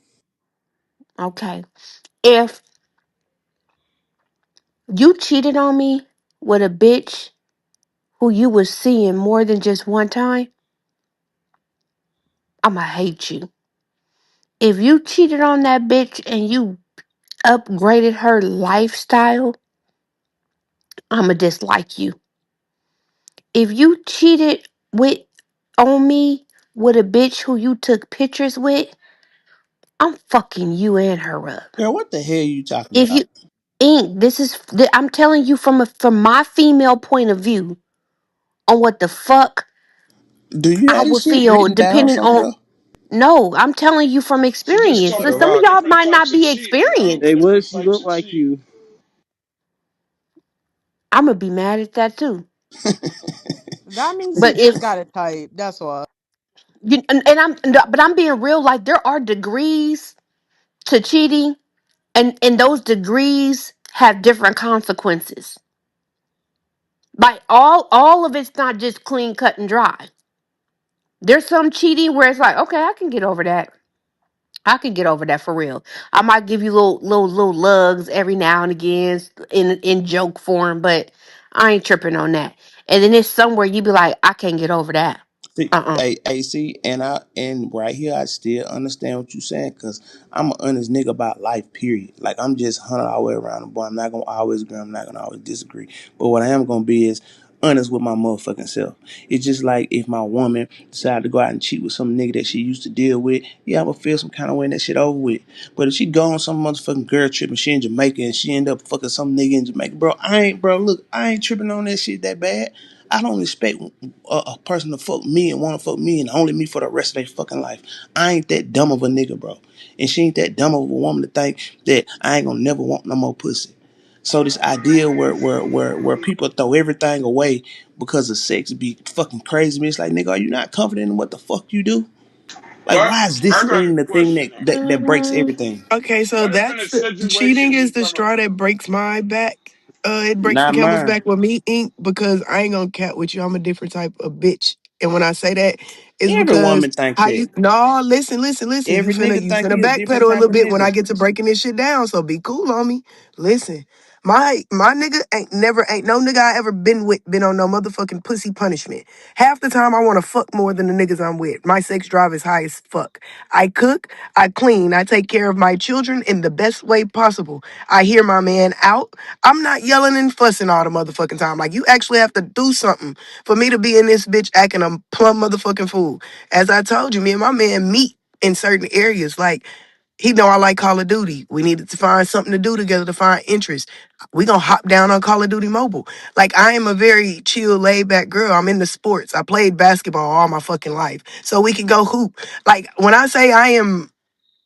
okay, if you cheated on me with a bitch who you was seeing more than just one time, I'ma hate you. If you cheated on that bitch and you upgraded her lifestyle, I'ma dislike you. If you cheated with on me with a bitch who you took pictures with, I'm fucking you and her up. Girl, what the hell you talking If about? you ain't, I'm telling you from my female point of view on what the fuck Do you I have this would shit feel written down depending somewhere? on. No, I'm telling you from She just experience. talking So The some of about rock. y'all different might not types of be cheating, yo. Hey, experienced. what if Different she types look of like cheating. you? I'm gonna be mad at that too. That means she But just if got a type. That's why. you but I'm being real. Like there are degrees to cheating, and those degrees have different consequences. Like all of it's not just clean cut and dry. There's some cheating where it's like, okay, I can get over that. I can get over that for real. I might give you little lugs every now and again in joke form, but I ain't tripping on that. And then there's somewhere you be like, I can't get over that. See, Uh-uh. see, and right here I still understand what you're saying because I'm an honest nigga about life. Period. Like I'm just 100 all the way around the boy. I'm not gonna always agree. I'm not gonna always disagree. But what I am gonna be is honest with my motherfucking self. It's just like if my woman decided to go out and cheat with some nigga that she used to deal with, yeah, I'm gonna feel some kind of way and that shit over with. But if she go on some motherfucking girl trip and she in Jamaica and she end up fucking some nigga in Jamaica, bro, look, I ain't tripping on that shit that bad. I don't expect a person to fuck me and want to fuck me and only me for the rest of their fucking life. I ain't that dumb of a nigga, bro. And she ain't that dumb of a woman to think that I ain't gonna never want no more pussy. So this idea where people throw everything away because of sex be fucking crazy to me. It's like, nigga, are you not confident in what the fuck you do? Like, But why is this I got a thing the thing question that now. that breaks everything? Okay, so What if in a that's cheating situation is you the come straw that breaks my back. It breaks the Not camel's mine. back with me, Ink, because I ain't gonna cat with you. I'm a different type of bitch. And when I say that, it's Every because woman think how that. you no, listen. Every nigga You think finna he a different backpedal a type little of bit when I nigga. get to breaking this shit down. So be cool on me. Listen. My nigga ain't no nigga I ever been with been on no motherfucking pussy punishment. Half the time I wanna fuck more than the niggas I'm with. My sex drive is high as fuck. I cook, I clean, I take care of my children in the best way possible. I hear my man out. I'm not yelling and fussing all the motherfucking time. Like you actually have to do something for me to be in this bitch acting a plumb motherfucking fool. As I told you, me and my man meet in certain areas. Like he know I like Call of Duty. We needed to find something to do together to find interest. We gonna hop down on Call of Duty Mobile. Like I am a very chill, laid back girl. I'm into sports. I played basketball all my fucking life, so we can go hoop. Like when I say I am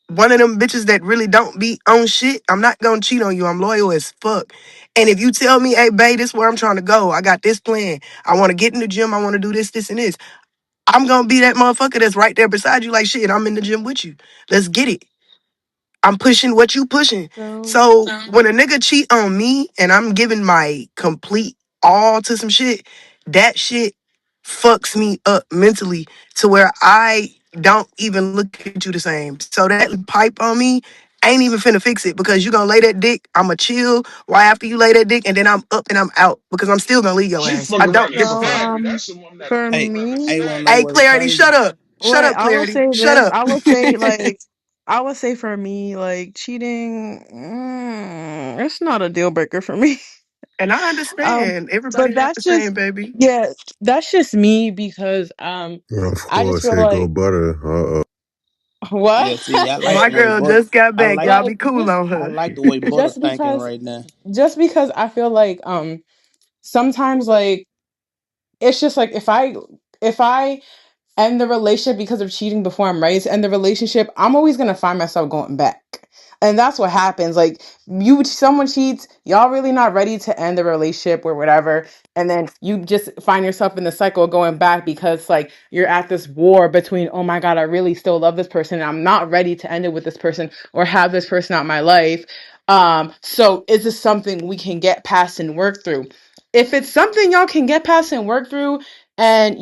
one of them bitches that really don't be on shit, I'm not gonna cheat on you. I'm loyal as fuck. And if you tell me, hey, babe, this is where I'm trying to go. I got this plan. I want to get in the gym. I want to do this, this, and this. I'm gonna be that motherfucker that's right there beside you. Like shit, I'm in the gym with you. Let's get it. I'm pushing what you pushing. So So when a nigga cheat on me and I'm giving my complete all to some shit, that shit fucks me up mentally to where I don't even look at you the same. So that pipe on me ain't even finna fix it because you gonna lay that dick. I'ma chill right after you lay that dick and then I'm up and I'm out because I'm still gonna leave your She ass. fuck I around don't and give a so fuck. stab you. That's the one that'll for fuck Hey, around and me, wanna stab know Hey, what's Clarity, crazy? shut up. Shut like up, I will Clarity. say Shut this, up. I would say for me, like cheating, it's not a deal breaker for me. And I Um, understand. Everybody but not that's the just same, baby. yeah, that's just me because Of I just course, feel here go like butter. what? Yeah, see, I like My the way girl butter. just got I back. like Y'all like be cool just on I her. like the way butter just thinking because right now. I feel like sometimes like it's just like if I end the relationship because of cheating before I'm ready to end the relationship, I'm always gonna find myself going back. And that's what happens. Like someone cheats, y'all really not ready to end the relationship or whatever. And then you just find yourself in the cycle of going back because like you're at this war between, oh my God, I really still love this person. And I'm not ready to end it with this person or have this person out in my life. So is this something we can get past and work through? If it's something y'all can get past and work through, and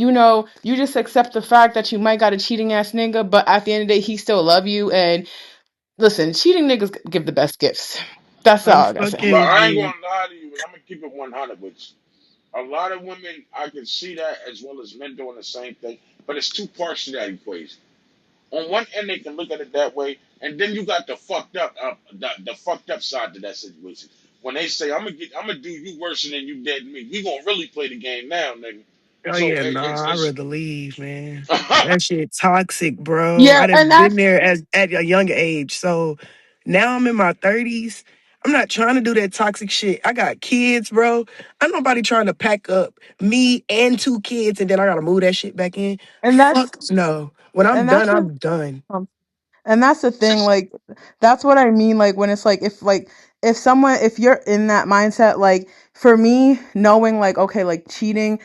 you just accept the fact that you might got a cheating ass nigga, but at the end of the day, he still love you. And listen, cheating niggas give the best gifts. That's I'm all I gotta say. But fucking I ain't dead. gonna lie to you, and I'm gonna keep it 100 with you. A lot of women, I can see that as well as men doing the same thing, but it's two parts to that equation. On one end, they can look at it that way, and then you got the fucked up, the fucked up side to that situation. When they say, I'm gonna do you worse than you did me," we gonna really play the game now, nigga. Oh So yeah, it's nah, I'd it's rather leave, man. That shit toxic, bro. Yeah, I'd and have been that's there at a young age. So now I'm in my 30s. I'm not trying to do that toxic shit. I got kids, bro. I'm nobody trying to pack up me and two kids and then I gotta move that shit back in. and that's Fuck no. When I'm and done, that's the I'm done. And that's the thing, like that's what I mean, like when it's like if someone if you're in that mindset, like for me, knowing like okay, like cheating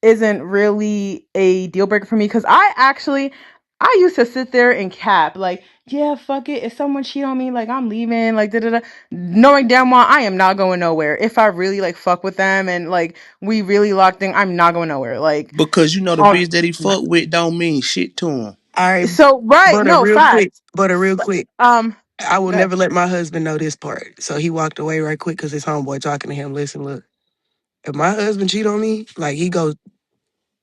isn't really a deal breaker for me because I used to sit there and cap like, yeah, fuck it. If someone cheat on me, like I'm leaving, like da da da, knowing damn well I am not going nowhere. If I really like fuck with them and like we really locked in, I'm not going nowhere. Like Because you know the All bitch that he fuck with don't mean shit to him. right, so right, no facts. but a real quick. Um, I will Good. never let my husband know this part. So he walked away right quick because his homeboy talking to him. Listen, look. If my husband cheat on me, like he goes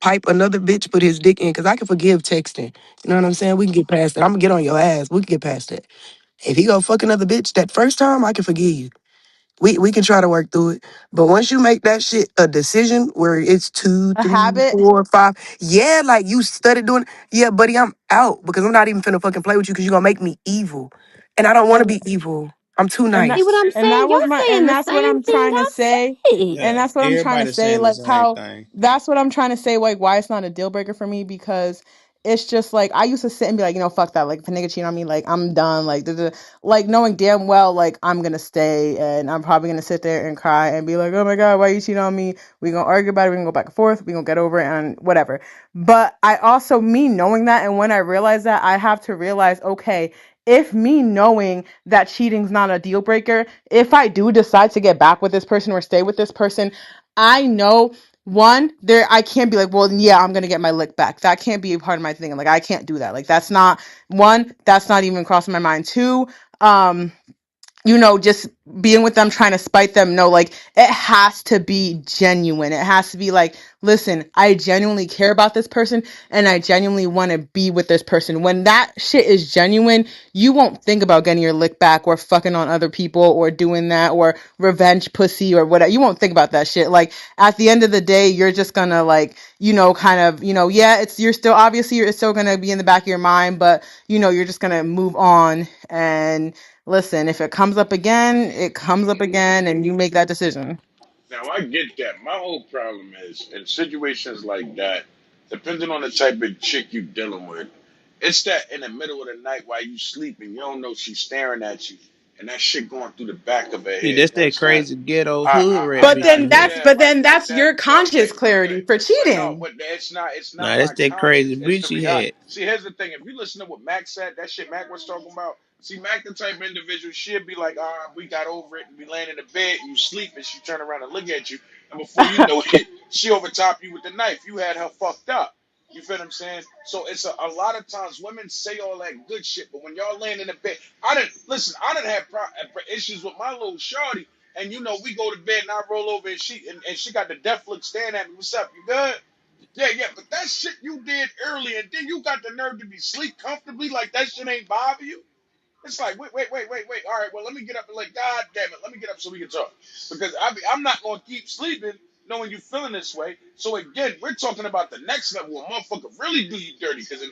pipe another bitch, put his dick in, because I can forgive texting. You know what I'm saying? We can get past that. I'm gonna get on your ass. We can get past that. If he go fuck another bitch that first time, I can forgive you. We can try to work through it. But once you make that shit a decision where it's two, A three, habit. 4, 5, yeah, like you started doing, yeah, buddy, I'm out because I'm not even finna fucking play with you because you're gonna make me evil. And I don't wanna And be evil. I'm too and that See what nice. I'm and saying? that was Y'all my saying and the that's what same I'm thing trying to I say. said. And Yeah, that's what I'm trying to everybody say, saying the like same how thing. that's what I'm trying to say, like why it's not a deal breaker for me, because it's just like I used to sit and be like, fuck that. Like if a nigga cheat on me, like I'm done. Like like knowing damn well like I'm gonna stay and I'm probably gonna sit there and cry and be like, oh my god, why you cheat on me? We gonna argue about it, we gonna go back and forth, we gonna get over it and whatever. But I also, me knowing that, and when I realize that, I have to realize, okay, if me knowing that cheating's not a deal breaker, if I do decide to get back with this person or stay with this person, I know one, there I can't be like, well, yeah, I'm gonna get my lick back. That can't be a part of my thing. Like I can't do that. Like that's not one, that's not even crossing my mind. Two, um, just being with them, trying to spite them. No, like it has to be genuine. It has to be like, listen, I genuinely care about this person and I genuinely want to be with this person. When that shit is genuine, you won't think about getting your lick back or fucking on other people or doing that or revenge pussy or whatever. You won't think about that shit. Like at the end of the day, you're just gonna like, kind of, yeah, you're still obviously it's still gonna be in the back of your mind, but you're just gonna move on and listen, if it comes up again, it comes up again, and you make that decision. Now I get that. My whole problem is in situations like that, depending on the type of chick you dealing with, it's that in the middle of the night while you sleeping, you don't know she's staring at you, and that shit going through the back of her See, head. that's that That's not. crazy ghetto hood I'm But rat not. then shit. that's Yeah, but like then that. that's your conscious That clarity for no, cheating. but it's not. It's Nah, not that's my that crazy conscience. It's bitch the she reality. had. See, here's the thing. If you listen to what Mac said, that shit Mac was talking about. See, Mac the type of individual, she'd be like, we got over it, and we laying in the bed, and you sleep, and she turn around and look at you, and before you know it, she overtop you with the knife. You had her fucked up. You feel what I'm saying? So it's a lot of times women say all that good shit, but when y'all laying in the bed, I didn't listen. I didn't have issues with my little shorty, and we go to bed and I roll over and she got the death look staring at me. What's up? You good? Yeah, yeah. But that shit you did earlier, and then you got the nerve to be sleep comfortably like that shit ain't bother you. It's like, wait. All right, well, let me get up and like, God damn it, let me get up so we can talk. Because I'm not going to keep sleeping knowing you feeling this way. So again, we're talking about the next level. A motherfucker really do you dirty. Because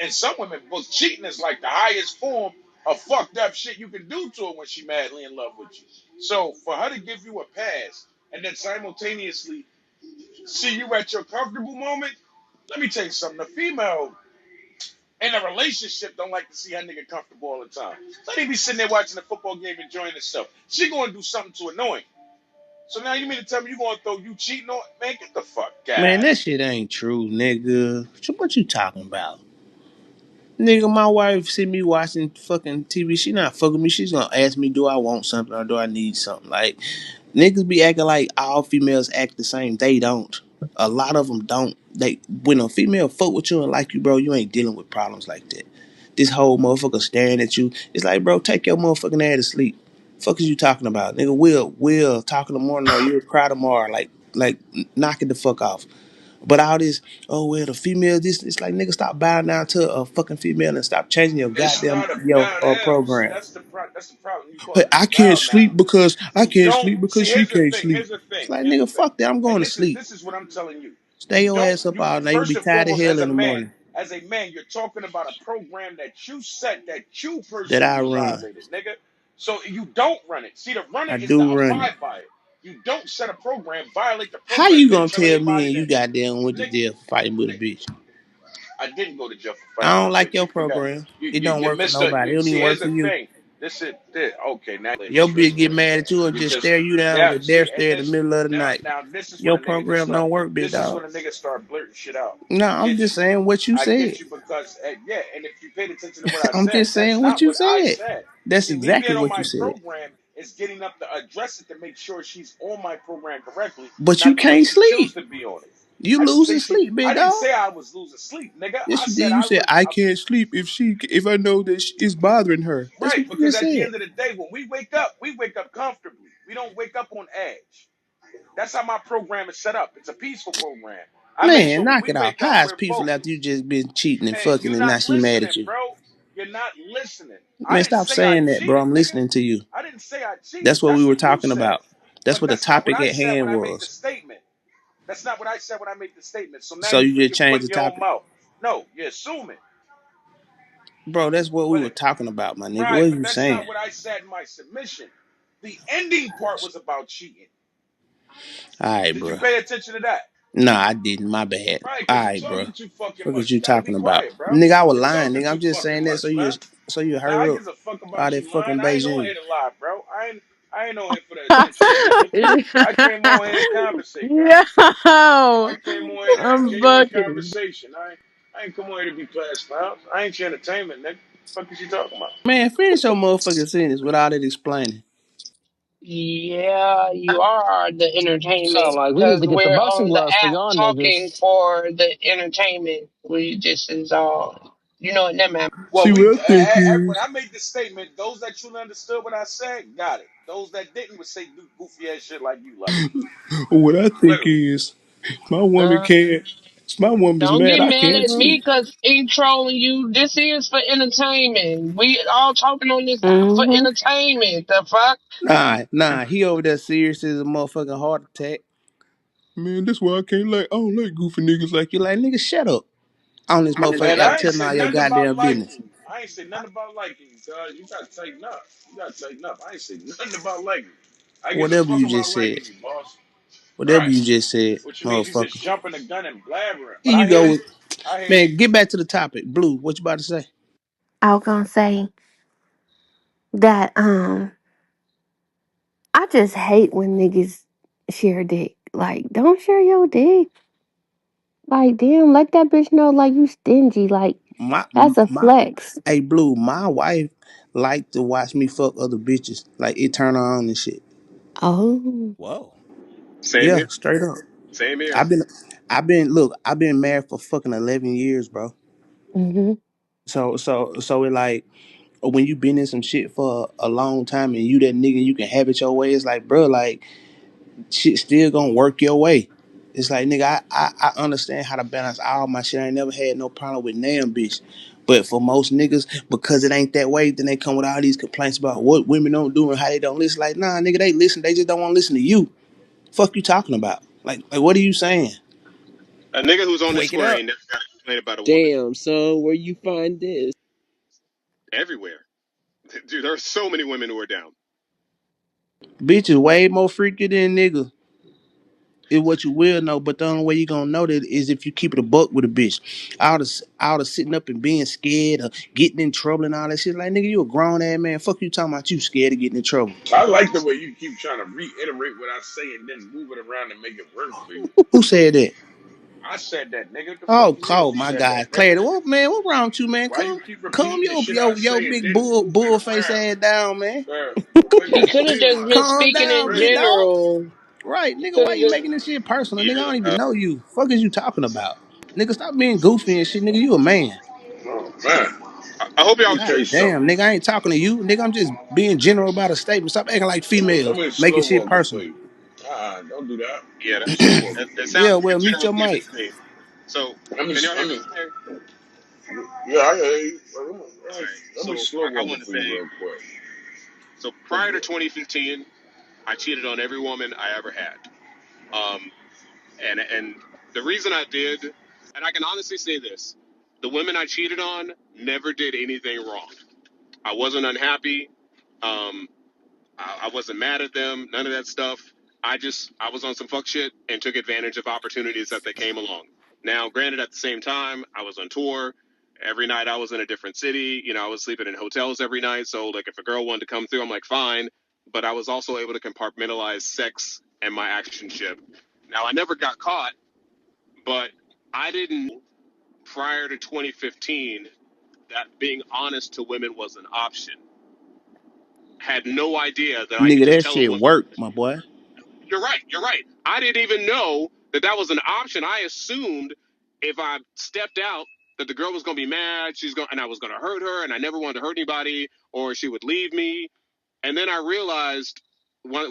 and some women, both cheating is like the highest form of fucked up shit you can do to her when she madly in love with you. So for her to give you a pass and then simultaneously see you at your comfortable moment, let me tell you something. The female in a relationship don't like to see her nigga comfortable all the time. Let me be sitting there watching a football game enjoying herself. She gonna do something to annoy him. So now you mean to tell me you gonna throw you cheating on man? Get the fuck Man, out. that shit ain't true, nigga. What you talking about? Nigga, my wife see me watching fucking TV. She not fucking me. She's gonna ask me, do I want something or do I need something? Like, niggas be acting like all females act the same. They don't. A lot of them don't. When a female fuck with you and like you, bro, you ain't dealing with problems like that. This whole motherfucker staring at you. It's like, bro, take your motherfucking ass to sleep. Fuck is you talking about, nigga? Will talk in the morning or you'll cry tomorrow. Like, knock it the fuck off. But all this, oh well, the female, this it's like nigga, stop bowing down to a fucking female and stop changing your It's goddamn not a your bow down. See, program. that's the problem. You call But it I a can't bow down. sleep because You don't see. she Here's the can't thing. sleep. Here's the thing. It's like Here's the nigga, thing. fuck that. I'm And going to this is sleep. this is what I'm telling you. Stay your ass up You all night. You'll first be and tired of foremost hell as a in the man. morning. As a man, you're talking about a program that you set that you That I personally run. violated, nigga. So you don't run it. See, the run I it is to do run it. abide by it. You don't set a program, violate the How program, you then gonna tell tell everybody me and you that goddamn went to Nick, jail for fighting with a Nick, bitch? I didn't go to jail for I fighting don't with a like bitch. your You forgot. program. You It you, don't you work for missed it. nobody. It don't See, even here's work for the you. thing. Okay, now Your bitch get listen. mad at you and just Because stare you down with now a see, death and stare in the this middle of the now night. now this is when Your a nigga can program start. don't work, big This is dog. when a nigga start blurting shit out. No, I I'm get just you. saying what you I said. get you because yeah, and if you paid attention to what I I'm said, just that's saying what not you what I said. said. That's See, me being exactly on what you my said. program is getting up to address it to make sure she's on my program correctly, But you not the way can't she choose sleep. to be on it. You I didn't say losing she. sleep, I big didn't dog. say I was losing sleep, nigga. Yes, I you did. said You I said was. I can't sleep if I know that it's bothering her. That's Right, what you because just at the said. end of the day, when we wake up comfortably. We don't wake up on edge. That's how my program is set up. It's a peaceful program. I make Man, sure when knock we it off. make up, How is we're peaceful after focused. you just been cheating and Hey, fucking you're and not now she mad listening, at you? bro. You're not listening. I Man, didn't stop say I saying that, bro. cheated, I'm nigga. listening to you. I didn't say I cheated. That's what we That's were what you talking said. about. That's But what the that's not what topic I at said when hand I made the was. statement. That's not what I said when I made the statement. So now So you you just you're changed putting the your own topic. mouth. No, you're assuming. Bro, that's what we But were talking about, my nigga. right, What are but you that's saying? not what I said in my submission. The ending part was about cheating. Alright, Did you bro. pay attention to that? Nah, I didn't. My bad. Right, because you're Alright, bro. talking too fucking Fuck is much. you You gotta be talking about? quiet, bro. Nigga, I was You're lying, talking nigga. I'm too just saying fucking that much, man. so you Now I hurry up give a fuck all about that you fucking lying. I ain't on Beijing. here to lie, bro. I ain't on here for the attention, man. I came on here to conversate, man. Yo, I came on here to have I'm genuine bucking. conversation. I ain't come on here to be past clowns. I ain't your entertainment, nigga. Fuck is you talking about? Man, finish your motherfucking sentence without it explaining. Yeah, you are the Sound entertainment like we need because to get the we're busting on the gloves for app y'all talking niggas. for the entertainment. We just is all, you know what that man. Well, See what I think when is. I made the statement, those that truly understood what I said got it. Those that didn't would say goofy ass shit like you, like What I think literally. is my woman Uh, can't. My woman's don't mad. get I mad can't at me sleep. because he trolling you. This is for entertainment. We all talking on this app for Mm-hmm. entertainment. The fuck? Nah. He over there serious as a motherfucking heart attack. Man, that's why I can't like. I don't like goofy niggas like you. Like nigga, shut up. On this motherfucking Man, app, I ain't telling say all your nothing about goddamn business. liking you. I ain't say nothing about liking you, cuz. You gotta tighten up. You gotta tighten up. I ain't say nothing about liking you. I give a Whatever fuck you about just said. liking you, boss. Whatever Right. you just said, What you mean? You just motherfucker. jumping the gun and blabbering. But Here you I hear go you. with I hear you. man. Get back to the topic. Blue, what you about to say? I was gonna say that I just hate when niggas share dick. Like, don't share your dick. Like, damn, let that bitch know like you stingy. Like, My that's a my. flex. Hey, Blue. My wife like to watch me fuck other bitches. Like it turn her on and shit. Oh. Whoa. Same Yeah, here. straight up. Same here. I've been I've been married for fucking 11 years, bro. Mm-hmm. So it like when you been in some shit for a long time and you that nigga you can have it your way, it's like, bro, like shit still gonna work your way. It's like, nigga, I understand how to balance all my shit. I ain't never had no problem with damn bitch. But for most niggas, because it ain't that way, then they come with all these complaints about what women don't do and how they don't listen. Like, nah, nigga, they listen. They just don't want to listen to you. Fuck you talking about? Like what are you saying? A nigga who's on this Wake it square up. ain't never got to complain about a woman Damn, so where you find this? everywhere. Dude, there are so many women who are down. Bitch is way more freaky than nigga. Is what you will know, but the only way you gonna know that is if you keep it a buck with a bitch. Out of sitting up and being scared or getting in trouble and all that shit. Like, nigga, you a grown ass man. Fuck you talking about you scared of getting in trouble. I like the way you keep trying to reiterate what I say and then move it around and make it work for you. Who said that? I said that, nigga. What the fuck Oh, you mean? Cole, Who my said God, that, nigga? Clarity. What man? What wrong with you, man? Why you Calm, keep calm repeating the shit I your say and big then moving it bull face around? ass down, man. Quit He could have just spewing. been Calm speaking down, in Quit. big dog. general. Right, nigga. Could Why have you just. making this shit personal, nigga? I Yeah. don't even know you. Fuck is you talking about, nigga? Stop being goofy and shit, nigga. You a man. Oh man. I hope Let y'all. me tell God you damn, something. nigga, I ain't talking to you. Nigga, I'm just being general about a statement. Stop acting like Let females, me making slow shit walk it for personal. you. Don't do that. Yeah, Let me slow walk it that, for that you. sounds Yeah, like a well, mute general your statement mic. to me. So, Let me can y'all hear let me me okay? Yeah, I hear you. All right. Let me So, slow I walk it wanted to for you say, real quick. so 'Cause, prior to 2015, I cheated on every woman I ever had. And the reason I did, and I can honestly say this, the women I cheated on never did anything wrong. I wasn't unhappy. Um, I wasn't mad at them. None of that stuff. I was on some fuck shit and took advantage of opportunities as they came along. Now, granted, at the same time, I was on tour. Every night I was in a different city. You know, I was sleeping in hotels every night. So, like, if a girl wanted to come through, I'm like, fine. But I was also able to compartmentalize sex and my action ship. Now, I never got caught, but I didn't know prior to 2015 that being honest to women was an option. Had no idea that I could Nigga, just that tell a shit woman. work, my boy. You're right. You're right. I didn't even know that that was an option. I assumed if I stepped out that the girl was going to be mad, and I was going to hurt her, and I never wanted to hurt anybody, or she would leave me. And then I realized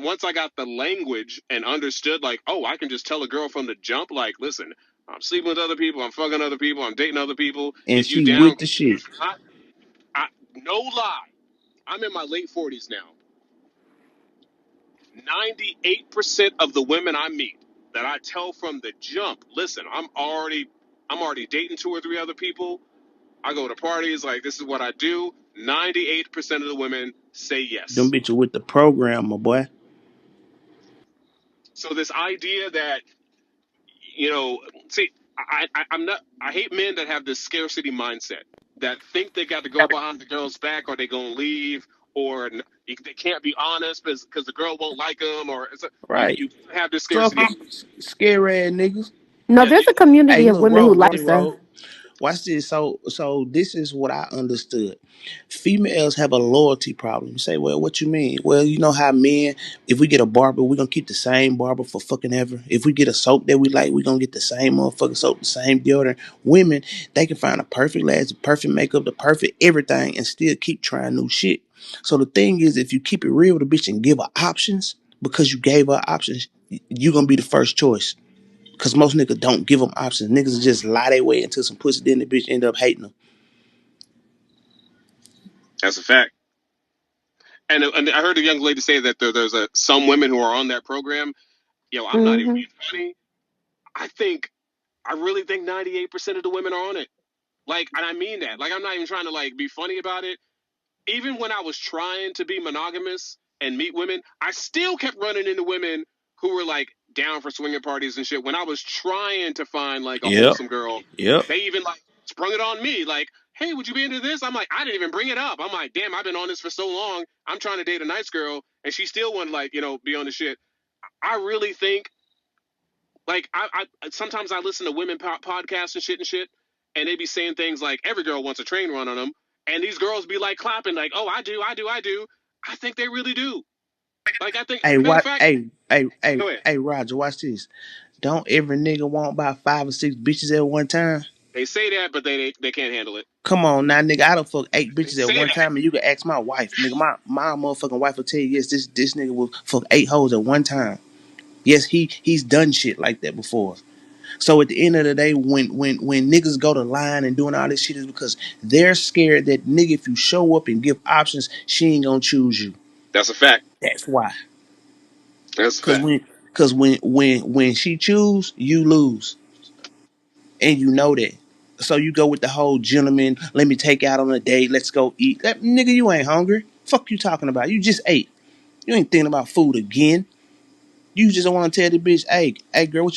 once I got the language and understood, like, oh, I can just tell a girl from the jump, like, listen, I'm sleeping with other people, I'm fucking other people, I'm dating other people. And If you she down, with the shit. I, no lie, I'm in my late 40s now. 98% of the women I meet that I tell from the jump, listen, I'm already dating two or three other people. I go to parties, like this is what I do. 98% of the women say Them yes. bitches with the program, my boy. So this idea that, you know, see, I'm not. I hate men that have this scarcity mindset that think they got to go behind the girl's back or they gonna leave or they can't be honest because the girl won't like them or Right. you have this Suck scarcity. 'em, scary ass niggas. No, Yeah, there's a community Hey, of look, women who road, likes them. road. Watch this. So this is what I understood. Females have a loyalty problem. You say, well, what you mean? Well, you know how men, if we get a barber, we're gonna keep the same barber for fucking ever. If we get a soap that we like, we're gonna get the same motherfucking soap, the same deodorant. Women, they can find a perfect lash, the perfect makeup, the perfect everything, and still keep trying new shit. So the thing is, if you keep it real with a bitch and give her options, because you gave her options, you're gonna be the first choice. Cause most niggas don't give them options. Niggas just lie their way into some pussy, then the bitch end up hating them. that's a fact. And I heard a young lady say that there's some women who are on that program. Yo, I'm not even Hmm. being funny. I really think 98% of the women are on it. Like, and I mean that. Like, I'm not even trying to like be funny about it. Even when I was trying to be monogamous and meet women, I still kept running into women who were like down for swinging parties and shit. When I was trying to find like a Yep. wholesome girl, Yep. they even like sprung it on me. Like, hey, would you be into this? I'm like, I didn't even bring it up. I'm like, damn, I've been on this for so long. I'm trying to date a nice girl, and she still wouldn't like, be on the shit. I really think like I sometimes I listen to women podcasts and shit, and they be saying things like every girl wants a train run on them, and these girls be like clapping like, oh, I do, I do, I do. I think they really do. Like I think, Hey, matter of what? fact, Hey, go ahead. hey, Roger, watch this. Don't every nigga want about 5 or 6 bitches at one time? They say that, but they can't handle it. Come on now, nigga. I done fuck 8 bitches at Say one that. time, and you can ask my wife, nigga. My motherfucking wife will tell you, yes, this nigga will fuck 8 hoes at one time. Yes, he's done shit like that before. So at the end of the day, when niggas go to line and doing all this shit is because they're scared that nigga, if you show up and give options, she ain't gonna choose you. That's a fact. That's why. That's a Cause fact. when she choose, you lose, and you know that. So you go with the whole gentleman. Let me take out on a date. Let's go eat. That nigga, you ain't hungry. Fuck you talking about? You just ate. You ain't thinking about food again. You just don't want to tell the bitch, hey, girl,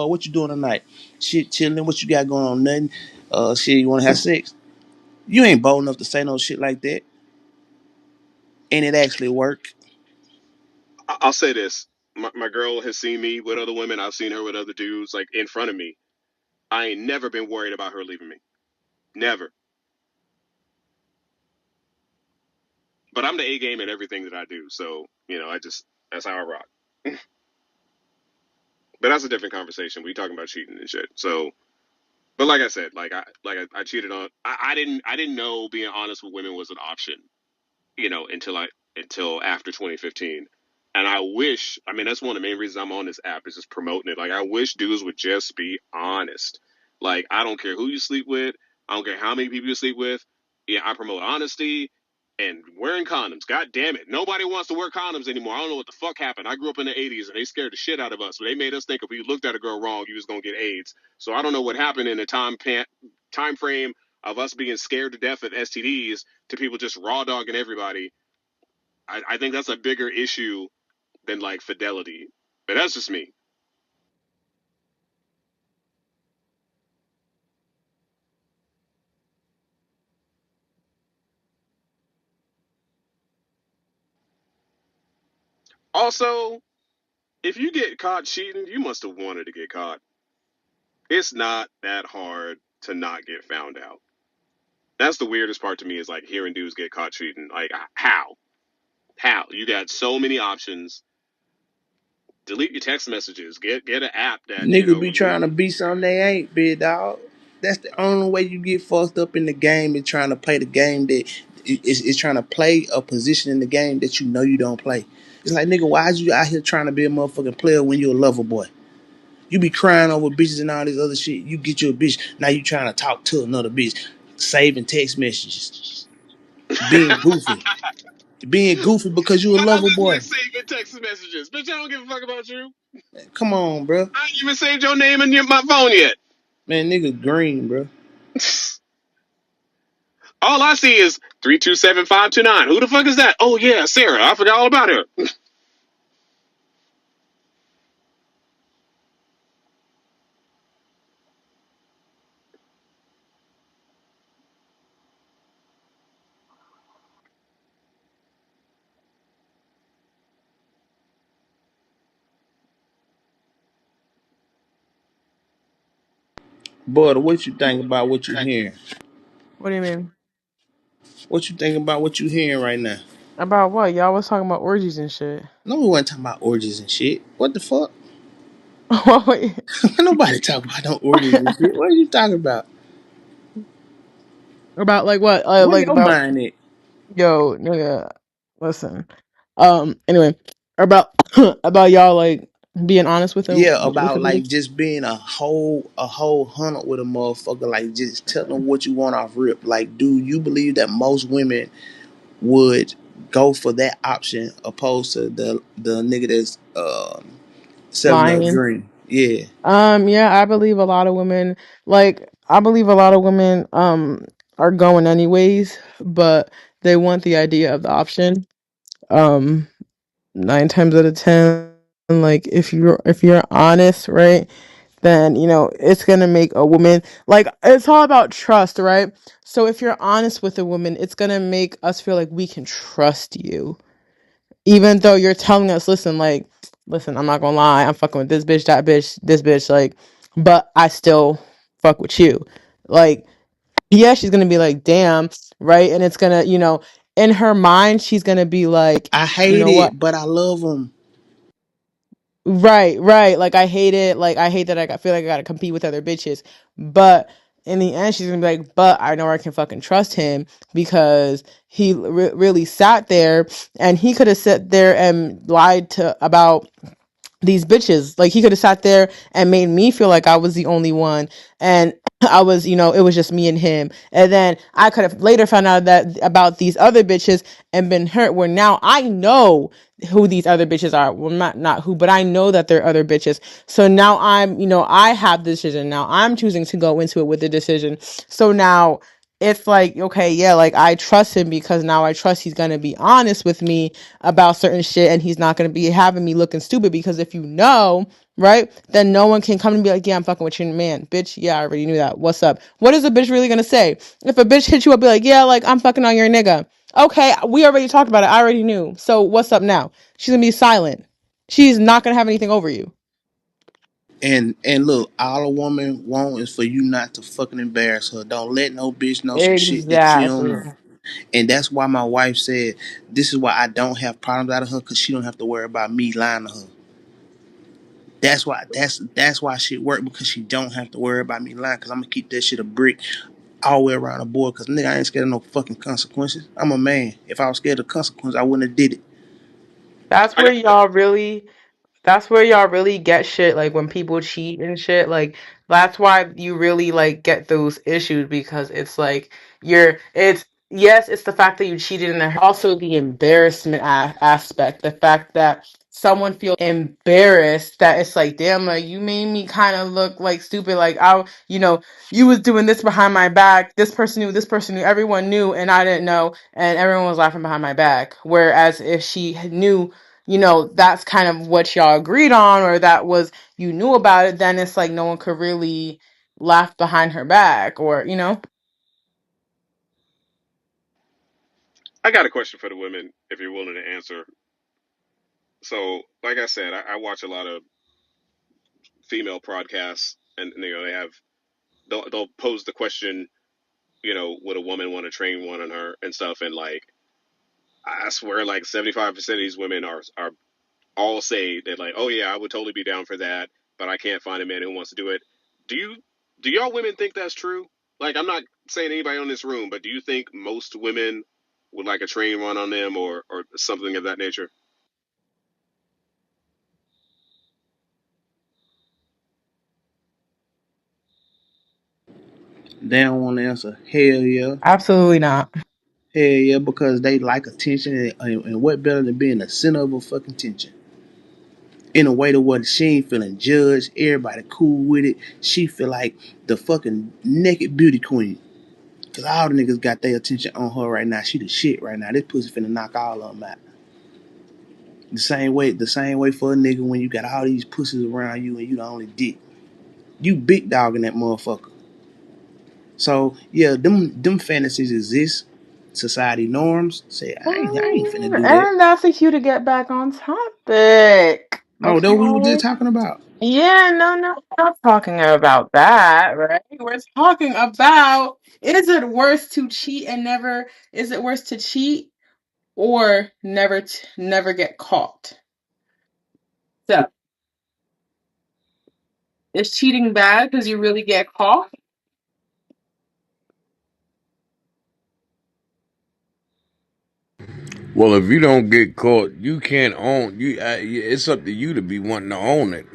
what you doing tonight? Shit, chilling. What you got going on? Nothing. Shit, you want to have sex? You ain't bold enough to say no shit like that, and it actually work. I'll say this: my girl has seen me with other women. I've seen her with other dudes, like in front of me. I ain't never been worried about her leaving me. Never. But I'm the A game at everything that I do. So I just that's how I rock. But that's a different conversation. We talking about cheating and shit. So, but like I said, I cheated on. I didn't know being honest with women was an option. Until after 2015. And I wish. I mean, that's one of the main reasons I'm on this app is just promoting it. Like, I wish dudes would just be honest. Like, I don't care who you sleep with. I don't care how many people you sleep with. Yeah, I promote honesty and wearing condoms. God damn it. Nobody wants to wear condoms anymore. I don't know what the fuck happened. I grew up in the 80s and they scared the shit out of us. So they made us think if we looked at a girl wrong, you was going to get AIDS. So I don't know what happened in the time frame of us being scared to death of STDs to people just raw dogging everybody. I think that's a bigger issue than like fidelity. But that's just me. Also, if you get caught cheating, you must have wanted to get caught. It's not that hard to not get found out. That's the weirdest part to me is like hearing dudes get caught cheating. Like how? How? You got so many options. Delete your text messages. Get an app that, Nigga be trying to be something they ain't, big dog. That's the only way you get fucked up in the game is trying to play the game that It's trying to play a position in the game that you know you don't play. It's like, nigga, why is you out here trying to be a motherfucking player when you're a lover boy? You be crying over bitches and all this other shit. You get you a bitch. Now you trying to talk to another bitch, saving text messages, being goofy, because you a How's lover this boy. nigga saving text messages? Bitch, I don't give a fuck about you. Come on, bro. I ain't even saved your name in my phone yet. Man, nigga green, bro. All I see is 327-529. Who the fuck is that? Oh yeah, Sarah. I forgot all about her. Boy, what you think about what you hearing? What do you mean? What you think about what you hearing right now? About what? Y'all was talking about orgies and shit. No, we wasn't talking about orgies and shit. What the fuck? Wait. Nobody talking about no orgies and shit. What are you talking about? About like what? Where Like your about mind at? yo, nigga. Listen. Anyway, about about y'all like being honest with Yeah, with about the like bitch. just being a whole hunter with a motherfucker, like just telling them what you want off rip. Like, do you believe that most women would go for that option opposed to the nigga that's selling a Lying. dream? Yeah. Yeah, I believe a lot of women like I believe a lot of women are going anyways, but they want the idea of the option. Um 9 times out of 10, like if you're honest, right, then it's gonna make a woman like it's all about trust, right? So if you're honest with a woman, it's gonna make us feel like we can trust you even though you're telling us, listen, I'm not gonna lie, I'm fucking with this bitch, that bitch, this bitch, like, but I still fuck with you. Like, yeah, she's gonna be like, damn, right? And it's gonna, in her mind, she's gonna be like, I you hate know what? it, but I love them. Right, right. Like, I hate it. Like, I hate that feel like I gotta compete with other bitches. But in the end, she's gonna be like, but I know I can fucking trust him because he really sat there and he could have sat there and lied to about these bitches. Like he could have sat there and made me feel like I was the only one and I was, it was just me and him. And then I could have later found out that about these other bitches and been hurt where now I know who these other bitches are. Well, not who, but I know that they're other bitches. So now I'm, I have the decision. Now I'm choosing to go into it with the decision. So now it's like, okay, yeah, like I trust him because now I trust he's going to be honest with me about certain shit and he's not going to be having me looking stupid because if right, then no one can come and be like, yeah, I'm fucking with your man. Bitch, yeah, I already knew that. What's up? What is a bitch really going to say? If a bitch hits you up, be like, yeah, like I'm fucking on your nigga. Okay, we already talked about it. I already knew. So what's up now? She's going to be silent. She's not going to have anything over you. And look, all a woman want is for you not to fucking embarrass her. Don't let no bitch know some shit that she don't Exactly. know. And that's why my wife said, this is why I don't have problems out of her, because she don't have to worry about me lying to her. That's why shit work, because she don't have to worry about me lying, because I'm gonna keep that shit a brick all the way around the board, because nigga, I ain't scared of no fucking consequences. I'm a man. If I was scared of consequences, I wouldn't have did it. That's I where got y'all really That's where y'all really get shit, like when people cheat and shit. Like that's why you really like get those issues because it's like it's yes, it's the fact that you cheated and also the embarrassment aspect, the fact that someone feels embarrassed that it's like, damn, like you made me kind of look like stupid, like you was doing this behind my back. This person knew, everyone knew, and I didn't know, and everyone was laughing behind my back. Whereas if she knew, that's kind of what y'all agreed on, or that was you knew about it, then it's like no one could really laugh behind her back, or. I got a question for the women if you're willing to answer. So, like I said, I watch a lot of female podcasts, and they have they'll pose the question, would a woman want to train one on her and stuff, and like I swear, like 75% of these women are all say that like, oh yeah, I would totally be down for that, but I can't find a man who wants to do it. Do you do y'all women think that's true? Like, I'm not saying anybody on this room, but do you think most women with like a train run on them or something of that nature? They don't want to answer. Hell yeah. Absolutely not. Hell yeah, because they like attention, and what better than being the center of a fucking attention? In a way to what she ain't feeling judged, everybody cool with it. She feel like the fucking naked beauty queen. Cause all the niggas got their attention on her right now. She the shit right now. This pussy finna knock all of them out. The same way for a nigga when you got all these pussies around you and you the only dick. You big dog in that motherfucker. So yeah, them fantasies exist. Society norms say I ain't finna do that. And that's a cue to get back on topic. Oh, that what we were Okay. just talking about. Yeah, no, we're not talking about that, right? We're talking about is it worse to cheat and never, is it worse to cheat or never get caught? So, is cheating bad because you really get caught? Well, if you don't get caught, you can't own you. It's up to you to be wanting to own it.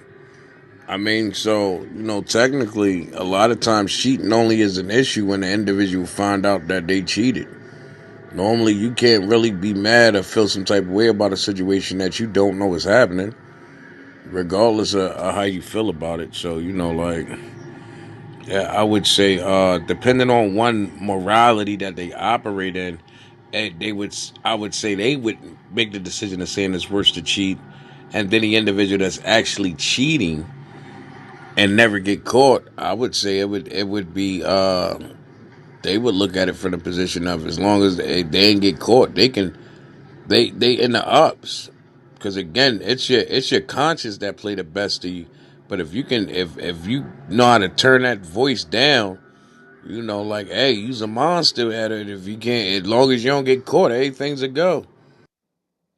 I mean, so technically, a lot of times cheating only is an issue when the individual find out that they cheated. Normally, you can't really be mad or feel some type of way about a situation that you don't know is happening, regardless of how you feel about it. So, like, yeah, I would say, depending on one morality that they operate in, I would say they would make the decision of saying it's worse to cheat, and then the individual that's actually cheating and never get caught, I would say it would be they would look at it from the position of as long as they ain't get caught, they in the ups. Because again, it's your conscience that play the best to you. But if you know how to turn that voice down, like, hey, you's a monster at it. If you can't, as long as you don't get caught, hey, things will go.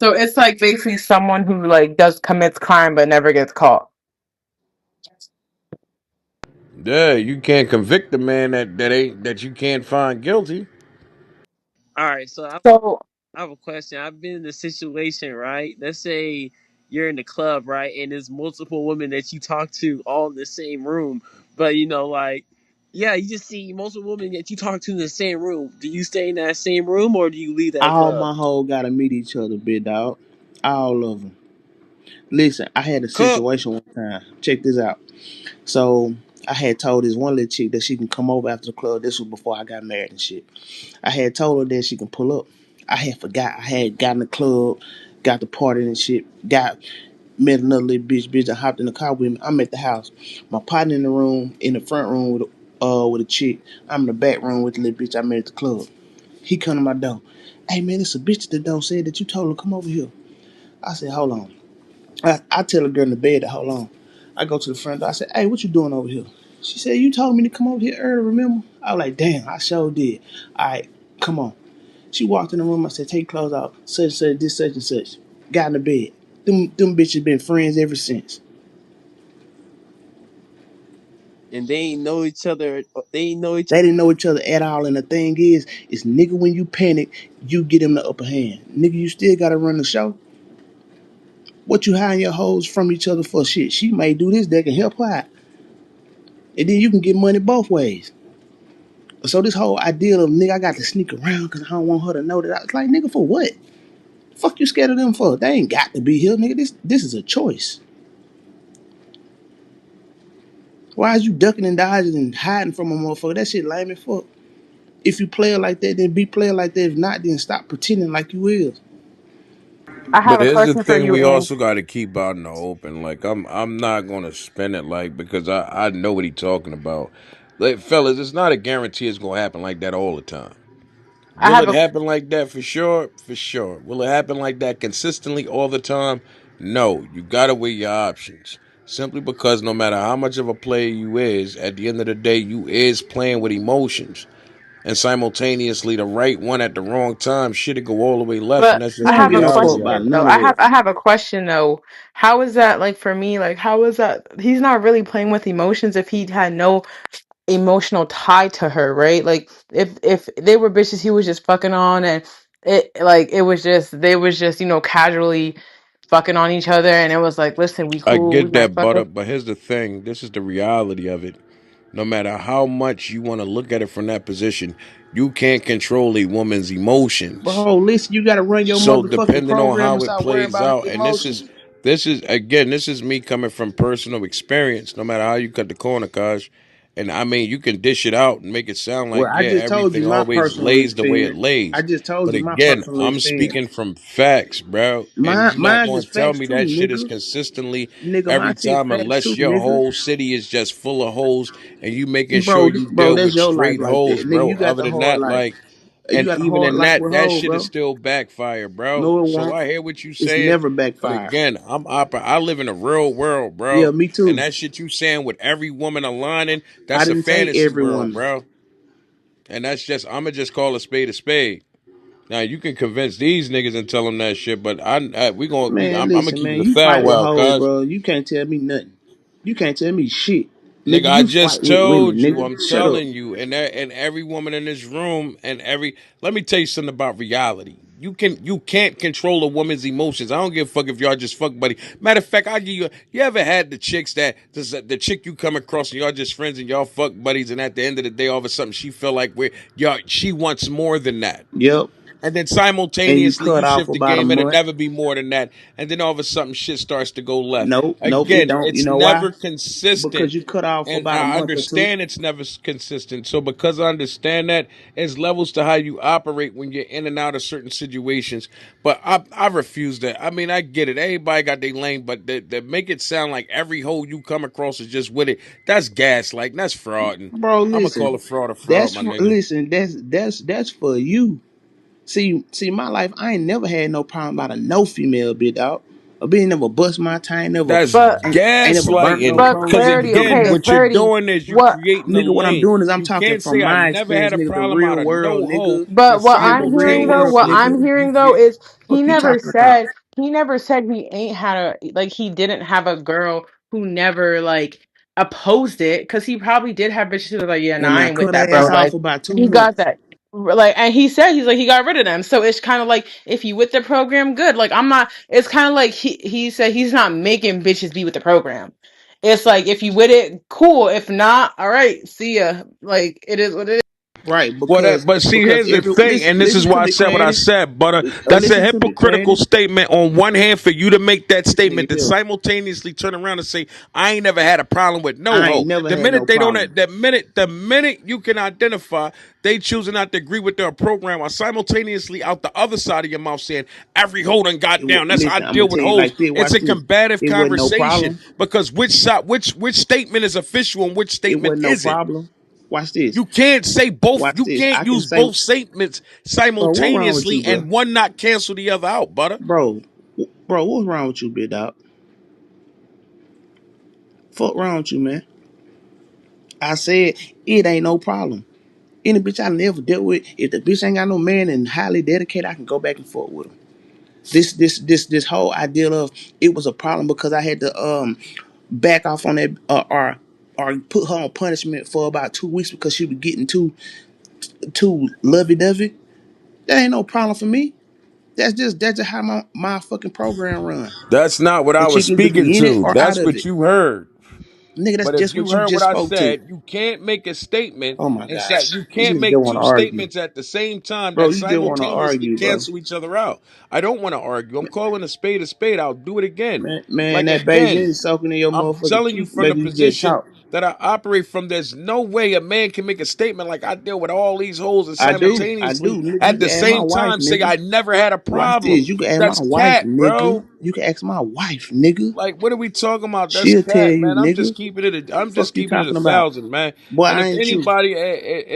So it's like basically someone who like does commits crime but never gets caught. Yeah, you can't convict a man that you can't find guilty. All right, so So I have a question. I've been in a situation, right? Let's say you're in the club, right, and there's multiple women that you talk to all in the same room, but like, yeah, you just see multiple women that you talk to in the same room. Do you stay in that same room or do you leave that All club? my hoes gotta meet each other, big dog. All of them. Listen, I had a Cook. situation one time. Check this out. So I had told this one little chick that she can come over after the club. This was before I got married and shit. I had told her that she can pull up. I had forgot. I had got in the club, got the party and shit. Got met another little bitch. Bitch, I hopped in the car with me. I'm at the house. My partner in the room, in the front room with a chick. I'm in the back room with the little bitch I met at the club. He come to my door. Hey man, it's a bitch at the door said that you told her to come over here. I said, hold on. I tell the girl in the bed to hold on. I go to the front door. I said, hey, what you doing over here? She said, you told me to come over here early, remember? I was like, damn, I sure did. All right, come on. She walked in the room. I said, take your clothes off. Such, such, this, such, and such. Got in the bed. Them bitches been friends ever since. And they ain't know each other. They ain't know each They other. didn't know each other at all. And the thing is nigga, when you panic, you get him the upper hand. Nigga, you still got to run the show. What you hiding your hoes from each other for? Shit, she may do this, that can help her out. And then you can get money both ways. So this whole idea of nigga, I got to sneak around because I don't want her to know that. I was like, nigga, for what? Fuck you scared of them for? They ain't got to be here, nigga. This is a choice. Why is you ducking and dodging and hiding from a motherfucker? That shit lame as fuck. If you play it like that, then be playing like that. If not, then stop pretending like you is. I But have a here's the question for thing: you, we Ann. also got to keep out in the open. Like, I'm not gonna spin it like, because I know what he's talking about. Like, fellas, it's not a guarantee it's gonna happen like that all the time. I Will have it a happen like that for sure? For sure. Will it happen like that consistently all the time? No. You gotta weigh your options. Simply because no matter how much of a player you is, at the end of the day, you is playing with emotions. And simultaneously, the right one at the wrong time, shit'll go all the way left, and but that's We I just the don't have a give no reality fuck of about it. question though. none of that. I have a question though. How is that like for me? Like how is that he's not really playing with emotions if he had no emotional tie to her, right? Like if they were bitches he was just fucking on and it like it was just they was just casually fucking on each other, and it was like, listen, we I cool, we get gonna that, fuck butter, up. but here's the thing. This is the reality of it. No matter how much you want to look at it from that position, you can't control a woman's emotions. Bro, listen, you gotta run your So motherfucking depending on program and how it stop worrying plays about out, and emotions. this is again, this is me coming from personal experience. No matter how you cut the corner, Kaj, and I mean, you can dish it out and make it sound Well, like I yeah, just told you everything my always personal lays the way it experience. I lays. just told But you my again, personal I'm experience. speaking from facts, bro, and you're not Mine going is to tell facts me too, that shit is nigga. consistently Nigga, my every shit time, facts too, unless your nigga. whole city is just full of hoes and you making sure Bro, you bro, deal that's with your life straight like that. hoes, Nigga, bro. you got Other the than hard that, life. like. You And got a even hard in life with that hoes, shit is bro. still backfire, bro. No, it So won't. I hear what you It's saying, never but backfire. again, I live in a real world, Yeah, bro. me And too. that shit you saying with every woman aligning, I that's a didn't say fantasy every world, woman. bro. And that's just I'ma just call a spade a spade. Now you can convince these niggas and tell them that shit, but Man, I'm gonna listen, keep man, it a you thou fight with wow, hoes, cuz. bro. You can't tell me nothing. You can't tell me shit. Nigga, Nigga, I you fight just with women, told you, nigga. I'm Shut up. telling you, and every woman in this room, and every let me tell you something about reality. You can't control a woman's emotions. I don't give a fuck if y'all just fuck buddy. Matter of fact, I give you ever had the chicks that the chick you come across and y'all just friends and y'all fuck buddies, and at the end of the day, all of a sudden she feel like y'all she wants more than that. Yep. And then And you simultaneously, cut you off shift the about a game. It'll month. never be more than that. And then all of a sudden, shit starts to go left. Nope, nope, it Again, don't. You it's know why? never consistent. Because you cut off for And about a I month or two. understand it's never consistent. So because I understand that, it's levels to how you operate when you're in and out of certain situations. But I refuse that. I mean, I get it. Everybody got their lane, but they make it sound like every hole you come across is just with it. That's gaslighting. That's fraud. And Bro, I'm going to listen. call a fraud, my nigga. That's for you. See, my life, I ain't never had no problem about a no female bitch out. A bitch never bust my time, never That's But ain't never burnt no gaslighting. but clothes, Because never clarity, did again, okay, what nothing. you're clarity. doing is you What creating a Nigga, what I'm lane. doing is I'm You talking can't from say I my never had experience, a nigga, the problem out real of world, no nigga. hole, But but what I'm The real hearing though, world, what simultaneously I'm nigga. you hearing though create. is Fuck you talking about? he never said he ain't had he didn't have a girl who never like opposed it, because he probably did have bitches who were like, yeah, nah, And I I ain't with cut that, her bro. ass off Like for about two he got months. that. Like, and he said he's like he got rid of them. So it's kind of like if you with the program, good. Like I'm not. It's kind of like he said he's not making bitches be with the program. It's like if you with it, cool. If not, all right, see ya. Like it is what it is. Right, Well, that, but see, because here's the every thing, listen and this is listen to why I me, said what I Granny. said, but that's a Listen to me, hypocritical Granny. statement on one hand for you to make that This nigga statement, then here. simultaneously turn around and say, I ain't never had a problem with no I ain't hoe. never The had no minute they don't, problem. the minute you can identify they choosing not to agree with their program, or simultaneously out the other side of your mouth saying, every hoe done got down. That's how I Listen, I'm gonna deal with tell you hoes. like this. It's Watch a this. combative It wasn't no conversation problem. because which side, which statement is official and which It statement wasn't no isn't. problem. Watch this. You can't say both. Watch You this. can't I can use say, both statements bro, what wrong with you, simultaneously bro? and one not cancel the other out, butter. Bro, bro, what's wrong with you, big dog? Fuck wrong with you, man? I said it ain't no problem. Any bitch I never dealt with, if the bitch ain't got no man and highly dedicated, I can go back and forth with them. This whole idea of it was a problem because I had to back off on that or put her on punishment for about 2 weeks because she was getting too lovey dovey. That ain't no problem for me. That's just how my fucking program run. That's not what A I was chick either speaking be in it to. or out That's of what it. you heard. Nigga, that's But if just you what you heard what just I spoke to. said, you can't make a statement Oh my and say gosh. you This can't nigga just make wanna two argue. statements at the same time Bro, that you just wanna simultaneously argue, bro. cancel each other out. I don't want to argue. I'm calling a spade a spade. I'll do it again. Man, Like that again, Beijing soaking in your I'm motherfucking telling you pussy, from the making you just position talk. that I operate from. There's no way a man can make a statement like I deal with all these hoes and I do, simultaneously nigga. You at can the ask my same wife, time say nigga. I never had a Watch this. problem. You can ask my That's wife, cat, nigga. bro. You can ask my wife, nigga. Like, what are we talking about? That's She'll tell cat, you, man. I'm just nigga. keeping it. I'm Fuck just you keeping it a talking about? thousand, man. Boy, And I if ain't you. anybody,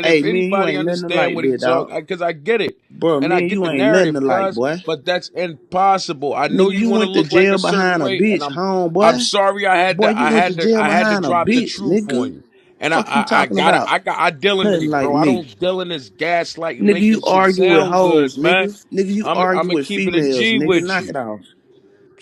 Hey, me and you ain't nothing understand alike, what he big talk, dog. because I get it, Bro, and I me and get you the ain't nothing narrative, alike, cuz, boy. but that's impossible. I know Nigga, you you want to went to look like a jail certain behind a way, and bitch, I'm homeboy. sorry. Boy, you went to jail I had to behind a drop the bitch, truth on nigga. you, and Fuck you talking about? I deal in Nothing these, like bro. I me. don't deal in this gaslight. You Nigga, make you this shit argue with sound good, hoes, man. nigga. Nigga, you I'm argue gonna with keep it a females, G nigga. with Knock you. it off.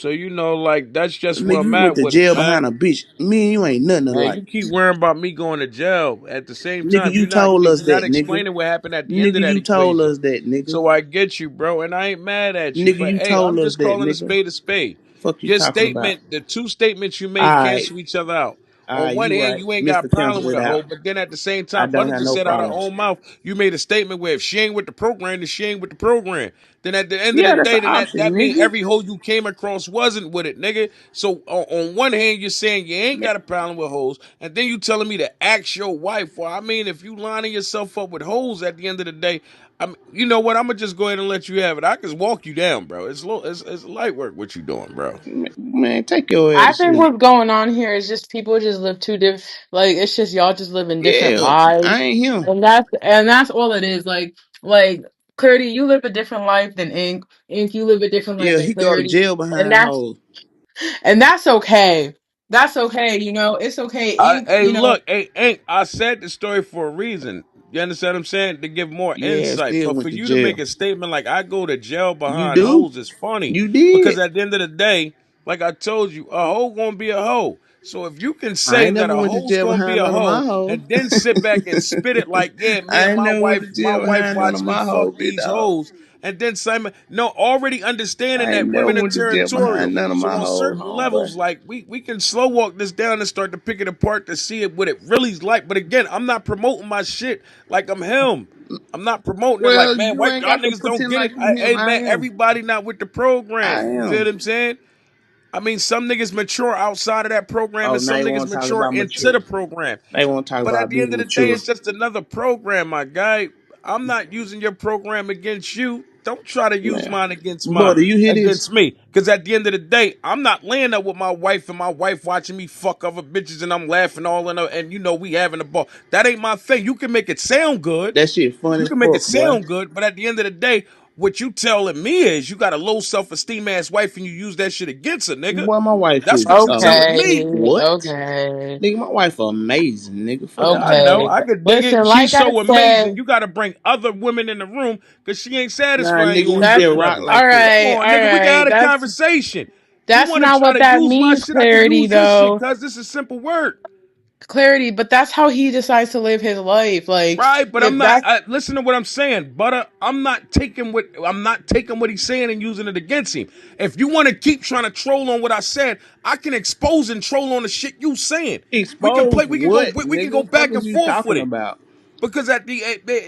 So like that's just where Nigga, I'm you went at to with it, jail man. behind a bitch. Me and you ain't nothing Man, alike. you keep worrying about me going to jail. At the same Nigga, time, you told us you're not that, nigga. explaining what happened at the end of Nigga, that you told equation. us that, nigga. So I get you, bro, and I ain't mad at you. Nigga, But you hey, told I'm us just that, calling a nigga. spade a spade. Fuck you Your talking about. statement, the two statements you made Alright, cancel each other out. On alright, one you hand, right. you ain't got a Mr. problem Cancel with it a hoe, out. but then at the same I time, don't Butter have just no said out her problems. own mouth, you made a statement where if she ain't with the program, then she ain't with the program. Then at the end of the Yeah, that's day, an then that option, mean nigga. every hoe you came across wasn't with it, nigga. So on one hand, you're saying you ain't Man, got a problem with hoes, and then you telling me to ask your wife. Well, I mean, if you lining yourself up with hoes at the end of the day, you know what? I'm gonna just go ahead and let you have it. I can walk you down, bro. It's light work what you doing, bro. man, take your ass I to think sleep. what's going on here is just people just live two different. Like it's just y'all just live in different Yeah, lives, I ain't him. and that's all it is. Like Clarity, you live a different life than Ink. Ink, you live a different life Yeah, than he go to Clarity, jail and behind that's hoes. and that's okay. That's okay. It's okay. Ink, Hey, look, hey, Hank, I said the story for a reason. You understand what I'm saying? To give more Yeah, insight. still But for went to you to make jail. a statement like I go to jail You behind do? hoes is funny. You Because did. at the end of the day, like I told you, a hoe gonna be a hoe. So if you can I say ain't that never a went to hoe's jail gonna be behind a none of my hoe hoes. and then sit back and spit it like, yeah, me I and ain't never went to my jail wife behind none of watch me my fuck hoes, big these dog. hoes. And then Simon, no, already understanding I ain't that never women are went to jail territorial. behind none of So my on hoes, certain homeboy. levels, like we can slow walk this down and start to pick it apart to see it what it really's like. But again, I'm not promoting my shit like I'm him. I'm not promoting it like, Well, man, you white ain't y'all got to niggas don't pretend get like it. you him. Hey I man, am. everybody not with the I program. You feel am. what I'm saying? I mean, some niggas mature outside of that program Oh, and now some you niggas want to talk mature about into mature. the program. Now you want to talk But at about the end being of the day, mature. it's just another program, my guy. I'm not using your program against you. Don't try to use Man. mine against Bro, mine, do you hear this? against me. Because at the end of the day, I'm not laying up with my wife and my wife watching me fuck other bitches and I'm laughing all in her and we having a ball. That ain't my thing. You can make it sound good. That shit fun You as can make it fuck, boy. sound good, but at the end of the day, what you telling me is you got a low self-esteem ass wife and you use that shit against her, nigga. Boy, my wife That's is what you telling okay. me. what? Okay. Nigga, my wife amazing, nigga. Fuck Yeah, you I talking know. Okay. I about? could dig Listen, it. like She's I so amazing. said, You got to bring other women in the room because she ain't Nah, satisfying nigga, you we on that's just certain rock levels. all like that. Come right. on, All nigga. We can right. have a That's conversation. You that's want to not try what to that use my means, shit? I could clarity, use your shit, though. cuz this is simple work. Clarity, but that's how he decides to live his life. Like, Right, but I'm if not. that's Listen to what I'm saying, Butter. I'm not taking what he's saying and using it against him. If you want to keep trying to troll on what I said, I can expose and troll on the shit you saying. We can play. Expose We can go. what, We can go nigga? Fuck back is and you forth with talking it. about? Because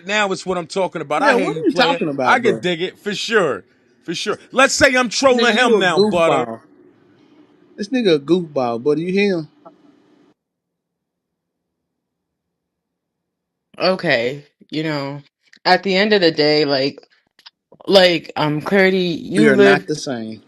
now it's what I'm talking about. I Yeah, hear what you are you playing. talking I about, can bro? dig it for sure, for sure. Let's say I'm trolling Nigga, you him a now, Butter. goofball. This nigga a goofball, but you hear him? okay, at the end of the day, clarity, We are not the same.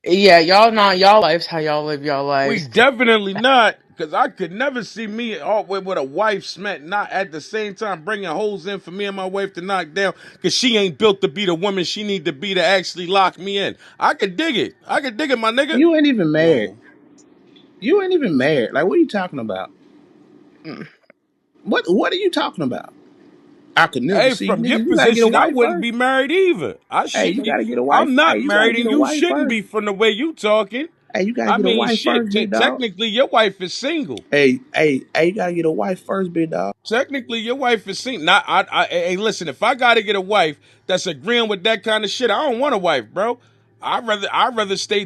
yeah, y'all lives how y'all live y'all We lives. definitely not, because I could never see me all with a wife smack, not at the same time bringing hoes in for me and my wife to knock down, because she ain't built to be the woman she need to be to actually lock me in. I could dig it. I could dig it, my nigga. You ain't even married. Yo, You ain't even married. Like, what are you talking about? Mm. What are you talking about? I could never Hey, see, from nigga. your You gotta get a position, I wife wouldn't first. be married either. I Hey, you shouldn't be. gotta get a wife. I'm Hey, not you gotta married, get and a you wife shouldn't first. be from the way you talking. Hey, you gotta I get a mean, wife shit. first, big dog. Technically, your wife is single. Hey, you gotta get a wife first, big dog. Technically, your wife is single. Not, hey, listen. If I gotta get a wife that's agreeing with that kind of shit, I don't want a wife, bro. I rather stay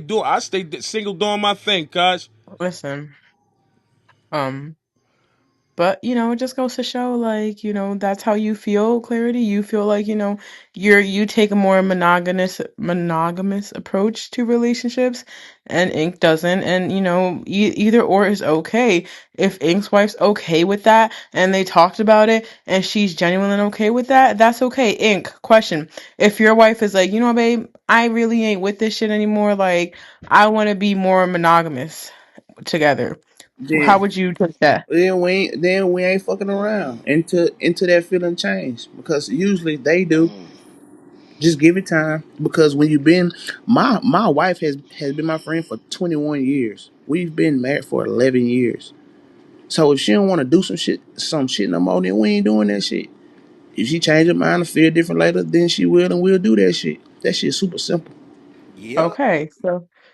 single doing my thing, cuz. Listen, um, but it just goes to show, like, that's how you feel, clarity. You feel like, you take a more monogamous approach to relationships, and Ink doesn't. And either or is okay. If Ink's wife's okay with that, and they talked about it, and she's genuinely okay with that, that's okay. Ink, question: if your wife is like, babe, I really ain't with this shit anymore. Like, I want to be more monogamous together. How Then would you take that? then we ain't fucking around into that feeling change because usually they do. mm, Just give it time because when you've been my wife has been my friend for 21 years. We've been married for 11 years. So if she don't want to do some shit no more, then we ain't doing that shit. If she change her mind and feel different later, then she will and we'll do that shit. That shit's super simple. yep. Okay, so.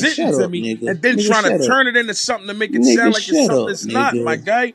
man. presenting Shut to up, me nigga. and then Nigga, trying to shut up. turn it into something to make it Nigga, sound like it's shut something up, it's not, my nigga. guy.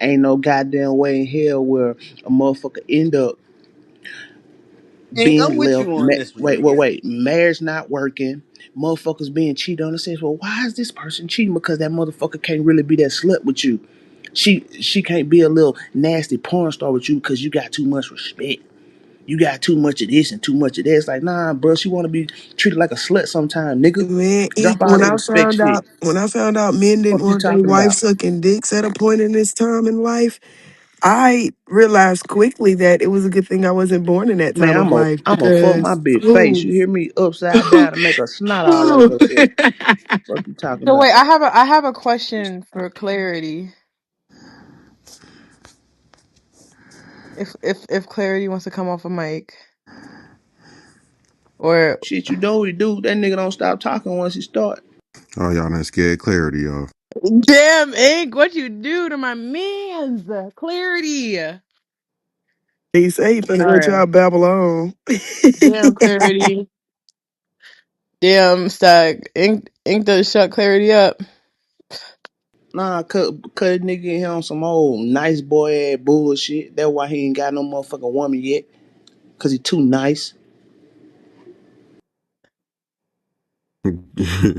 Ain't no goddamn way in hell where a motherfucker end up Ink, I'm being with left. you on this one, nigga. Wait. Marriage not working. Motherfuckers being cheated on. It says, well, why is this person cheating? Because that motherfucker can't really be that slut with you. She can't be a little nasty porn star with you because you got too much respect. You got too much of this and too much of that. It's like, nah, bro, she want to be treated like a slut sometime, nigga. Man, Drop all when that I respect found shit. out men didn't Fuck you want their talking wife about? sucking dicks at a point in this time in life, I realized quickly that it was a good thing I wasn't born in that Man, time of life I'm a fuck my because bitch face. ooh, You hear me? Upside down and make a snot all over herself. Fuck you talking So wait, about? I have a question for clarity. If clarity wants to come off a mic, or Shit, you know what he do. That nigga don't stop talking once he start. Oh, y'all done scared clarity, y'all. damn Ink, what you do to my man's clarity? All he say he finna let right, y'all babble on. damn clarity, damn stuck. Ink does shut clarity up. Nah, cut a nigga in here on some old nice boy ass bullshit. That's why he ain't got no motherfucking woman yet. Cause he too nice.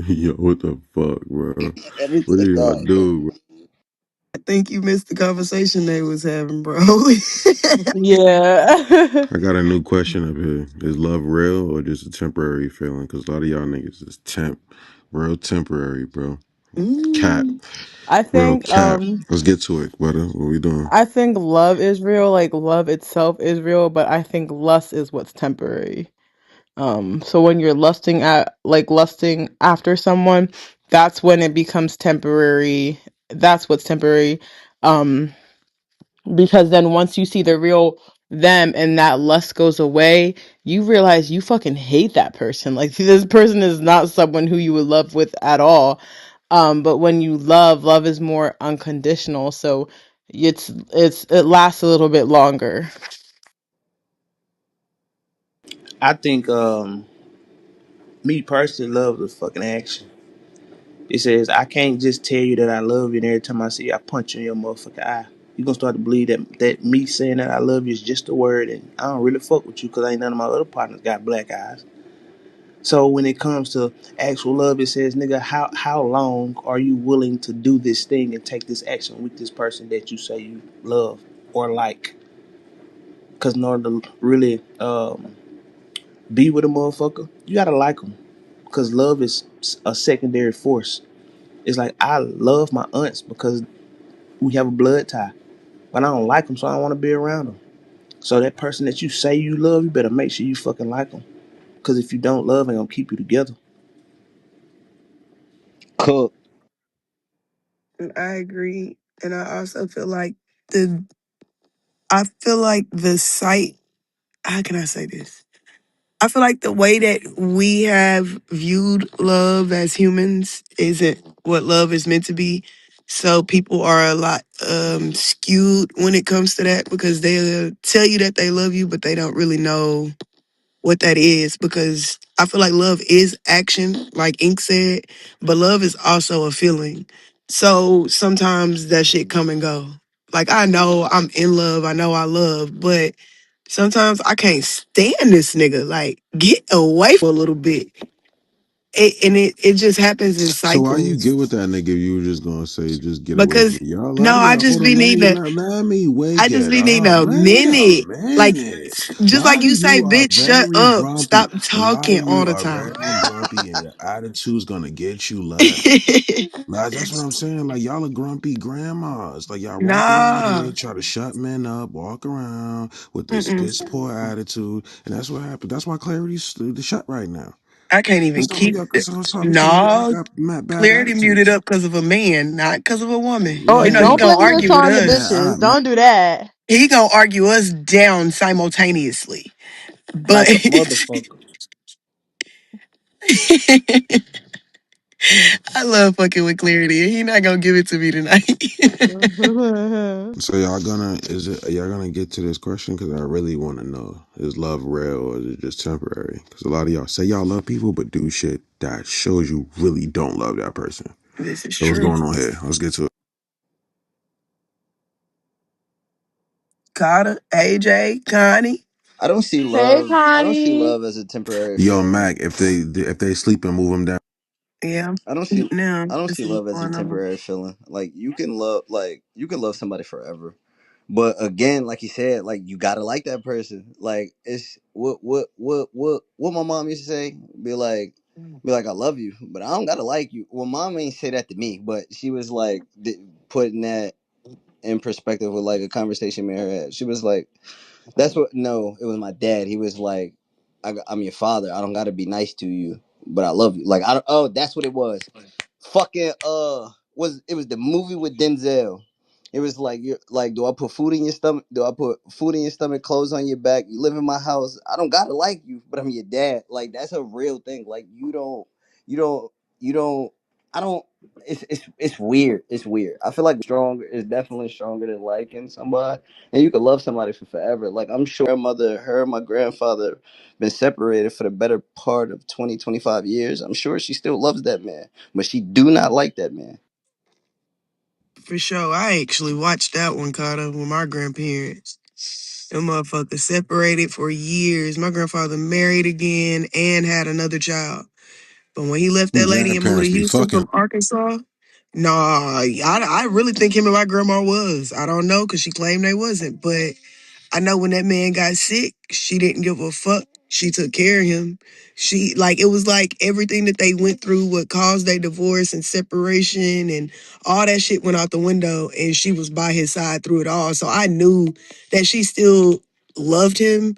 Yo, what the fuck, bro? And this What is did y'all God. do, bro? I think you missed the conversation they was having, bro. Yeah. I got a new question up here. Is love real or just a temporary feeling? Because a lot of y'all niggas is real temporary, bro. Cap, Mm. I real think cap. Let's get to it, brother. What we doing? I think love is real, like love itself is real, but I think lust is what's temporary. So when you're lusting after someone, that's when it becomes temporary. That's what's temporary. Um, because then once you see the real them and that lust goes away, you realize you fucking hate that person. Like this person is not someone who you would love with at all. But when you love is more unconditional, so it lasts a little bit longer. I think me personally love the fucking action. It says I can't just tell you that I love you and every time I see you I punch you in your motherfucking eye. You gonna start to believe that me saying that I love you is just a word and I don't really fuck with you because ain't none of my other partners got black eyes. So when it comes to actual love, it says, nigga, how long are you willing to do this thing and take this action with this person that you say you love or like? Because in order to really be with a motherfucker, you gotta like them. Because love is a secondary force. It's like I love my aunts because we have a blood tie, but I don't like them, so I don't want to be around them. So that person that you say you love, you better make sure you fucking like them. Because if you don't love, ain't gonna keep you together. Cook. I agree, and I also feel like the the sight. How can I say this? I feel like the way that we have viewed love as humans isn't what love is meant to be. So people are a lot skewed when it comes to that because they'll tell you that they love you, but they don't really know what that is because I feel like love is action, like Ink said, but love is also a feeling. So sometimes that shit come and go. Like I know I'm in love, I know I love, but sometimes I can't stand this nigga. Like get away for a little bit. It just happens in So why you cycles get with that nigga if you were just gonna say just get away from because me? Y'all, no, I just hold be on, needing let me I wake just it be needing up. a Wait a minute. Like, minute. just like Why you say, you are bitch, shut very up. grumpy? Stop Why talking all you the are time. very grumpy and your attitude's gonna get you left? Like, that's what I'm saying. Like y'all are grumpy grandmas. Like y'all walk around Nah. here, try to shut men up, walk around with this Mm-mm. piss poor attitude, and that's what happened. That's why Clarity's the shut right now. I can't even Cause some of keep y'all, it. some of y'all No. got mad, bad Clarity muted attitudes. up because of a man, not because of a woman. Oh, You know Man, he don't gonna blame this argue with on the us. bitches. Don't do that. He gonna argue us down simultaneously. But Like a motherfucker. I love fucking with Clarity. He not gonna give it to me tonight. so y'all gonna y'all gonna get to this question? Cause I really want to know: is love real or is it just temporary? Cause a lot of y'all say y'all love people, but do shit that shows you really don't love that person. This is So what's true. going on here? Let's get to it. Carter, AJ, Connie. I don't see Hey, love. I don't see Connie. love as a temporary Yo, feeling. Mac, if they sleep and move them down. Yeah, I don't see. now I don't this see is love as a going on. temporary feeling. Like you can love somebody forever. But again, like you said, like you gotta like that person. Like it's what my mom used to say. Be like, I love you, but I don't gotta like you. Well, mom ain't say that to me, but she was like putting that in perspective with like a conversation me and her had. She was like, that's what. No, it was my dad. He was like, I'm your father. I don't gotta be nice to you, but I love you. Like I don't. Oh, that's what it was. Fucking was it was the movie with Denzel. It was like you're like, do I put food in your stomach? Do I put food in your stomach, clothes on your back? You live in my house. I don't gotta like you, but I'm your dad. Like that's a real thing. Like you don't, you don't. I don't. It's weird. It's weird. I feel like stronger is definitely stronger than liking somebody, and you can love somebody for forever. Like I'm sure her, my grandfather, been separated for the better part of 20, 25 years. I'm sure she still loves that man, but she do not like that man. For sure. I actually watched that one caught up with my grandparents. Them motherfuckers separated for years. My grandfather married again and had another child. But when he left Who that lady and moved to grandparents be Houston fucking? from Arkansas, nah, I really think him and my grandma was. I don't know because she claimed they wasn't. But I know when that man got sick, she didn't give a fuck. She took care of him. She like it was like everything that they went through, what caused their divorce and separation and all that shit went out the window and she was by his side through it all. So I knew that she still loved him,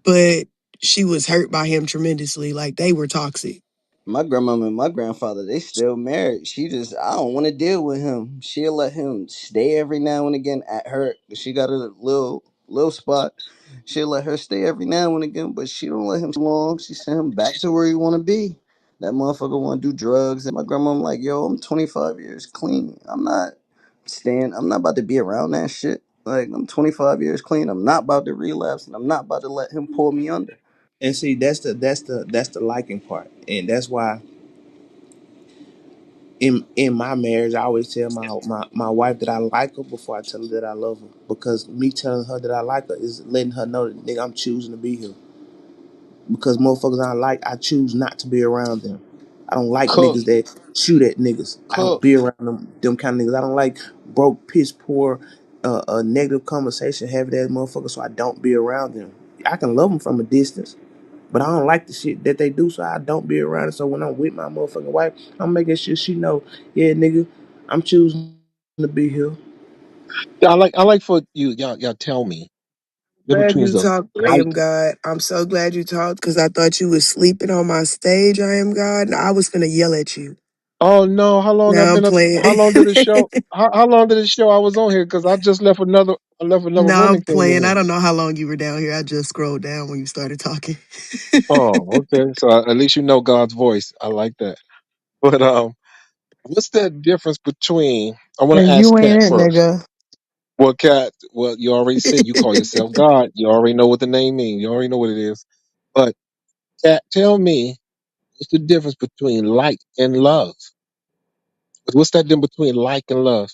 but she was hurt by him tremendously. Like they were toxic. My grandmama and my grandfather, they still married. She just, I don't want to deal with him. She'll let him stay every now and again at her. She got a little spot. She'll let her stay every now and again, but she don't let him too long. She send him back to where he want to be. That motherfucker want to do drugs. And my grandma, like, yo, I'm 25 years clean. I'm not about to be around that shit. Like, I'm 25 years clean. I'm not about to relapse, and I'm not about to let him pull me under. And see, that's the liking part, and that's why in my marriage, I always tell my wife that I like her before I tell her that I love her, because me telling her that I like her is letting her know that nigga, I'm choosing to be here. Because motherfuckers I like, I choose not to be around them. I don't like Cook, niggas that shoot at niggas. I don't cook. be around them kind of niggas. I don't like broke, piss poor, a negative conversation, having that motherfucker. So I don't be around them. I can love them from a distance, but I don't like the shit that they do. So I don't be around it. So when I'm with my motherfucking wife, I'm making sure she know, yeah, nigga, I'm choosing to be here. I like for y'all tell me the Glad between you the talked, I am light. God. I'm so glad you talked because I thought you was sleeping on my stage, I am God. I was finna yell at you. Oh no, how long I've Now I'm been up? playing. How long did it show? How long did it show I was on here? Because I left another No, room I'm and came in playing. I here. don't know how long you were down here. I just scrolled down when you started talking. Oh, okay. So at least you know God's voice. I like that. But what's that difference between? I want to And ask you ain't Cat it, first. nigga. Well, Cat, well, you already said you call yourself God. You already know what the name means. You already know what it is. But Cat, tell me what's the difference between like and love? What's that difference between like and love?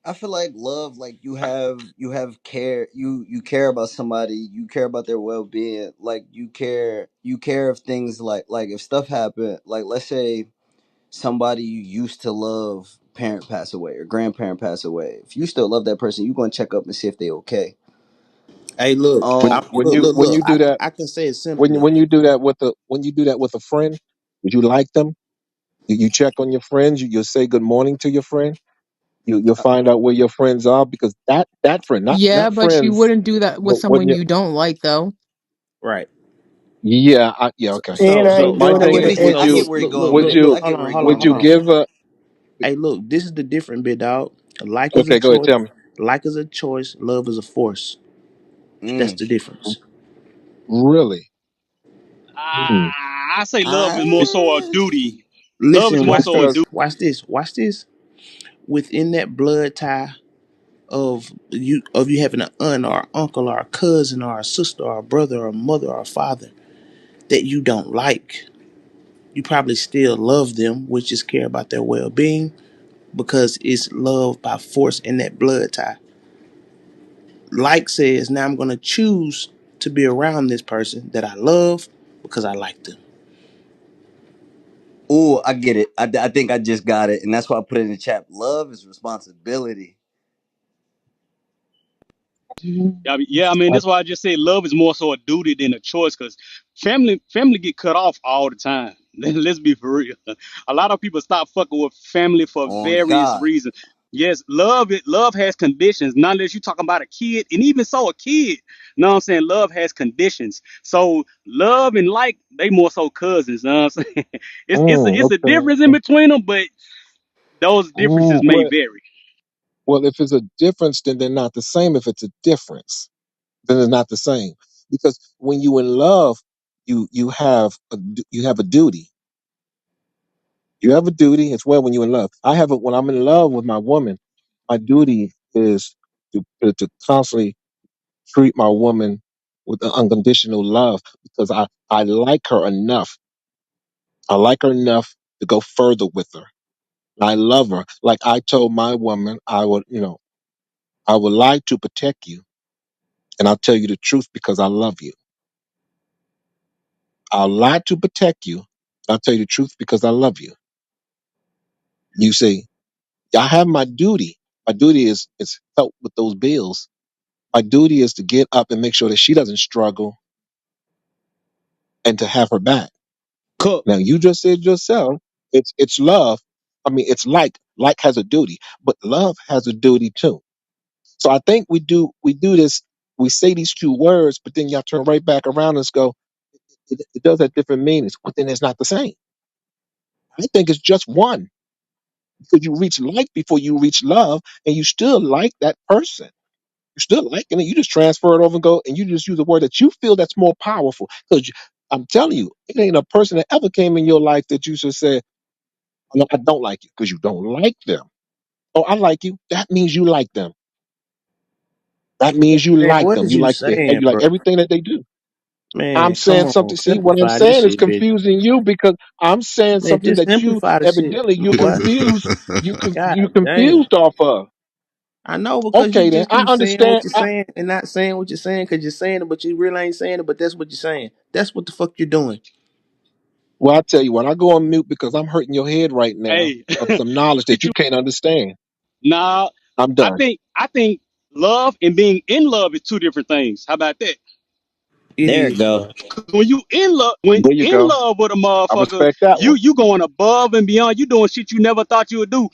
I feel like love, like you have care, you care about somebody, you care about their well being, like you care of things like if stuff happen, like let's say somebody you used to love parent pass away or grandparent pass away. If you still love that person, you're gonna check up and see if they okay. Hey, look, When Um when you when look. you do that I can say it simply. when you do that with a friend, would you like them? You check on your friends. You'll say good morning to your friend. You'll find out where your friends are because that friend, Yeah, not but you friends. wouldn't do that with When someone you you don't like, though. Right. yeah okay. And I So ain't My doing so it thing with is, an okay. I get ex. where you're going would with it. you I Hold get on, where you're hold on, going would hold with you on. it. give a Hey, look, this is the different bit, dog. Like is a okay? Go ahead, choice. tell me. Like is a choice. Love is a force. That's Mm. the difference. Really? Hmm. I say love is more so a I, duty. Love is Listen, more watch so a this. Because duty. Watch this. Watch this. Within that blood tie of you having an aunt or uncle or a cousin or a sister or a brother or a mother or a father that you don't like, you probably still love them, which is care about their well being because it's love by force in that blood tie. Like says, now I'm gonna choose to be around this person that I love because I like them. Oh, I get it. I think I just got it, and that's why I put it in the chat. Love is responsibility. Yeah, I mean I, that's why I just said love is more so a duty than a choice. Because family get cut off all the time. Let's be for real. A lot of people stop fucking with family for On various God. reasons. Yes, love has conditions. Not unless you talking about a kid, and even so, a kid. Know what I'm saying? Love has conditions. So love and like they more so cousins. Know what I'm saying? It's a difference in okay. between them, but those differences may Well, vary. well, if it's a difference, then they're not the same. If it's a difference, then it's not the same. Because when you in love, you have a duty. You have a duty as well when you're in love. I have a, when I'm in love with my woman, my duty is to constantly treat my woman with unconditional love because I like her enough. I like her enough to go further with her. I love her. Like I told my woman, I would lie to protect you, and I'll tell you the truth because I love you. I'll lie to protect you. I'll tell you the truth because I love you. You see, I have my duty. My duty is help with those bills. My duty is to get up and make sure that she doesn't struggle and to have her back. Cook. Now you just said yourself, it's love. I mean, it's like has a duty, but love has a duty too. So I think we do this. We say these two words, but then y'all turn right back around and go, it does have different meanings, but then it's not the same. I think it's just one because you reach like before you reach love, and you still like that person. You still liking it. You just transfer it over and go, and you just use a word that you feel that's more powerful. Because I'm telling you, it ain't a person that ever came in your life that you should say, "No, I don't like you," because you don't like them. Oh, I like you. That means you like them. That means you Man, like what them. is You you like saying, you like bro? everything that they do. I'm Man, come saying on, something. See, what I'm simplify this saying is shit, bitch. confusing you because I'm saying Man, something just that you simplify the shit, evidently you're boy. confused. You God damn. confused off of. I know because you Okay, then just I keep saying what understand. you're saying and not saying what you're saying because you're saying it, but you really ain't saying it, but that's what you're saying. That's what the fuck you're doing. Well, I tell you what, I go on mute because I'm hurting your head right now Hey, of some knowledge that you can't understand. now I'm I done. think I think love and being in love is two different things. How about that? It There it is, go. bro. 'Cause when There you in go. love with a I motherfucker, respect that you one. you going above and beyond. You doing shit you never thought you would do.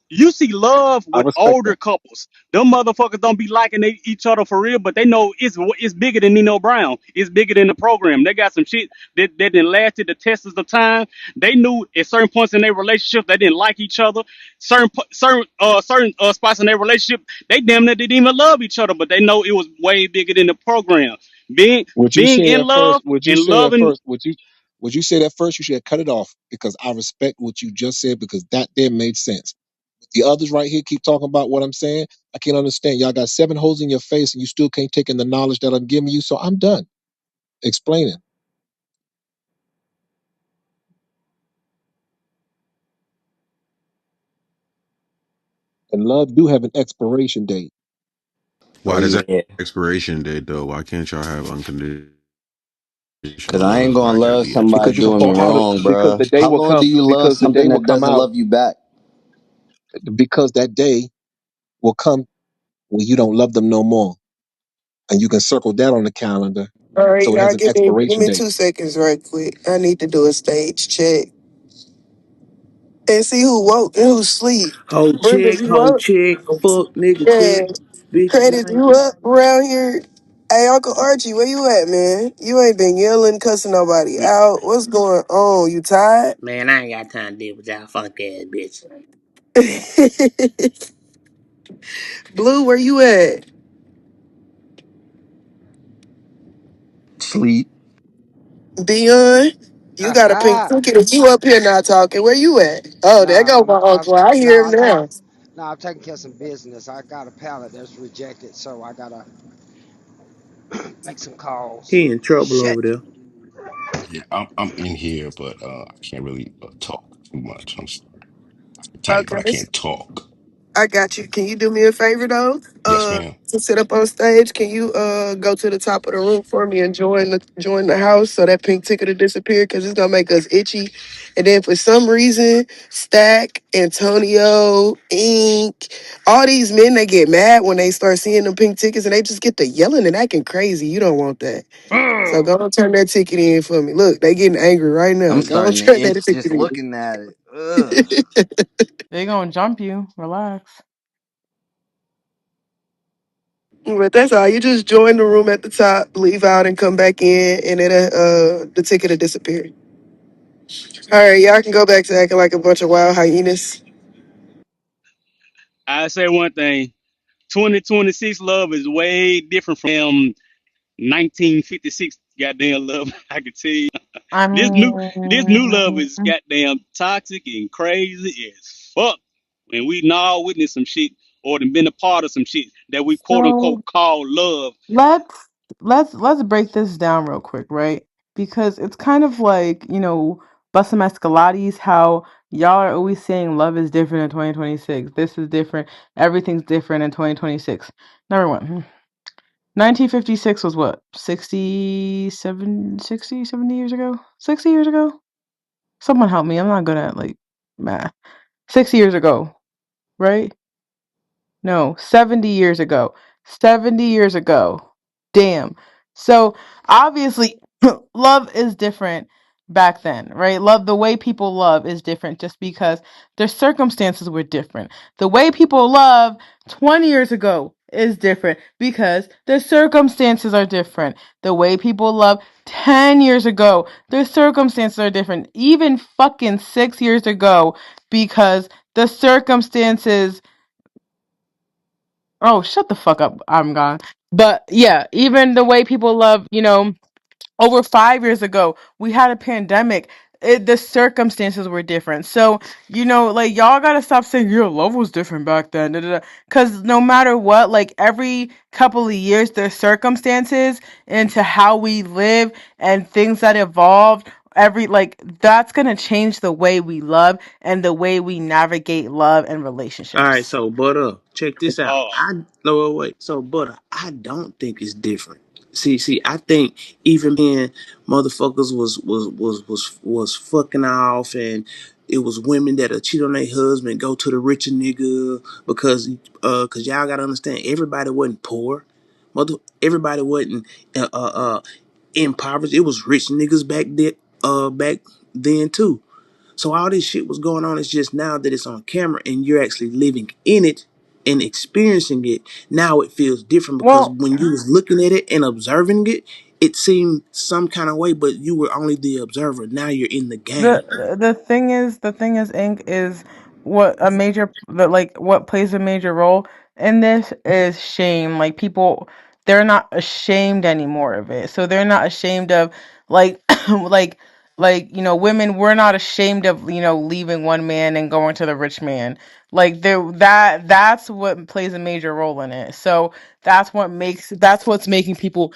You see love I with respect older that. couples. Them motherfuckers don't be liking each other for real, but they know it's bigger than Nino Brown. It's bigger than the program. They got some shit that didn't lasted the test of the time. They knew at certain points in their relationship they didn't like each other. Certain spots in their relationship they damn near didn't even love each other, but they know it was way bigger than the program. Being What you being said in at first, love what you and said at loving. first, what you said at first, you should have cut it off because I respect what you just said because that there made sense. The others right here keep talking about what I'm saying. I can't understand. Y'all got seven holes in your face and you still can't take in the knowledge that I'm giving you. So I'm done explaining. And love do have an expiration date Why Oh does that yeah. expiration date though? Why can't y'all have unconditional Cause I ain't love? gonna Why it gotta love be at somebody because you 24? doing me oh, wrong, because bruh. the day How will long come do you love because the day something will that come doesn't out love you back? because that day will come when you don't love them no more and you can circle that on the calendar All right, so it y'all has an give expiration me date. 2 seconds right quick. I need to do a stage check and see who woke and who sleep. Brenda, you Hoe up? check, fuck nigga Yeah. check, bitch Credit, blank. you up around here? Hey, Uncle Archie, where you at, man? You ain't been yelling, cussing nobody out. What's going on? You tired? Man, I ain't got time to deal with y'all funk ass bitch. Blue, where you at? Sleep. Uh, Dion, you got a pink ticket if you up here not talking. Where you at? Oh, there nah, go my uncle. I hear him nah, now. I'm taking care of some business. I got a pallet that's rejected, so I gotta make some calls. He in trouble over Shit. there. Yeah, I'm in here, but I can't really talk too much. I'm type, but I Okay. can't talk. I got you. Can you do me a favor though? Yes, ma'am. to sit up on stage, can you go to the top of the room for me and join the house so that pink ticket will disappear? Because it's gonna make us itchy. And then for some reason, Stack, Antonio, Ink, all these men, they get mad when they start seeing them pink tickets and they just get to yelling and acting crazy. You don't want that. So Ugh. go and turn that ticket in for me. Look, they getting angry right I'm now. Go and starting to turn that itch ticket just in. looking at it. Ugh. They gonna jump you. Relax. But that's all. You just join the room at the top, leave out and come back in, and the ticket will disappear. All right, y'all can go back to acting like a bunch of wild hyenas. I say one thing: 2026 love is way different from 1956 goddamn love. I can tell you, I this new love is mean, goddamn toxic and crazy as fuck. And we now witness some shit or done been a part of some shit that we quote so unquote call love. let's let's break this down real quick, right? Because it's kind of like, Bussome Escalades, how y'all are always saying love is different in 2026. This is different. Everything's different in 2026. Number one, 1956 was what? 70 years ago? 60 years ago? Someone help me. I'm not good at like math. 60 years ago, right? No, 70 years ago. 70 years ago. Damn. So obviously, love is different back then, right? Love, the way people love is different just because their circumstances were different. The way people love 20 years ago is different because the circumstances are different. The way people love 10 years ago, their circumstances are different. Even fucking 6 years ago, because the circumstances. Oh, shut the fuck up. I'm gone. But yeah, even the way people love, over 5 years ago, we had a pandemic. The circumstances were different. So, like, y'all gotta stop saying your love was different back then. Because no matter what, like, every couple of years, there's circumstances into how we live and things that evolved. Like, that's gonna change the way we love and the way we navigate love and All right, relationships. so Butter, check this out. Oh, I no wait. So Butter, I don't think it's different. See, I think even then, motherfuckers was fucking off, and it was women that'll cheat on their husband, go to the richer nigga cause y'all gotta understand, everybody wasn't poor, everybody wasn't impoverished. It was rich niggas back then too. So all this shit was going on. It's just now that it's on camera and you're actually living in it and experiencing it. Now it feels different because Well, when you was looking at it and observing it, it seemed some kind of way, but you were only the observer. Now you're in the game. the thing is, Ink, is what plays a major role in this is shame. Like, people, they're not ashamed anymore of it. So they're not ashamed of, like like women, we're not ashamed of, leaving one man and going to the rich man. Like, that's what plays a major role in it. So that's what's making people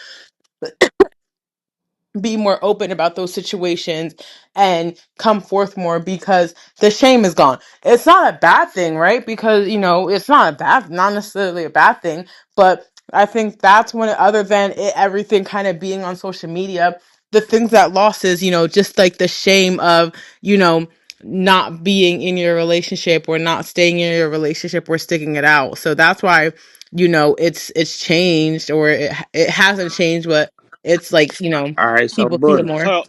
be more open about those situations and come forth more, because the shame is gone. It's not a bad thing, right? Because, it's not necessarily a bad thing, but I think that's when, other than everything kind of being on social media, the things that lost is, just like the shame of, you know, not being in your relationship or not staying in your relationship or sticking it out. So that's why, it's changed, or it hasn't changed, but it's like, All right, so people see it Butter, more. so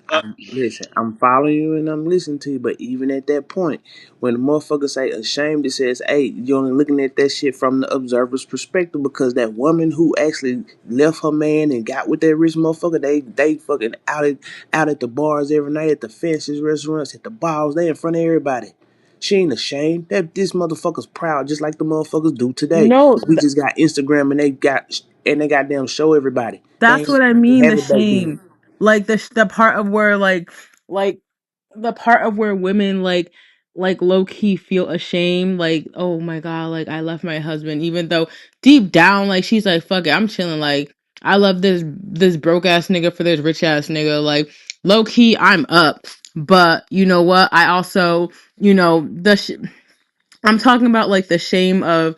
I'm following you and I'm listening to you, but even at that point, when the motherfucker say ashamed, it says, hey, you're only looking at that shit from the observer's perspective, because that woman who actually left her man and got with that rich motherfucker, they fucking out at the bars every night, at the fancy restaurants, at the bars, they in front of everybody. She ain't ashamed. That this motherfucker's proud, just like the motherfuckers do today. No, We just got Instagram and they goddamn show everybody. They that's ain't what I mean. The have it back then. shame, like the part of where, like the part of where women, like low key feel ashamed, like, oh my god, like, I left my husband, even though deep down, like, she's like, fuck it, I'm chilling. Like, I love this broke ass nigga for this rich ass nigga. Like, low key, I'm up. But you know what? I also, I'm talking about, like, the shame of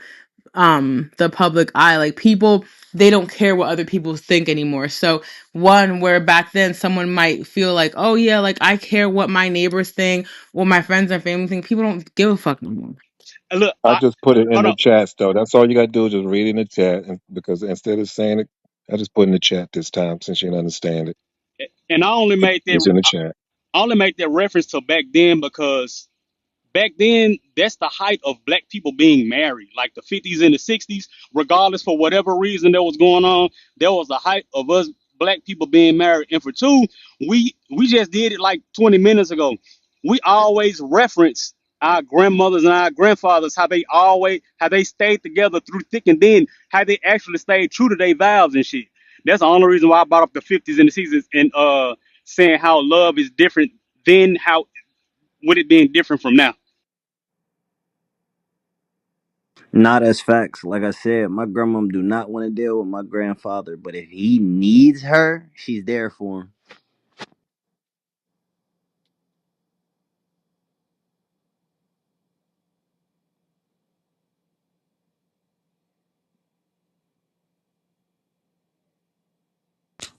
the public eye. Like people, they don't care what other people think anymore. So one where back then someone might feel like, oh yeah, like I care what my neighbors think, what my friends and family think. People don't give a fuck no more. And look, I just put it in hold the on, chat, though. That's all you got to do is just read it in the chat. And because instead of saying it, I just put in the chat this time since you didn't understand it. and It's in the chat. I only made that reference to back then because back then that's the height of black people being married, like the 50s and the 60s. Regardless, for whatever reason that was going on, there was a height of us black people being married. And for two, we just did it like 20 minutes ago. We always reference our grandmothers and our grandfathers, how they stayed together through thick and thin, how they actually stayed true to their vows and shit. That's the only reason why I brought up the 50s and the 60s, and saying how love is different then, how would it being different from now. Not as facts. Like I said, my grandmom do not want to deal with my grandfather, but if he needs her, she's there for him.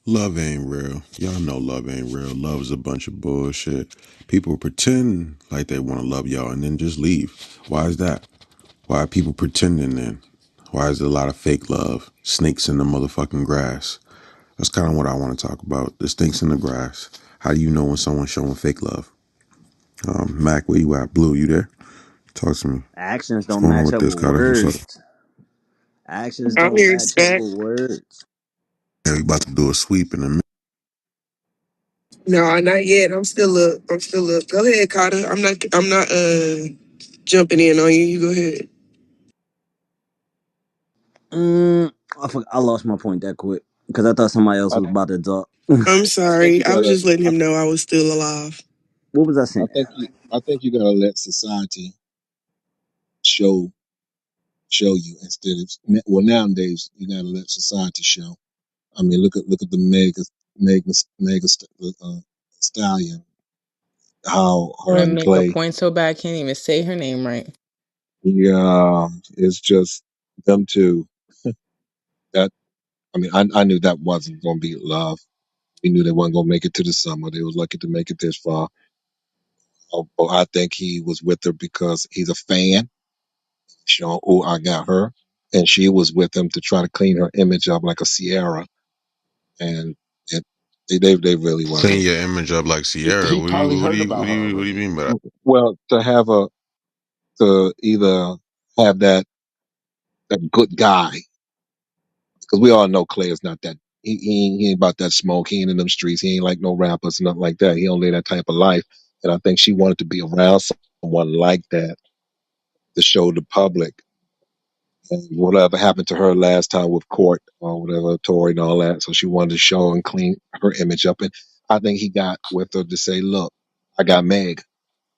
Love ain't real. Y'all know love ain't real. Love is a bunch of bullshit. People pretend like they want to love y'all and then just leave. Why is that? Why are people pretending then? Why is there a lot of fake love? Snakes in the motherfucking grass. That's kind of what I want to talk about. The snakes in the grass. How do you know when someone's showing fake love? Mac, where you at? Blue, you there? Talk to me. Actions What's don't going on match with up this, with Connor? What's up? words. Actions I'm don't here, match up Stack. with words. Yeah, we about to do a sweep in a minute. No, not yet. I'm still up. I'm still up. Go ahead, Carter. I'm not jumping in on you. You go ahead. I lost my point that quick because I thought somebody else I, was about to talk. I'm I think sorry. you I was gotta. just letting I, him know I was still alive. What was I saying? I think you gotta let society show show you instead of well nowadays you gotta let society show. I mean, look at the mega stallion. How her Want to and make a Clay. point so bad, I can't even say her name right. Yeah, it's just them two. That I mean, I knew that wasn't gonna be love. We knew they weren't gonna make it to the summer. They was lucky to make it this far. But I think he was with her because he's a fan. Showing, oh, I got her, and she was with him to try to clean her image up like a Sierra, and it, they really Clean wasn't. your image up like Sierra. He probably heard about her What do you already. mean by that? Well, to either have that good guy, because we all know Clay is not that. He ain't about that smoke. He ain't in them streets. He ain't like no rappers, nothing like that. He don't live that type of life. And I think she wanted to be around someone like that to show the public. And whatever happened to her last time with Court or whatever, Tory and all that. So she wanted to show and clean her image up. And I think he got with her to say, look, I got Meg,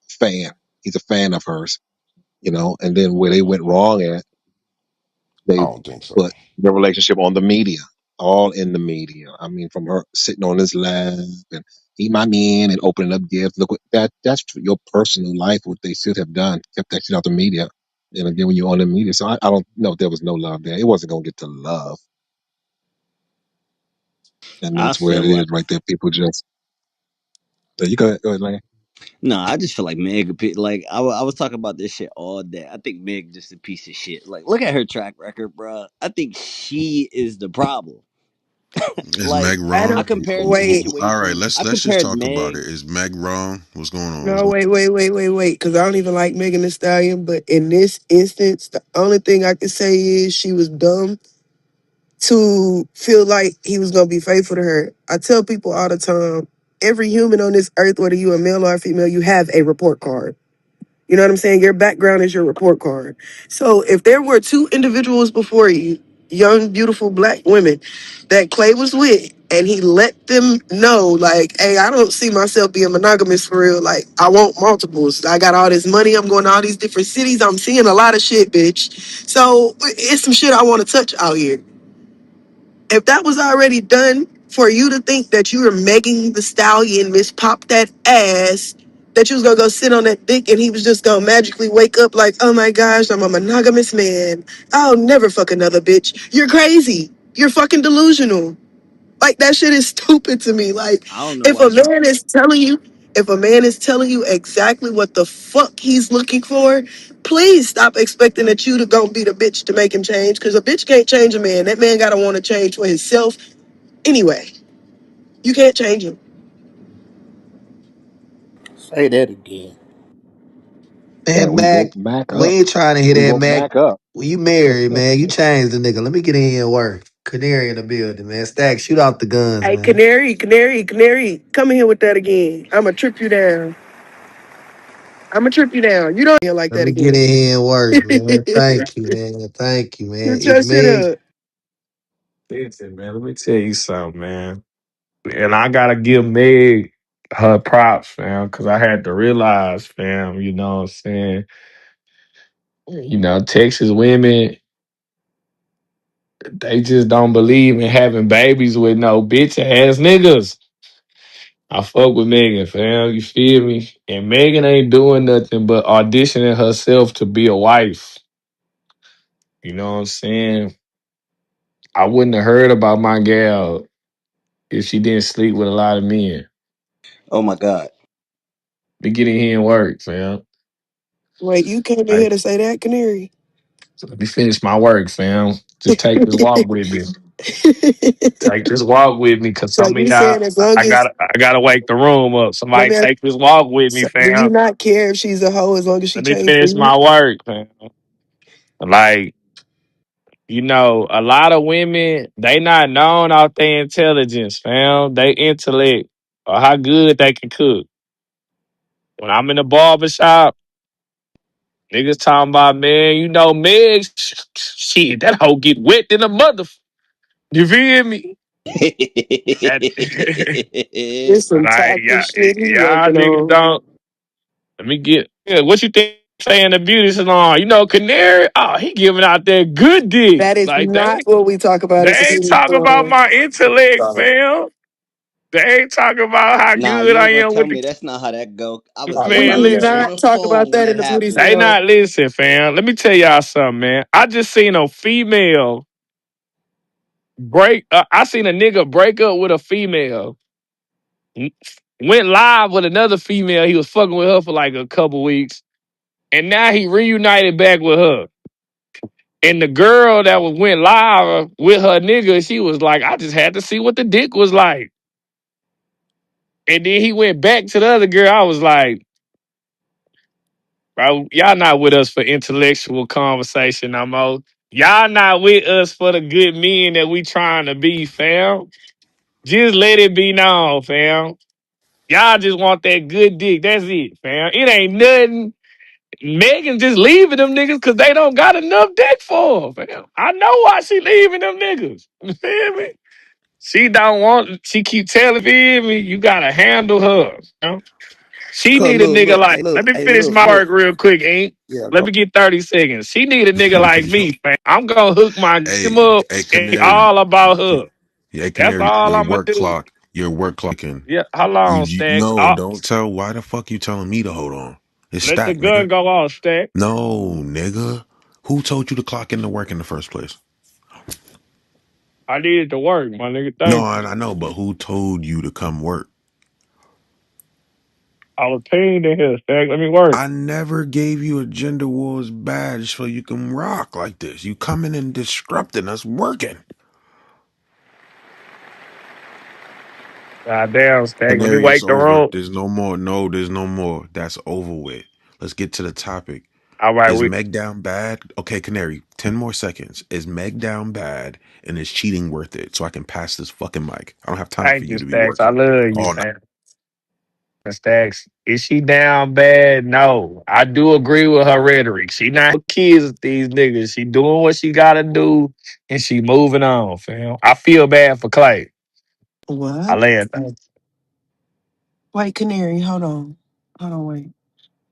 fan. He's a fan of hers, and then where they went wrong at, I they don't think so. put the relationship on the media, all in the media. I mean, from her sitting on his lap and he my man and opening up gifts. Look what that's your personal life, what they should have done, kept that shit out the media. And again, when you're on the media. So I don't know if there was no love there. It wasn't gonna get to love. And I that's where feel it like is right there. People just you go ahead, Lane. no, I just feel like like I was talking about this shit all day. I think Meg just a piece of shit. Like, look at her track record, bro. I think she is the problem. Is Like, Meg I I wrong? don't compared the wait. All right, situation. I let's just compared talk about Meg. it. Is Meg wrong? What's going on? No, wait. Because I don't even like Megan Thee Stallion. But in this instance, the only thing I can say is she was dumb to feel like he was gonna be faithful to her. I tell people all the time, every human on this earth, whether you a male or a female, you have a report card. You know what I'm saying? Your background is your report card. So if there were two individuals before you, young, beautiful black women that Clay was with, and he let them know, like, hey, I don't see myself being monogamous for real. Like, I want multiples. I got all this money. I'm going to all these different cities. I'm seeing a lot of shit, bitch. So it's some shit I want to touch out here. If that was already done for you to think that you were Megan the Stallion, Miss Pop that ass, That you was gonna go sit on that dick and he was just gonna magically wake up like, oh my gosh, I'm a monogamous man. I'll never fuck another bitch. You're crazy. You're fucking delusional. Like that shit is stupid to me. Like I don't know if why a she. man is telling you, if a man is telling you exactly what the fuck he's looking for, please stop expecting that you to go be the bitch to make him change. Cause a bitch can't change a man. That man gotta want to change for himself anyway. You can't change him. Say that again. Yeah, Man, we Mac, woke Mac we up. ain't trying to hear We that, woke Mac. Mac up. Well, you married, man. You changed the nigga. Let me get in here and work. Canary in the building, man. Stack, shoot off the guns, Hey, man. canary, canary, canary, come in here with that again. I'ma trip you down. I'ma trip you down. You don't hear like Let that me get again. in here and work, man. Thank you, man. Thank you, man. Get If your shit Meg, up. Listen, man, let me tell you something, man. And I gotta give Meg her props, fam, because I had to realize, fam, you know what I'm saying? Texas women, they just don't believe in having babies with no bitch ass niggas. I fuck with Megan, fam. You feel me? And Megan ain't doing nothing but auditioning herself to be a wife. You know what I'm saying? I wouldn't have heard about my gal if she didn't sleep with a lot of men. Oh my god. We get in here and work, fam. Wait, you came in here Like, to say that, canary? so let me finish my work, fam. Just take this walk with me. Take this walk with me, cause So some of you y'all, saying as long as I gotta wake the room up. let Somebody me ask, take this walk with me, so do you fam. not care if she's a hoe as long as she Let me changed for finish you? my work, fam. Like, a lot of women, they not known off their intelligence, fam. They intellect or how good they can cook. When I'm in the barber shop, niggas talking about, man, Meg, shit, that hoe get wet in the mother. You feel me? That, It's some like, toxic shit he y'all working niggas on. don't. Let me get. Yeah, what you think? Saying the beauty salon, Canary. Oh, he giving out that good dick. That is Like not what we talk about they at the ain't beauty talking about salon. my intellect, fam. They ain't talking about how Nah, good you I ain't gonna am tell with me that's not how that go. I was man. We right do there Listen, on not the talk about phone when that in that the beauty happened. they salon. not listen, fam. Let me tell y'all something, man. I just seen a female break. I seen a nigga break up with a female. Went live with another female. He was fucking with her for like a couple weeks, and now he reunited back with her. And the girl that went live with her nigga, she was like, I just had to see what the dick was like. And then he went back to the other girl. I was like, bro, y'all not with us for intellectual conversation no more. Y'all not with us for the good men that we trying to be, fam. Just let it be known, fam. Y'all just want that good dick. That's it, fam. It ain't nothing. Megan just leaving them niggas because they don't got enough dick for her, fam. I know why she leaving them niggas. You feel me? She don't want. She keep telling me, you gotta handle her. You know? She cause need a nigga look, like. Let me hey, finish my look. work real quick, Ain't. Yeah, Let go. me get 30 seconds. She need a nigga like Yo, me, man. I'm gonna hook my him hey, up hey, and Canary, all about her. hey, That's Canary, all I'm gonna do. your work clocking. Yeah, how long, You Stacks? no, don't tell. Why the fuck you telling me to hold on? It's Let the stacked, gun nigga. go off, Stack. No, nigga. Who told you to clock into work in the first place? I needed to work, my nigga. No, Thank you. I know, but who told you to come work? I was paying in here, Stack. Let me work. I never gave you a gender wars badge so you can rock like this. You coming and disrupting us working. God damn, Stack. Let me Canary, it's wake the over. room. There's no more. No, there's no more. That's over with. Let's get to the topic. All right, Is we Meg down bad? Okay, Canary, 10 more seconds. Is Meg down bad and is cheating worth it so I can pass this fucking mic? I don't have time for thank you, you to be Stacks. I working love you, all night. fam. Stacks. Is she down bad? No. I do agree with her rhetoric. She not kids with these niggas. She doing what she gotta do and she moving on, fam. I feel bad for Clay. I What? lay it. Wait, canary, hold on. Hold on, wait.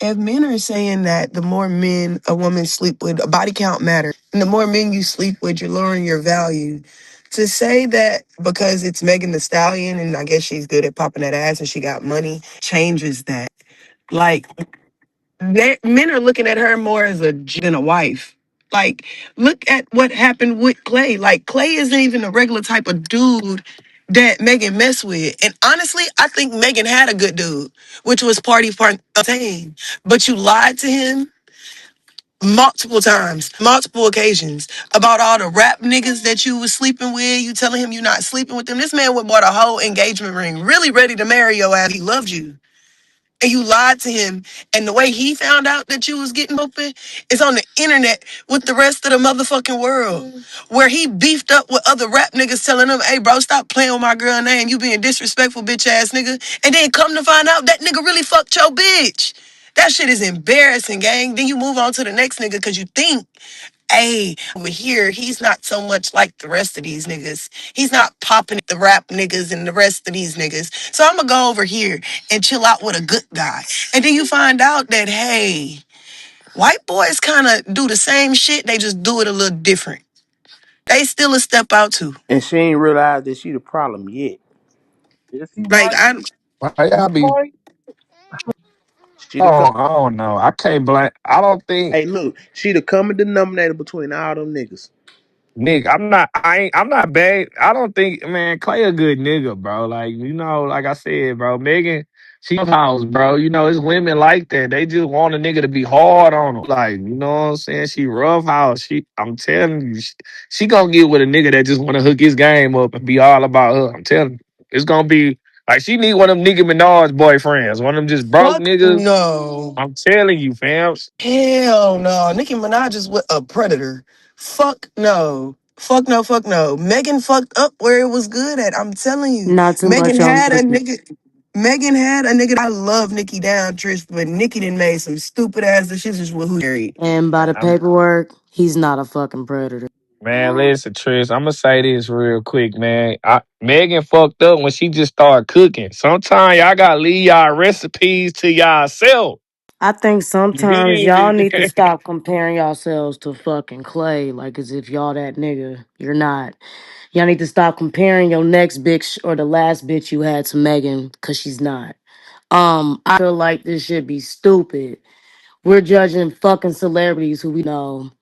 If men are saying that the more men a woman sleep with, a body count matters, and the more men you sleep with, you're lowering your value. To say that because it's Megan the Stallion and I guess she's good at popping that ass and she got money changes that. Like men are looking at her more as than a wife. Like, look at what happened with Clay. Like, Clay isn't even a regular type of dude that Megan messed with. And honestly, I think Megan had a good dude, which was Party Fontaine. But you lied to him multiple times, multiple occasions about all the rap niggas that you was sleeping with. You telling him you're not sleeping with them. This man would bought a whole engagement ring, really ready to marry your ass. He loved you. And you lied to him. And the way he found out that you was getting open is on the internet with the rest of the motherfucking world. Where he beefed up with other rap niggas telling them, hey bro, stop playing with my girl name. You being disrespectful, bitch ass nigga. And then come to find out that nigga really fucked your bitch. That shit is embarrassing, gang. Then you move on to the next nigga because you think, hey, over here, he's not so much like the rest of these niggas. He's not popping the rap niggas and the rest of these niggas. So I'm gonna go over here and chill out with a good guy. And then you find out that, hey, white boys kind of do the same shit, they just do it a little different. They still a step out too. And she ain't realized that she the problem yet. Is he Like, white? I, Why Is y'all he be? white? She the com- I don't know. I can't blame. I don't think. Hey, look, she the common denominator between all them niggas. Nick, I'm not. I ain't. I'm not bad. I don't think, man. Clay a good nigga, bro. Like like I said, bro. Megan, she house, bro. It's women like that. They just want a nigga to be hard on them. Like, what I'm saying? She rough house. I'm telling you, she gonna get with a nigga that just want to hook his game up and be all about her. I'm telling you, it's gonna be like she need one of them Nicki Minaj boyfriends, one of them just broke fuck niggas. no. I'm telling you, fam. Hell no. Nicki Minaj is with a predator. Fuck no. Fuck no, fuck no. Megan fucked up where it was good at. I'm telling you. Not too Megan much on had a Nicki. nigga. Megan had a nigga. I love Nicki down, Trish, but Nicki done made some stupid ass decisions with who she married. And by the paperwork, he's not a fucking predator. Man, listen, Trish, I'm gonna say this real quick, man. Megan fucked up when she just started cooking. Sometimes y'all gotta leave y'all recipes to y'allself. I think You sometimes hear y'all me? need to stop comparing yourselves to fucking Clay, like as if y'all that nigga. You're not. Y'all need to stop comparing your next bitch or the last bitch you had to Megan, cause she's not. I feel like this should be stupid. We're judging fucking celebrities who we know.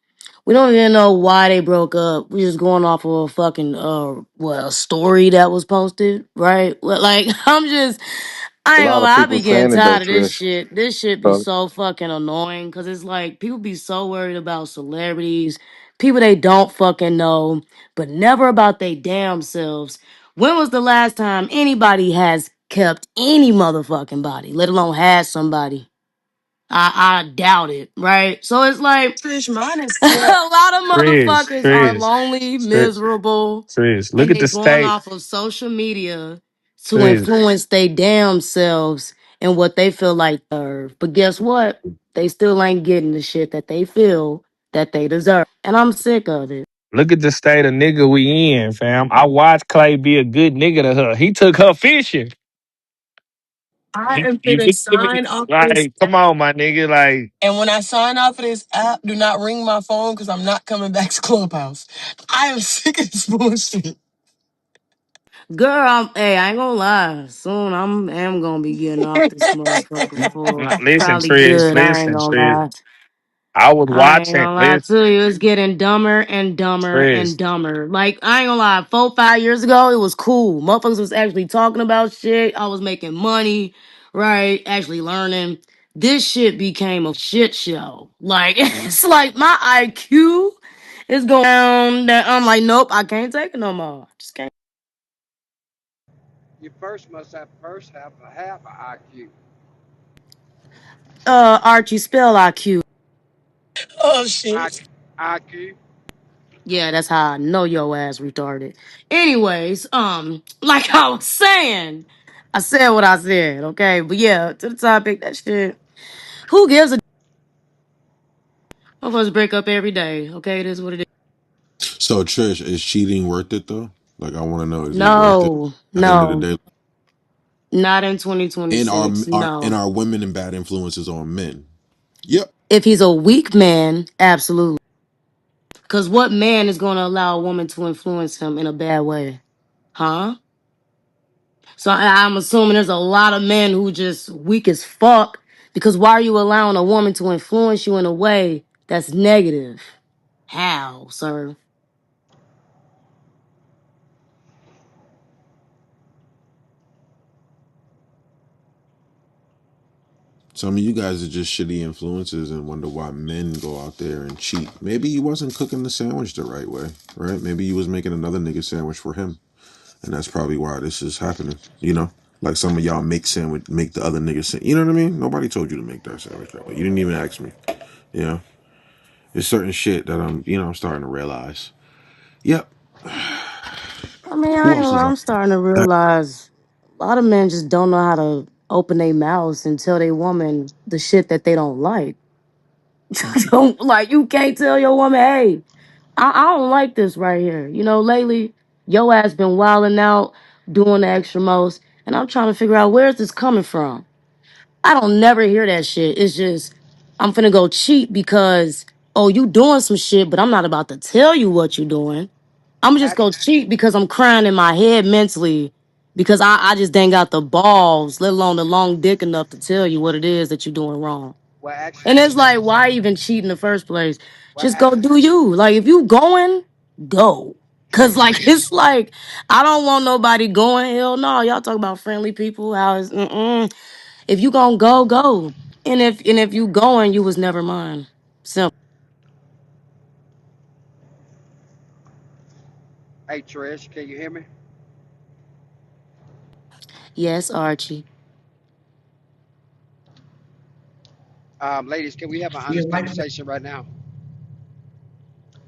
We don't even know why they broke up. We just going off of a fucking a story that was posted, right? Like I A ain't gonna lot of lie, I people be getting saying it though, tired of this Trish. shit. This shit be So so fucking annoying because it's like people be so worried about celebrities, people they don't fucking know, but never about they damn selves. When was the last time anybody has kept any motherfucking body, let alone had somebody? I doubt it, right? So it's like Trish, mine is a still. lot of Trish, motherfuckers are Trish, lonely, Trish, miserable, Trish. Look and at they the going state. off of social media to Trish, influence their damn selves and what they feel like they deserve. But guess what? They still ain't getting the shit that they feel that they deserve. And I'm sick of it. look at the state of nigga we in, fam. I watched Clay be a good nigga to her. He took her fishing. I am You finna feel me? sign off this. Like, come on, my nigga. Like, And when I sign off of this app, do not ring my phone because I'm not coming back to Clubhouse. I am sick of this bullshit. Girl, hey, I ain't gonna lie. Soon am gonna be getting off this motherfucker for listen, probably Trish, good. I ain't listen, gonna Trish. lie. I was I ain't watching. gonna lie Listen, to you. It's getting dumber and dumber and Trish. dumber. Like, I ain't gonna lie. 4, 5 years ago, it was cool. Motherfuckers was actually talking about shit. I was making money, right? Actually learning. This shit became a shit show. Like, it's like my IQ is going down. That I'm like, nope, I can't take it no more. Just can't. You first have a half a IQ. Archie, spell IQ. Oh I, shit. IQ. Yeah, that's how I know your ass retarded. Anyways, like I was saying, I said what I said, okay? But yeah, to the topic, that shit. Who gives a of us break up every day, okay? It is what it is. So Trish, is cheating worth it though? Like I want to know, is it worth it No, at the end of the no, day? not in And 2026. and No. are women and bad influences on men? Yep. If he's a weak man, absolutely. Because what man is going to allow a woman to influence him in a bad way? Huh? So I'm assuming there's a lot of men who just weak as fuck Because why are you allowing a woman to influence you in a way that's negative? How, sir? Some of you guys are just shitty influences and wonder why men go out there and cheat. Maybe he wasn't cooking the sandwich the right way, right? Maybe he was making another nigga sandwich for him, and that's probably why this is happening. You know, like some of y'all make the other nigga sandwich. You know what I mean? Nobody told you to make that sandwich that way. You didn't even ask me. You know, there's certain shit that I'm starting to realize. Yep. I mean, I Who ain't else gonna is lie, up? I'm starting to That- realize a lot of men just don't know how to open their mouths and tell their woman the shit that they don't like. Don't like you can't tell your woman, hey, I don't like this right here. You know, lately your ass been wilding out, doing the extra most, and I'm trying to figure out where's this coming from. I don't never hear that shit. It's just I'm finna go cheat because oh you doing some shit, but I'm not about to tell you what you doing. I'm just Act, gonna cheat because I'm crying in my head mentally because I just ain't got the balls, let alone the long dick enough to tell you what it is that you're doing wrong. well, And actually, it's like, why even cheat in the first place? well, Just go actually, do you. Like, if you going, go. Cause like it's like I don't want nobody going. Hell no, y'all talk about friendly people. How is if you gonna go, go. And if you going, you was never mine. Simple. hey Trish, can you hear me? Yes, Archie. Ladies, can we have an honest conversation right now,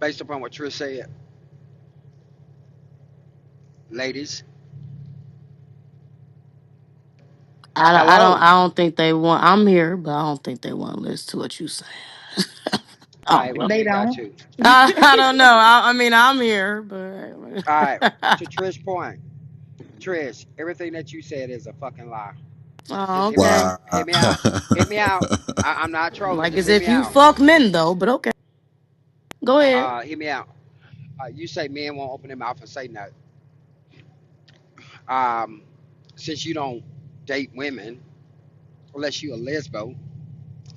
based upon what Trish said? Ladies, hello. I don't think they want. I'm here, but I don't think they want to listen to what you say. All I right, well don't then know. you got to. I don't know. I mean, I'm here, All right, but to Trish' point, Trish, everything that you said is a fucking lie. oh, Just hear me out. okay. Wow. Hear me out. Hear me out. I'm not trolling. Like Just as hear if me you out. fuck men though, but okay. Go ahead. Hear me out. You say men won't open their mouth and say no. Um, since you don't date women, unless you a lesbo,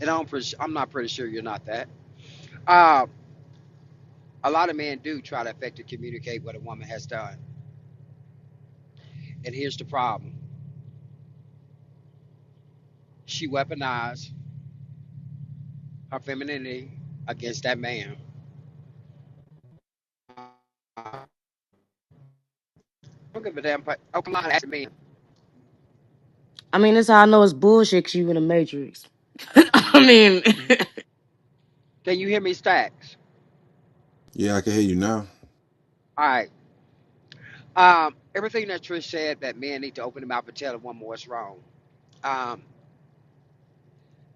and I'm not pretty sure you're not that. Uh, a lot of men do try to effectively communicate what a woman has done. And here's the problem. She weaponized her femininity against that man. I don't give a damn. Okay, I'm not asking men. I mean, that's how I know it's bullshit 'cause you in the Matrix. I mean, Can you hear me, Stacks? Yeah, I can hear you now. All right. Everything that Trish said that men need to open their mouth and tell a woman what's wrong. Um,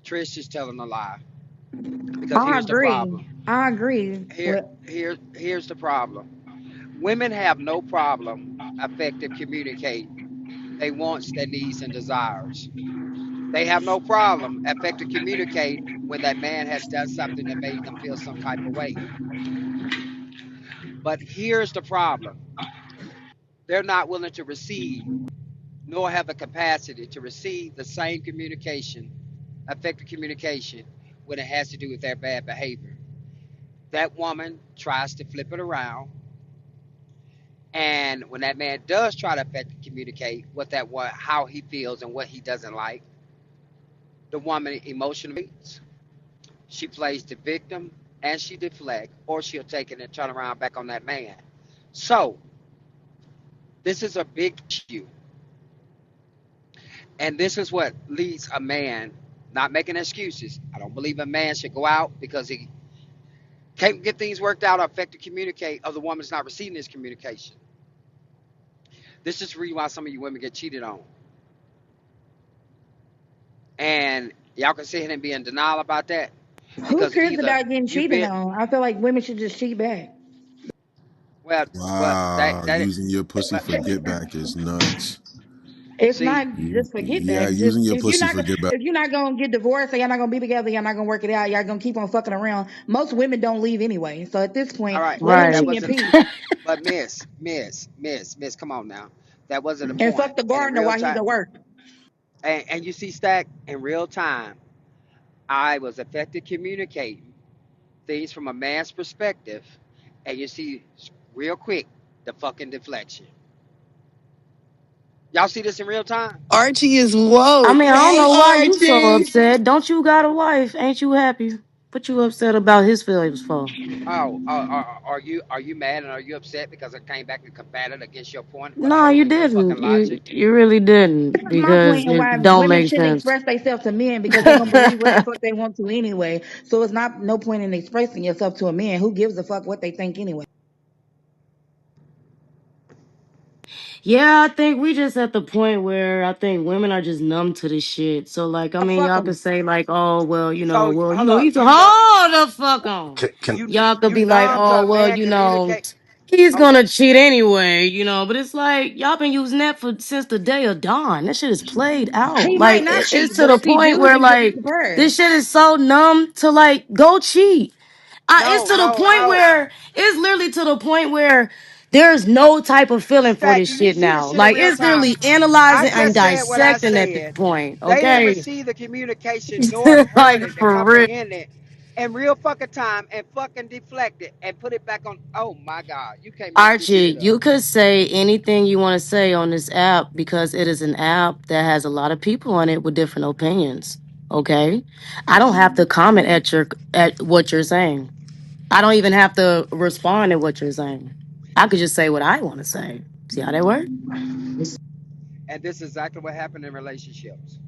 Trish is telling a lie because I here's the agree. problem. I agree. Here's the problem. Women have no problem effective communicate they wants, their needs, and desires. They have no problem effective communicate when that man has done something that made them feel some type of way. But here's the problem. They're not willing to receive nor have the capacity to receive the same communication, effective communication, when it has to do with their bad behavior. That woman tries to flip it around, and when that man does try to effectively communicate how he feels and what he doesn't like, the woman emotionally, she plays the victim and she deflects, or she'll take it and turn around back on that man. So this is a big issue, and this is what leads a man not making excuses. I don't believe a man should go out because he can't get things worked out or effective communicate, or the woman's not receiving his communication. This is the reason why some of you women get cheated on, and y'all can sit here and be in denial about that Who because cares either about getting you cheated been on? I feel like women should just cheat back. well, well Wow, that using your pussy well, for get back is nuts. It's see, not You, just forget yeah, back. Just using your pussy for get back. if you're not gonna get divorced or you're not gonna be together, you're not gonna work it out. Y'all gonna keep on fucking around. Most women don't leave anyway. So at this all point, right, let but her that right. cheat in wasn't. peace But miss, come on now. That wasn't the and point. fuck the And in gardener real while he's time, at work. and you see Stack in real time. I was effective communicating things from a man's perspective, and you see real quick the fucking deflection. Y'all see this in real time? Archie is I woke. mean, I don't Hey, know why you so Archie. upset. Don't you got a wife? Ain't you happy? What you upset about his feelings for? Oh, are you mad and are you upset because I came back and combated against your point with No, you absolutely no fucking didn't. logic? You really didn't That's my point because and why it don't women make shouldn't sense. express themselves to men because they're gonna believe what the fuck they want to anyway. So it's not no point in expressing yourself to a man. Who gives a fuck what they think anyway? Yeah, I think we just at the point where I think women are just numb to this shit. So like, I Oh, mean, fuck y'all could them. say like, oh well, So hold up, he's a you know, hold the fuck on. Can Y'all could you be like, numb to oh a well, man communicate. he's Hold gonna up. cheat anyway, but it's like y'all been using that for since the day of dawn. That shit is played out. He might Like not it's cheat, to but the if he point do, where then you'll be like surprised. this shit is so numb to like go cheat. It's No, to the no, point no. where it's literally to the point where there's no type of feeling for Stack, this do you shit see this now. shit in Like real it's time? literally I analyzing and just said what I dissecting at this said. point. They didn't Okay, receive the communication nor heard like it to for real. comprehend it in real fucking time and fucking deflect it and put it back on. Oh my God, you can't make this Archie, shit up. you could say anything you want to say on this app because it is an app that has a lot of people on it with different opinions. Okay, I don't have to comment at what you're saying. I don't even have to respond to what you're saying. I could just say what I want to say. See how that works? And this is exactly what happened in relationships.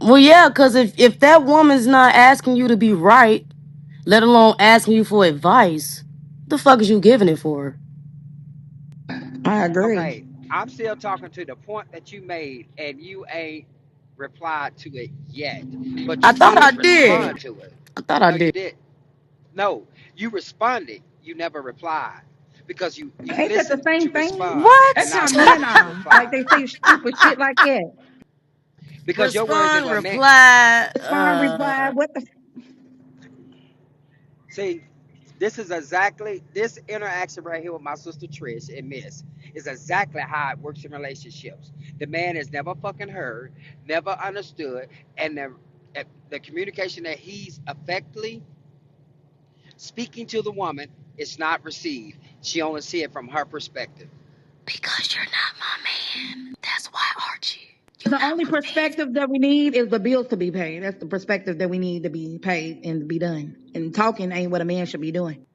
Well, yeah, because if that woman's not asking you to be right, let alone asking you for advice, the fuck is you giving it for? I agree. Okay, I'm still talking to the point that you made, and you ain't replied to it yet. But I you thought I did did. respond to it. I thought I No, you did. did. No, you responded. You never replied because you Ain't that the listened to same thing? respond and That What? not sound listen to meninine. Like reply. they say stupid shit like that. Because your words ain't Respond, what meant. reply. Respond, reply. What the? See, this is exactly this interaction right here with my sister Trish and Miss is exactly how it works in relationships. The man is never fucking heard, never understood, and the communication that he's effectively speaking to the woman is not received. She only see it from her perspective. Because you're not my man. That's why, Archie. You're The not only my man. perspective that we need is the bills to be paid. That's the perspective that we need to be paid and to be done. And talking ain't what a man should be doing.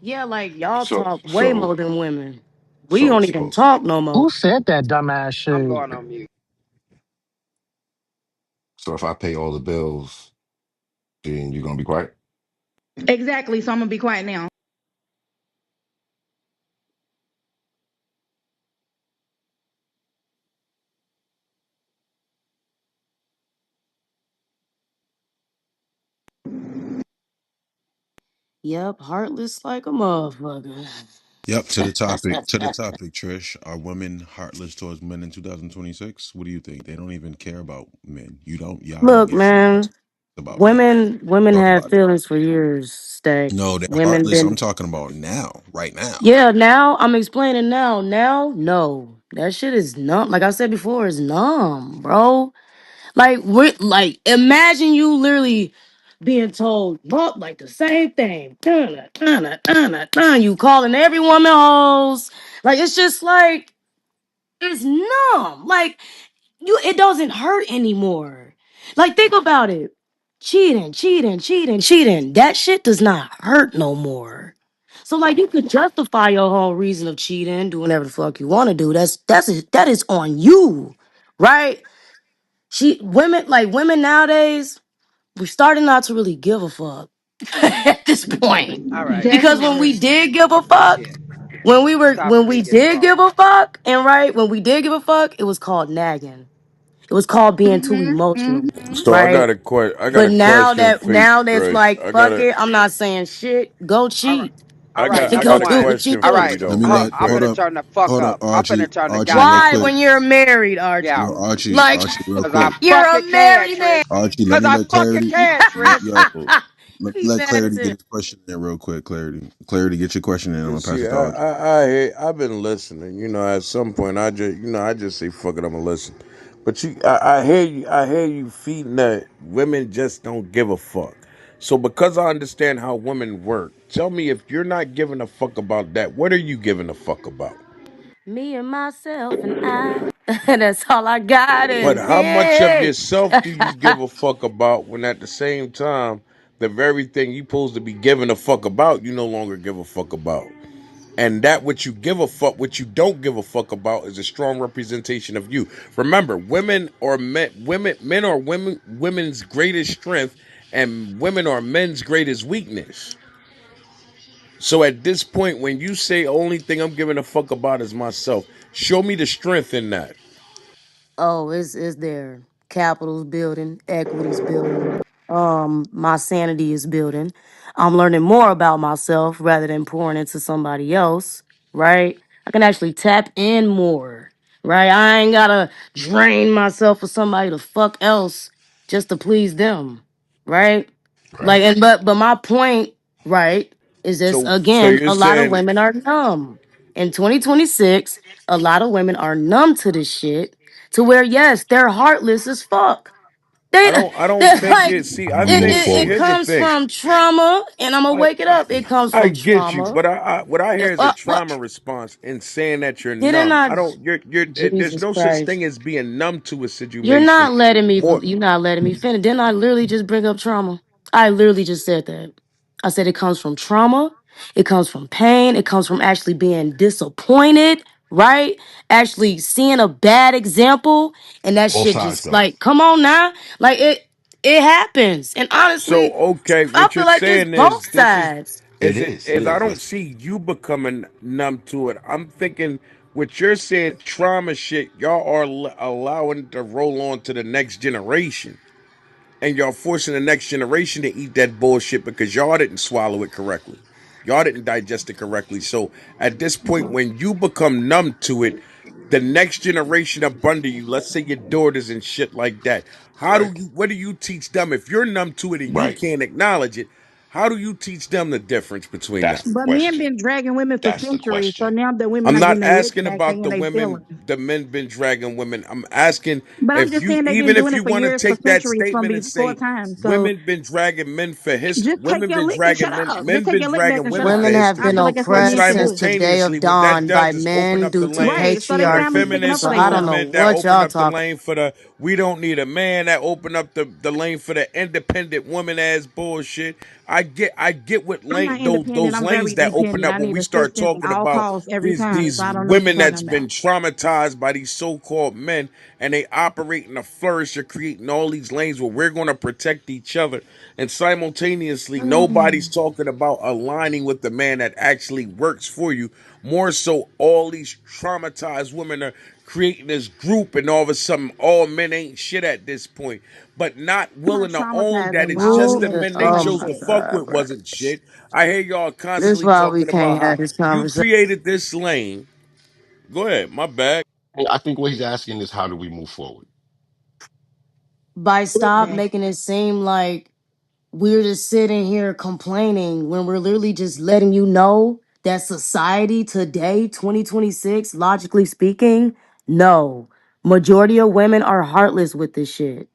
Yeah, like y'all so talk way so more than women. We so don't even so talk no more. Who said that dumbass I'm shit? going on mute. so if I pay all the bills, then you're gonna be quiet. Exactly. So I'm gonna be quiet now. Yep, heartless like a motherfucker. Yep, to the topic. To the topic, Trish. Are women heartless towards men in 2026? What do you think? They don't even care about men. Y'all don't Look, give a fuck man, about men. women Talk have about it. feelings for years, Stack. No, they're Women heartless. I'm been talking about now, right now. yeah, now I'm explaining now. Now, no. That shit is numb. Like I said before, it's numb, bro. Like we like imagine you literally being told but like the same thing. Dun, dun, dun, dun, dun. You calling every woman hoes. Like it's just like it's numb. Like it doesn't hurt anymore. Like think about it. Cheating, cheating, cheating, cheating. That shit does not hurt no more. So like you could justify your whole reason of cheating, doing whatever the fuck you want to do. That is on you, right? Women nowadays, we're starting not to really give a fuck at this point. All right, Because when we Definitely. did give a fuck this fuck, shit. Stop when before we you get did fucked. give a fuck, and right, when we did give a fuck, it was called nagging. It was called being too emotional, So right? I got But a question for you, now that's Trish. like fuck it, I'm not saying shit. Go All right, cheat. all right. I Go Number got a do one. what you question All for do. you right, Let though, me real let I'm quick. hold finna up, turn the fuck hold up, up. I'm Archie, finna turn the Archie, guy real up. Why quick. when you're married, Yeah, Yo, Archie? Archie, Like Archie, real cause I quick. you're a fucking can, married man. Trish. Archie, let Cause me I let fucking clarity. can, Trish. Yo, let me He let mad as clarity get hell. his question in real quick. Clarity, clarity, get your question in. I'm You gonna pass see, it to Archie. I've been listening. You know, at some point, I just say fuck it, I'm gonna listen. But I hear you. I hear you feeding that women just don't give a fuck. So because I understand how women work, tell me if you're not giving a fuck about that, what are you giving a fuck about? Me and myself and I. That's all I got But is how much of me. yourself do you give a fuck about when at the same time the very thing you supposed to be giving a fuck about, you no longer give a fuck about? And that what you give a fuck, what you don't give a fuck about is a strong representation of you. Remember, men are women's greatest strength, and women are men's greatest weakness. So at this point, when you say only thing I'm giving a fuck about is myself, show me the strength in that. Oh, it's there. Capital's building, equity's building. My sanity is building. I'm learning more about myself rather than pouring into somebody else, right? I can actually tap in more, right? I ain't gotta drain myself for somebody to fuck else just to please them, right? Right. Like, and but my point, right, is this So again, you're a lot of saying women are numb. In 2026, a lot of women are numb to this shit to where yes, they're heartless as fuck. They I don't they're think like it. See, How I do we move think. See, it forward? here's the comes thing. from trauma, and I'm gonna I wake it up. It comes I from get you, trauma. but what I hear is a trauma What? response in saying that you're Didn't numb. I? I don't. There's Jesus no such Christ. thing as being numb to a You're situation. not letting me. More. You're not letting me finish. Didn't I literally just bring up trauma? I literally just said that. I said it comes from trauma. It comes from pain. It comes from actually being disappointed, right? Actually seeing a bad example, and that Both shit sides just though. like, come on now, like it happens. And So honestly, okay, I what you're feel like it's saying is both this sides. It is. It is I is. don't Listen. see you becoming numb to it. I'm thinking what you're saying, trauma shit. Y'all are allowing to roll on to the next generation. And y'all forcing the next generation to eat that bullshit because y'all didn't swallow it correctly. Y'all didn't digest it correctly. So at this point, when you become numb to it, the next generation up under you, let's say your daughters and shit like that, Right. what do you teach them? If you're numb to it and you Right. can't acknowledge it, how do you teach them the difference between That's that? the But men question. been dragging women for That's the centuries, so question. now the women I'm are not getting their licks asking back. They about in the their women, feelings. the men been dragging women. I'm asking But I'm if just you, saying they've been even if doing you it for want to years, for take that centuries, from statement and before say time. So women been dragging men for history, just take your lick and shut up. Just men take been your lick back dragging and shut women up. for Women have I history. been feel like that's what But men oppressed should since do. the day simultaneously, of what that dawn by does is open men up the due to lane Right. So they for the finally patriarchy. sticking up feminists, for So for I the don't themselves. know men that what open y'all up the talking. lane for the we don't need a man, that open up the lane for the independent woman ass bullshit. I get what I'm not lane independent. those I'm lanes very that open dependent. up I when need we start assistance at talking all about costs every time. So these I don't know what you're women talking that's about. been traumatized by these so-called men and they operate in a flourish of creating all these lanes where we're going to protect each other and simultaneously nobody's talking about aligning with the man that actually works for you. More so, all these traumatized women are creating this group and all of a sudden all men ain't shit at this point, but not I'm not willing to own traumatized that them. it's All just Who? the men men they Oh ain't chose my to shit. fuck god, with bro! wasn't shit. I hear y'all This is constantly why we talking about can't how have this you conversation. created this lane. Go ahead, my bad. I think what he's asking is how do we move forward? By Look stop back. making it seem like we're just sitting here complaining when we're literally just letting you know that society today, 2026, logically speaking, no. Majority of women are heartless with this shit.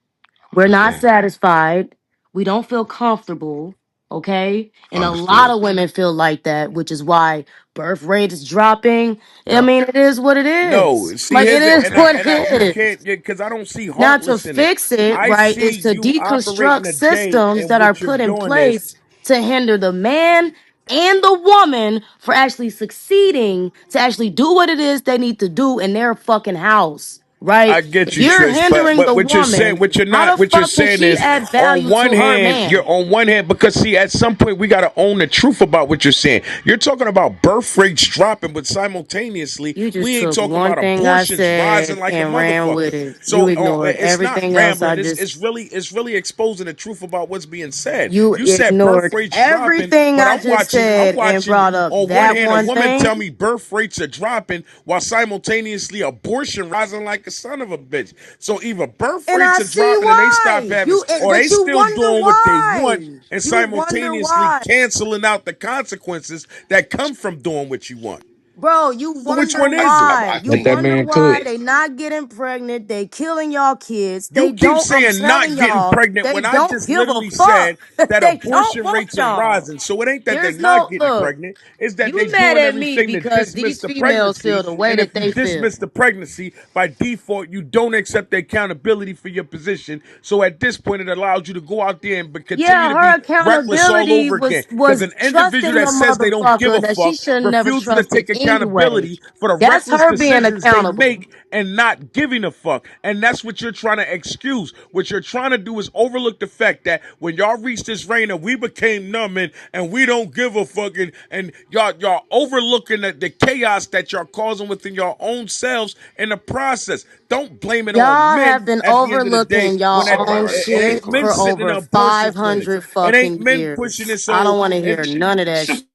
We're not Understand. satisfied. We don't feel comfortable. Okay. And a lot Understood. of women feel like that, which is why birth rate is dropping. I Yeah. mean, it is what it No, is. see, Like, it here's it, is what and I, it you is. can't, because I don't see Now, to heartless in it. fix it, I right, see is to you operating deconstruct a day, systems and that are what you're put in doing is place to hinder the man and the woman for actually succeeding to actually do what it is they need to do in their fucking house, I right? get If you, you're Trish, but hindering the what you're saying, woman, what you're how not, the what you're fuck can saying she is, add on value one to her hand, you're man? on one hand because see, at some point we got to own the truth about what you're saying. You're talking about birth rates dropping, but simultaneously You just we ain't took talking one about thing I abortions rising said like a and ran with motherfucker. it. You So ignored it's not everything else I rambling. just. It's really exposing the truth about what's being said. You You said birth ignored rates dropping, everything but I just I'm said and watching brought up on one that hand a one woman thing. tell me birth rates are dropping while simultaneously abortion rising like a son of a bitch. So either birth And I rates are see dropping and they stop why. having, You or they but you still wonder doing what they want why. and You wonder simultaneously why. canceling out the consequences that come from doing what you want. Bro, you So which wonder one is it? why. I You Let think that wonder man why cook. they not getting pregnant. They killing y'all kids. They You keep don't, I'm saying telling not getting y'all, pregnant they when I don't just give a literally said fuck. that They don't abortion want rates are y'all. rising. So it ain't that they're There's not no getting look. pregnant. It's that they're You mad doing at me everything to because dismiss these the females feel pregnancy. the way And if that you they dismiss feel. the pregnancy, by default, you don't accept the accountability for your position. So at this point, it allows you to go out there and continue Yeah, to her be reckless all accountability over again. Because was an individual trusting a that says they don't give motherfucker a that she fuck should never refuses to trusted take anyway. accountability for the That's reckless her being decisions they accountable. make and not giving a fuck. And that's what you're trying to excuse. What you're trying to do is overlook the fact that when y'all reached this reign and we became numb and we don't give a fuck and y'all overlooking the chaos that y'all causing within your own selves in the process. Don't blame it on Y'all men have been at the end of the day overlooking when y'all at the, own Right. it shit ain't men for Correct. sitting in over abortion clinics. 500 It ain't fucking men pushing years. this I don't old want to and hear none of that So, shit.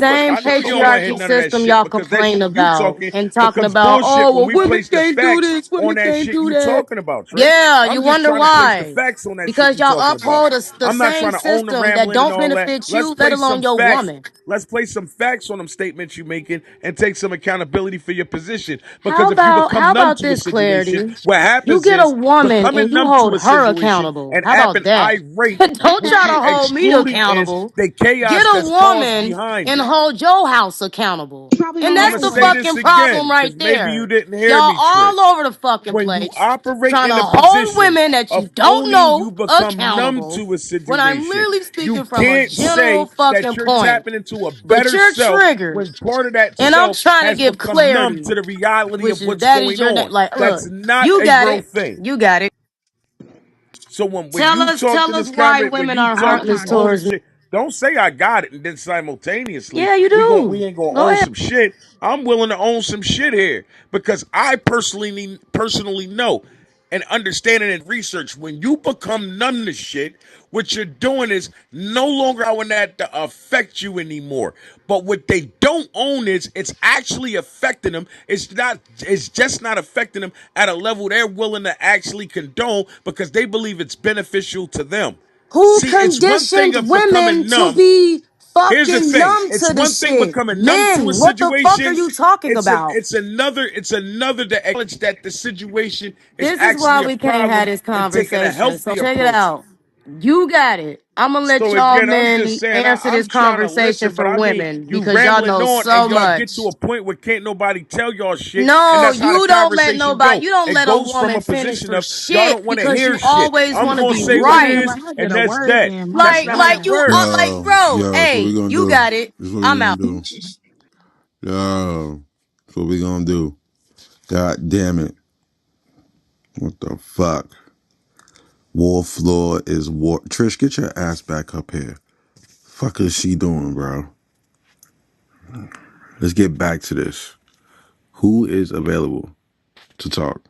but Same I know you don't want to hear patriarchy none of that system shit y'all because that complain you about talking and talking becomes about, bullshit oh, when well, we women place the can't do facts this, on women that can't shit do you that. talking about, Trey. Yeah, you I'm just wonder trying to place the why. facts on that shit Because you y'all talking about. uphold the I'm not same trying to own the system that rambling and don't all that. benefit Let's you, let place alone some your facts. woman. Let's place some facts on them statements you making and take some accountability for your position. Because if you How become numb about to a this situation, clarity? what You happens get a is woman and becoming you numb to hold a her situation accountable. and How about acting that? irate, Don't what try to you're hold me excluding is accountable. the Get chaos a that's caused woman behind and it. hold your house accountable. Probably And don't I'm that's gonna know the say her. this fucking problem again right because maybe you there. didn't hear Y'all me, Trick. all over the fucking When you place operate trying in to a hold position women that you of don't owning, know you become numb accountable to a when I'm situation. literally You speaking from a can't general say that fucking you're point. tapping into a But better you're self triggered. when part of that And I'm self trying to has give become numb clarity, to the reality which of is what's that is going your name. on. Like, That's look, not you a got real it. thing. You got it. So when you talk to Tell this us why comment, when women you are talk this heartless Sometimes. owning towards me. shit, don't say I got it and then simultaneously Yeah, you we do. ain't gonna Go own ahead. some shit. I'm willing to own some shit here because I personally know and understanding and research when you become numb to shit, what you're doing is no longer allowing that to affect you anymore. But what they don't own is it's actually affecting them. It's just not affecting them at a level they're willing to actually condone because they believe it's beneficial to them. Who See, it's one thing conditioned of women becoming to numb. be Here's the fucking thing. numb It's to the one thing shit? becoming numb to a Men, what the fuck are situation. you talking It's a about? it's another to acknowledge that the situation is This is why actually a we can't have problem this and taking a conversation. So healthy check it approach. out. You got it. I'm gonna let So y'all again, I'm just men saying answer this I'm trying to conversation listen, but for I mean women you because y'all rambling know on and so y'all get to much. a point where can't nobody tell y'all shit, and No, that's how the you don't let conversation nobody, go. you don't It let a goes from woman a finish position for of y'all shit don't want to because hear you shit. always I'm want to gonna be say You what just it gonna right. is, let her get and a that's word that. in. My That's Like, not how like it God. you, works. like, bro, Yo, so we hey, gonna you do? got it. This is what we I'm gonna out. do. Yo, so what we gonna do? God damn it! What the fuck? War floor is war. Trish, get your ass back up here. Fuck is she doing, bro? Let's get back to this. Who is available to talk?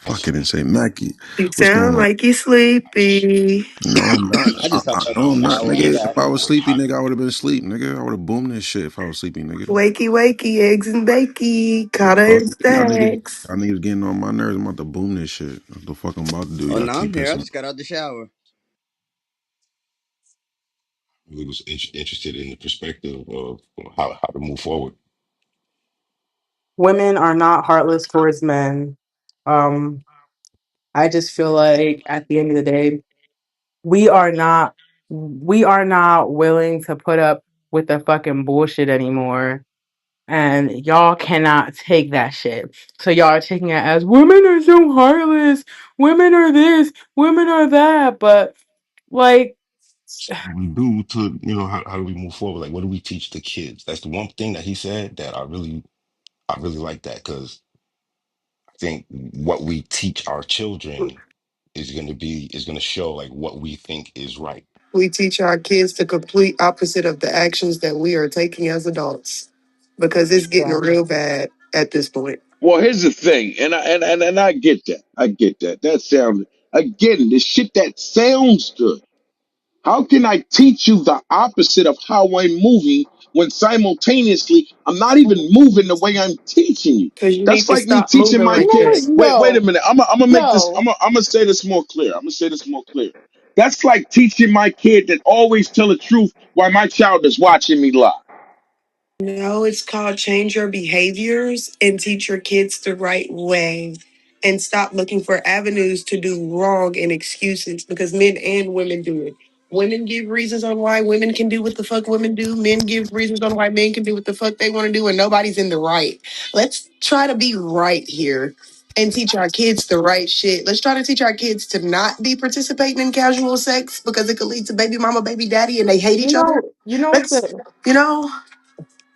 Fucking insane, Mackie. You What's going sound on? like you sleepy. No, I'm not. I just I hopped up no, in the I'm not, shower. I'm nigga. If back. I was sleepy, nigga, I would have been asleep, nigga. I would have boomed this shit if I was sleepy, nigga. Wakey, wakey, eggs and bakey, The Carter fuck, and y'all stacks. niggas getting on my nerves. I'm about to boom this shit. That's the fuck I'm about to do. Oh Y'all no, I'm keep here. I pissing. just got out the shower. we was interested in the perspective of how to move forward. Women are not heartless towards men. Um, I just feel like at the end of the day, we are not we are not willing to put up with the fucking bullshit anymore. And y'all cannot take that shit. So y'all are taking it as women are so heartless, women are this, women are that. But like, We do to how do we move forward? Like, what do we teach the kids? That's the one thing that he said that I really like that because I think what we teach our children is going to show like what we think is right. We teach our kids the complete opposite of the actions that we are taking as adults because it's getting yeah. real bad at this point. Well, here's the thing, and I get that. I get that. That sounds again the shit that sounds good. How can I teach you the opposite of how I'm moving when simultaneously I'm not even moving the way I'm teaching you? Because you need That's to like me stop teaching moving my like kid. that. No, Wait a no, minute. I'm gonna make this. no. I'm gonna say this more clear. I'm gonna say this more clear. That's like teaching my kid that always tell the truth while my child is watching me lie. No, it's called change your behaviors and teach your kids the right way and stop looking for avenues to do wrong and excuses because men and women do it. Women give reasons on why women can do what the fuck women do. Men give reasons on why men can do what the fuck they want to do, and nobody's in the right. Let's try to be right here and teach our kids the right shit. Let's try to teach our kids to not be participating in casual sex because it could lead to baby mama, baby daddy, and they hate You each other. know, you know what's Let's, the you know.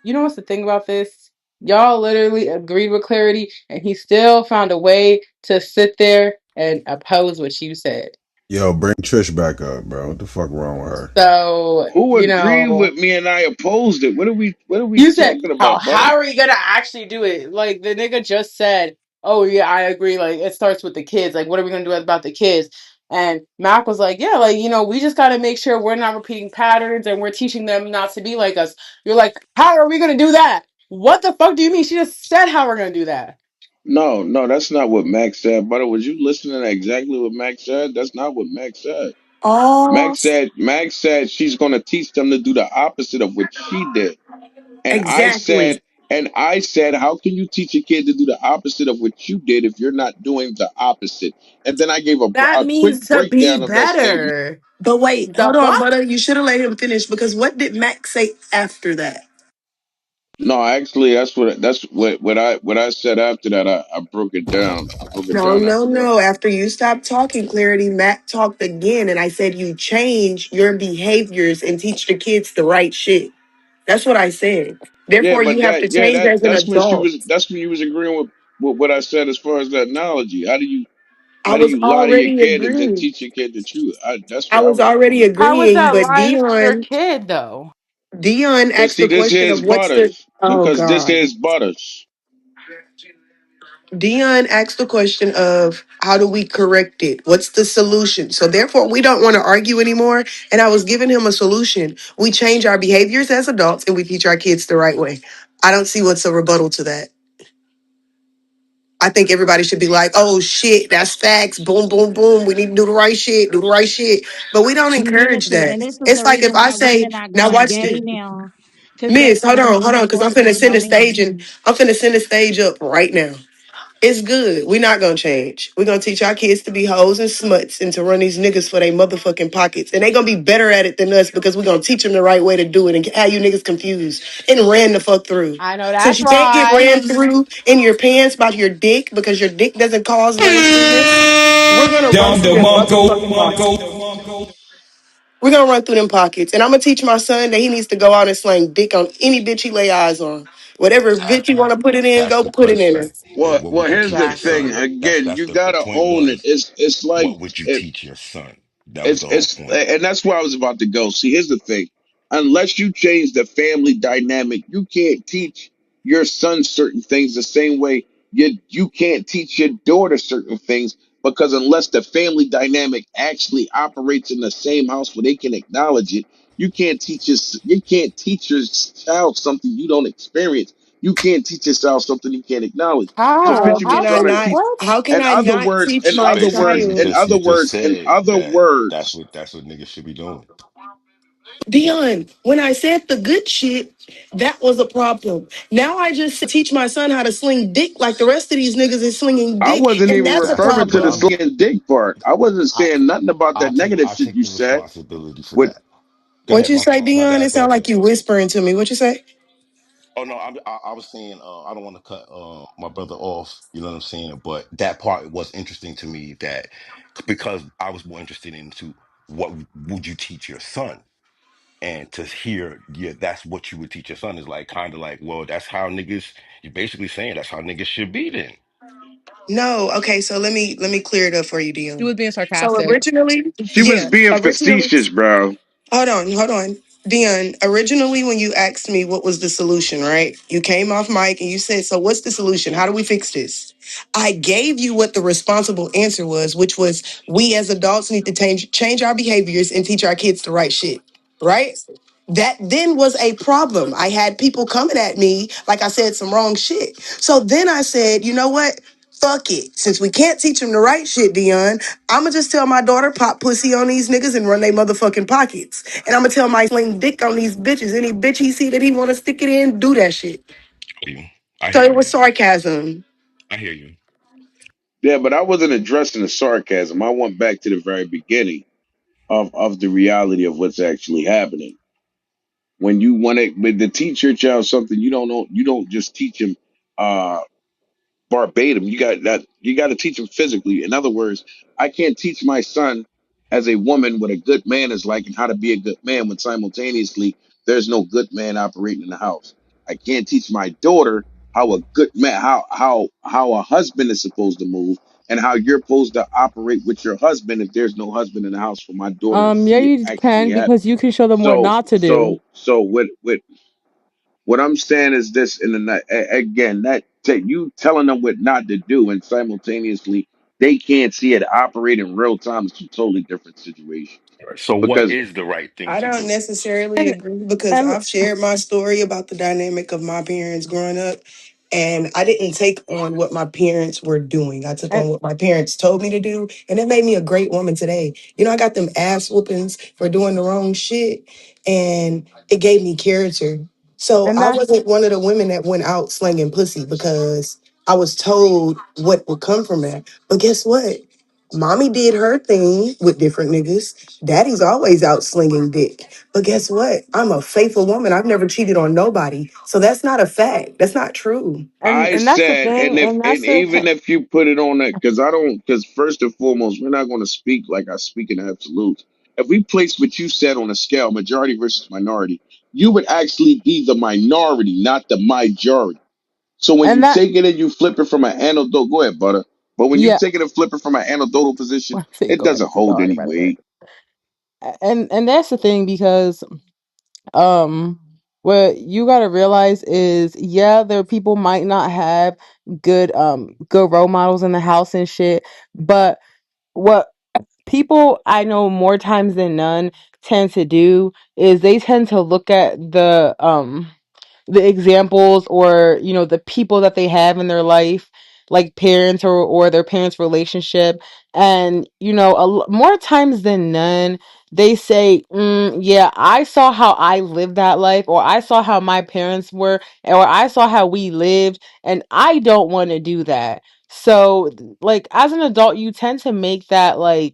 you know what's the thing about this? Y'all literally agreed with Clarity, and he still found a way to sit there and oppose what you said. Yo, bring Trish back up, bro. What the fuck wrong with her? So, Who you agreed know, with me and I opposed it? What are we you said, talking "Oh, about, brother? how are you gonna actually do it?" Like the nigga just said, "Oh yeah, I agree. Like it starts with the kids. Like what are we gonna do about the kids?" And Mac was like, "Yeah, like we just gotta make sure we're not repeating patterns and we're teaching them not to be like us." You're like, "How are we gonna do that?" What the fuck do you mean? She just said how we're gonna do that. No, no, that's not what Max said, brother. Was you listening to exactly what Max said? That's not what Max said. Oh, Max said she's going to teach them to do the opposite of what she did. And I exactly. said, how can you teach a kid to do the opposite of what you did if you're not doing the opposite? And then I gave That a quick means to be breakdown of that statement. better. But wait, The hold on, fuck? Butter. You should have let him finish because what did Max say after that? No, actually, that's what I said after that. I broke it down. I broke it No, down no, after that. no. After you stopped talking, Clarity, Mac talked again, and I said you change your behaviors and teach the kids the right shit. That's what I said. Yeah, Therefore, you but have to change as an adult. that's when you was agreeing with what I said as far as that analogy. I How do was you lie to your already kid and then agreeing. teach your kid the truth? That's I where I was was already going with it. How is agreeing, that but lying to your Dion, kid though? Dion Cause asked see, the this question is of what's the. Butters. Oh Because this God. is Butters. Dion asked the question of how do we correct it? What's the solution? So therefore, we don't want to argue anymore. And I was giving him a solution. We change our behaviors as adults and we teach our kids the right way. I don't see what's a rebuttal to that. I think everybody should be like, oh shit, that's facts. Boom, boom, boom. We need to do the right shit, do the right shit. But we don't encourage Listen, that. and this is It's the like if reason I why say, women are now going watch this. daddy now. Because guess Miss, what? hold Women on, are because I'm going finna daddy send the now. stage and I'm finna send the stage up right now. It's good. We're not gonna change. We're gonna teach our kids to be hoes and smuts and to run these niggas for their motherfucking pockets. And they gonna be better at it than us because we're gonna teach them the right way to do it and have you niggas confused and ran the fuck through. I know Since that's you can't get right. ran through in your pants by your dick because your dick doesn't cause randomness, we're gonna run Down through the them Monco. motherfucking pockets. We're gonna run through them pockets. And I'm gonna teach my son that he needs to go out and slang dick on any bitch he lay eyes on. Whatever bitch you wanna put it in, That's go the put it in her. question. Well, What well, would you here's teach the your thing. Exactly. son? Again, That's you the gotta point own it. was, It's like what would you it, teach your son? That was the whole it's point. and that's where I was about to go. See, here's the thing. Unless you change the family dynamic, you can't teach your son certain things the same way you can't teach your daughter certain things because unless the family dynamic actually operates in the same house where they can acknowledge it, you can't teach your child something you don't experience. You can't teach your child something you can't acknowledge. Just How? because How you can be How I trying to can not? teach what? How can in I other not words, teach in So my other basically, words, in child? you other just words, in said other that words. that's what niggas should be doing. Dion, when I said the good shit, that was a problem. Now I just teach my son how to sling dick like the rest of these niggas is slinging I dick, wasn't and even that's a referring to But the problem. slinging dick part. I wasn't I saying nothing about that negative I shit take you the said. responsibility for With that. Go What ahead, you say, my Dion? It bad. Go sound ahead, like you whispering to me. What you say? Oh no, I was saying I don't want to cut my brother off. You know what I'm saying? But that part was interesting to me that because I was more interested into what would you teach your son, and to hear yeah that's what you would teach your son is like kind of like well that's how niggas you're basically saying that's how niggas should be then. No. Okay, so let me clear it up for you, She Dion. was being So sarcastic. originally, she was yeah, being originally. facetious, bro. Hold on. Dion, originally when you asked me what was the solution, right? You came off mic and you said, so what's the solution? How do we fix this? I gave you what the responsible answer was, which was we as adults need to change our behaviors and teach our kids the right shit, right? That then was a problem. I had people coming at me like I said some wrong shit. So then I said, you know what? fuck it. Since we can't teach them the right shit, Dion, I'ma just tell my daughter pop pussy on these niggas and run they motherfucking pockets. And I'ma tell my sling dick on these bitches. Any bitch he see that he wanna stick it in, do that shit. You. I So hear it you. was sarcasm. I hear you. Yeah, but I wasn't addressing the sarcasm. I went back to the very beginning of the reality of what's actually happening. When you want to teach your child something, you don't know. You don't just teach him verbatim. You got that. You got to teach him physically. In other words, I can't teach my son as a woman what a good man is like and how to be a good man when simultaneously there's no good man operating in the house. I can't teach my daughter how a good man, how a husband is supposed to move and how you're supposed to operate with your husband if there's no husband in the house for my daughter to Yeah, see it you actually can happen. because you can show them what So not to do. what I'm saying is this, and then again, you telling them what not to do, and simultaneously they can't see it operate in real time. It's two totally different situations. So what Because is the right thing I to don't do? necessarily And agree because and I've shared my story about the dynamic of my parents growing up, and I didn't take on what my parents were doing. I took and on what my parents told me to do, and it made me a great woman today. You know, I got them ass whoopings for doing the wrong shit, and it gave me character. So and I that's wasn't one of the women that went out slinging pussy because I was told what would come from that. But guess what? Mommy did her thing with different niggas. Daddy's always out slinging dick. But guess what? I'm a faithful woman. I've never cheated on nobody. So that's not a fact. That's not true. I and that's the said, thing, and and that's the even if you put it on that, because I don't, because first and foremost, we're not going to speak like I speak in absolutes. If we place what you said on a scale, majority versus minority, you would actually be the minority, not the majority. So when and you that take it and you flip it from an anecdote, go ahead, butter. But when you yeah. take it and flip it from an anecdotal position, So you it go ahead. doesn't Go hold ahead any about it. weight. And that's the thing because um what you got to realize is yeah, there people might not have good role models in the house and shit, but what people I know more times than none tend to do is they tend to look at the examples or the people that they have in their life, like parents or their parents relationship, and more times than none they say, yeah, I saw how I lived that life, or I saw how my parents were, or I saw how we lived, and I don't want to do that. So like as an adult you tend to make that like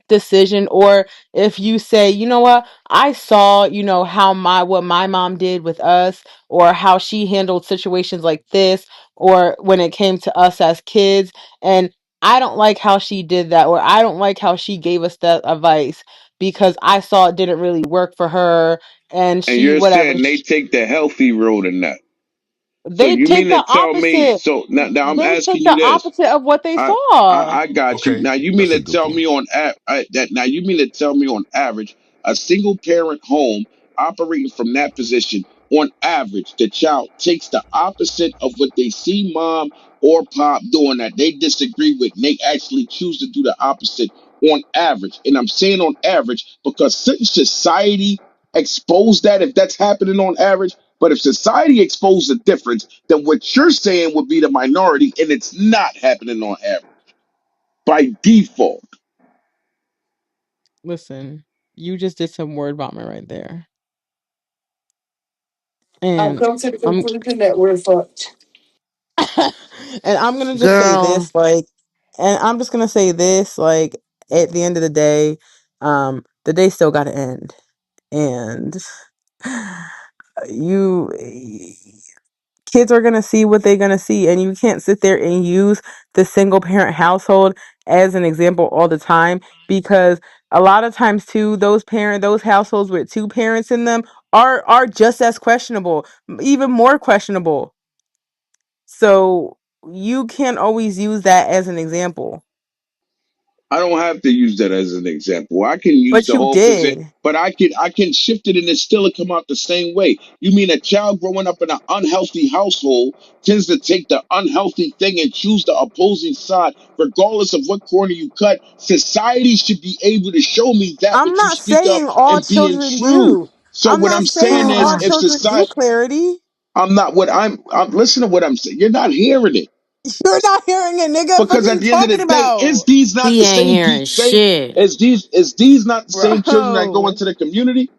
decision. Or if you say, you know what, I saw, how what my mom did with us, or how she handled situations like this, or when it came to us as kids, and I don't like how she did that, or I don't like how she gave us that advice because I saw it didn't really work for her, and And she you're whatever saying they take the healthy road in that. So they you take mean to the tell me? opposite. So now I'm They take asking you the this. opposite of what they I, saw. I got you. Okay, Now you mean that's a to good tell point. me that now you mean to tell me on average a single parent home operating from that position on average the child takes the opposite of what they see mom or pop doing that they disagree with and they actually choose to do the opposite on average. And I'm saying on average because certain society expose that if that's happening on average. But if society exposed the difference, then what you're saying would be the minority, and it's not happening on average by default. Listen, you just did some word vomit right there. I've And come to the I'm conclusion that we're fucked. and I'm gonna just say Girl, this, like, and I'm just gonna say this, like, at the end of the day, the day still gotta end. And you kids are gonna see what they're gonna see, and you can't sit there and use the single parent household as an example all the time, because a lot of times too those households with two parents in them are just as questionable, even more questionable. So you can't always use that as an example. I don't have to use that as an example. I can use But the you whole position, did. but I can shift it and it still come out the same way. You mean a child growing up in an unhealthy household tends to take the unhealthy thing and choose the opposing side, regardless of what corner you cut? Society should be able to show me that I'm what you not speak of saying all and being children true. do. So I'm what not I'm saying saying all is, if children do, society, Clarity. I'm not what I'm listen to what I'm saying. You're not hearing it. You're not hearing it, nigga. Fuck Because are at you the end of the talking day, is about? these not He the ain't hearing same shit. is these not the same children that go Bro. into the community?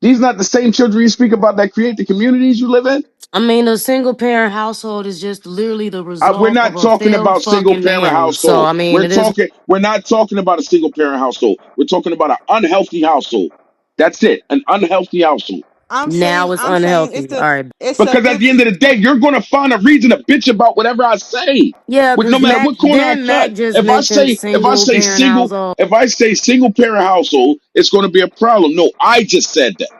These not the same children you speak about that create the communities you live in? I mean, a single parent household is just literally the We're result of not a talking failed about single fucking parent marriage. So, household. I mean, it is. We're not talking about a single parent household. We're talking about an unhealthy household. That's it. An unhealthy household. Now it's I'm saying unhealthy. All right. it's a Because at the end of 50. the day, you're going to find a reason to bitch about whatever I say, Yeah, with no because matter Mac, what corner I then cut. Mac just mentioned single parent household. If I say single parent household, it's going to be a problem. No, I just said that.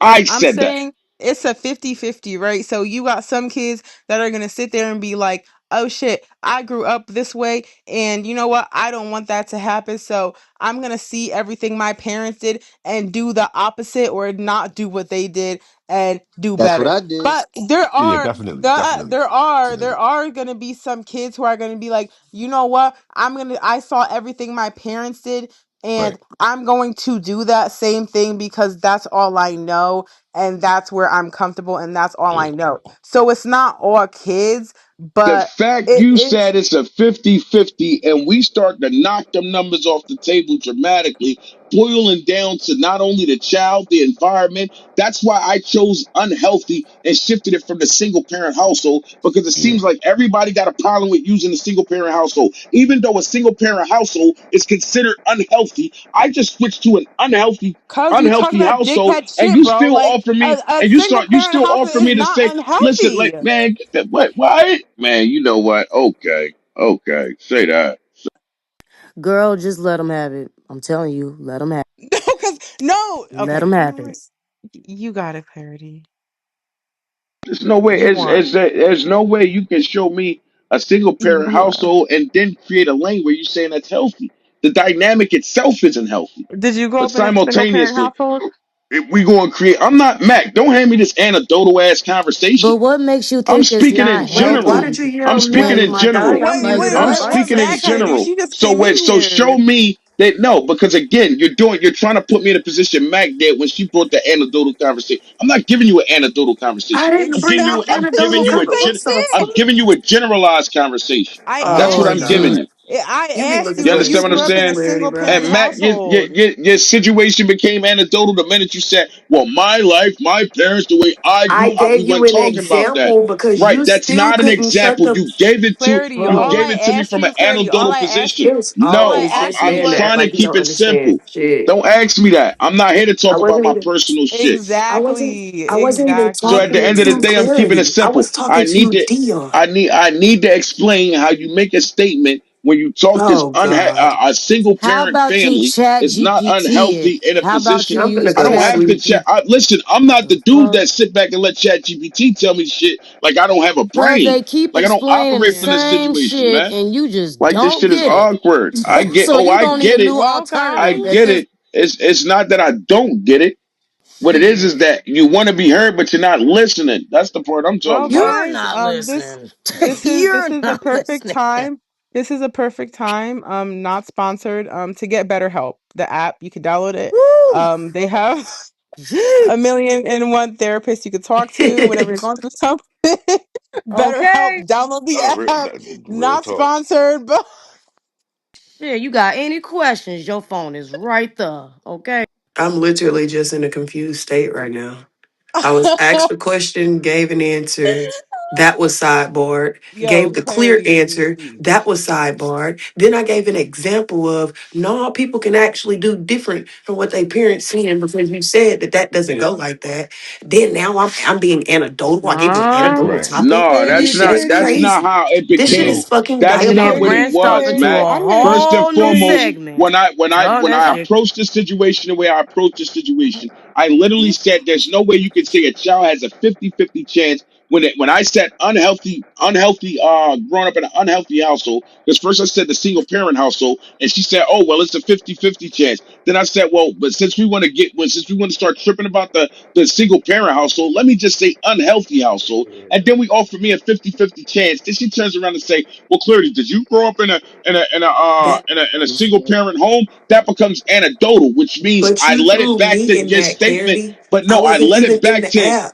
I I'm said that. saying it's a 50-50, right? So you got some kids that are going to sit there and be like, oh shit, I grew up this way. And you know what? I don't want that to happen. So I'm going to see everything my parents did and do the opposite or not do what they did and do That's what better. I did. But there Yeah, are definitely, definitely. there are gonna be some kids who are gonna be like, you know what? I saw everything my parents did, Right. and I'm going to do that same thing because that's all I know and that's where I'm comfortable and that's all Yeah. I know. So it's not all kids, The but fact it you is said it's a 50-50, and we start to knock them numbers off the table dramatically, boiling down to not only the child, the environment. That's why I chose unhealthy and shifted it from the single parent household, because it Yeah. seems like everybody got a problem with using the single parent household. Even though a single parent household is considered unhealthy, I just switched to an cause you talking unhealthy that household, dickhead and shit, bro. Like a single you parent still house offer is me to not say, listen, unhealthy. like, man, get that, what, man, you know what? Okay, okay, say that. Girl, just let them have it. I'm telling you, let them have No, cause no. it. Let Okay, them you have know what? it. You got it, Clarity. There's no way, You won. there's no way you can show me a single parent You won. household and then create a lane where you're saying that's healthy. The dynamic itself isn't healthy, Did you grow but up in a single parent simultaneously, household? if we going to create, I'm not Mac. Don't hand me this anecdotal ass conversation. But what makes you I'm think it's speaking in not Wait, why general. did healthy? you I'm yell speaking me, When, in my guy? general. I'm Wait, muted I'm up. what? I What speaking in said Mac gotta do? general. She just So came in wait, so show here. me that no, because again, you're trying to put me in a position Mac did when she brought the anecdotal conversation. I'm not giving you an anecdotal I conversation. didn't bring out She anecdotal just said stuff. I'm shit. giving you a generalized conversation. I That's Oh what my I'm asked giving god. you. you. I You be asked looking you You if for you understand what I'm grew up in excuses, a saying? Clarity, single bro. parent And Mac, household. your situation became anecdotal the minute you said, "Well, my life, my parents, the way I I grew." We gave you weren't an talking about that, example because right? you That's still not an couldn't shut example. the Clarity, You all I gave bro. it to me asked from an you, Clarity, anecdotal position. It's all I No, always asked this you I'm man that was act trying to like he keep don't it understand simple. shit. Don't ask me that. I'm not here to I talk about wasn't my even personal shit. exactly, I wasn't even So at the talking end of the to exactly. day, I'm keeping it Clarity. I simple. was talking to Dion. I need to explain how you make a statement when you talk this Oh God. a single how parent about you family chat is not GPT it? unhealthy in a How about you position. I'm gonna use I go don't to chat have to sleep. chat. GPT? Listen, I'm not The the dude fuck? that sit back and let Chat GPT tell me shit like I don't have a Cause brain. they keep Like I don't explaining the operate from this same situation, shit man. and you just Like this don't shit is get it. awkward. So you I don't need a get it. new I alternative Welcome. at get this it. It's not that I don't get it. What it is Shit. that you want to be heard, but you're not listening. That's the part I'm Well, talking about. You're guys, not listening. this You're is the not perfect listening. time. This is a perfect time. Not sponsored. To get better help. The app you can download it. Woo! They have a Jeez. million and one therapists you could talk to whenever you're going through something. Better help. Okay. Download the app. Real Not talk. sponsored, but Yeah, you got any questions? Your phone is right there. Okay. I'm literally just in a confused state right now. I was asked a question, gave an answer. That was sidebarred. yo, Gave the clear answer. clarity. That was sidebarred. Then I gave an example of no, people can actually do different from what they parents seeing because you said that that doesn't go like that. Then now I'm being anecdotal. I gave you an Uh, anecdotal Right. topic. No, Clarity, This shit is that's clarity, not crazy. how it This shit is became. So fucking That's and then not what diabolical. it Brainstorm was, into Mac. a I'm here. First and whole new foremost, Clarity. segment. Oh, when that I shit. approached the situation the way I approached the situation, I literally said there's no way you can say a child has a 50-50 chance when I said unhealthy growing up in an unhealthy household, because first I said the single parent household, and she said, oh well, it's a 50-50 chance. Then I said, well, but since we want to start tripping about the single parent household, let me just say unhealthy household. And then we offer me a 50-50 chance. Then she turns around and say, well, clearly, did you grow up That in a single parent home? That becomes anecdotal, which means but I you let it threw back me to in your that statement. clarity. But I no, I wasn't let even it in back the to app.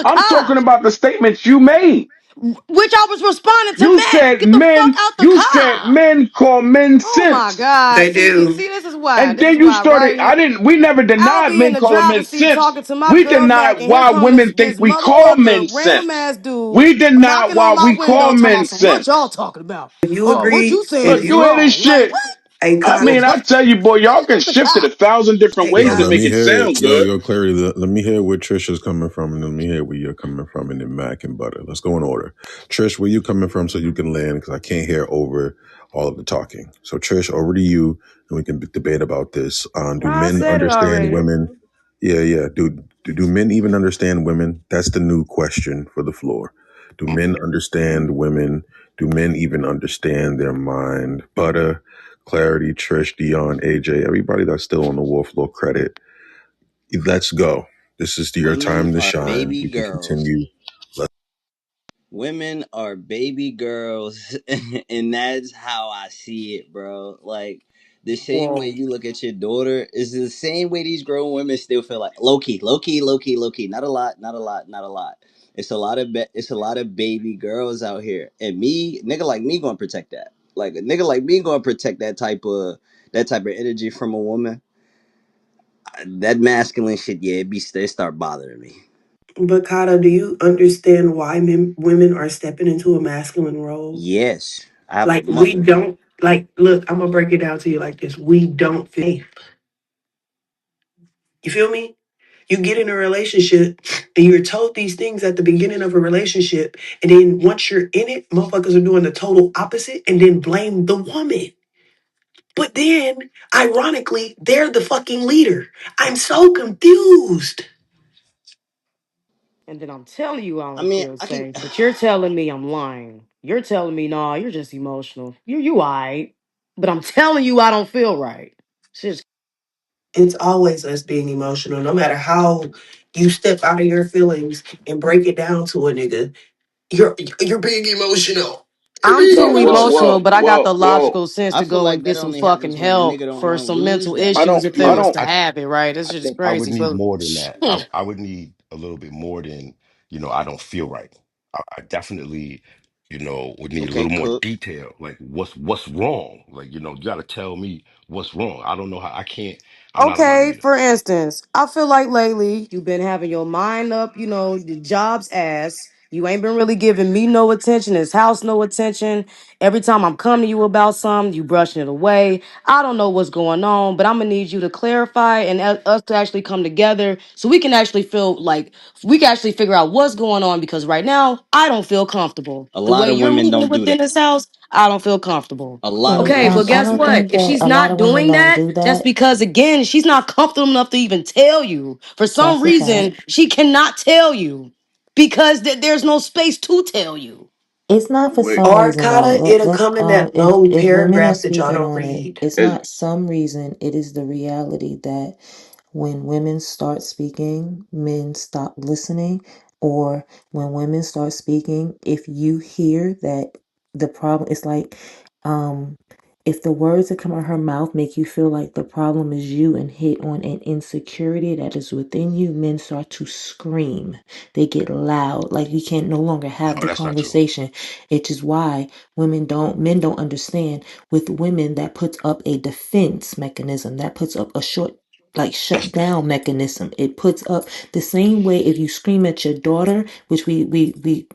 the I'm talking car. about the statements you made. Which I was responding to You men. said Get the fuck men. out the You said car. men call men Oh my simps, God. They See, do. see, this is why. and This is then you why, started. I right? didn't. We never I'll denied be in men the calling men driver's seat simps. talking to my We girl Mac, denied and here why come women think this we call motherfucker, men random simps. ass dude, We denied knocking why on my we window call talking men about some what y'all simps. talking about. If you Oh, what agree, you saying if Look, is you you hear this wrong. Like shit. what? Hey, I Carter. mean, I tell you, boy, y'all can shift it 1,000 different Hey, ways Yo, to let Carter. make me it hear, sound yo, good. yo, Clarity. Let me hear where Trisha's coming from, and let me hear where you're coming from, and then Mac and Butter. Let's go in order. Trish, where you coming from, so you can land, because I can't hear over all of the talking. So, Trish, over to you, and we can debate about this. No, Do I men said it understand already. women? Yeah, yeah. Do men even understand women? That's the new question for the floor. Do men understand women? Do men even understand their mind? Butter, Clarity, Trish, Dion, AJ, everybody that's still on the war floor, credit. Let's go. This is your Women time to are shine. baby You can girls. continue. Women are baby girls, and that's how I see it, bro. Like the same way Whoa. you look at your daughter is the same way these grown women still feel like low key, low key, low key, low key. Not a lot, not a lot, not a lot. It's a lot of baby girls out here, and me, nigga like me, gonna protect that. Like a nigga like me gonna protect that type of energy from a woman. That masculine shit, yeah, it start bothering me. But Carter, do you understand why women are stepping into a masculine role? Yes, I have a Like, we mother. don't, like, look, I'm going to break it down to you like this. We don't feel safe. You feel me? You get in a relationship and you're told these things at the beginning of a relationship. And then once you're in it, motherfuckers are doing the total opposite and then blame the woman. But then, ironically, they're the fucking leader. I'm so confused. And then I'm telling you I I don't mean, feel I can. safe. But you're telling me I'm lying. You're telling me, nah, you're just emotional. You alright. But I'm telling you I don't feel right. It's just It's always us being emotional, no matter how you step out of your feelings and break it down to a nigga. You're being emotional. You're I'm being too No, emotional, emotional. but I got the logical sense I to feel go like and that get some only fucking happens when a help nigga don't for want to some lose mental that I issues don't. if motherfucking they I was woman. don't. to have it, right? It's I just think I would crazy need for more than that. I would need a little bit more than, I don't feel right. I definitely, would need a Okay, little more cook. detail. Like what's wrong? Like, you gotta tell me what's wrong. I don't know how I can't, I'm not a mind Okay, reader. for instance, I feel like lately you've been having your mind up, the job's ass. You ain't been really giving me no attention, this house no attention. Every time I'm coming to you about something, you brushing it away. I don't know what's going on, but I'm gonna need you to clarify and us to actually come together so we can actually feel like we can actually figure out what's going on because right now I don't feel comfortable. A The lot way of you're women moving don't do within that. this house, I don't feel comfortable. A lot of Okay, Okay, women but I guess don't don't. what? think If that she's a lot not of women doing don't that, do that's that. because again, she's not comfortable enough to even tell you. For some That's a fact. reason, she cannot tell you because there's no space to tell you. It's not for Wait. some Or reason though. Kata, it'll Let's come in that long if women are paragraph that y'all speaking don't on it, read. it's Is not some reason. It is the reality that when women start speaking, men stop listening, or when women start speaking, if you hear that the problem is like, um, if the words that come out of her mouth make you feel like the problem is you and hit on an insecurity that is within you, men start to scream. They get loud, like you can't no longer have No, the that's not true. conversation. It is why men don't understand with women that puts up a defense mechanism, that puts up a short like shut That's down mechanism. It puts up the same way if you scream at your daughter, which we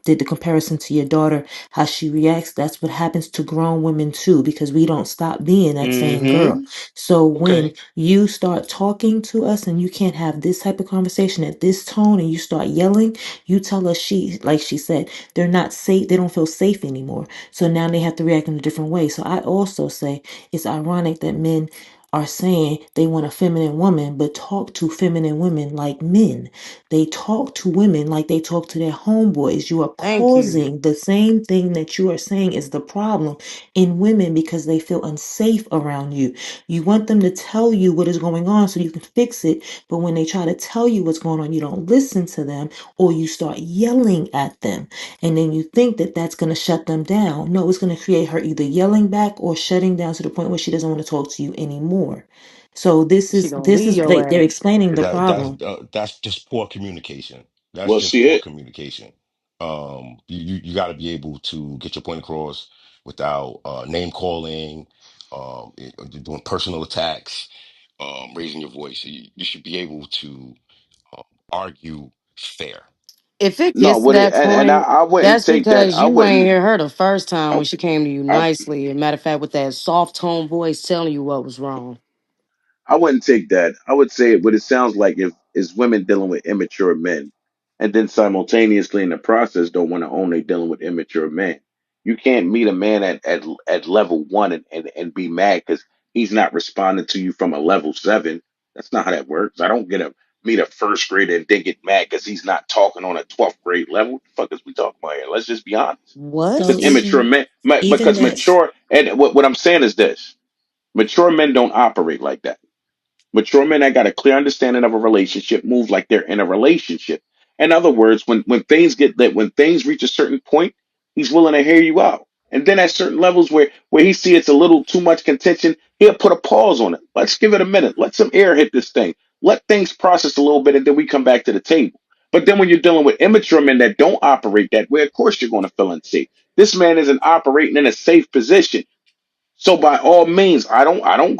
did the comparison to your daughter, how she reacts. That's what happens to grown women too, because we don't stop being that same girl. Mm-hmm. So okay. when you start talking to us and you can't have this type of conversation at this tone and you start yelling, you tell us like she said, they're not safe, they don't feel safe anymore. So now they have to react in a different way. So I also say it's ironic that men are saying they want a feminine woman, but talk to feminine women like men. They talk to women like they talk to their homeboys. You are Thank you. causing the same thing that you are saying is the problem in women because they feel unsafe around you. You want them to tell you what is going on so you can fix it, but when they try to tell you what's going on, you don't listen to them or you start yelling at them. And then you think that that's going to shut them down. No, it's going to create her either yelling back or shutting down to the point where she doesn't want to talk to you anymore. So She gonna leave your they're ass. explaining the problem. That's just poor communication. That's well, just see poor it. communication. You got to be able to get your point across without name calling, doing personal attacks, raising your voice. You should be able to argue fair. If it No, gets to what it that and point, I wouldn't that's take that. because I you ain't wouldn't. hear her the first time I, when she came to you I nicely. And matter of fact, with that soft tone voice telling you what was wrong. I wouldn't take that. I would say what it sounds like if is women dealing with immature men, and then simultaneously in the process don't want to own they dealing with immature men. You can't meet a man at level one and be mad because he's not responding to you from a level seven. That's not how that works. I don't get a meet a first grader and then get mad because he's not talking on a 12th grade level. What the fuck is we talking about here? Let's just be honest. So What? Because immature men, even because that's mature, and what I'm saying is this: mature men don't operate like that. Mature men that got a clear understanding of a relationship move like they're in a relationship. In other words, when things get that when things reach a certain point, he's willing to hear you out. And then at certain levels where he see it's a little too much contention, he'll put a pause on it. Let's give it a minute. Let some air hit this thing. Let things process a little bit, and then we come back to the table. But then when you're dealing with immature men that don't operate that way, of course you're going to feel unsafe. This man isn't operating in a safe position. So by all means, I don't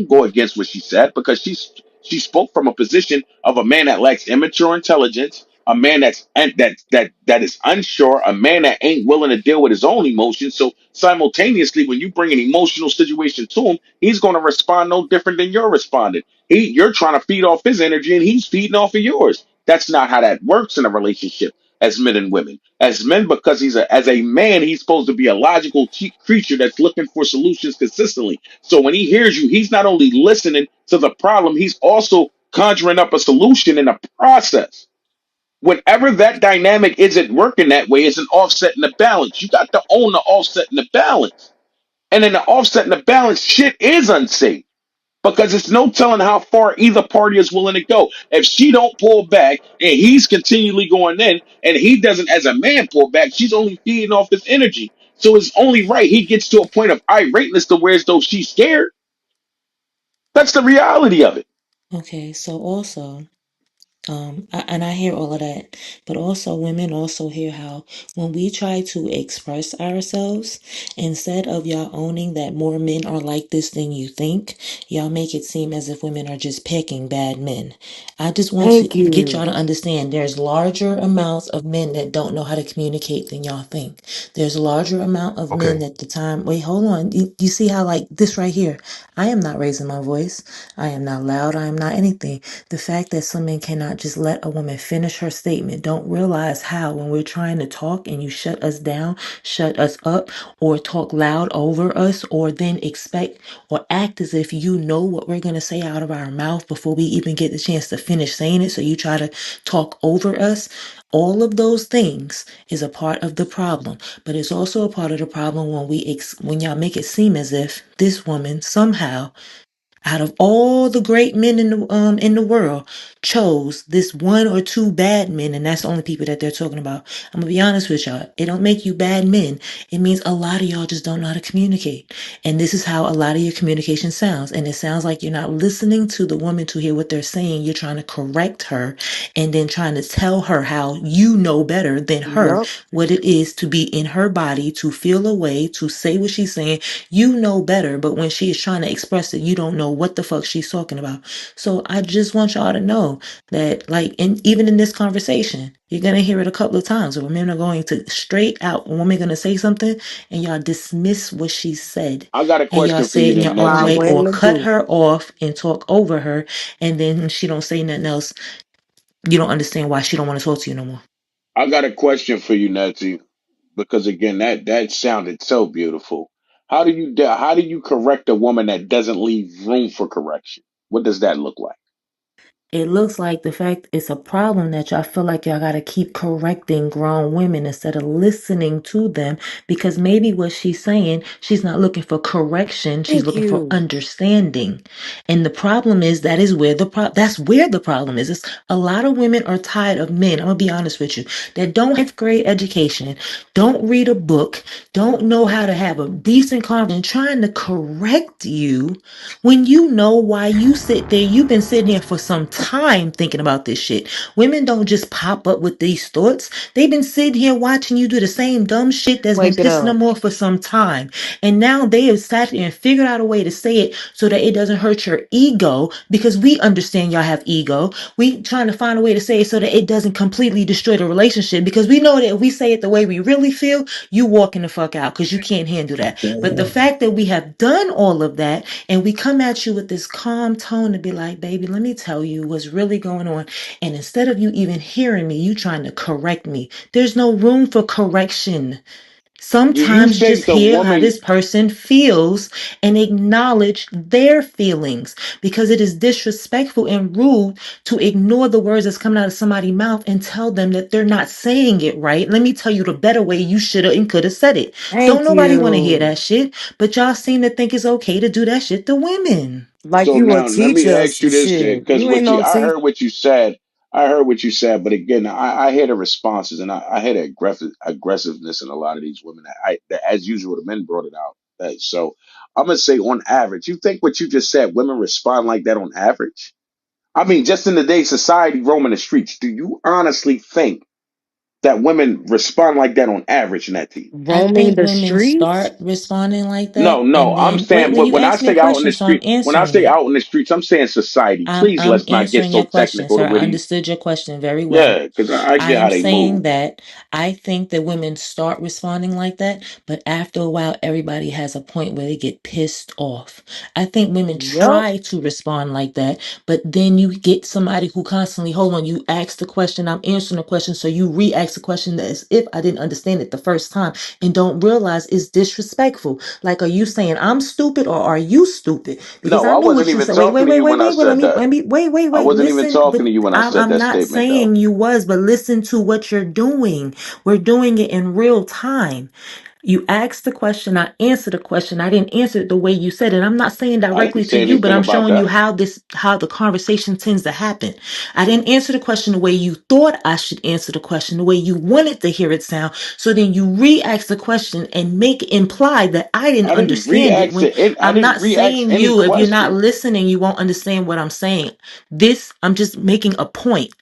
go against what she said because she spoke from a position of a man that lacks immature intelligence, a man that is unsure, a man that ain't willing to deal with his own emotions. So simultaneously, when you bring an emotional situation to him, he's going to respond no different than you're responding. You're trying to feed off his energy and he's feeding off of yours. That's not how that works in a relationship as men and women. As men, because as a man, he's supposed to be a logical creature that's looking for solutions consistently. So when he hears you, he's not only listening to the problem, he's also conjuring up a solution in the process. Whenever that dynamic isn't working that way, it's an offset in the balance. You got to own the offset in the balance. And in the offset in the balance, shit is unsafe because it's no telling how far either party is willing to go. If she don't pull back and he's continually going in and he doesn't as a man pull back, she's only feeding off this energy. So it's only right he gets to a point of irateness to where as though she's scared. That's the reality of it. okay. So also, and I hear all of that, but also women also hear how when we try to express ourselves, instead of y'all owning that more men are like this than you think, y'all make it seem as if women are just picking bad men. I just want to Thank get you. y'all to understand there's larger amounts of men that don't know how to communicate than y'all think. There's a larger amount of men Okay. at the time. Wait, hold on. You see how, like, this right here? I am not raising my voice. I am not loud. I am not anything. The fact that some men cannot just let a woman finish her statement, don't realize how, when we're trying to talk and you shut us down, shut us up, or talk loud over us, or then expect or act as if you know what we're going to say out of our mouth before we even get the chance to finish saying it. So you try to talk over us. All of those things is a part of the problem, but it's also a part of the problem when when y'all make it seem as if this woman somehow, out of all the great men in the world, chose this one or two bad men, and that's the only people that they're talking about. I'm gonna be honest with y'all. It don't make you bad men. It means a lot of y'all just don't know how to communicate. And this is how a lot of your communication sounds. And it sounds like you're not listening to the woman to hear what they're saying. You're trying to correct her and then trying to tell her how you know better than her Yup. what it is to be in her body, to feel a way, to say what she's saying. You know better, but when she is trying to express it, you don't know what the fuck she's talking about. So I just want y'all to know that, like, even in this conversation, you're gonna hear it a couple of times where men are going to straight out, a woman gonna say something, and y'all dismiss what she said, I got a and y'all question for say you it in then, your own Fly Natsy. way, away in or the cut goo. her off and talk over her, and then when she don't say nothing else, you don't understand why she don't want to talk to you no more. I got a question for you, Natsy, because again, that sounded so beautiful. How do you correct a woman that doesn't leave room for correction? What does that look like? It looks like the fact it's a problem that y'all feel like y'all gotta keep correcting grown women instead of listening to them, because maybe what she's saying, she's not looking for correction, she's Thank looking for you. understanding. And the problem is that is where that's where the problem is. It's a lot of women are tired of men. I'm gonna be honest with you, that don't have great education, don't read a book, don't know how to have a decent conversation, trying to correct you when you know why you sit there, you've been sitting here for some time thinking about this shit. Women don't just pop up with these thoughts. They've been sitting here watching you do the same dumb shit that's been Wake it pissing up. them off for some time. And now they have sat here and figured out a way to say it so that it doesn't hurt your ego, because we understand y'all have ego. We trying to find a way to say it so that it doesn't completely destroy the relationship, because we know that if we say it the way we really feel, you walking the fuck out because you can't handle that. But the fact that we have done all of that and we come at you with this calm tone to be like, baby, let me tell you what's really going on. And instead of you even hearing me, you trying to correct me. There's no room for correction. Do you Sometimes just think the hear how woman? this person feels and acknowledge their feelings, because it is disrespectful and rude to ignore the words that's coming out of somebody's mouth and tell them that they're not saying it right. Let me tell you the better way you should have and could have said it. Don't Thank nobody want to hear you. that shit, but y'all seem to think it's okay to do that shit to women. Like So you will now let teach me us ask some you this then, shit. because You ain't what you, no I teacher. heard what you said. I heard what you said, but again, I hear the responses, and I hear the aggressiveness in a lot of these women. As usual, the men brought it out. So I'm gonna say, on average, you think what you just said, women respond like that on average? I mean, just in today's society, roaming the streets, do you honestly think that women respond like that on average, Natty? I Roaming think the women streets? start responding like No, that, no, and I'm then wait, saying, well, you when I asked me a say out in the question, so I'm street, when I answering say it. out in the streets, I'm saying society. Please, I'm let's not get answering so your question, technical sir. the I way these. understood your question very well. Yeah, because I I get am how they saying move. that I think that women start responding like that, but after a while, everybody has a point where they get pissed off. I think women Yup. try to respond like that, but then you get somebody who constantly, hold on, you ask the question, I'm answering the question, so you re ask the question as if I didn't understand it the first time and don't realize it's disrespectful. Like, are you saying I'm stupid or are you stupid? Because No, I I knew wasn't what you even said. Wait, wait, talking to wait, you wait, when I wait, wait. said that. I wasn't even Listen, talking but to you when I said I'm that not statement, though. saying you was, but listen to what you're doing. We're doing it in real time. You asked the question, I answered the question. I didn't answer it the way you said it. I'm not saying I didn't directly to say you, but anything I'm about showing you that. how the conversation tends to happen. I didn't answer the question the way you thought I should answer the question, the way you wanted to hear it sound. So then you re-ask the question and make it imply that I didn't I didn't understand it. react When to it. I I'm didn't not react saying any you, if you're not question. listening, you won't understand what I'm saying. I'm just making a point.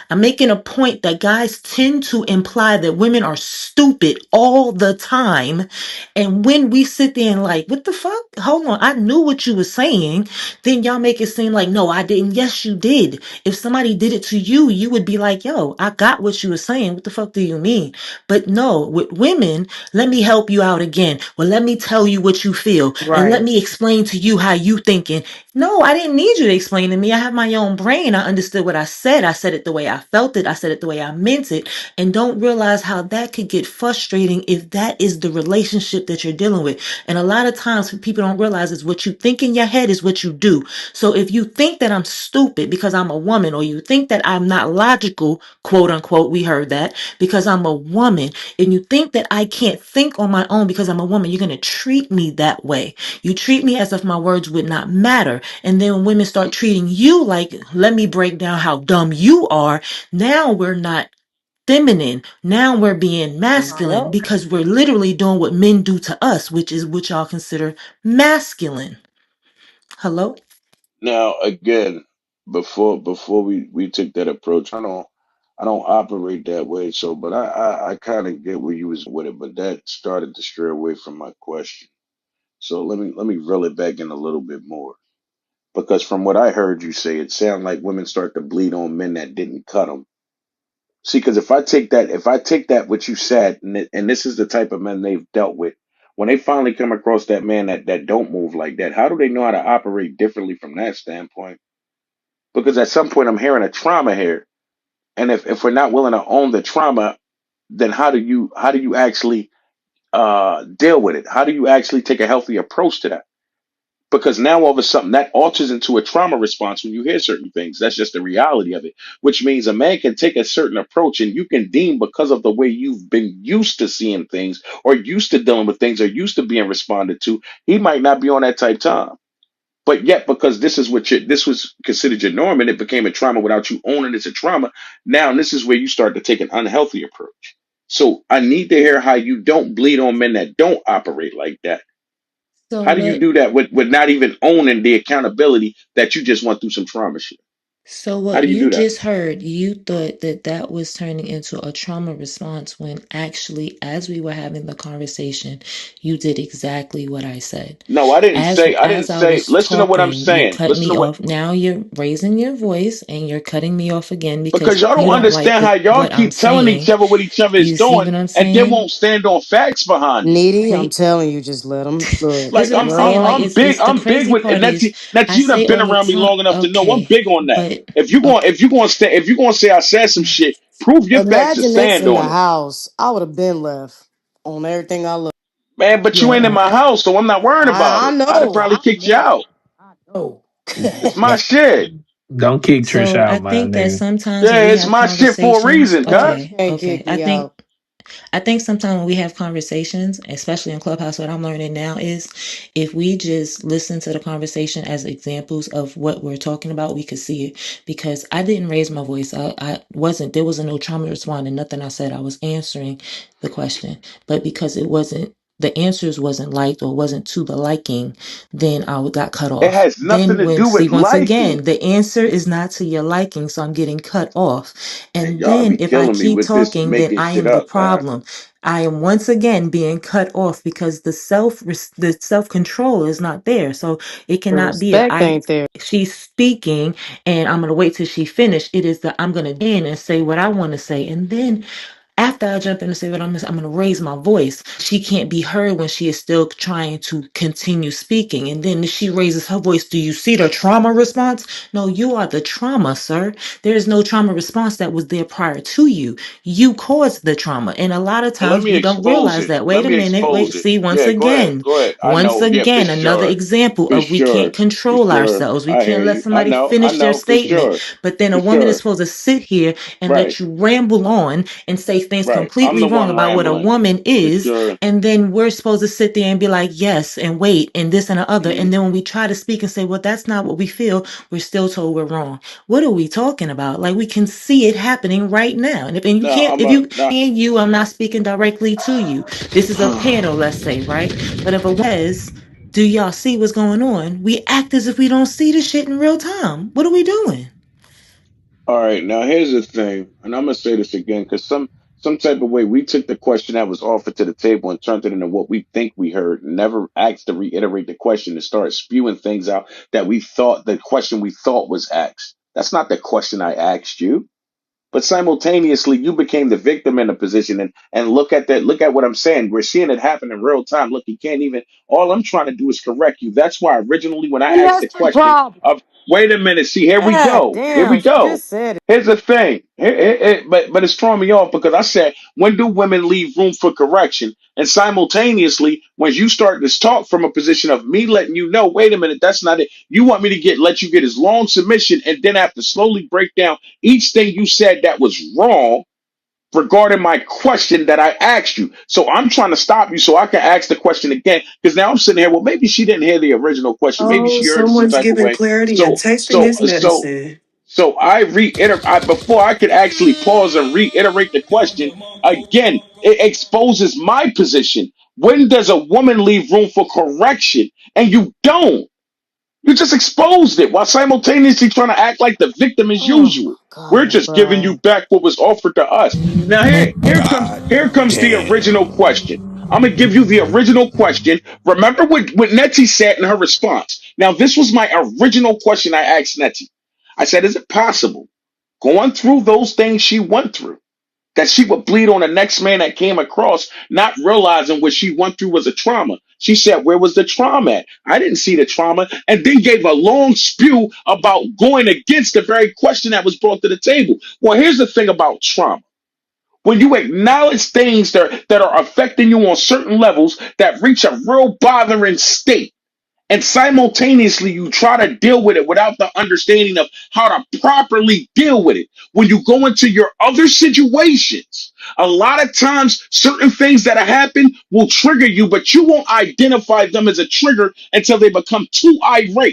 I'm making a point that guys tend to imply that women are stupid all the time. And when we sit there and like, what the fuck? Hold on. I knew what you were saying. Then y'all make it seem like, no, I didn't. Yes, you did. If somebody did it to you, you would be like, yo, I got what you were saying. What the fuck do you mean? But no, with women, let me help you out again. Well, let me tell you what you feel. And let Right. me explain to you how you thinking. No, I didn't need you to explain to me. I have my own brain. I understood what I said. I said it the way I felt it. I said it the way I meant it. And don't realize how that could get frustrating if that is the relationship that you're dealing with. And a lot of times what people don't realize is what you think in your head is what you do. So if you think that I'm stupid because I'm a woman, or you think that I'm not logical, quote unquote, we heard that, because I'm a woman, and you think that I can't think on my own because I'm a woman, you're going to treat me that way. You treat me as if my words would not matter. And then when women start treating you like, let me break down how dumb you are, now we're not feminine. Now we're being masculine Yup. because we're literally doing what men do to us, which is what y'all consider masculine. Hello? Now, again, before we took that approach, I don't operate that way. So, but I kind of get where you was going with it, but that started to stray away from my question. So let me reel it back in a little bit more, because from what I heard you say, it sounded like women start to bleed on men that didn't cut them. See, because if I take that what you said, and this is the type of men they've dealt with, when they finally come across that man that don't move like that, how do they know how to operate differently from that standpoint? Because at some point I'm hearing a trauma here, and if we're not willing to own the trauma, then how do you actually deal with it? How do you actually take a healthy approach to that? Because now all of a sudden that alters into a trauma response when you hear certain things. That's just the reality of it, which means a man can take a certain approach, and you can deem, because of the way you've been used to seeing things or used to dealing with things or used to being responded to, he might not be on that type time. But yet, because this was considered your norm, and it became a trauma without you owning it's a trauma, now this is where you start to take an unhealthy approach. So I need to hear how you don't bleed on men that don't operate like that. So How do you let do that with not even owning the accountability that you just went through some trauma shit? So How what do you you do that? just heard, you thought that that was turning into a trauma response when actually, as we were having the conversation, you did exactly what I said. No, I didn't say. I didn't As I say. was Listen to what I'm talking, you saying. cut Listen me to what off. Now you're raising your voice and you're cutting me off again because because y'all you don't don't like understand how y'all what I'm keep telling each saying. other what each other is You see doing, what I'm and then saying? won't stand on facts behind it. Needy, I'm See, telling you, just let them look. this Like is what I'm Let saying. Like them. it's the I'm big crazy with, and part that's is that's I you done say been all the around me time, long enough to know I'm okay, big on that. but okay. If you gonna say I said some shit, prove your facts and Imagine this stand in the on it, house. I would have been left on everything I love. man. But you Yeah, ain't in my house, so I'm not worrying about I it. I'd have know. probably I kicked you know. out. I know. It's my shit. Don't kick Trish so I out, my think that nigga. sometimes when Yeah, we it's have my shit for a conversations, reason, Trish cuz. okay, can't okay. kick me out. I think sometimes when we have conversations, especially in Clubhouse, what I'm learning now is if we just listen to the conversation as examples of what we're talking about, we could see it. Because I didn't raise my voice. I wasn't, there was no trauma response and nothing I said. I was answering the question. But because it wasn't, the answers wasn't liked or wasn't to the liking, then I got cut It off. has nothing Then to when, do see, with once liking. again, the answer is not to your liking, so I'm getting cut off. Man, And y'all then be if I killing me keep with this talking, then making I shit am the up, man. problem. I am once again being cut off because the self control is not there. So it The cannot be a respect I. ain't there. She's speaking, and I'm gonna wait till she finished. It is that I'm gonna in and say what I want to say, and then after I jump in and say what I'm going to raise my voice. She can't be heard when she is still trying to continue speaking. And then she raises her voice. Do you see the trauma response? No, you are the trauma, sir. There is no trauma response that was there prior to you. You caused the trauma. And a lot of Well, let times me we don't expose realize it. that. Let Wait a me minute. Wait. expose it. See, Yeah, go ahead. Go ahead. I once know. Yeah, for again, another sure. example For of we can't sure. For control sure. ourselves. We I can't hear let you. I somebody know. I finish their know. For statement. sure. But then a For woman is sure. supposed to sit here and Right. let you ramble on and say things Right. I'm completely the wrong one about what a rambling. woman For is, sure. and then we're supposed to sit there and be like, yes, and wait, and this and the other. Hmm. And then when we try to speak and say, well, that's not what we feel, we're still told we're wrong. What are we talking about? Like we can see it happening right now. And you No, can't, I'm if a you no. and you, I'm not speaking directly to you. This is a panel, let's say, right? But if a woman says, do y'all see what's going on? We act as if we don't see the shit in real time. What are we doing? All right, now here's the thing, and I'm gonna say this again because some type of way we took the question that was offered to the table and turned it into what we think we heard, and never asked to reiterate the question and start spewing things out that we thought the question we thought was asked. That's not the question I asked you. But simultaneously, you became the victim in a position, and look at that. Look at what I'm saying. We're seeing it happen in real time. Look, you can't even. All I'm trying to do is correct you. That's why originally, when I And asked the that's the question problem. of, wait a minute, see, here we God go, here we damn, she go. just said it. Here's the thing, but it's throwing me off because I said, when do women leave room for correction? And simultaneously, when you start this talk from a position of me letting you know, wait a minute, that's not it. You want me to let you get as long submission, and then have to slowly break down each thing you said that was wrong regarding my question that I asked you. So I'm trying to stop you so I can ask the question again. Because now I'm sitting here, well, maybe she didn't hear the original question. Maybe Oh, she heard it some someone's type of giving way. clarity and So, tasting so, his so, medicine. so I before I could actually pause and reiterate the question again, it exposes my position. When does a woman leave room for correction and you don't? You just exposed it while simultaneously trying to act like the victim as Oh usual. my We're god, just giving you bro. back what was offered to us. Now God here comes the damn. original question. I'm gonna give you the original question. Remember what Nettie said in her response. Now, this was my original question I asked Nettie. I said, is it possible, going through those things she went through, that she would bleed on the next man that came across, not realizing what she went through was a trauma? She said, where was the trauma at? I didn't see the trauma, and then gave a long spew about going against the very question that was brought to the table. Well, here's the thing about trauma. When you acknowledge things that are affecting you on certain levels that reach a real bothering state, and simultaneously you try to deal with it without the understanding of how to properly deal with it. When you go into your other situations, a lot of times certain things that happen will trigger you, but you won't identify them as a trigger until they become too irate.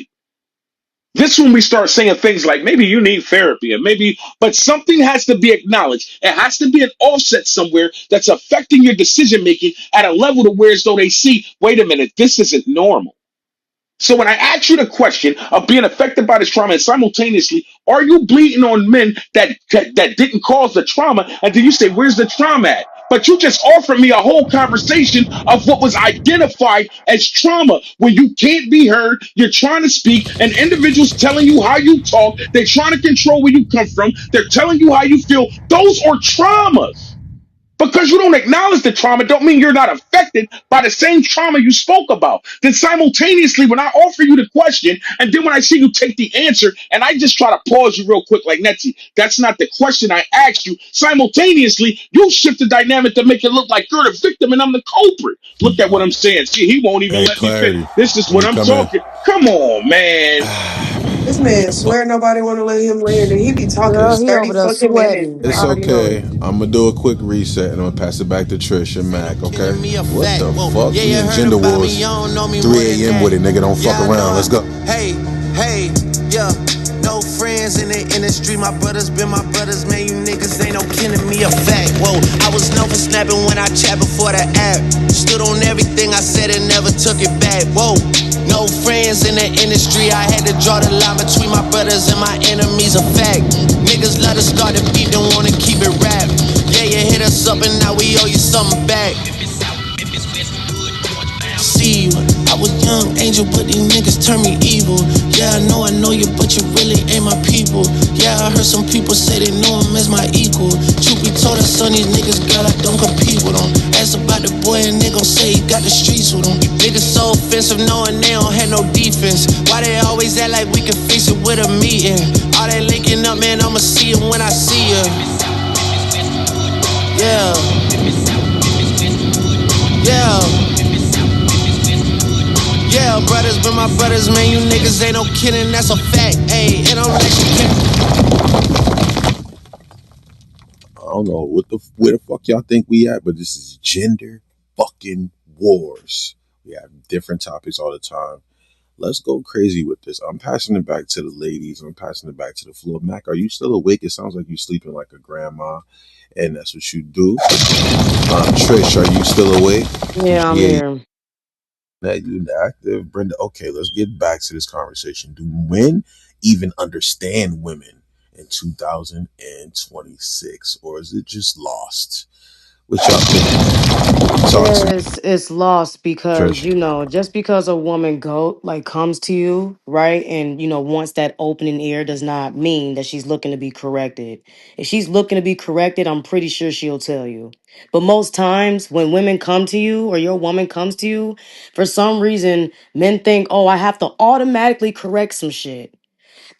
This when we start saying things like maybe you need therapy, and maybe, but something has to be acknowledged. It has to be an offset somewhere that's affecting your decision making at a level to where as though they see, wait a minute, this isn't normal. So when I ask you the question of being affected by this trauma and simultaneously, are you bleeding on men that didn't cause the trauma? And then you say, where's the trauma at? But you just offered me a whole conversation of what was identified as trauma. When you can't be heard, you're trying to speak, and individuals telling you how you talk, they're trying to control where you come from, they're telling you how you feel. Those are traumas. Because you don't acknowledge the trauma, don't mean you're not affected by the same trauma you spoke about. Then simultaneously, when I offer you the question, and then when I see you take the answer, and I just try to pause you real quick, like Nettie, that's not the question I asked you. Simultaneously, you shift the dynamic to make it look like you're the victim and I'm the culprit. Look at what I'm saying. See, he won't even Hey, let me fit. Clarity. This is Let what me I'm come in. talking. Come on, man. This man Well, swear nobody want to let him land, and he be talking Girl, he 30 over there fucking minutes. sweating. I it's already know okay. it. I'm gonna do a quick reset and I'm gonna pass it back to Trish and Mac, okay? Me a What fact. the Whoa, fuck? yeah, We you in heard Gender about me, Wars, you don't know me more 3 than a.m. that. with it, nigga. Don't fuck Yeah, I know. around. Let's go. Hey, hey, yeah. No friends in the industry, my brothers been my brothers, man. You niggas ain't no kidding me a fact. Whoa, I was known for snapping when I chat before the app. Stood on everything I said and never took it back. Whoa, no friends in the industry, I had to draw the line between my brothers and my enemies. A fact. Niggas let us start the beat, don't wanna keep it rap. Yeah, you hit us up and now we owe you something back. See you. I was young angel, but these niggas turn me evil. Yeah, I know you, but you really ain't my people. Yeah, I heard some people say they know him as my equal. Truth be told, I son these niggas, girl, I don't compete with them. Ask about the boy and they gon' say he got the streets with him. Niggas so offensive, knowing they don't have no defense. Why they always act like we can fix it with a meeting? All that linking up, man, I'ma see him when I see you. Yeah, yeah. Yeah, brothers been my brothers, man. You niggas ain't no kidding, that's a fact. Ayy, it don't let you get. I don't know where the fuck y'all think we at, but this is Gender fucking Wars. We have different topics all the time. Let's go crazy with this. I'm passing it back to the ladies. I'm passing it back to the floor. Mac, are you still awake? It sounds like you're sleeping like a grandma, and that's what you do. Trish, are you still awake? Yeah, I'm GA, here. that you active. Brenda, okay, let's get back to this conversation. Do men even understand women in 2026, or is it just lost? What y'all think? Talk to me, It's lost because Trish. you know just because a woman comes to you right and wants that opening ear does not mean that she's looking to be corrected. If she's looking to be corrected, I'm pretty sure she'll tell you. But most times when women come to you or your woman comes to you, for some reason men think, oh, I have to automatically correct some shit.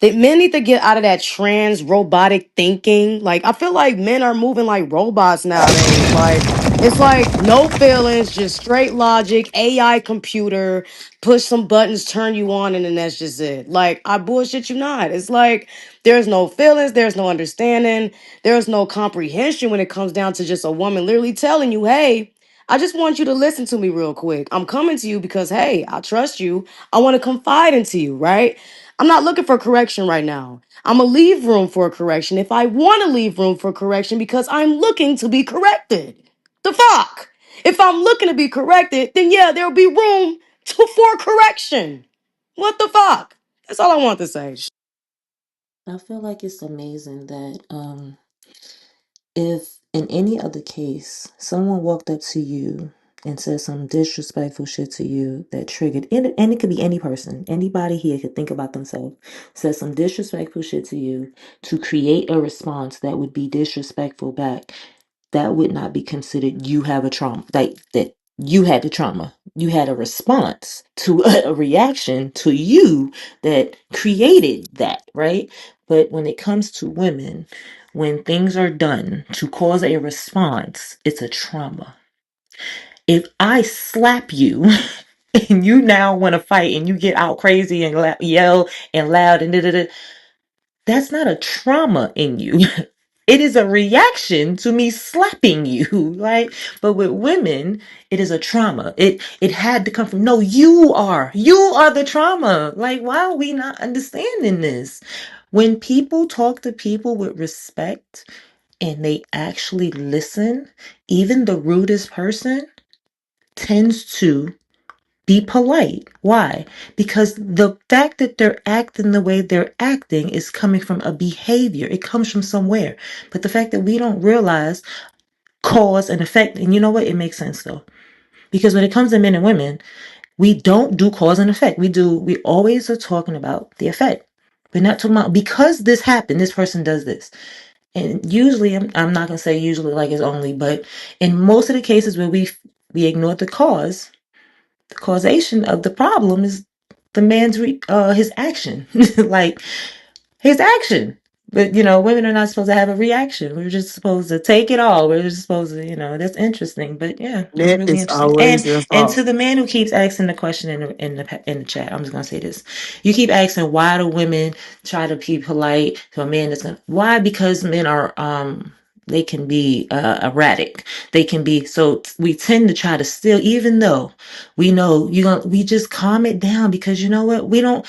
That men need to get out of that trans robotic thinking. Like I feel like men are moving like robots nowadays. Like it's like no feelings, just straight logic, AI computer, push some buttons, turn you on, and then that's just it. Like I bullshit you not. It's like there's no feelings, there's no understanding, there's no comprehension when it comes down to just a woman literally telling you, hey, I just want you to listen to me real quick. I'm coming to you because, hey, I trust you. I want to confide into you, right? I'm not looking for correction right now. I'm going to leave room for a correction if I want to leave room for correction because I'm looking to be corrected. The fuck? If I'm looking to be corrected, then yeah, there'll be room for correction. What the fuck? That's all I want to say. I feel like it's amazing that if in any other case someone walked up to you and said some disrespectful shit to you that triggered and it could be any person, anybody here could think about themselves, said some disrespectful shit to you to create a response that would be disrespectful back, that would not be considered you have a trauma, like that you had the trauma, you had a response to a reaction to you that created that, right? But when it comes to women, when things are done to cause a response, it's a trauma. If I slap you and you now want to fight and you get out crazy and yell and loud and da da da, that's not a trauma in you. It is a reaction to me slapping you, right? But with women, it is a trauma. It had to come from, no, you are the trauma. Like, why are we not understanding this? When people talk to people with respect and they actually listen, even the rudest person tends to Be polite. Why? Because the fact that they're acting the way they're acting is coming from a behavior. It comes from somewhere. But the fact that we don't realize cause and effect, and you know what? It makes sense though. Because when it comes to men and women, we don't do cause and effect. We always are talking about the effect. We're not talking about because this happened, this person does this. And usually, I'm not going to say usually like it's only, but in most of the cases where we ignore the cause, the causation of the problem is the man's his action. Like his action. But women are not supposed to have a reaction. We're just supposed to take it all. We're just supposed to, that's interesting. But yeah, it's That really is interesting. always And their and fault. to the man who keeps asking the question in the chat, I'm just gonna say this: you keep asking why do women try to be polite to a man that's gonna why? Because men are they can be erratic. They can be so we tend to try to still, even though we know we just calm it down because you know what we don't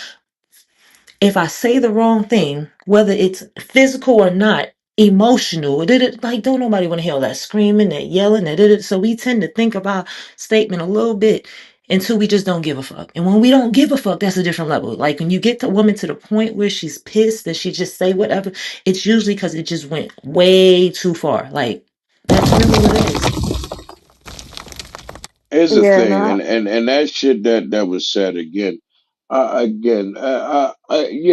if I say the wrong thing, whether it's physical or not, emotional, like don't nobody want to hear all that screaming, that yelling, so we tend to think about statement a little bit until we just don't give a fuck. And when we don't give a fuck, that's a different level. Like when you get the woman to the point where she's pissed and she just say whatever, it's usually because it just went way too far. Like that's really what it is. Here's the Yeah, thing, no. and that shit that was said again, you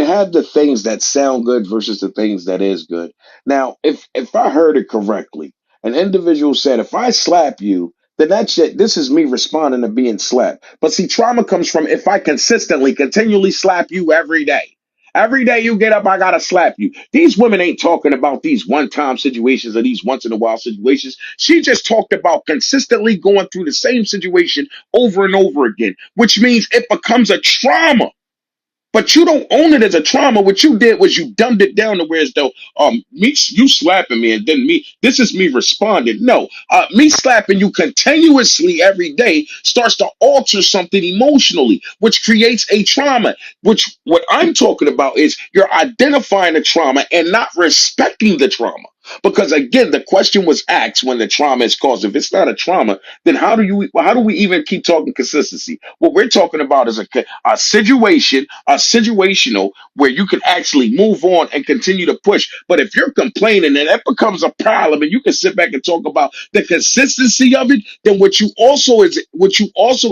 have the things that sound good versus the things that is good. Now, if I heard it correctly, an individual said, "If I slap you, then that's it. This is me responding to being slapped." But see, trauma comes from if I consistently, continually slap you every day. Every day you get up, I gotta slap you. These women ain't talking about these one-time situations or these once-in-a-while situations. She just talked about consistently going through the same situation over and over again, which means it becomes a trauma. But you don't own it as a trauma. What you did was you dumbed it down to where as though me you slapping me and then me this is me responding. No, me slapping you continuously every day starts to alter something emotionally, which creates a trauma. Which what I'm talking about is you're identifying the trauma and not respecting the trauma. Because again, the question was asked when the trauma is caused. If it's not a trauma, then how do we even keep talking consistency? What we're talking about is a situation, a situational where you can actually move on and continue to push. But if you're complaining and that becomes a problem and you can sit back and talk about the consistency of it, then what you also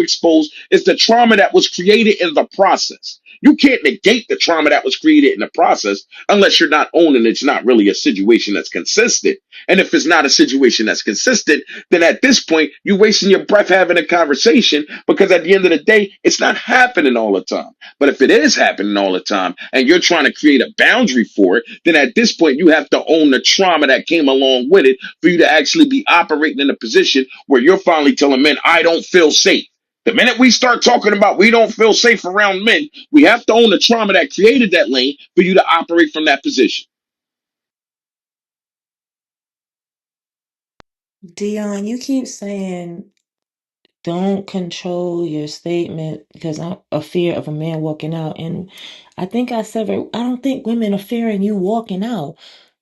expose is the trauma that was created in the process. You can't negate the trauma that was created in the process unless you're not owning it's not really a situation that's consistent. And if it's not a situation that's consistent, then at this point, you're wasting your breath having a conversation because at the end of the day, it's not happening all the time. But if it is happening all the time and you're trying to create a boundary for it, then at this point, you have to own the trauma that came along with it for you to actually be operating in a position where you're finally telling men, I don't feel safe. The minute we start talking about we don't feel safe around men, we have to own the trauma that created that lane for you to operate from that position. Dion, you keep saying don't control your statement because I'm a fear of a man walking out. And I think I said, I don't think women are fearing you walking out.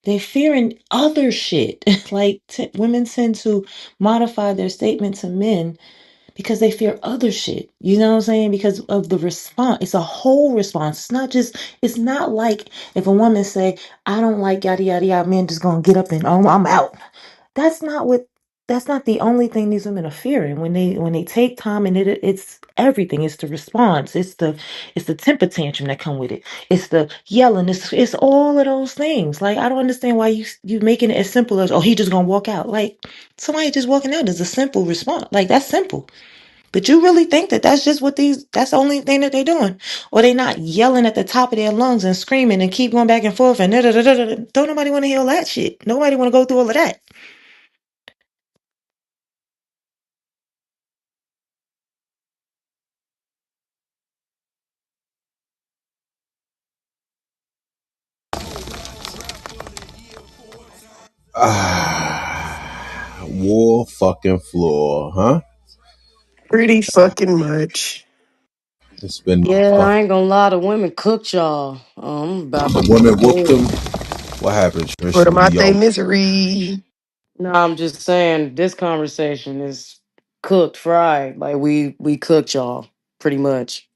They're fearing other shit. Like women tend to modify their statement to men because they fear other shit. You know what I'm saying? Because of the response. It's a whole response. It's not like if a woman say, I don't like yada yada yada, men just gonna get up and oh, I'm out. That's not what that's not the only thing these women are fearing. When they take time and it's everything. It's the response. It's the temper tantrum that come with it. It's the yelling. It's all of those things. Like I don't understand why you making it as simple as he just gonna walk out. Like somebody just walking out is a simple response. Like that's simple. But you really think that that's just that's the only thing that they're doing? Or they not yelling at the top of their lungs and screaming and keep going back and forth and da. Don't nobody want to hear all that shit. Nobody want to go through all of that. War fucking floor, huh? Pretty fucking much. It's been Yeah, I ain't gonna lie, the women cooked y'all. I'm about to the go to women whooped bed. them. What happened, Trish? What What am do I say, y'all? misery? No, I'm just saying this conversation is cooked, fried. Like we cooked y'all. pretty much.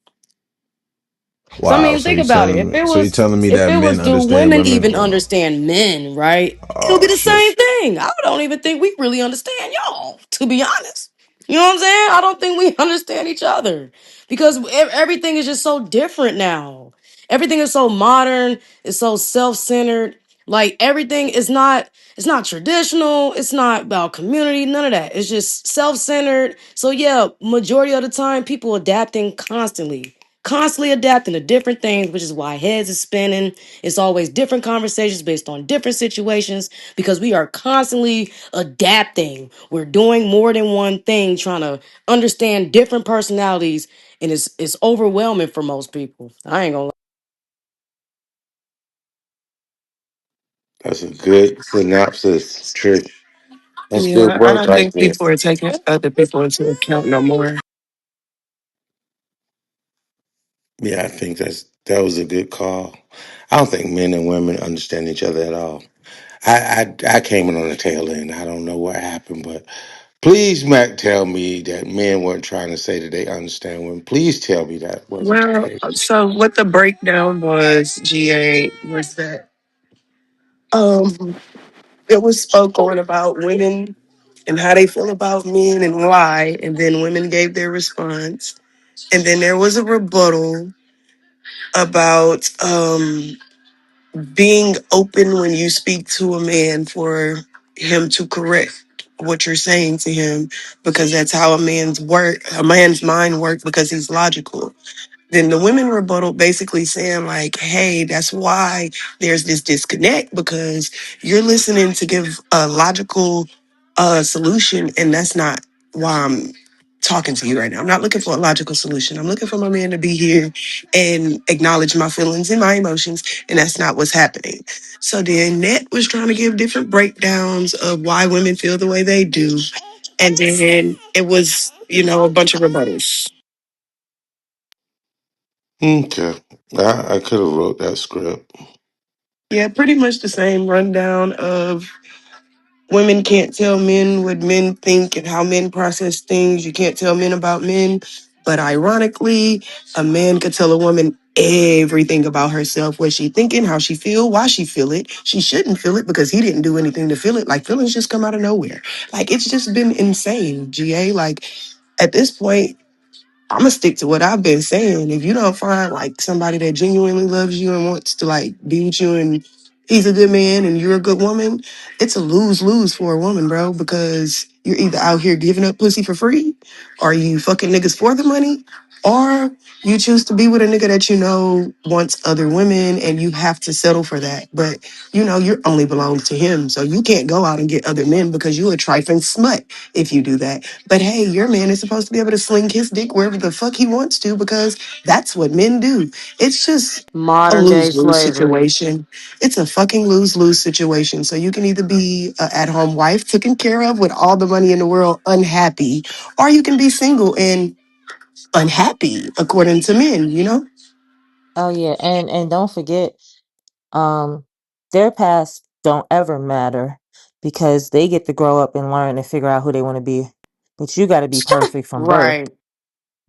So I Wow. mean, So think you about it. telling me? So you telling me If that it men was do understand women women? even Well, understand men, right? It'll be oh the shit. same thing. I don't even think we really understand y'all, to be honest. You know what I'm saying? I don't think we understand each other because everything is just so different now. Everything is so modern, it's so self-centered. Like everything is not it's not traditional, it's not about community, none of that. It's just self-centered. So yeah, majority of the time people adapting constantly. Constantly adapting to different things, which is why heads is spinning. It's always different conversations based on different situations because we are constantly adapting. We're doing more than one thing, trying to understand different personalities, and it's overwhelming for most people. I ain't gonna lie. That's a good synopsis, Trish. That's good Yeah, I work don't right think there. people are taking other people into account no more. Yeah, I think that was a good call. I don't think men and women understand each other at all. I came in on the tail end. I don't know what happened, but please, Mac, tell me that men weren't trying to say that they understand women. Please tell me that wasn't the Well, case. so what the breakdown was, GA, was that um it was spoke on about women and how they feel about men and why, and then women gave their response. And then there was a rebuttal about being open when you speak to a man for him to correct what you're saying to him because that's how a man's mind works because he's logical. Then the women rebuttal basically saying like, hey, that's why there's this disconnect because you're listening to give a logical solution, and that's not why I'm talking to you right now. I'm not looking for a logical solution. I'm looking for my man to be here and acknowledge my feelings and my emotions, and that's not what's happening. So then Net was trying to give different breakdowns of why women feel the way they do, and then it was, a bunch of rebuttals. Okay, I could have wrote that script. Yeah, pretty much the same rundown of women can't tell men what men think and how men process things. You can't tell men about men. But ironically, a man could tell a woman everything about herself, what she thinking, how she feel, why she feel it. She shouldn't feel it because he didn't do anything to feel it. Like feelings just come out of nowhere. Like it's just been insane, GA. Like at this point, I'm gonna stick to what I've been saying. If you don't find like somebody that genuinely loves you and wants to like be with you and he's a good man and you're a good woman, it's a lose-lose for a woman, bro, because you're either out here giving up pussy for free, or you fucking niggas for the money, or you choose to be with a nigga that you know wants other women and you have to settle for that. But you only belong to him. So you can't go out and get other men because you a trifling smut if you do that. But hey, your man is supposed to be able to sling his dick wherever the fuck he wants to because that's what men do. It's just a Modern day lose lose slavery. situation. It's a fucking lose lose situation. So you can either be a at home wife taken care of with all the money in the world, unhappy, or you can be single and unhappy, according to men. Oh yeah, and don't forget, um, their past don't ever matter because they get to grow up and learn and figure out who they want to be. But you got to be perfect from birth. Right.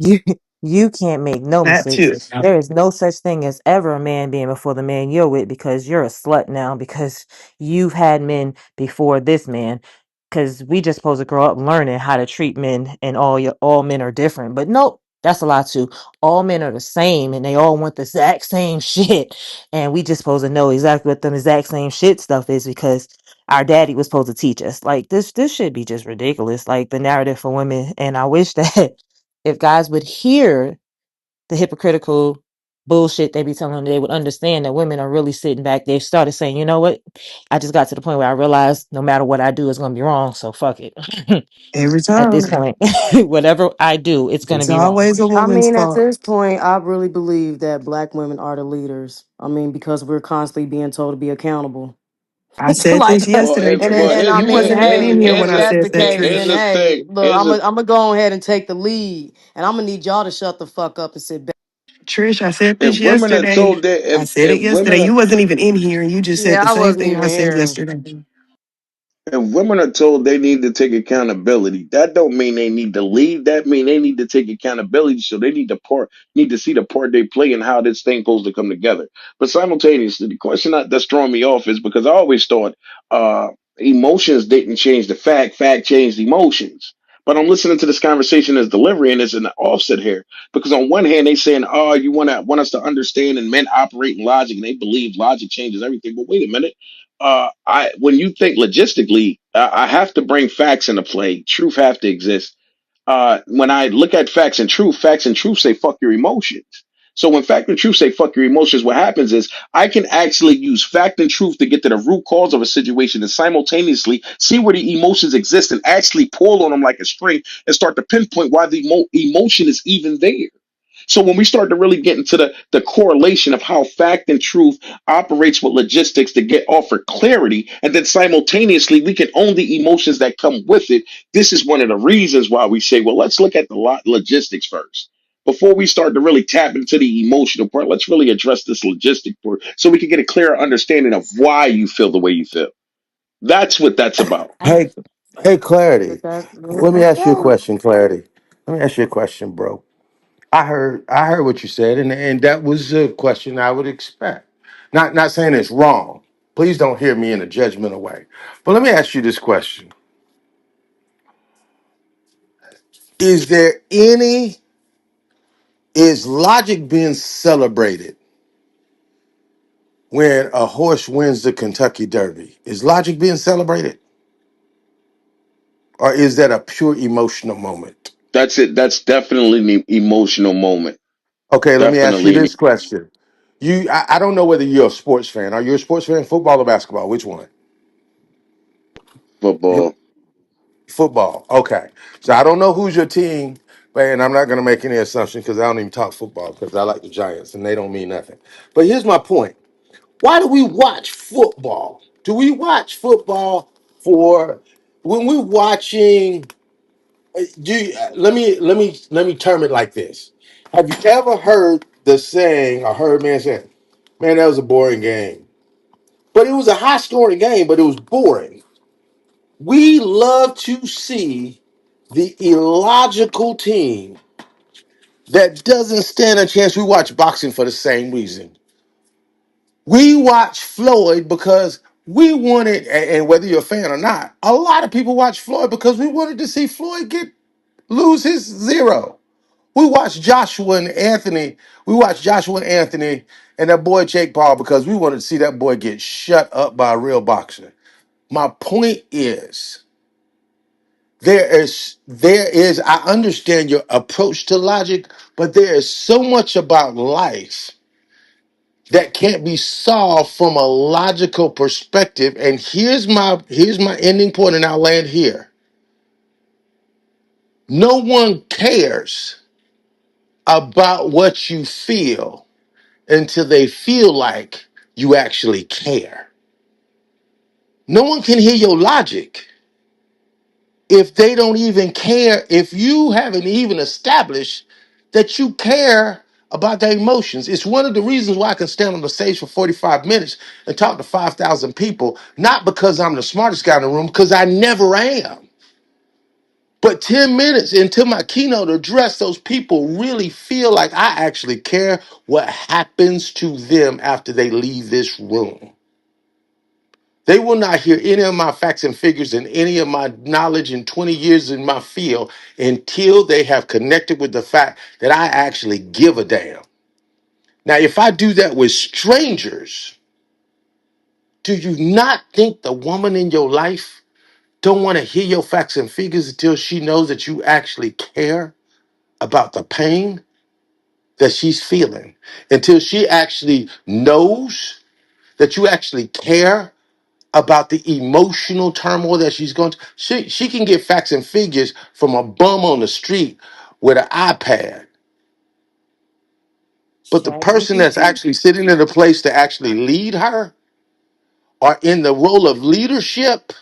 You you can't make no That mistakes. too. There is no such thing as ever a man being before the man you're with because you're a slut now because you've had men before this man. Because we just supposed to grow up learning how to treat men and all men are different. But nope, that's a lie too. All men are the same and they all want the exact same shit. And we just supposed to know exactly what them exact same shit stuff is because our daddy was supposed to teach us. Like this should be just ridiculous. Like the narrative for women. And I wish that if guys would hear the hypocritical bullshit they be telling them, they would understand that women are really sitting back. They've started saying, you know what? I just got to the point where I realized no matter what I do, it's going to be wrong. So fuck it. Every At this time. point, whatever I do, it's going to It's be wrong. always a I woman's mean, at fault. this point, I really believe that black women are the leaders. I mean, because we're constantly being told to be accountable. I said Like, this Well, yesterday, well, Trish. and I You mean, wasn't even in hey, here if when I that's the said that, case, here's then Trish. the hey, thing. look, I'm gonna go ahead and take the lead, and I'm gonna need y'all to shut the fuck up and sit back. Trish, I said If this women are yesterday. told that I said if it yesterday. women are You wasn't even in here, and you just said Yeah, the I same wasn't thing even I said here. yesterday. If women are told they need to take accountability, that don't mean they need to lead. That mean they need to take accountability. So they need to see the part they play and how this thing supposed to come together. But simultaneously, the question that's throwing me off is because I always thought emotions didn't change the fact, fact changed emotions. But I'm listening to this conversation as delivery, and it's an offset here. Because on one hand, they saying, "Oh, you want us to understand," and men operate in logic, and they believe logic changes everything. But wait a minute, I when you think logistically, I have to bring facts into play. Truth have to exist. When I look at facts and truth say fuck your emotions. So when fact and truth say fuck your emotions, what happens is I can actually use fact and truth to get to the root cause of a situation and simultaneously see where the emotions exist and actually pull on them like a string and start to pinpoint why the emotion is even there. So when we start to really get into the correlation of how fact and truth operates with logistics to get offer clarity, and then simultaneously we can own the emotions that come with it. This is one of the reasons why we say, well, let's look at the logistics first. Before we start to really tap into the emotional part, let's really address this logistic part so we can get a clearer understanding of why you feel the way you feel. That's what that's about. I Hey, hey, Clarity. with that with Let me that ask you a flow. question, Clarity. Let me ask you a question, bro. I heard what you said, and that was a question I would expect. Not saying it's wrong. Please don't hear me in a judgmental way. But let me ask you this question: Is there any is logic being celebrated when a horse wins the Kentucky Derby? Is logic being celebrated, or is that a pure emotional moment? That's it. That's definitely an emotional moment. Okay, let me ask you Definitely an this question. I don't know whether you're a sports fan. Are you a sports fan? Football or basketball? Which one? You football. football. Okay. So I don't know who's your team, but and I'm not going to make any assumption because I don't even talk football because I like the Giants and they don't mean nothing. But here's my point. Why do we watch football? Do we watch football for when we're watching? Let me term it like this. Have you ever heard the saying or heard man say, "Man, that was a boring game," but it was a high scoring game, but it was boring. We love to see the illogical team that doesn't stand a chance. We watch boxing for the same reason. We watch Floyd because we wanted, and whether you're a fan or not, a lot of people watch Floyd because we wanted to see Floyd get lose his zero. We watched Joshua and Anthony. We watched Joshua and Anthony and that boy Jake Paul because we wanted to see that boy get shut up by a real boxer. My point is, there is I understand your approach to logic, but there is so much about life that can't be solved from a logical perspective. And here's my ending point, and I'll land here. No one cares about what you feel until they feel like you actually care. No one can hear your logic if they don't even care, if you haven't even established that you care about their emotions. It's one of the reasons why I can stand on the stage for 45 minutes and talk to 5,000 people, not because I'm the smartest guy in the room, because I never am. But 10 minutes into my keynote address, those people really feel like I actually care what happens to them after they leave this room. They will not hear any of my facts and figures and any of my knowledge in 20 years in my field until they have connected with the fact that I actually give a damn. Now, if I do that with strangers, do you not think the woman in your life don't want to hear your facts and figures until she knows that you actually care about the pain that she's feeling? Until she actually knows that you actually care about the emotional turmoil that she's going to. She can get facts and figures from a bum on the street with an iPad. But the Chat person that's GPT. actually sitting in a place to actually lead her or in the role of leadership,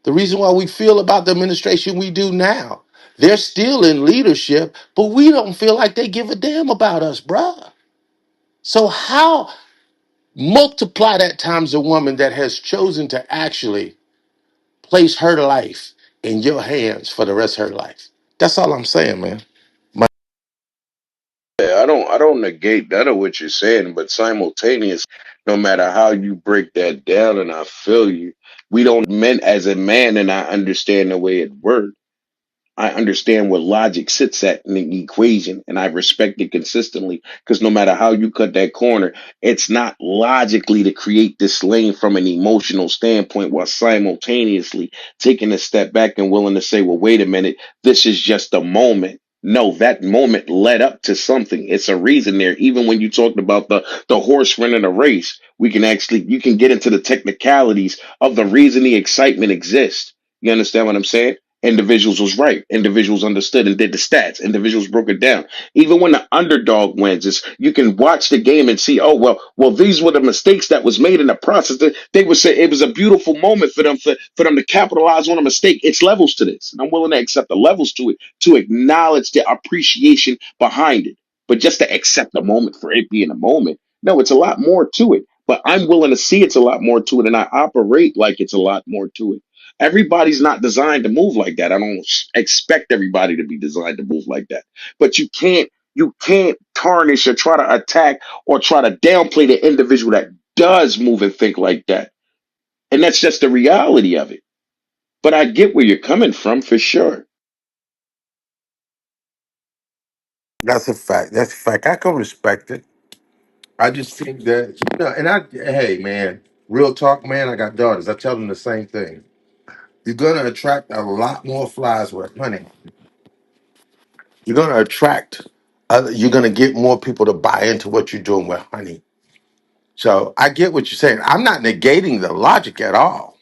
the reason why we feel about the administration we do now, they're still in leadership, but we don't feel like they give a damn about us, bruh. So how multiply that times a woman that has chosen to actually place her life in your hands for the rest of her life. That's all I'm saying, man. Yeah, I don't negate none of what you're saying, but simultaneous, no matter how you break that down, and I feel you, we don't meant as a man, and I understand the way it works. I understand where logic sits at in the equation, and I respect it consistently because no matter how you cut that corner, it's not logically to create this lane from an emotional standpoint while simultaneously taking a step back and willing to say, well, wait a minute, this is just a moment. No, that moment led up to something. It's a reason there. Even when you talked about the horse running a race, we can actually you can get into the technicalities of the reason the excitement exists. You understand what I'm saying? Individuals was right. Individuals understood and did the stats. Individuals broke it down. Even when the underdog wins, it's, you can watch the game and see, oh well, these were the mistakes that was made in the process. They would say it was a beautiful moment for them to capitalize on a mistake. It's levels to this, and I'm willing to accept the levels to it to acknowledge the appreciation behind it. But just to accept the moment for it being a moment, no, it's a lot more to it. But I'm willing to see it's a lot more to it, and I operate like it's a lot more to it. Everybody's not designed to move like that. I don't expect everybody to be designed to move like that. But you can't tarnish or try to attack or try to downplay the individual that does move and think like that. And that's just the reality of it. But I get where you're coming from for sure. That's a fact. That's a fact. I can respect it. I just think that, and hey, man, real talk, man. I got daughters. I tell them the same thing. You're gonna attract a lot more flies with honey. You're gonna attract you're gonna get more people to buy into what you're doing with honey. So I get what you're saying. I'm not negating the logic at all.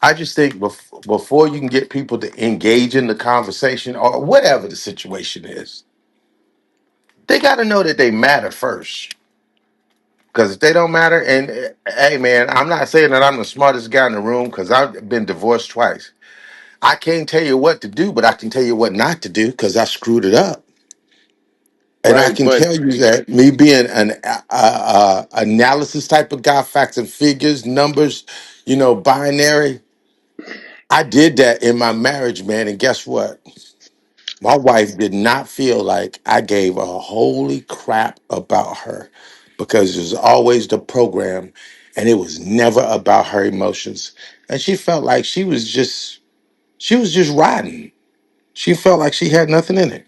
I just think before you can get people to engage in the conversation or whatever the situation is, they got to know that they matter first. Because if they don't matter, and hey, man, I'm not saying that I'm the smartest guy in the room because I've been divorced twice. I can't tell you what to do, but I can tell you what not to do because I screwed it up. And I Right. can But tell you that me being an analysis type of guy, facts and figures, numbers, binary. I did that in my marriage, man. And guess what? My wife did not feel like I gave a holy crap about her because it was always the program and it was never about her emotions. And she felt like she was just riding. She felt like she had nothing in it.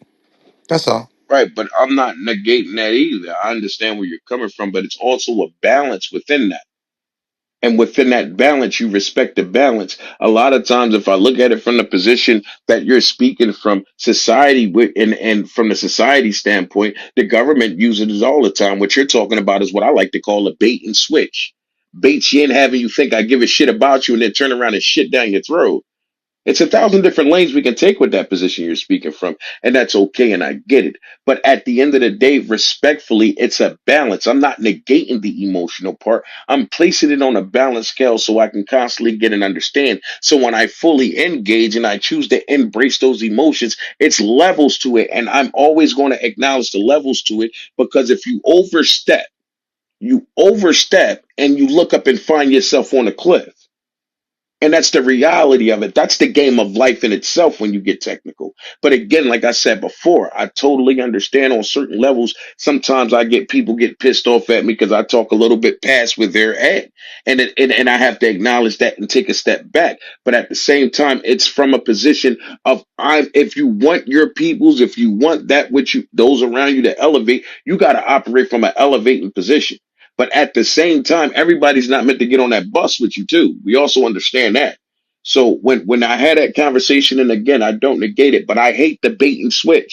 That's all. right, but I'm not negating that either. I understand where you're coming from, but it's also a balance within that. And within that balance, you respect the balance. A lot of times, if I look at it from the position that you're speaking from society, and from the society standpoint, the government uses it all the time. What you're talking about is what I like to call a bait and switch. Bait you in, having you think I give a shit about you, and then turn around and shit down your throat. It's a thousand different lanes we can take with that position you're speaking from, and that's okay, and I get it. But at the end of the day, respectfully, it's a balance. I'm not negating the emotional part. I'm placing it on a balance scale so I can constantly get and understand. So when I fully engage and I choose to embrace those emotions, it's levels to it, and I'm always going to acknowledge the levels to it because if you overstep, and you look up and find yourself on a cliff. And that's the reality of it. That's the game of life in itself when you get technical. But again, like I said before, I totally understand on certain levels. Sometimes I get people get pissed off at me because I talk a little bit past where they're at. And I have to acknowledge that and take a step back. But at the same time, it's from a position of if you want your peoples, if you want that which you those around you to elevate, you got to operate from an elevating position. But at the same time, everybody's not meant to get on that bus with you too. We also understand that. So when I had that conversation, and again, I don't negate it, but I hate the bait and switch.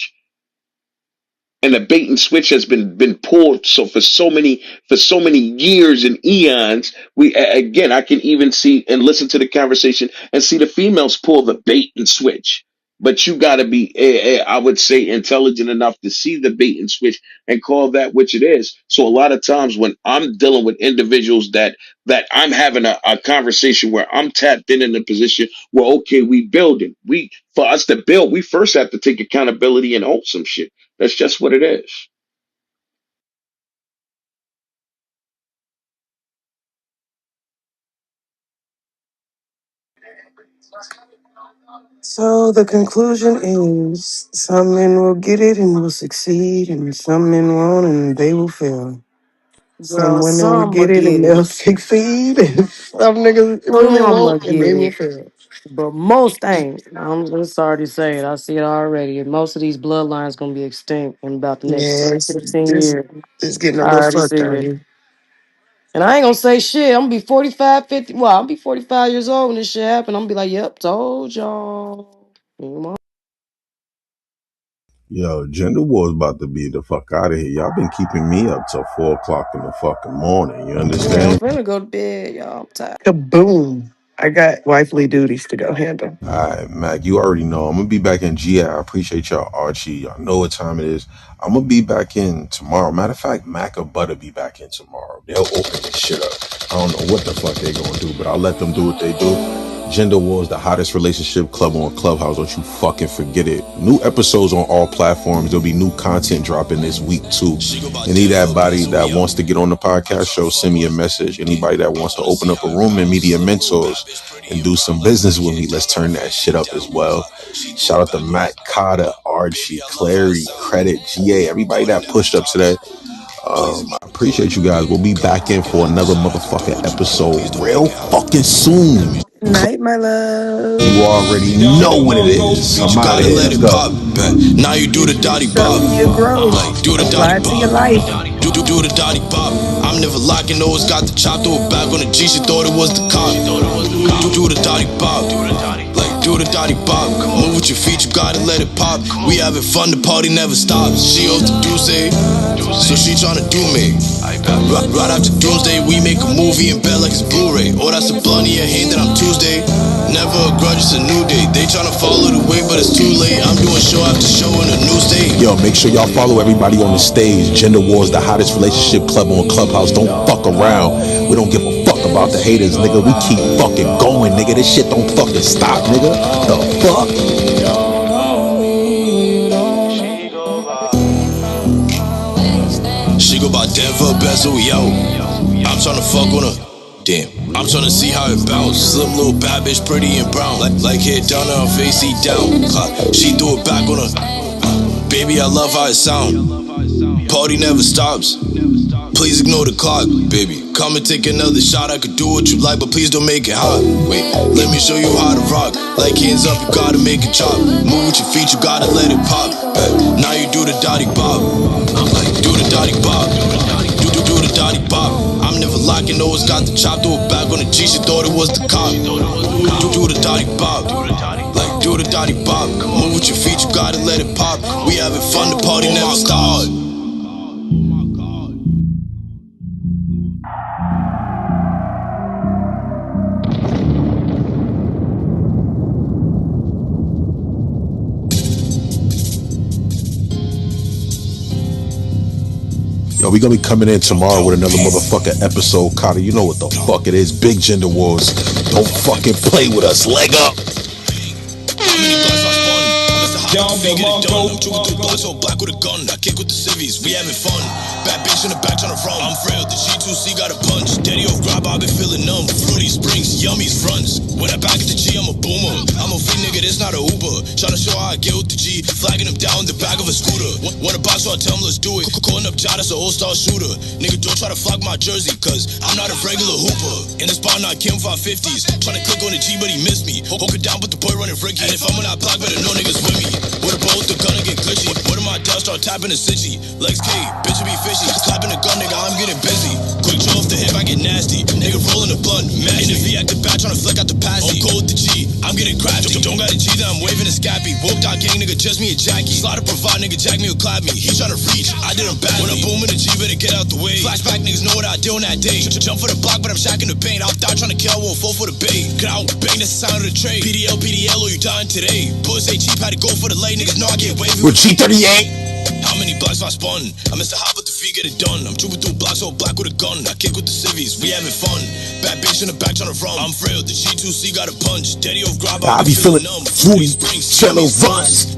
And the bait and switch has been pulled so for so many years and eons. Again, I can even see and listen to the conversation and see the females pull the bait and switch. But you got to be, I would say, intelligent enough to see the bait and switch and call that which it is. So a lot of times when I'm dealing with individuals that I'm having a conversation where I'm tapped in a position where okay, we building. We for us to build, we first have to take accountability and own some shit. That's just what it is. So the conclusion is some men will get it and will succeed, and some men won't and they will fail. Some Girl, women will some will get it get and it. they'll succeed, and some women Some will won't and get they will it. fail. But most ain't. I'm just sorry to say it. I see it already. Most of these bloodlines gonna be extinct in about the next Yeah, 10, 15 this years. it's getting a I little already see fucked out it. here. And I ain't gonna say shit. I'm gonna be 45, 50. Well, I'll be 45 years old when this shit happen. I'm gonna be like, yep, told y'all. Yo, gender war is about to be the fuck out of here. Y'all been keeping me up till 4 o'clock in the fucking morning. You Yeah, I'm understand? finna go to bed, y'all. I'm tired. Kaboom! I got wifely duties to go handle. All right, Mac, you already know. I'm gonna be back in GI. I appreciate y'all, Archie. Y'all know what time it is. I'm gonna be back in tomorrow. Matter of fact, Mac or Butter be back in tomorrow. They'll open this shit up. I don't know what the fuck they gonna do, but I'll let them do what they do. Gender Wars, the hottest relationship club on Clubhouse. Don't you fucking forget it. New episodes on all platforms. There'll be new content dropping this week too. Anybody that wants to get on the podcast show, send me a message. Anybody that wants to open up a room in Media Mentors and do some business with me, let's turn that shit up as well. Shout out to Matt Cotta, Archie, Clary, Credit, GA, everybody that pushed up today. I appreciate you guys. We'll be back in for another motherfucking episode real fucking soon. Night, my love. You already know what it is. I'm out of here. Let's go. Now you do the dotty Show bob. me your growth. Like, do the dotty Apply it to your bob. life. Do the dotty bob. I'm never locking those. Got the chop, throw it back on the G. She thought it was the cop. Do the dotty bob. Like, do the dotty bob. Move with your feet, you gotta let it pop. We having fun, the party never stops. She off the Tuesday, so she tryna do me. Right after Doomsday, we make a movie in bed like it's Blu-ray. Oh, that's a blunt in your hand that I'm Tuesday. Never a grudge, it's a new day. They tryna follow the way, but it's too late. I'm doing show after show in a new state. Yo, make sure y'all follow everybody on the stage. Gender Wars, the hottest relationship club on Clubhouse. Don't fuck around. We don't give a fuck about the haters, nigga. We keep fucking going, nigga. This shit don't fucking stop, nigga. The fuck? She go by Denver, Bezel, yo. I'm tryna fuck on her. Damn. I'm tryna see how it bounce. Slim little bad bitch, pretty and brown. Like head down on her face, seat down. She threw it back on her. Baby, I love how it sound. Party never stops. Please ignore the clock, baby. Come and take another shot. I could do what you like, but please don't make it hot. Wait, let me show you how to rock. Like hands up, you gotta make it chop. Move with your feet, you gotta let it pop. Now you do the dotty bob. I'm like, do the dotty bob. Do the dotty bob. I'm never locking those. Got the chop, throw it back on the G. She thought it was the cop. Do the dotty bob. Like, do the dotty bob. Move with your feet, you gotta let it pop. We having fun, the party never stops. Yo, we gonna be coming in tomorrow with another motherfucking episode. Carter, you know what the fuck it is. Big Gender Wars. Don't fucking play with us. Leg up. How many blunts I spun? Mr. Hop, the get it done. I'm chewing through blunts, all black with a gun. I kick with the civvies, we having fun. Bad bitch in the back tryna run. I'm frail, the G2C got a punch. Daddy off grab, I been feeling numb. Fruity Springs, Yummy's fronts. When I back at the G, I'm a boomer. I'm a free nigga, this not a Uber. Tryna show how I get with the G. Flagging him down the back of a scooter. Want a box, so I tell him let's do it. Calling up Jada, an all-star shooter. Nigga, don't try to flock my jersey, cause I'm not a regular hooper. In the spot, I Kim 550s. Tryna click on the G, but he missed me. Hold it down, but the boy running Ricky. And if I'm on that block, better know niggas with me. With a bow with the gun and get glitchy. What am I down, start tapping the city. Legs K, bitch, it be fishy. Clapping the gun, nigga, I'm getting busy. Quick draw off the hip, I get nasty. Nigga rolling the blunt, mad. In the V, active back, tryna flick out the passy. On cold with the G, I'm getting crafty. Don't got a G, then I'm waving a scappy. Walked out gang, nigga, just me and Jackie. Slaughter provide, nigga, jack me or clap me. He tryna reach, I did him bad. When I'm booming the G, better get out the way. Flashback, niggas know what I did on that day. Jump for the block, but I'm shacking the paint. Out there tryna kill, I won't fall for the bait. Get out, bang, that's the sound of the trade. PDL, or you dying today. Boys say cheap, had to go for the late. Niggas know I get wavy With G38. how many blocks I spun? I missed a hop with the feet, get it done. I'm trooping through blocks, all black with a gun. I kick with the civvies, we having fun. Bad bitch in the back tryna run. I'm frail, the G2C got a punch. Daddy off grab, I I be be feeling feeling numb. fruity, Springs, cello Yummy's runs. fronts.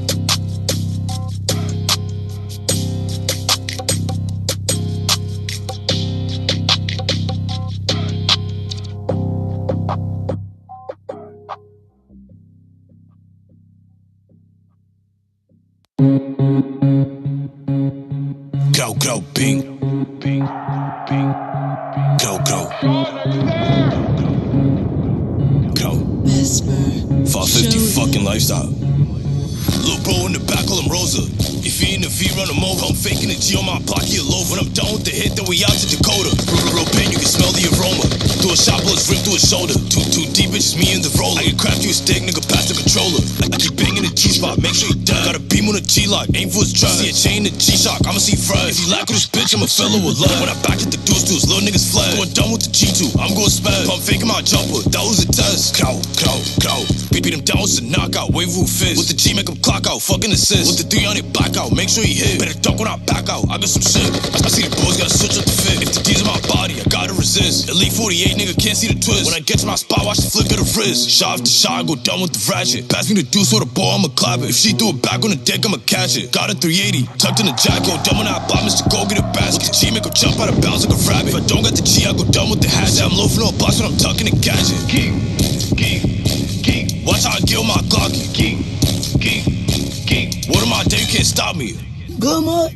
Grauw, grauw, ping. Grauw, grauw. Grauw. 550 fucking lifestyle. Lil' bro in the back, call him Rosa. If he in the V, run him over. I'm faking a G on my block, he a loaf. When I'm done with the hit, then we out to Dakota. Real pain, you can smell the aroma. Do a shot, bullets rip through his shoulder. Too deep, it's just me and the roller. I can craft you a stick, nigga, pass the controller. I keep banging the G-spot, make sure he dead. Got a beam on the G-lock, aim for his drug. See a chain, the G-shock, I'ma see Fred. If you lack with this bitch, I'm a fellow with love. When I back at the deuce, little niggas fled. Going done with the G2, I'm going spaz. Pump faking my jumper, that was a test. Cow, cow, cow. Beat him down with a knockout, wave roof fist. With the G, make him clock out, fucking assist. With the 300 blackout, make sure he hit. Better duck when I back out, I got some shit. I see the boys gotta switch up the fit. If the D's in my body, I gotta resist. Elite 48, nigga, can't see the twist. When I get to my spot, watch the flick of the wrist. Shot after shot, I go down with the ratchet. Pass me the deuce with a ball, I'ma clap it. If she threw it back on the deck, I'ma catch it. Got a 380, tucked in the jack, go dumb on that bottom, Mr. Go get a basket. With the G, make him jump out of bounds like a rabbit. If I don't got the G, I go down with the hatchet. I'm low for no box when I'm tucking the gadget. Geek, geek, geek. Watch how I kill my Glocky. Geek, geek, geek. What am I day? You can't stop me. Good mud.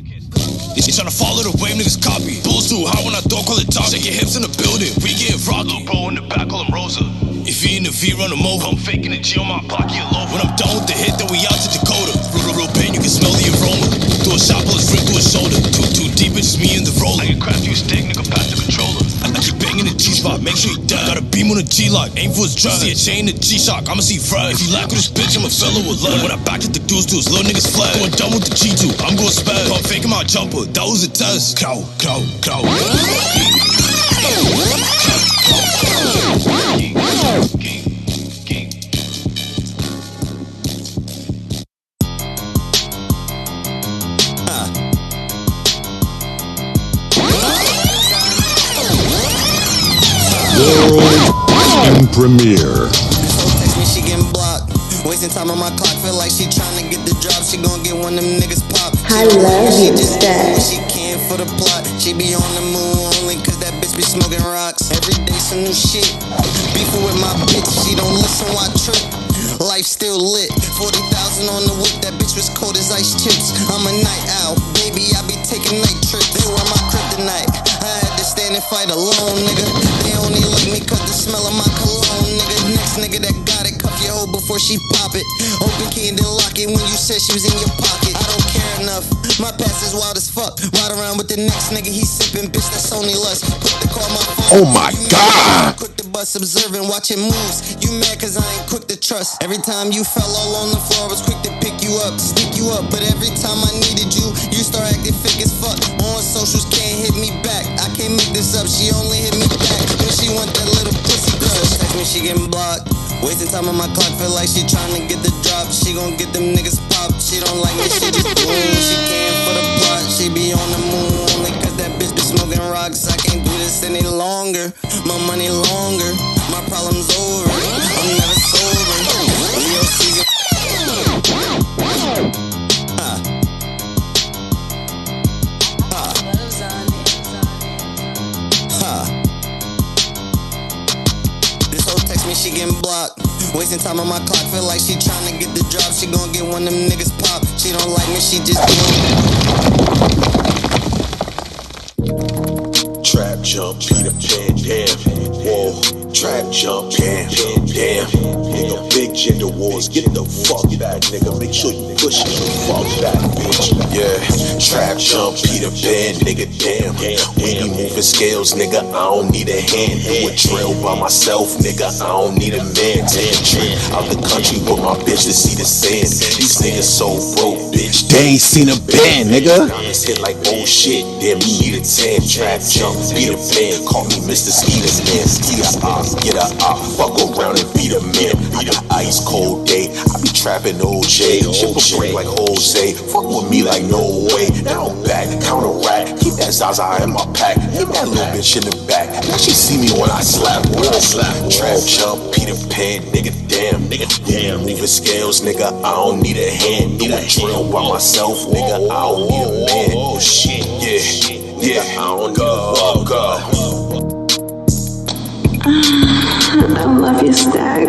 You tryna follow the wave, niggas copy. Bulls too high when I throw, call it top. Shake your hips in the building, we get rocky. Lil' bro in the back, call him Rosa. If he in the V, run him over. I'm faking a G on my block, he a loaf. When I'm done with the hit, then we out to Dakota. Real pain, you can smell the aroma. Do a shot, bullets rip through his shoulder. Too deep, it's just me and the roller. I can craft you a stick, nigga, pass the controller. I keep banging the G-spot, make sure he dead. Got a beam on the G-lock, aim for his drug. See a chain, the G-shock, I'ma see Fred. If you lack with this bitch, I'm a fellow with love. When I back at the deuce, little niggas fled. Going done with the G2, I'm going spaz. Pump faking my jumper, that was a test. Cow, cow, cow. World premiere. Text me, she getting blocked. Wasting time on my clock, feel like she tryna get the drop. She gon' get one of them niggas pop. I love She your just do what style. she can for the plot. She be on the move only cause that bitch be smoking rocks. Every day some new shit. Beefing with my bitch, she don't listen, why trip? Life still lit. 40,000 on the whip, that bitch was cold as ice chips. I'm a night owl, baby, I be taking night trips. They were my kryptonite. I had to stand and fight alone, nigga. They only like me cause the smell of my cologne, nigga. Next nigga that got it, cuff your hoe before she pop it. Open key and then lock it when you said she was in your pocket. I don't care enough, my past is wild as fuck. Ride around with the next nigga, he sipping, bitch, that's only lust. Put the call my phone. Oh my You mad 'cause I God. ain't quick to bust, observing, watching moves. You mad cause I ain't quick to trust. Every time you fell all on the floor, I was quick to pick you up, stick you up. But every time I needed you, you start acting fake as fuck. On socials, can't hit me back. I can't make this up, she only hit me back when she want that little pussy crush. Text me, she getting blocked. Wasting time on my clock, feel like she tryna get the drop. She gon' get them niggas popped. She don't like me, she just doing what she can for the plot. She be on the moon only cause that bitch be smoking rocks. I can't do this any longer. My money longer. My problem's over. I'm never sober. Leo season. This hoe text me, she getting blocked. Wasting time on my clock, feel like she tryna get the drop. She gon' get one of them niggas pop. She don't like me, she just Trap jump, Peter Pan, damn. Whoa, trap jump, damn, damn. Nigga, big gender wars, get the fuck back, nigga. Make sure you push it, fuck back, bitch. Yeah, trap jump, Peter Pan, nigga, damn. When you moving scales, nigga, I don't need a hand. Do a drill by myself, nigga, I don't need a man. Take a trip out the country with my bitch to see the sand. These niggas so broke, bitch, they ain't seen a band, nigga. Hit like, oh shit, damn, you need a tan. Trap jump, Peter Pan, call me Mr. Skeeter Man. Skeeter get a fuck around and beat a man. Beat a ice cold day, I be trapping OJ. Chip a break like Jose, fuck with me like no way. Now I'm back, counteract, keep that Zaza in my pack. Keep that little bitch in the back, now she see me when I slap. Trap jump, Peter Pan, nigga damn. Moving scales, nigga, I don't need a hand. Do a drill by myself, nigga, I don't need a man. Oh shit, yeah, I don't need a walker. I love your stack.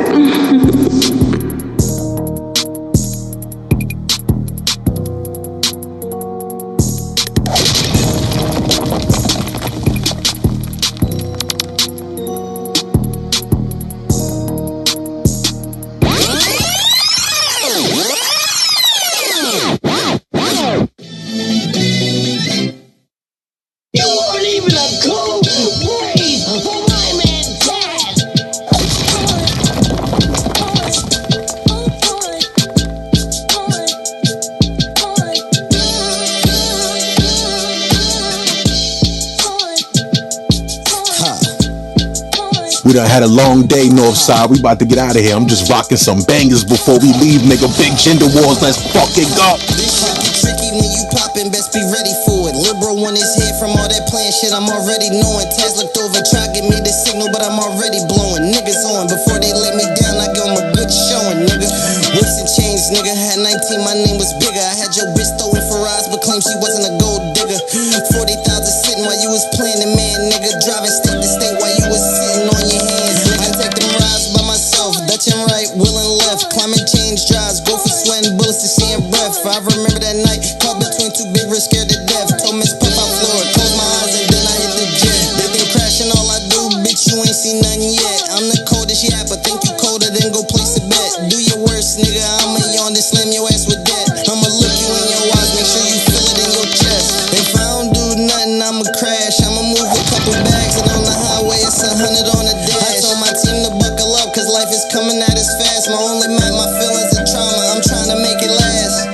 We done had a long day, Northside. We about to get out of here. I'm just rocking some bangers before we leave, nigga. Big gender wars, let's fucking go. This shit be tricky when you poppin', best be ready for it. Liberal on his head from all that playing shit, I'm already knowing. Taz looked over, try to give me the signal, but I'm already blowing. Niggas on, before they let me down, I give them a good showing, nigga. Whips and chains, nigga, had 19, my name was bigger. I had your bitch throwing for eyes, but claimed she wasn't a gold digger. 40,000 sitting while you was playing the man, nigga. Driving state to state while you was sitting on your hands, nigga. I take them rides by myself, Dutch and right, wheel and left. Climate change drives, go for sweating bullets to seeing breath. I remember that night, caught between two big rich, scared to death. Told Miss Puff I floor, closed my eyes and then I hit the jet. They been crashing, all I do, bitch, you ain't seen nothing yet. I'm the coldest, yeah, but think you colder, then go place a bet. Do your worst, nigga, I'ma yawn and slam your ass with that. I'ma look you in your eyes, make sure you feel it in your chest. If I don't do nothing, I'ma crash. I'ma move a couple bags and on the highway it's 100 on the dash. I told my team to buckle up, cause life is coming at us fast. My only map, my feelings and trauma, I'm trying to make it last.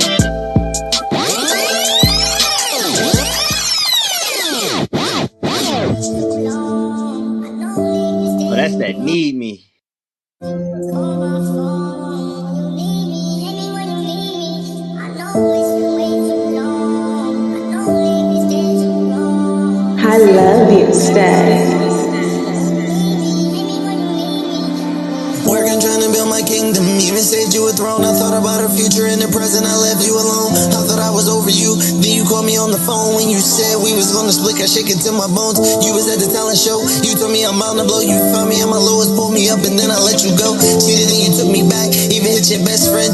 Oh, that's that need me. I love you, Stag. Working, trying to build my kingdom. Even saved you a throne. I thought about our future in the present. I left you alone. I thought I was over you. Then you called me on the phone when you said we was gonna split. I shake it to my bones. You was at the talent show. You told me I'm bound to blow. You found me at my lowest, pulled me up, and then I let you go. Cheated and you took me back. Even hit your best friend.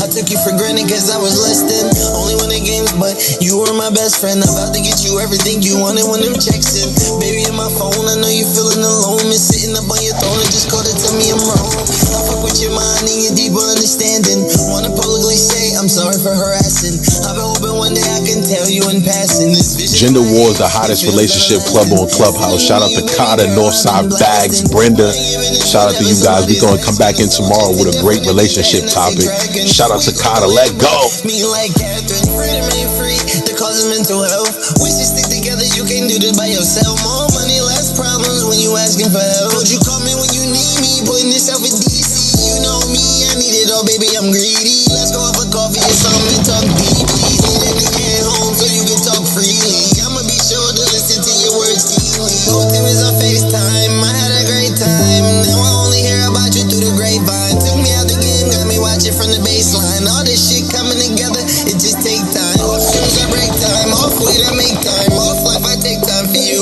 I took you for granted cause I was less than. Only winning games, but you were my best friend. I'm about to get you everything you wanted when them checks in. Baby, in my phone, I know you feeling alone. Miss sitting up on your throne and just called to tell me I'm wrong. I fuck with your mind and your deeper understanding. Wanna publicly say I'm sorry for harassing. I've been hoping one day I can tell you in passing. This vision Gender Wars, the hottest relationship club on Clubhouse. Shout out to Carter, Northside Bags, Brenda. Shout out to you guys. We're going to come back in tomorrow with a great relationship topic. Shout out to Carter. Let go. Me like Catherine, freedom ain't free. The cause of mental health. We should stick together. You can't do this by yourself. More money, less problems when you asking for help. Don't you call me when you need me? Putting yourself in DC. You know me, I need it all, baby. I'm greedy. Let's go have a coffee or something and talk deep. Need that to get home so you can talk freely. I'ma be sure to listen to your words keenly. Whole team is on FaceTime. I had a great time. Now I only hear about you through the grapevine. Took me out the game, got me watching from the baseline. All this shit coming together, it just take time. Off shoes, I break time. Off weight, I make time. Off life, I take time for you.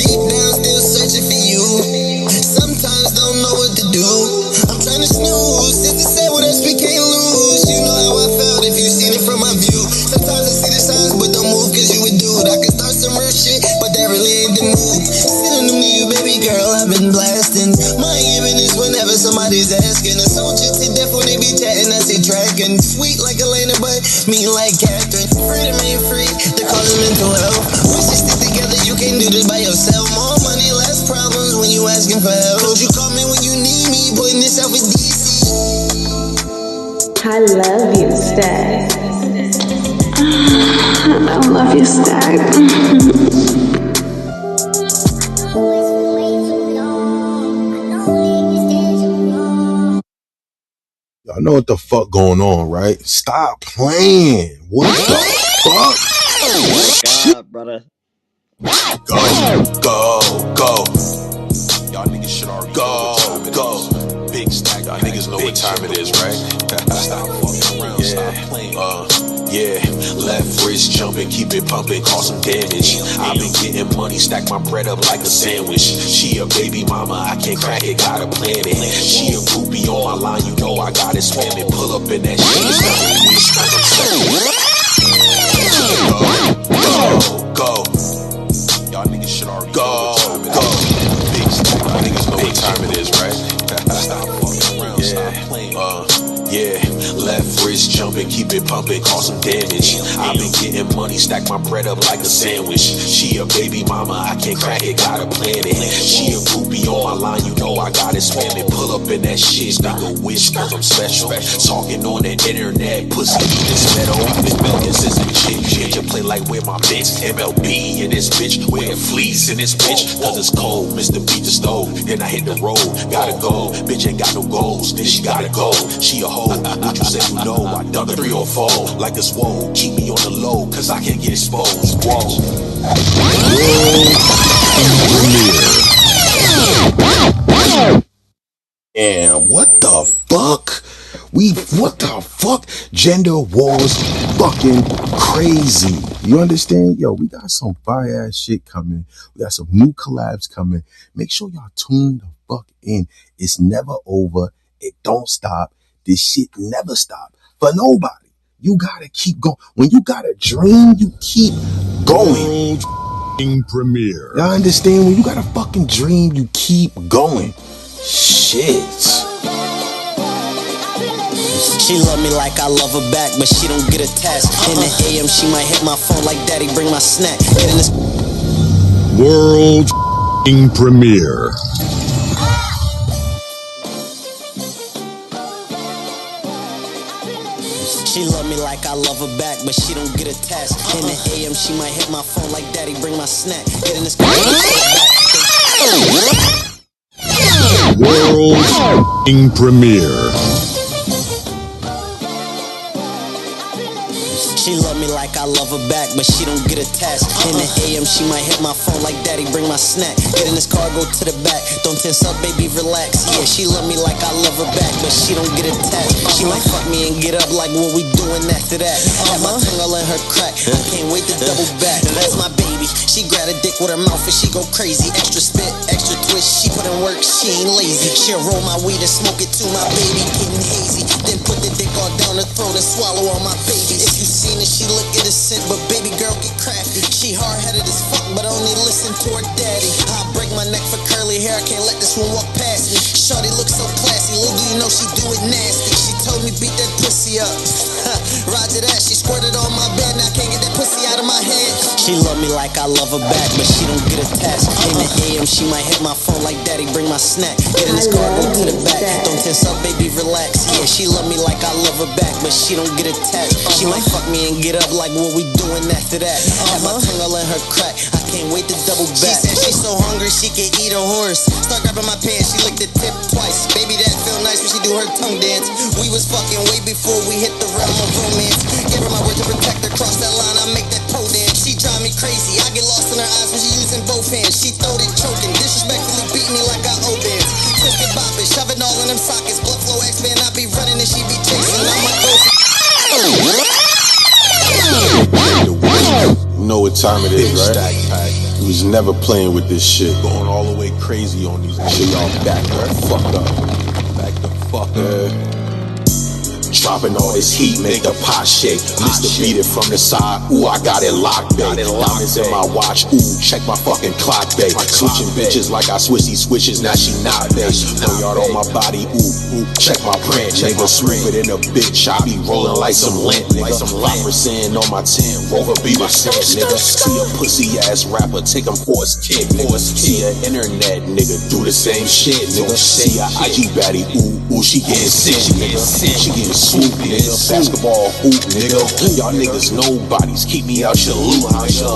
Deep down, still searching for you. Sometimes don't know what to do. I'm trying to snooze. Sister said, well, that's we can't lose. You know how I felt if you seen it from my view. Sometimes I see the signs, but don't move cause you a dude. I can start some real shit, but that really ain't the move. Sending them to you, baby girl, I've been blasting. My even is whenever somebody's asking. A soldier to death when they be chatting, I say tracking. Sweet like Elena, but mean like Catherine. Freedom ain't free, the cause of mental health. We should stick together, you can't do this by yourself. More money, less problems when you asking for help. Don't you call me when you need me, putting yourself in DC. I love you, Stag. I love you, Stag. Y'all know what the fuck going on, right? Stop playing. What the fuck? Oh my God, brother. Go, go, go. Y'all niggas should already go, go. Big stack. Y'all niggas know what time it is, right? Stop fucking around. Stop playing. Yeah, left wrist jumping, keep it pumping, cause some damage. I've been getting money, stack my bread up like a sandwich. She a baby mama, I can't crack it, gotta plan it. She a groupie on my line, you know I got it spamming. Pull up in that shit, it's not a wish, like I'm go, go. Y'all niggas should already go, go. Big stack, y'all niggas know what time it is, right? Stop fucking around, stop playing. Yeah, left wrist jumping, keep it it, pump it, cause some damage. I've been getting money, stack my bread up like a sandwich. She a baby mama, I can't crack it, gotta plan it. She a groupie on my line, you know I got it spamming. Pull up in that shit, nigga wish cause I'm special. Talking on the internet, pussy this metal. Been milking since a chick, bitch. You play like where my bitch. MLB in this bitch, wear fleece in this bitch. Cause it's cold, Mr. Beat the stove. Then I hit the road, gotta go. Bitch ain't got no goals, then she gotta go. She a hoe, what you say you know? I dug a 3 or 4 like a swole. Keep me on the low, cause I can't get exposed. Whoa. And what the fuck? What the fuck? Gender wars fucking crazy. You understand? Yo, we got some fire ass shit coming. We got some new collabs coming. Make sure y'all tune the fuck in. It's never over. It don't stop. This shit never stop. For nobody. You gotta keep going. When you got a dream, you keep going. Premiere. Y'all understand? When you got a fucking dream, you keep going. Shit. She love me like I love her back, but she don't get attached. In the AM, she might hit my phone like daddy, bring my snack. Get in this World premiere. She love me like I love her back, but she don't get attached. In the AM, she might hit my phone like daddy, bring my snack. Get in this car. World premiere. She love me like I love her back, but she don't get attached. In the AM, she might hit my phone like daddy, bring my snack. Get in this car, go to the back. Don't tense up, baby, relax. Yeah, she love me like I love her back, but she don't get attached. She might fuck me and get up like what we doing after that. Have my tongue all in her crack. I can't wait to double back. That's my baby. She grab a dick with her mouth and she go crazy. Extra spit, extra twist. She put in work, she ain't lazy. She'll roll my weed and smoke it to my baby, getting hazy. Then put the dick all down her throat and swallow all my babies. If you seen it, she look innocent, but baby girl get crafty. She hard-headed as fuck, but only listen to her daddy. I'll break my neck for curly hair, I can't let this one walk past me. Shorty looks so classy, little do you know she do it nasty. She told me beat that pussy up. Roger that, she squirted on my bed, now I can't get that pussy out of my head. She love me like I love her back, but she don't get attached. In the AM, she might hit my phone like daddy, bring my snack. Get in this car, go to the back. Don't tense up, baby, relax. Yeah, she love me like I love her back, but she don't get attached. She might fuck me and get up like what we doing after that. Have my tongue all in her crack, I can't wait to double back. She said she's so hungry she can eat a horse. Start grabbing my pants, she licked the tip twice. Baby, that feel nice when she do her tongue dance. We was fucking way before we hit the realm of romance. Give her my word to protect her, cross that line, I make that pole dance. She drive me crazy, I get lost in her eyes when she using both hands. She throwed it choking, disrespectfully beat me like I owe bands. Twist it, bop it, shove it all in them sockets. Blood flow X-Man, I be running and she be chasing. I'm a ghost. You know what time it is, right? You was never playing with this shit. Going all the way crazy on these shit. Y'all back the fuck up. Back the fuck up. Dropping all this heat, make the pot shake. Mr. Beat it from the side, ooh, I got it locked, babe. Diamonds in my watch, ooh, check my fucking clock, babe. Switching bitches like I switch these switches, now she not, babe. No yard on my body, ooh, check my print. Nigga, smooth it in a bitch, I be rolling like some lint, nigga. 5% on my 10, Rover be my cent, nigga. See a pussy ass rapper, take him for his kid, nigga. See a internet nigga, do the same shit, nigga. See a IG baddie, ooh, she getting sick, nigga. She getting swoop, nigga. Basketball hoop, nigga. Y'all niggas nobodies, keep me out your loop, nigga.